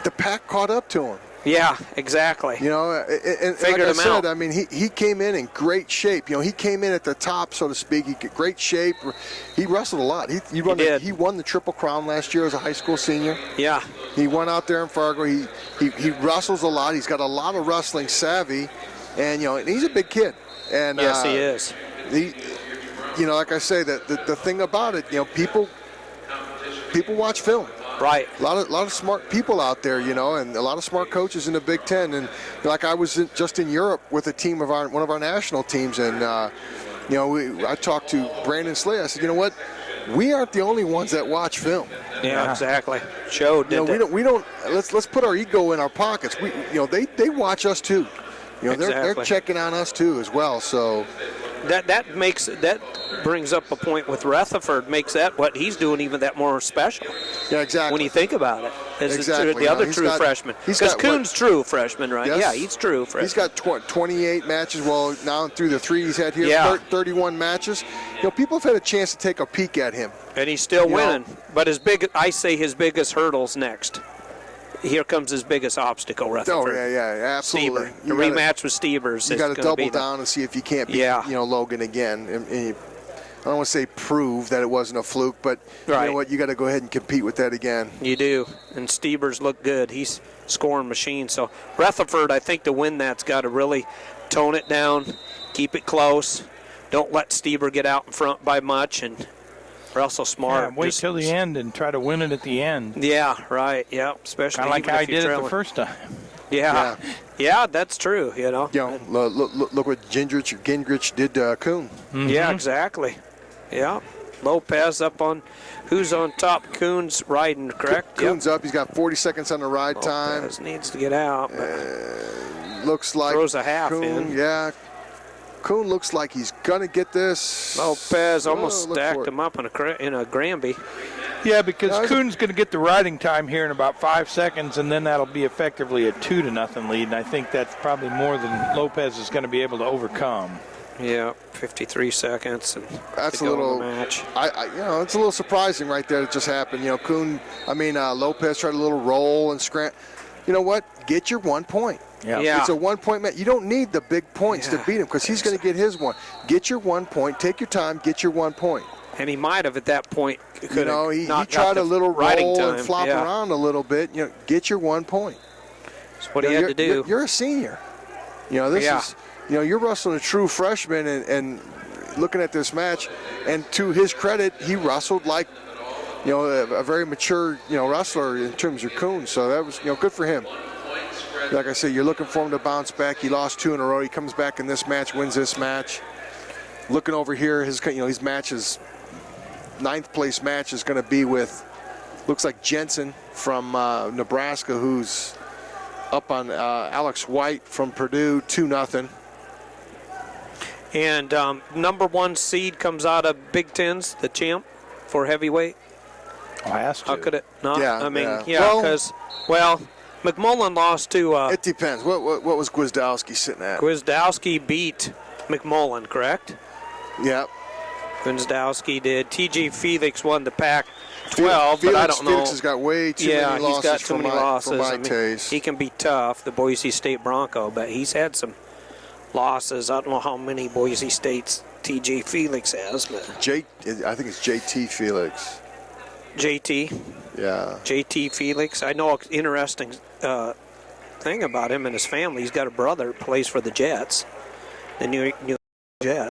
the pack caught up to him. Yeah, exactly. And like Figured I him said, out. I mean, he came in great shape. He came in at the top, so to speak. He got great shape. He wrestled a lot. He won the Triple Crown last year as a high school senior. Yeah. He went out there in Fargo. He wrestles a lot. He's got a lot of wrestling savvy, and and he's a big kid. And yes, he is. Like I say, the thing about it, people watch film. Right. A lot of smart people out there, and a lot of smart coaches in the Big Ten. And like I was just in Europe with a team of one of our national teams, and I talked to Brandon Slay. I said, you know what, we aren't the only ones that watch film. Yeah, exactly. Showed. We don't. Let's put our ego in our pockets. They watch us too. They're checking on us too as well. So. That brings up a point with Rutherford, makes that what he's doing even that more special. Yeah, exactly. When you think about it, exactly. The other true freshman. Because Kuhn's true freshman, right? Yes. Yeah, he's true freshman. He's got 28 matches. Well, now through the 3 he's had here, 31 matches. People have had a chance to take a peek at him, and he's still winning. But his biggest hurdle's next. Here comes his biggest obstacle, Rutherford. Oh, yeah, absolutely. Steber. The rematch with Stevers. You got to double down and see if you can't beat Logan again. And I don't want to say prove that it wasn't a fluke, but you know what? You got to go ahead and compete with that again. You do. And Stevers looked good. He's scoring machine. So Rutherford, I think to win that's got to really tone it down, keep it close. Don't let Steber get out in front by much, and wrestle smart. Yeah, wait till the end and try to win it at the end. Yeah, right. Yeah, especially kind of like how I did it the first time. Yeah, that's true. Look what Gingrich did to Kuhn. Mm-hmm. Yeah, exactly. Yeah, Lopez up on. Who's on top? Kuhn's riding, correct? Kuhn's up. He's got 40 seconds on the ride time. Lopez needs to get out. Looks like throws a half Kuhn, in. Yeah. Kuhn looks like he's gonna get this. Lopez almost stacked him up in a Granby. Yeah, because Kuhn's going to get the riding time here in about 5 seconds, and then that'll be effectively a 2-0 lead. And I think that's probably more than Lopez is going to be able to overcome. Yeah, 53 seconds. And that's a little match. It's a little surprising right there. That just happened. Lopez tried a little roll and scramble. You know what? Get your 1 point. Yeah. It's a 1 point match. You don't need the big points to beat him because he's going to get his one. Get your 1 point. Take your time. Get your 1 point. And he might have at that point. He tried a little roll and flop around a little bit. Get your 1 point. That's what he had to do. You're a senior. This is. You're wrestling a true freshman and looking at this match. And to his credit, he wrestled like a very mature wrestler in terms of Kuhn. So that was good for him. Like I said, you're looking for him to bounce back. He lost 2 in a row. He comes back in this match, wins this match. Looking over here, his matches, 9th place match is going to be with, looks like Jensen from Nebraska, who's up on Alex White from Purdue, 2-0. And number 1 seed comes out of Big Tens, the champ for heavyweight. Oh, has to. How could it not? Yeah, I mean, yeah. yeah, because, McMullen lost to It depends. What was Gwizdowski sitting at? Gwizdowski beat McMullen, correct? Yeah. Gwizdowski did. T.J. Felix won the Pac-12, but I don't know. Felix has got way too many losses. He's got too many losses. For my I mean, taste. he can be tough, the Boise State Bronco, but he's had some losses. I don't know how many Boise States T.J. Felix has, but I think it's J.T. Felix. JT. Yeah. JT Felix. I know an interesting thing about him and his family. He's got a brother who plays for the Jets, the New Jets.